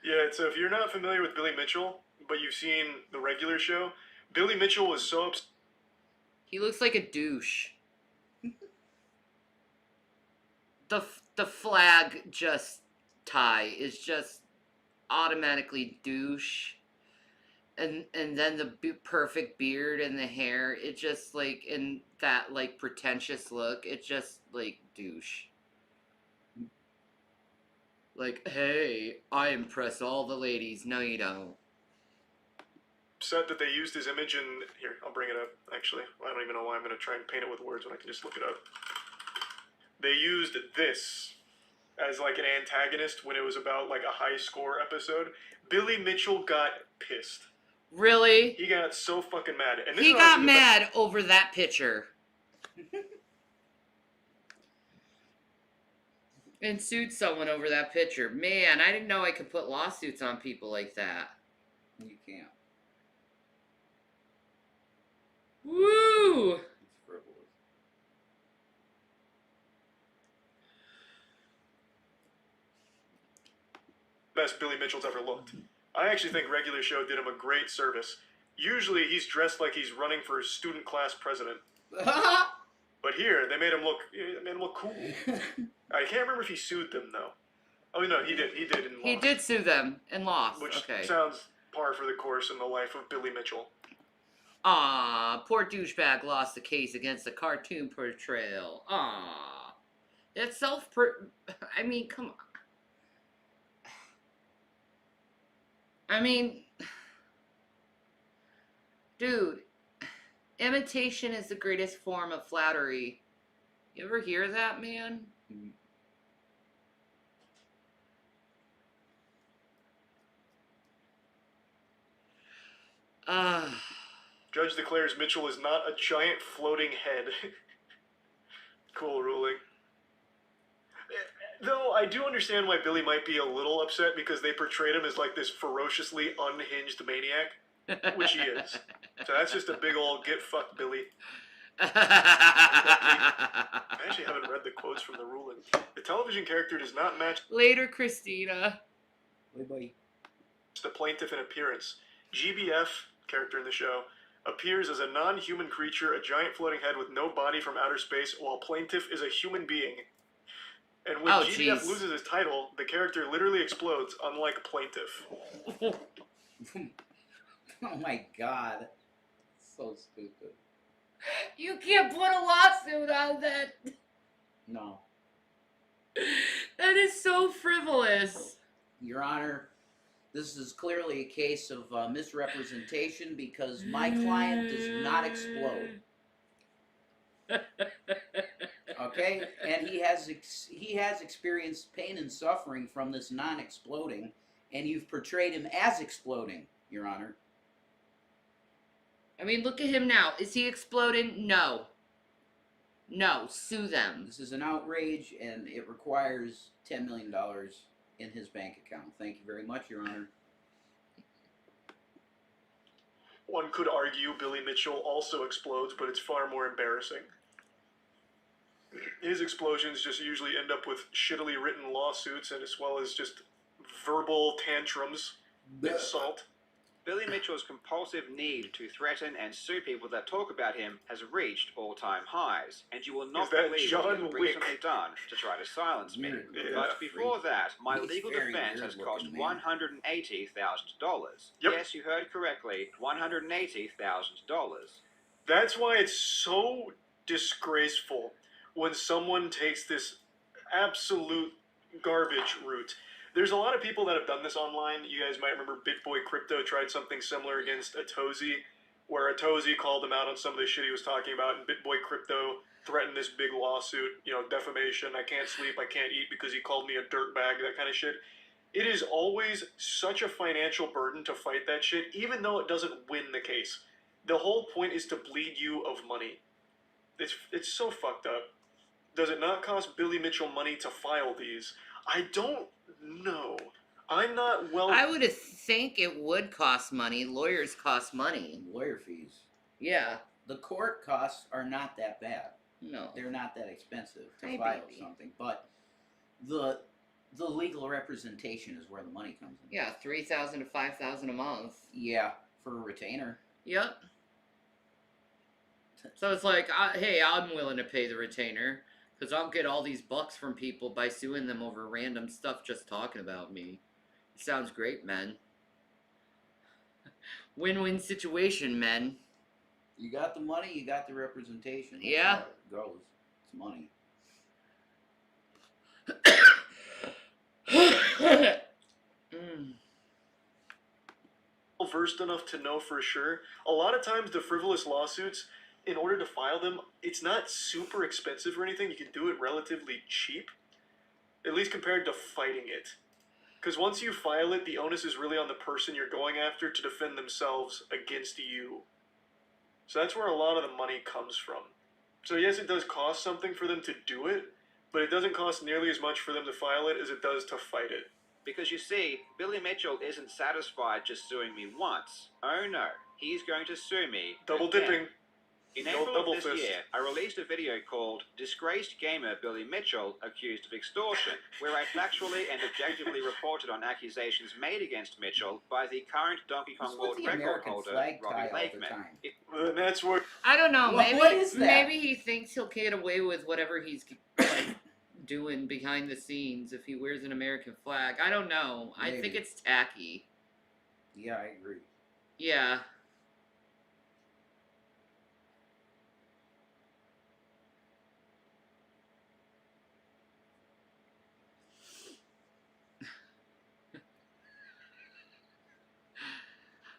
Yeah, so if you're not familiar with Billy Mitchell, but you've seen the regular show, Billy Mitchell was so upset. He looks like a douche. The flag just tie is just automatically douche. And then the perfect beard and the hair, it just like, in that like pretentious look, it just like douche. Like, hey, I impress all the ladies. No, you don't. Upset that they used his image in... Here, I'll bring it up, actually. I don't even know why I'm going to try and paint it with words when I can just look it up. They used this as like an antagonist when it was about like a high score episode. Billy Mitchell got pissed. Really? He got so fucking mad. And this He is got honestly the best. mad over that picture. And sued someone over that picture. Man, I didn't know I could put lawsuits on people like that. You can't. Woo! It's frivolous. Best Billy Mitchell's ever looked. I actually think regular show did him a great service. Usually he's dressed like he's running for student class president. But here they made him look cool. I can't remember if he sued them though. Oh no, he did. He did and lost. He did sue them and lost. Which Okay. sounds par for the course in the life of Billy Mitchell. Aw, poor douchebag lost the case against the cartoon portrayal. Aw. It's I mean, come on. I mean, dude, imitation is the greatest form of flattery. You ever hear that, man? Judge declares Mitchell is not a giant floating head. Cool ruling. Though I do understand why Billy might be a little upset because they portrayed him as like this ferociously unhinged maniac, which he is. So that's just a big old get fucked Billy. I actually haven't read the quotes from the ruling. The television character does not match. Later, Christina. Bye-bye. The plaintiff in appearance. GBF, character in the show, appears as a non-human creature, a giant floating head with no body from outer space, while plaintiff is a human being. And when Oh, GBF jeez. loses his title, the character literally explodes, unlike plaintiff. Oh my god. So stupid. You can't put a lawsuit on that. No. That is so frivolous. Your Honor, this is clearly a case of misrepresentation because my client does not explode. Okay, and he has experienced pain and suffering from this non-exploding, and you've portrayed him as exploding, Your Honor. I mean, look at him now. Is he exploding? No. No, sue them. This is an outrage, and it requires $10 million in his bank account. Thank you very much, Your Honor. One could argue Billy Mitchell also explodes, but it's far more embarrassing. His explosions just usually end up with shittily written lawsuits, and as well as just verbal tantrums, insult. Billy Mitchell's compulsive need to threaten and sue people that talk about him has reached all-time highs, and you will not Is that believe John what he has Wick? recently done to try to silence me. Yeah. But before that, my He's legal very defense has cost weird-looking, man. $180,000. Yep. Yes, you heard correctly, $180,000. That's why it's so disgraceful when someone takes this absolute garbage route. There's a lot of people that have done this online. You guys might remember BitBoy Crypto tried something similar against Atozy, where Atozy called him out on some of the shit he was talking about, and BitBoy Crypto threatened this big lawsuit, defamation, I can't sleep, I can't eat because he called me a dirtbag, that kind of shit. It is always such a financial burden to fight that shit, even though it doesn't win the case. The whole point is to bleed you of money. It's so fucked up. Does it not cost Billy Mitchell money to file these? I don't know. I'm not well... I would think it would cost money. Lawyers cost money. Lawyer fees. Yeah. The court costs are not that bad. No. They're not that expensive to Hey, file baby. something, but the legal representation is where the money comes in. Yeah, $3,000 to $5,000 a month. Yeah, for a retainer. Yep. So it's like, hey, I'm willing to pay the retainer because I'll get all these bucks from people by suing them over random stuff just talking about me. It sounds great, men. Win-win situation, men. You got the money, you got the representation. That's Yeah. how it goes. It's money. Versed enough to know for sure. A lot of times the frivolous lawsuits, in order to file them, it's not super expensive or anything. You can do it relatively cheap, at least compared to fighting it. Because once you file it, the onus is really on the person you're going after to defend themselves against you. So that's where a lot of the money comes from. So yes, it does cost something for them to do it, but it doesn't cost nearly as much for them to file it as it does to fight it. Because you see, Billy Mitchell isn't satisfied just suing me once. Oh no, he's going to sue me Double again. dipping. In The old April double of this fist. year, I released a video called Disgraced Gamer Billy Mitchell Accused of Extortion, where I factually and objectively reported on accusations made against Mitchell by the current Donkey Kong What's World with the Record American holder, flag Robbie tie all the Lakeman. time? And that's where... I don't know. What- Maybe what is that? maybe he thinks he'll get away with whatever he's like doing behind the scenes if he wears an American flag. I don't know. I think Maybe. it's tacky. Yeah, I agree. Yeah.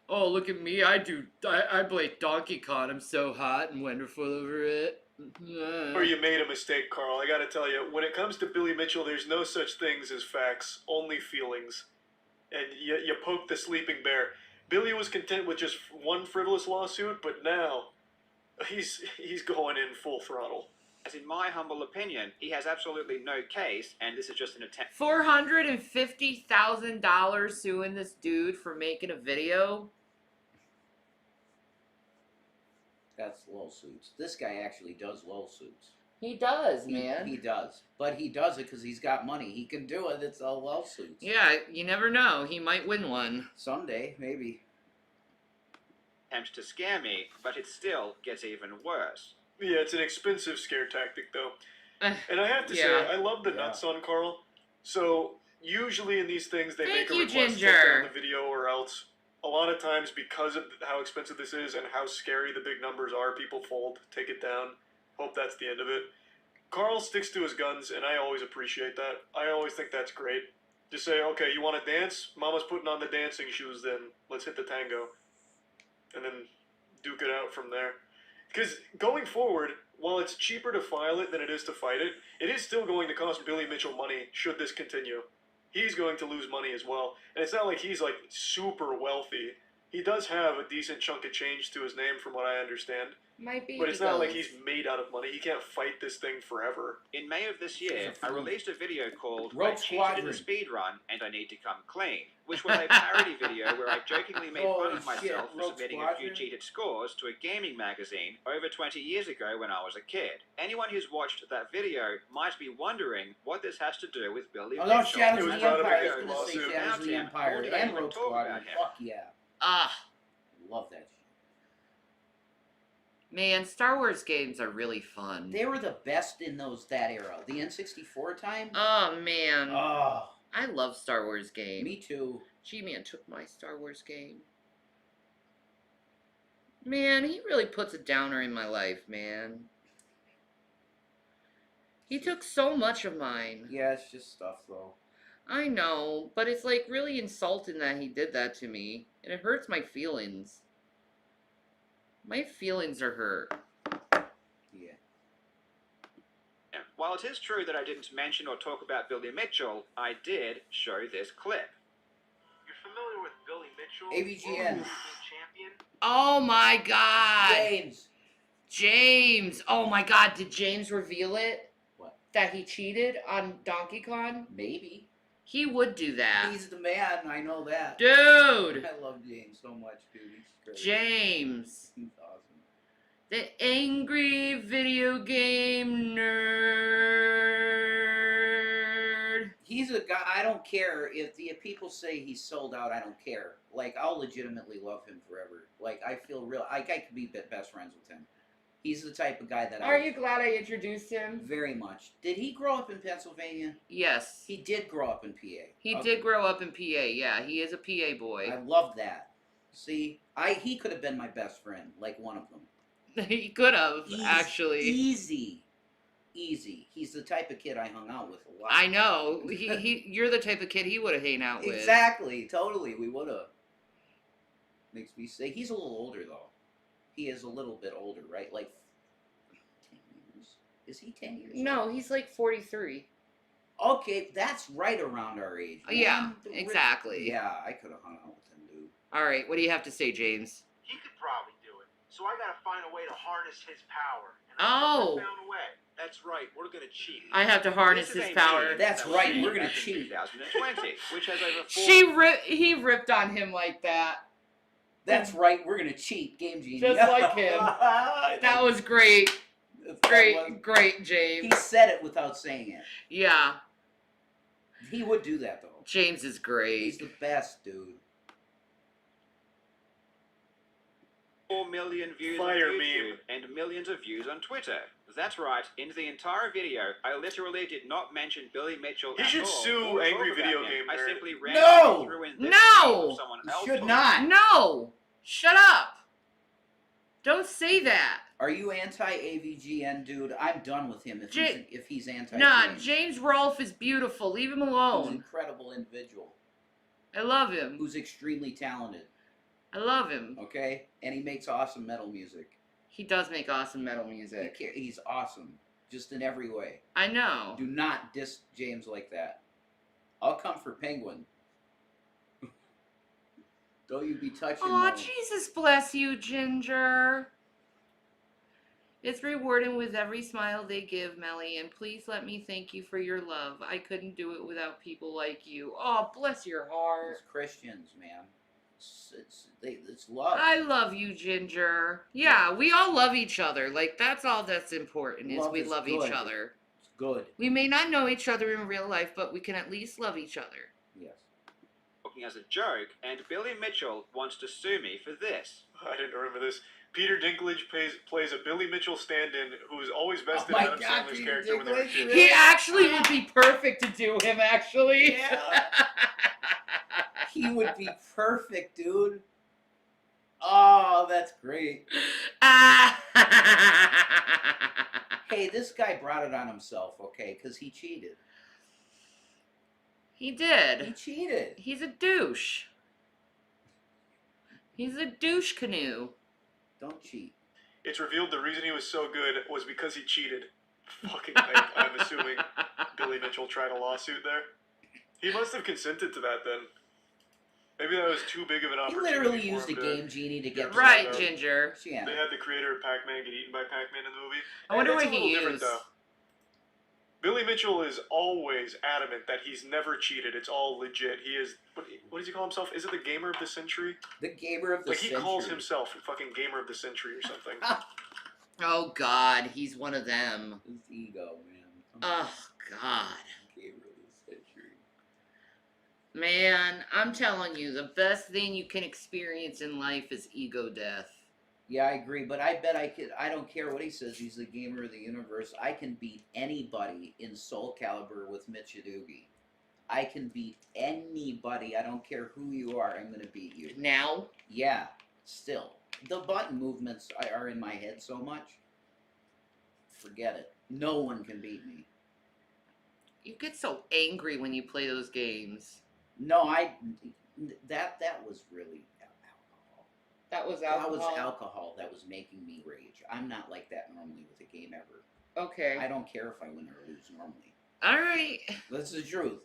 Oh, look at me. I play Donkey Kong. I'm so hot and wonderful over it. Or you made a mistake, Carl. I gotta tell you, when it comes to Billy Mitchell, there's no such things as facts, only feelings. And you poke the sleeping bear. Billy was content with just one frivolous lawsuit, but now he's going in full throttle. As in my humble opinion, he has absolutely no case, and this is just an attempt. $450,000 suing this dude for making a video. That's lawsuits. This guy actually does lawsuits. He does, man. He does. But he does it because he's got money. He can do it. It's all lawsuits. Yeah, you never know. He might win one. Someday, maybe. Attempts to scare me, but it still gets even worse. Yeah, it's an expensive scare tactic, though. Uh, And I have to yeah. say, I love the nuts on Carl. So, usually in these things, they Thank make a you, request to take Ginger. down the video, or else, a lot of times, because of how expensive this is and how scary the big numbers are, people fold, take it down. Hope that's the end of it. Carl sticks to his guns, and I always appreciate that. I always think that's great. Just say, okay, you want to dance? Mama's putting on the dancing shoes, then let's hit the tango. And then duke it out from there. Because going forward, while it's cheaper to file it than it is to fight it, it is still going to cost Billy Mitchell money should this continue. He's going to lose money as well. And it's not like he's like super wealthy. He does have a decent chunk of change to his name from what I understand. Might be. But it's not like he's made out of money. He can't fight this thing forever. In May of this year, I released a video called Rogue I Cheated in the Squadron. Speed Run and I Need to Come Clean, which was a parody video where I jokingly made fun Holy of myself shit, for Rogue submitting a few Squadron? cheated scores to a gaming magazine over 20 years ago when I was a kid. Anyone who's watched that video might be wondering what this has to do with Billy Oh, no, Mitchell. Shadows It of was the brought up Empire. I again, was going to say lawsuit. Shadows of the About him. Empire Or did I and even Rogue talk about Squadron. him? Fuck yeah. Ah, Love that shit. man, Star Wars games are really fun. They were the best in that era. The N64 time? Oh, man. Oh, I love Star Wars games. me too. G-Man took my Star Wars game. Man, he really puts a downer in my life, man. He took so much of mine. Yeah, it's just stuff, though. I know, but it's like really insulting that he did that to me. And it hurts my feelings. My feelings are hurt. Yeah. While it is true that I didn't mention or talk about Billy Mitchell, I did show this clip. You're familiar with Billy Mitchell? AVGN. Champion? Oh my god! James. James! Oh my god, did James reveal it? What? That he cheated on Donkey Kong? Maybe. He would do that. He's the man. I know that. Dude! I love James so much, dude. He's great. James. He's awesome. The angry video game nerd. He's a guy. I don't care if people say he's sold out. I don't care. Like, I'll legitimately love him forever. Like, I feel real. I could be best friends with him. He's the type of guy that Are you glad I introduced him? Very much. Did he grow up in Pennsylvania? Yes. He did grow up in PA. He Okay. did grow up in PA, yeah. He is a PA boy. I love that. See, he could have been my best friend, like one of them. He could have, He's actually. Easy. He's the type of kid I hung out with a lot. I know. You're the type of kid he would have hang out with. Exactly. Totally. We would have. Makes me say he's a little older though. He is a little bit older, right? Like 10 years. Is he 10 years? No, he's like 43. Okay, that's right around our age. Man. Yeah, exactly. Yeah, I could have hung out with him, dude. All right, what do you have to say, James? He could probably do it. So I gotta find a way to harness his power. And Oh. I found a way. That's right, we're gonna cheat. I have to harness This is his a power. meme That's that was right, made we're gonna back in cheat. 2020, which has over 4 He ripped on him like that. That's right, we're gonna cheat, Game Genie. Just like him. That was great. Great, James. He said it without saying it. Yeah, He would do that though. James is He's great. the best, dude. 4 million views Fire on YouTube meme. and millions of views on Twitter. That's right, in the entire video, I literally did not mention Billy Mitchell He at should all sue or talk Angry about Video him. Game I Nerd. simply No! randomly threw in this No! clip of someone else Should talking. not. No! Shut up! Don't say that. Are you anti-AVGN, dude? I'm done with him if he's anti. Nah, James Rolfe is beautiful. Leave him He's an alone. incredible individual I love him. who's extremely talented. I love him. Okay, and he makes awesome metal music. He does make awesome metal music. He's awesome, just in every way. I know. Do not diss James like that. I'll come for Penguin. Don't you be touching Aw, no- Jesus bless you, Ginger. It's rewarding with every smile they give, Melly, and please let me thank you for your love. I couldn't do it without people like you. Oh, bless your heart. It's Christians, man. It's love. I love you, Ginger. Yeah, we all love each other. Like, that's all that's important is Love we is love good. each other. It's good. We may not know each other in real life, but we can at least love each other. Yes. Talking as a joke, and Billy Mitchell wants to sue me for this. I didn't remember this. Peter Dinklage plays a Billy Mitchell stand-in who is always best in my Adam God, Sandler's Peter character when they were Dinklage, kids. He actually would be perfect to do him, actually. Yeah. He would be perfect, dude. Oh, that's great. Hey, this guy brought it on himself, okay? Because he cheated. He did. He cheated. He's a douche. He's a douche canoe. Don't cheat. It's revealed the reason he was so good was because he cheated. Fucking I'm assuming Billy Mitchell tried a lawsuit there. He must have consented to that then. Maybe that was too big of an He opportunity. literally for used a him to Game Genie to get Right, to Ginger. Yeah. They had the creator of Pac-Man get eaten by Pac-Man in the movie. I wonder And what that's a he little different, used. though. Billy Mitchell is always adamant that he's never cheated. It's all legit. He is. What does he call himself? Is it the Gamer of the Century? The Gamer of the Like he Century. calls himself fucking Gamer of the Century or something. Oh, God. He's one of them. His ego, man. Oh, God. Gamer of the Century. Man, I'm telling you, the best thing you can experience in life is ego death. Yeah, I agree, but I bet I could. I don't care what he says. He's the Gamer of the Universe. I can beat anybody in Soul Calibur with Mitch Hidoogi. I can beat anybody. I don't care who you are. I'm gonna beat you. Now? Yeah, still. The button movements are in my head so much. Forget it. No one can beat me. You get so angry when you play those games. No, that was really alcohol. That was That was alcohol that was making me rage. I'm not like that normally with a game ever. Okay. I don't care if I win or lose normally. All right. That's the truth.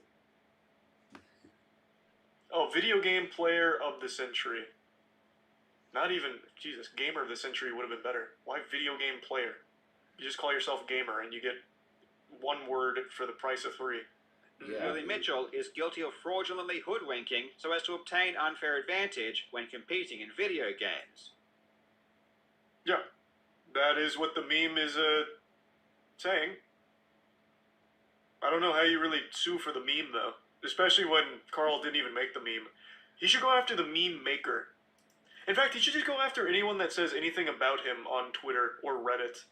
Oh, video game player of the century. Not even, Jesus, Gamer of the Century would have been better. Why video game player? You just call yourself Gamer and you get one word for the price of three. Billy Mitchell is guilty of fraudulently hoodwinking so as to obtain unfair advantage when competing in video games. Yeah, that is what the meme is saying. I don't know how you really sue for the meme, though. Especially when Carl didn't even make the meme. He should go after the meme maker. In fact, he should just go after anyone that says anything about him on Twitter or Reddit.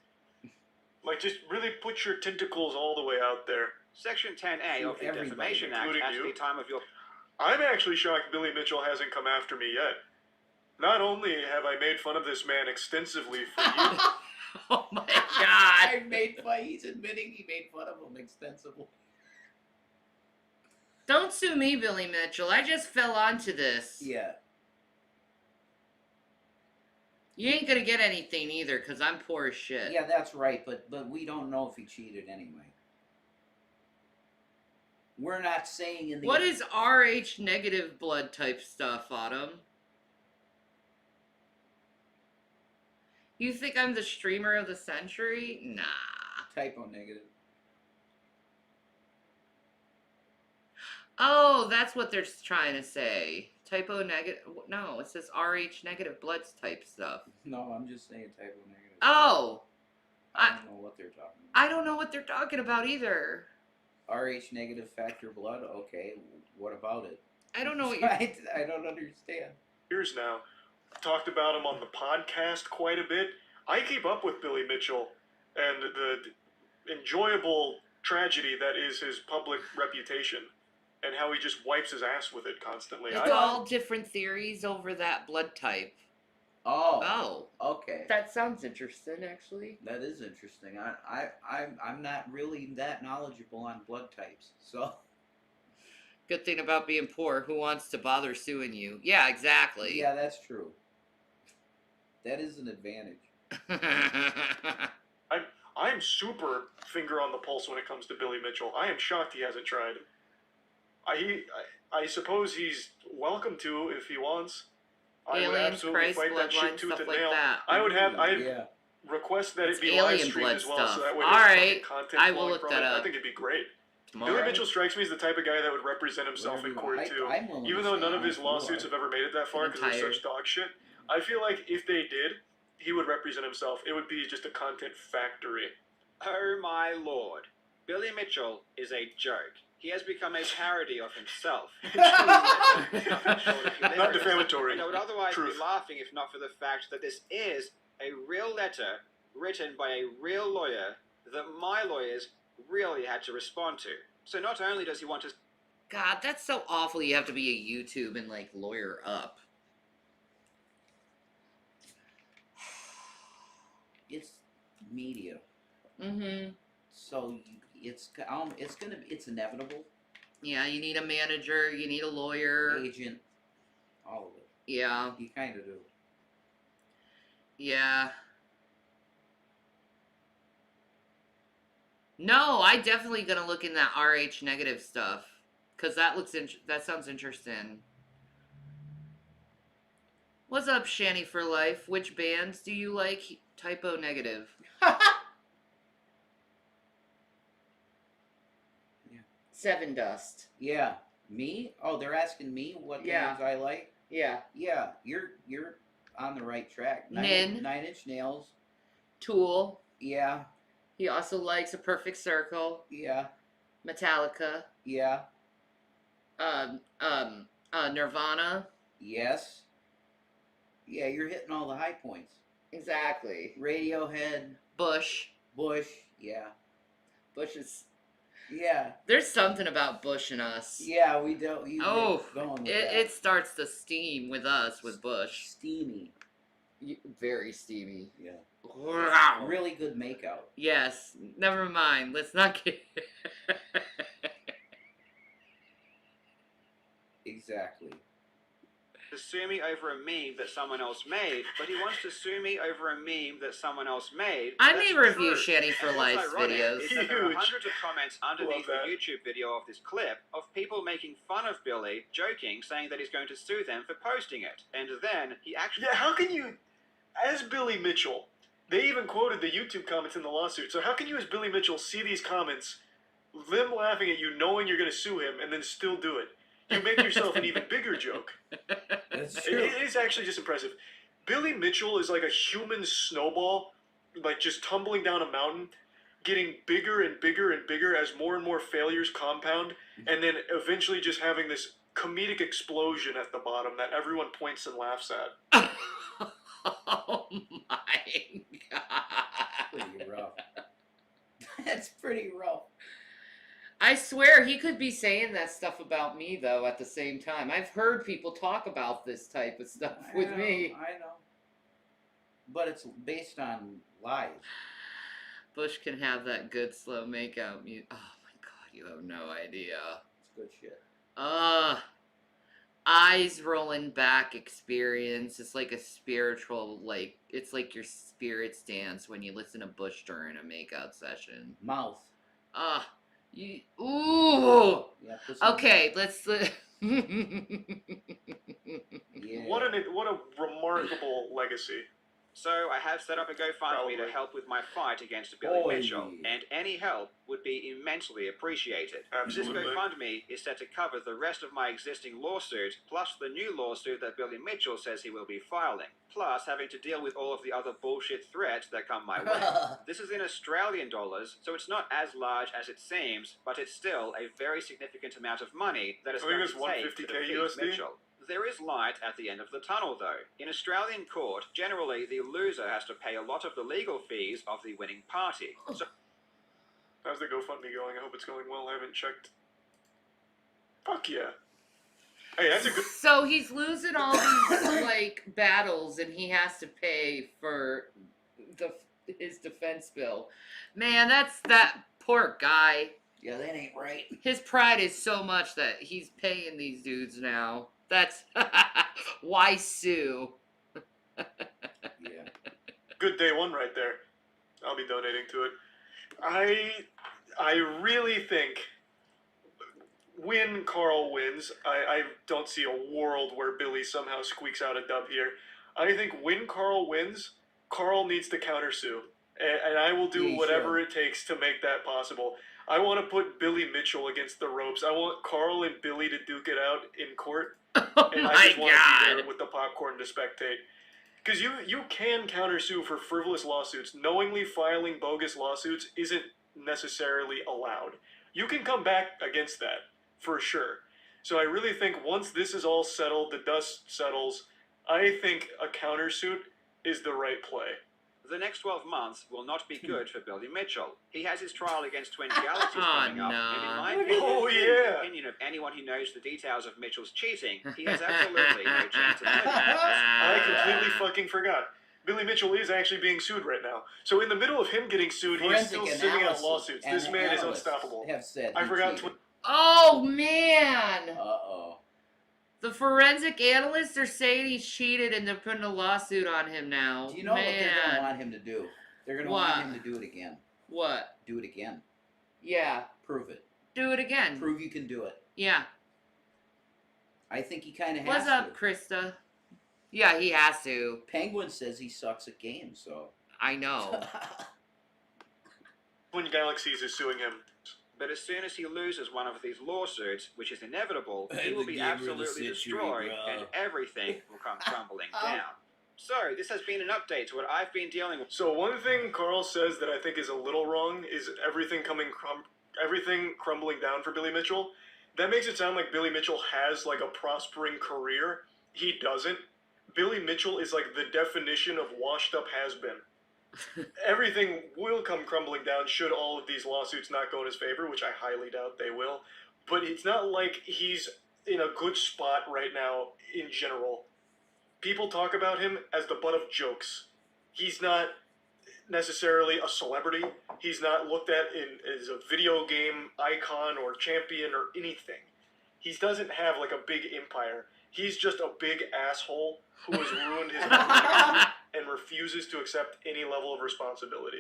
Like, just really put your tentacles all the way out there. Section 10A of the Everybody, Defamation Act including at you. the time of your... I'm actually shocked Billy Mitchell hasn't come after me yet. Not only have I made fun of this man extensively for years... Oh my God! I made fun. He's admitting he made fun of him extensively. Don't sue me, Billy Mitchell. I just fell onto this. Yeah. You ain't gonna get anything either, because I'm poor as shit. Yeah, that's right, but we don't know if he cheated anyway. We're not saying in the... What is RH negative blood type stuff, Autumn? You think I'm the streamer of the century? Nah. Typo negative. Oh, that's what they're trying to say. Typo negative. No, it says RH negative blood type stuff. No, I'm just saying typo negative. Oh. I don't know what they're talking I don't know what they're talking about either. about. RH negative factor blood? Okay, what about it? I don't know what you're... I don't understand. Years now. Talked about him on the podcast quite a bit. I keep up with Billy Mitchell and the enjoyable tragedy that is his public reputation and how he just wipes his ass with it constantly. It's all different theories over that blood type. Oh. Okay. That sounds interesting, actually. That is interesting. I'm not really that knowledgeable on blood types, so... Good thing about being poor. Who wants to bother suing you? Yeah, exactly. Yeah, that's true. That is an advantage. I'm super finger on the pulse when it comes to Billy Mitchell. I am shocked he hasn't tried. I suppose he's welcome to if he wants. I would Aliens, absolutely Christ, fight that bloodline, shit tooth stuff and like nail. that. I would have. I Yeah. request that It's it be live alien streamed blood as well, stuff. so that way All there's right, fucking content I will flowing look from that it. I up. think it'd be great. tomorrow. Billy Mitchell strikes me as the type of guy that would represent himself in court too. I'm willing Even to though say none of I'm his for lawsuits it. have ever made it that far I'm because they're tired. such dog shit, I feel like if they did, he would represent himself. It would be just a content factory. Oh my lord. Billy Mitchell is a joke. He has become a parody of himself. Not defamatory. And I would otherwise Truth. be laughing if not for the fact that this is a real letter written by a real lawyer that my lawyers really had to respond to. So not only does he want to... God, that's so awful. You have to be a YouTube and like lawyer up. It's media, Mm-hmm. so it's inevitable. Yeah, you need a manager. You need a lawyer. Agent, all of it. Yeah. You kind of do. Yeah. No, I definitely gonna look in that RH negative stuff, cause that sounds interesting. What's up, Shanny for Life? Which bands do you like? Typo negative. Yeah. Seven Dust. Yeah, me? Oh, they're asking me what Yeah. bands I like. Yeah. Yeah, you're on the right track. Nin. Nine Inch Nails. Tool. Yeah, He also likes A Perfect Circle. yeah, Metallica. yeah. Nirvana. Yes. Yeah, you're hitting all the high points. Exactly. Radiohead, Bush. Bush. Yeah, Bush is. yeah, There's something about Bush and us. yeah. We don't. Oh, going with it, that. it starts to steam with us, with Bush. Steamy. Very steamy. Yeah. Wow. Really good makeout. Yes. Never mind. Let's not get. Exactly. to sue me over a meme that someone else made, but he wants to sue me over a meme that someone else made. I That's may review true. Shanny for And what's Life's ironic videos. is that there are Huge. hundreds of comments underneath Love the that. YouTube video of this clip of people making fun of Billy, joking, saying that he's going to sue them for posting it. And then he actually... Yeah, how can you, as Billy Mitchell, they even quoted the YouTube comments in the lawsuit, so how can you as Billy Mitchell see these comments, them laughing at you, knowing you're going to sue him, and then still do it? You make yourself an even bigger joke. That's true. It is actually just impressive. Billy Mitchell is like a human snowball, like just tumbling down a mountain, getting bigger and bigger and bigger as more and more failures compound, and then eventually just having this comedic explosion at the bottom that everyone points and laughs at. Oh my god. Pretty rough. That's pretty rough. I swear he could be saying that stuff about me though at the same time. I've heard people talk about this type of stuff with me. I know. But it's based on lies. Bush can have that good slow makeout music. Oh my god, you have no idea. It's good shit. Eyes rolling back experience. It's like a spiritual, like, it's like your spirits dance when you listen to Bush during a makeout session. Mouth. You, ooh. Yeah, put some- Okay, let's. Yeah. What a remarkable legacy. So I have set up a GoFundMe to help with my fight against Billy Oy. Mitchell, and any help would be immensely appreciated. Absolutely. This GoFundMe is set to cover the rest of my existing lawsuit, plus the new lawsuit that Billy Mitchell says he will be filing, plus having to deal with all of the other bullshit threats that come my way. This is in Australian dollars, so it's not as large as it seems, but it's still a very significant amount of money that is I think going it's to take to 150K defeat USD. Mitchell. There is light at the end of the tunnel, though. In Australian court, generally the loser has to pay a lot of the legal fees of the winning party. So How's the GoFundMe going? I hope it's going well. I haven't checked. Fuck yeah. Hey, that's a good... So he's losing all these like battles, and he has to pay for his defense bill. Man, that's that poor guy. Yeah, that ain't right. His pride is so much that he's paying these dudes now. That's why sue. Yeah. Good day one right there. I'll be donating to it. I really think when Carl wins, I don't see a world where Billy somehow squeaks out a dub here. I think when Carl wins, Carl needs to countersue. and I will do Yeah, you whatever it takes to make that possible. I want to put Billy Mitchell against the ropes. I want Carl and Billy to duke it out in court, and I just want to be there with the popcorn to spectate. Because you can countersue for frivolous lawsuits. Knowingly filing bogus lawsuits isn't necessarily allowed. You can come back against that, for sure. So I really think once this is all settled, the dust settles, I think a countersuit is the right play. The next 12 months will not be good for Billy Mitchell. He has his trial against Twin Galaxies coming up, and in my opinion, the opinion of anyone who knows the details of Mitchell's cheating, he has absolutely no chance of winning. I completely fucking forgot. Billy Mitchell is actually being sued right now. So in the middle of him getting sued, he is still sitting out lawsuits. This man is unstoppable. Have said I he forgot. cheated. Oh man! Uh-oh. The forensic analysts are saying he cheated and they're putting a lawsuit on him now. Do you know what they're going to want him to do? They're going to What? want him to do it again. What? Do it again. Yeah. Prove it. Do it again. Prove you can do it. Yeah. I think he kind of has What's to. up, Krista? Yeah, he has to. Penguin says he sucks at games, so. I know. Twin Galaxies is suing him. But as soon as he loses one of these lawsuits, which is inevitable, he And will the be game really absolutely sits you, destroyed, bruh. and everything will come crumbling down. So, this has been an update to what I've been dealing with. So one thing Carl says that I think is a little wrong is everything crumbling down for Billy Mitchell. That makes it sound like Billy Mitchell has like a prospering career. He doesn't. Billy Mitchell is like the definition of washed up has-been. Everything will come crumbling down should all of these lawsuits not go in his favor, which I highly doubt they will. But it's not like he's in a good spot right now in general. People talk about him as the butt of jokes. He's not necessarily a celebrity. He's not looked at as a video game icon or champion or anything. He doesn't have like a big empire. He's just a big asshole who has ruined his career and refuses to accept any level of responsibility.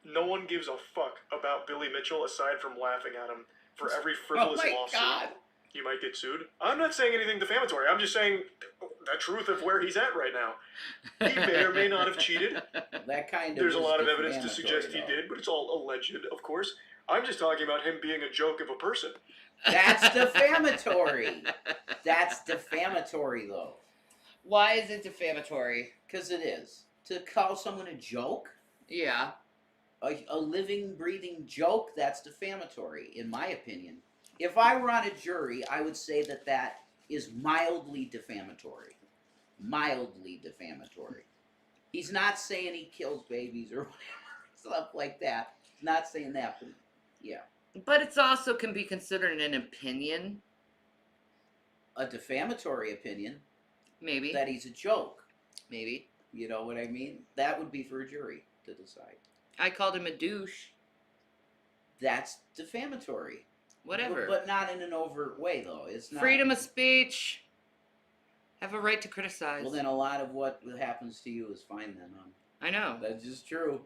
No one gives a fuck about Billy Mitchell aside from laughing at him for every frivolous Oh my lawsuit. God. You might get sued. I'm not saying anything defamatory. I'm just saying the truth of where he's at right now. He may or may not have cheated. That kind of. There's a is lot of evidence to defamatory, suggest he though. did, but it's all alleged, of course. I'm just talking about him being a joke of a person. That's defamatory. That's defamatory, though. Why is it defamatory? Because it is. To call someone a joke, Yeah. a living, breathing joke, that's defamatory, in my opinion. If I were on a jury, I would say that that is mildly defamatory. Mildly defamatory. He's not saying he kills babies or whatever, stuff like that. He's not saying that, but yeah. But it's also can be considered an opinion. A defamatory opinion. Maybe. That he's a joke. Maybe. You know what I mean? That would be for a jury to decide. I called him a douche. That's defamatory. Whatever. But not in an overt way, though. It's not. Freedom of speech. Have a right to criticize. Well, then a lot of what happens to you is fine then, huh? I know. That's just true.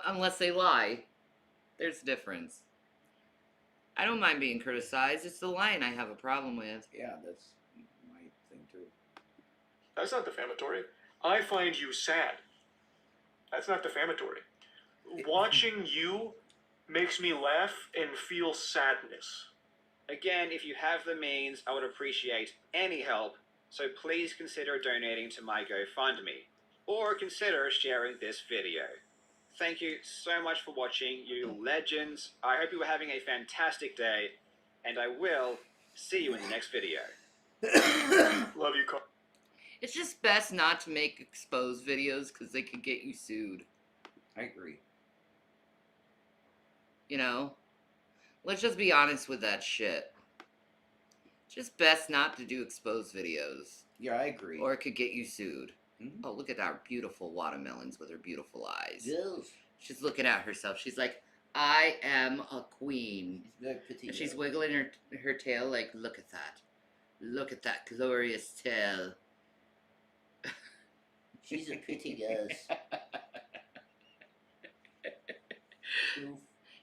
Unless they lie. There's a difference. I don't mind being criticized. It's the lying I have a problem with. Yeah, that's my thing, too. That's not defamatory. I find you sad. That's not defamatory. Watching you makes me laugh and feel sadness. Again, if you have the means, I would appreciate any help, so please consider donating to my GoFundMe, or consider sharing this video. Thank you so much for watching, you legends. I hope you are having a fantastic day, and I will see you in the next video. Love you, Carl. It's just best not to make exposed videos because they could get you sued. I agree. You know? Let's just be honest with that shit. Just best not to do exposed videos. Yeah, I agree. Or it could get you sued. Mm-hmm. Oh, look at our beautiful watermelons with her beautiful eyes. Yes. She's looking at herself. She's like, I am a queen. Very petite. And she's wiggling her tail like, look at that. Look at that glorious tail. She's a pretty girl.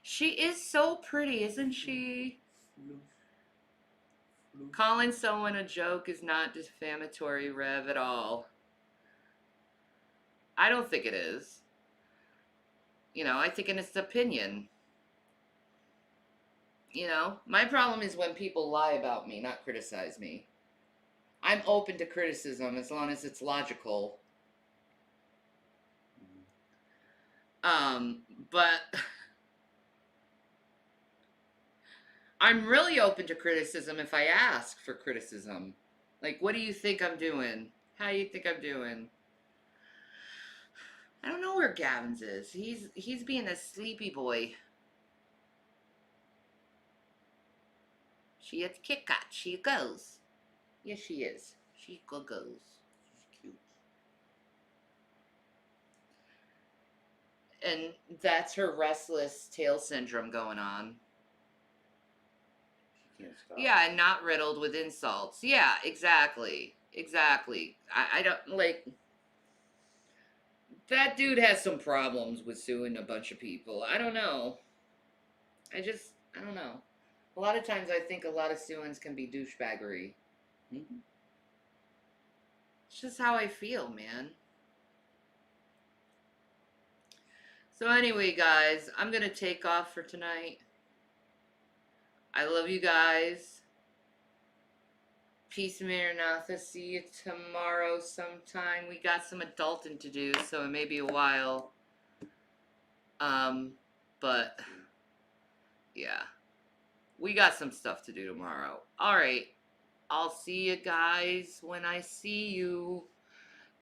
She is so pretty, isn't she? Calling someone a joke is not defamatory, Rev, at all. I don't think it is. You know, I think in its opinion. You know, my problem is when people lie about me, not criticize me. I'm open to criticism as long as it's logical. But I'm really open to criticism if I ask for criticism. Like, what do you think I'm doing? How do you think I'm doing? I don't know where Gavin's is. He's being a sleepy boy. She at Kit Kat. She goes. Yes, she is. She goes. She's cute. And that's her restless tail syndrome going on. She can't stop. Yeah, and not riddled with insults. Yeah, exactly. Exactly. I don't, like, that dude has some problems with suing a bunch of people. I don't know. I don't know. A lot of times I think a lot of suings can be douchebaggery. Mhm. It's just how I feel, man. So anyway, guys, I'm going to take off for tonight. I love you guys. Peace, Maranatha. See you tomorrow sometime. We got some adulting to do, so it may be a while. But, yeah. We got some stuff to do tomorrow. Alright. I'll see you guys when I see you.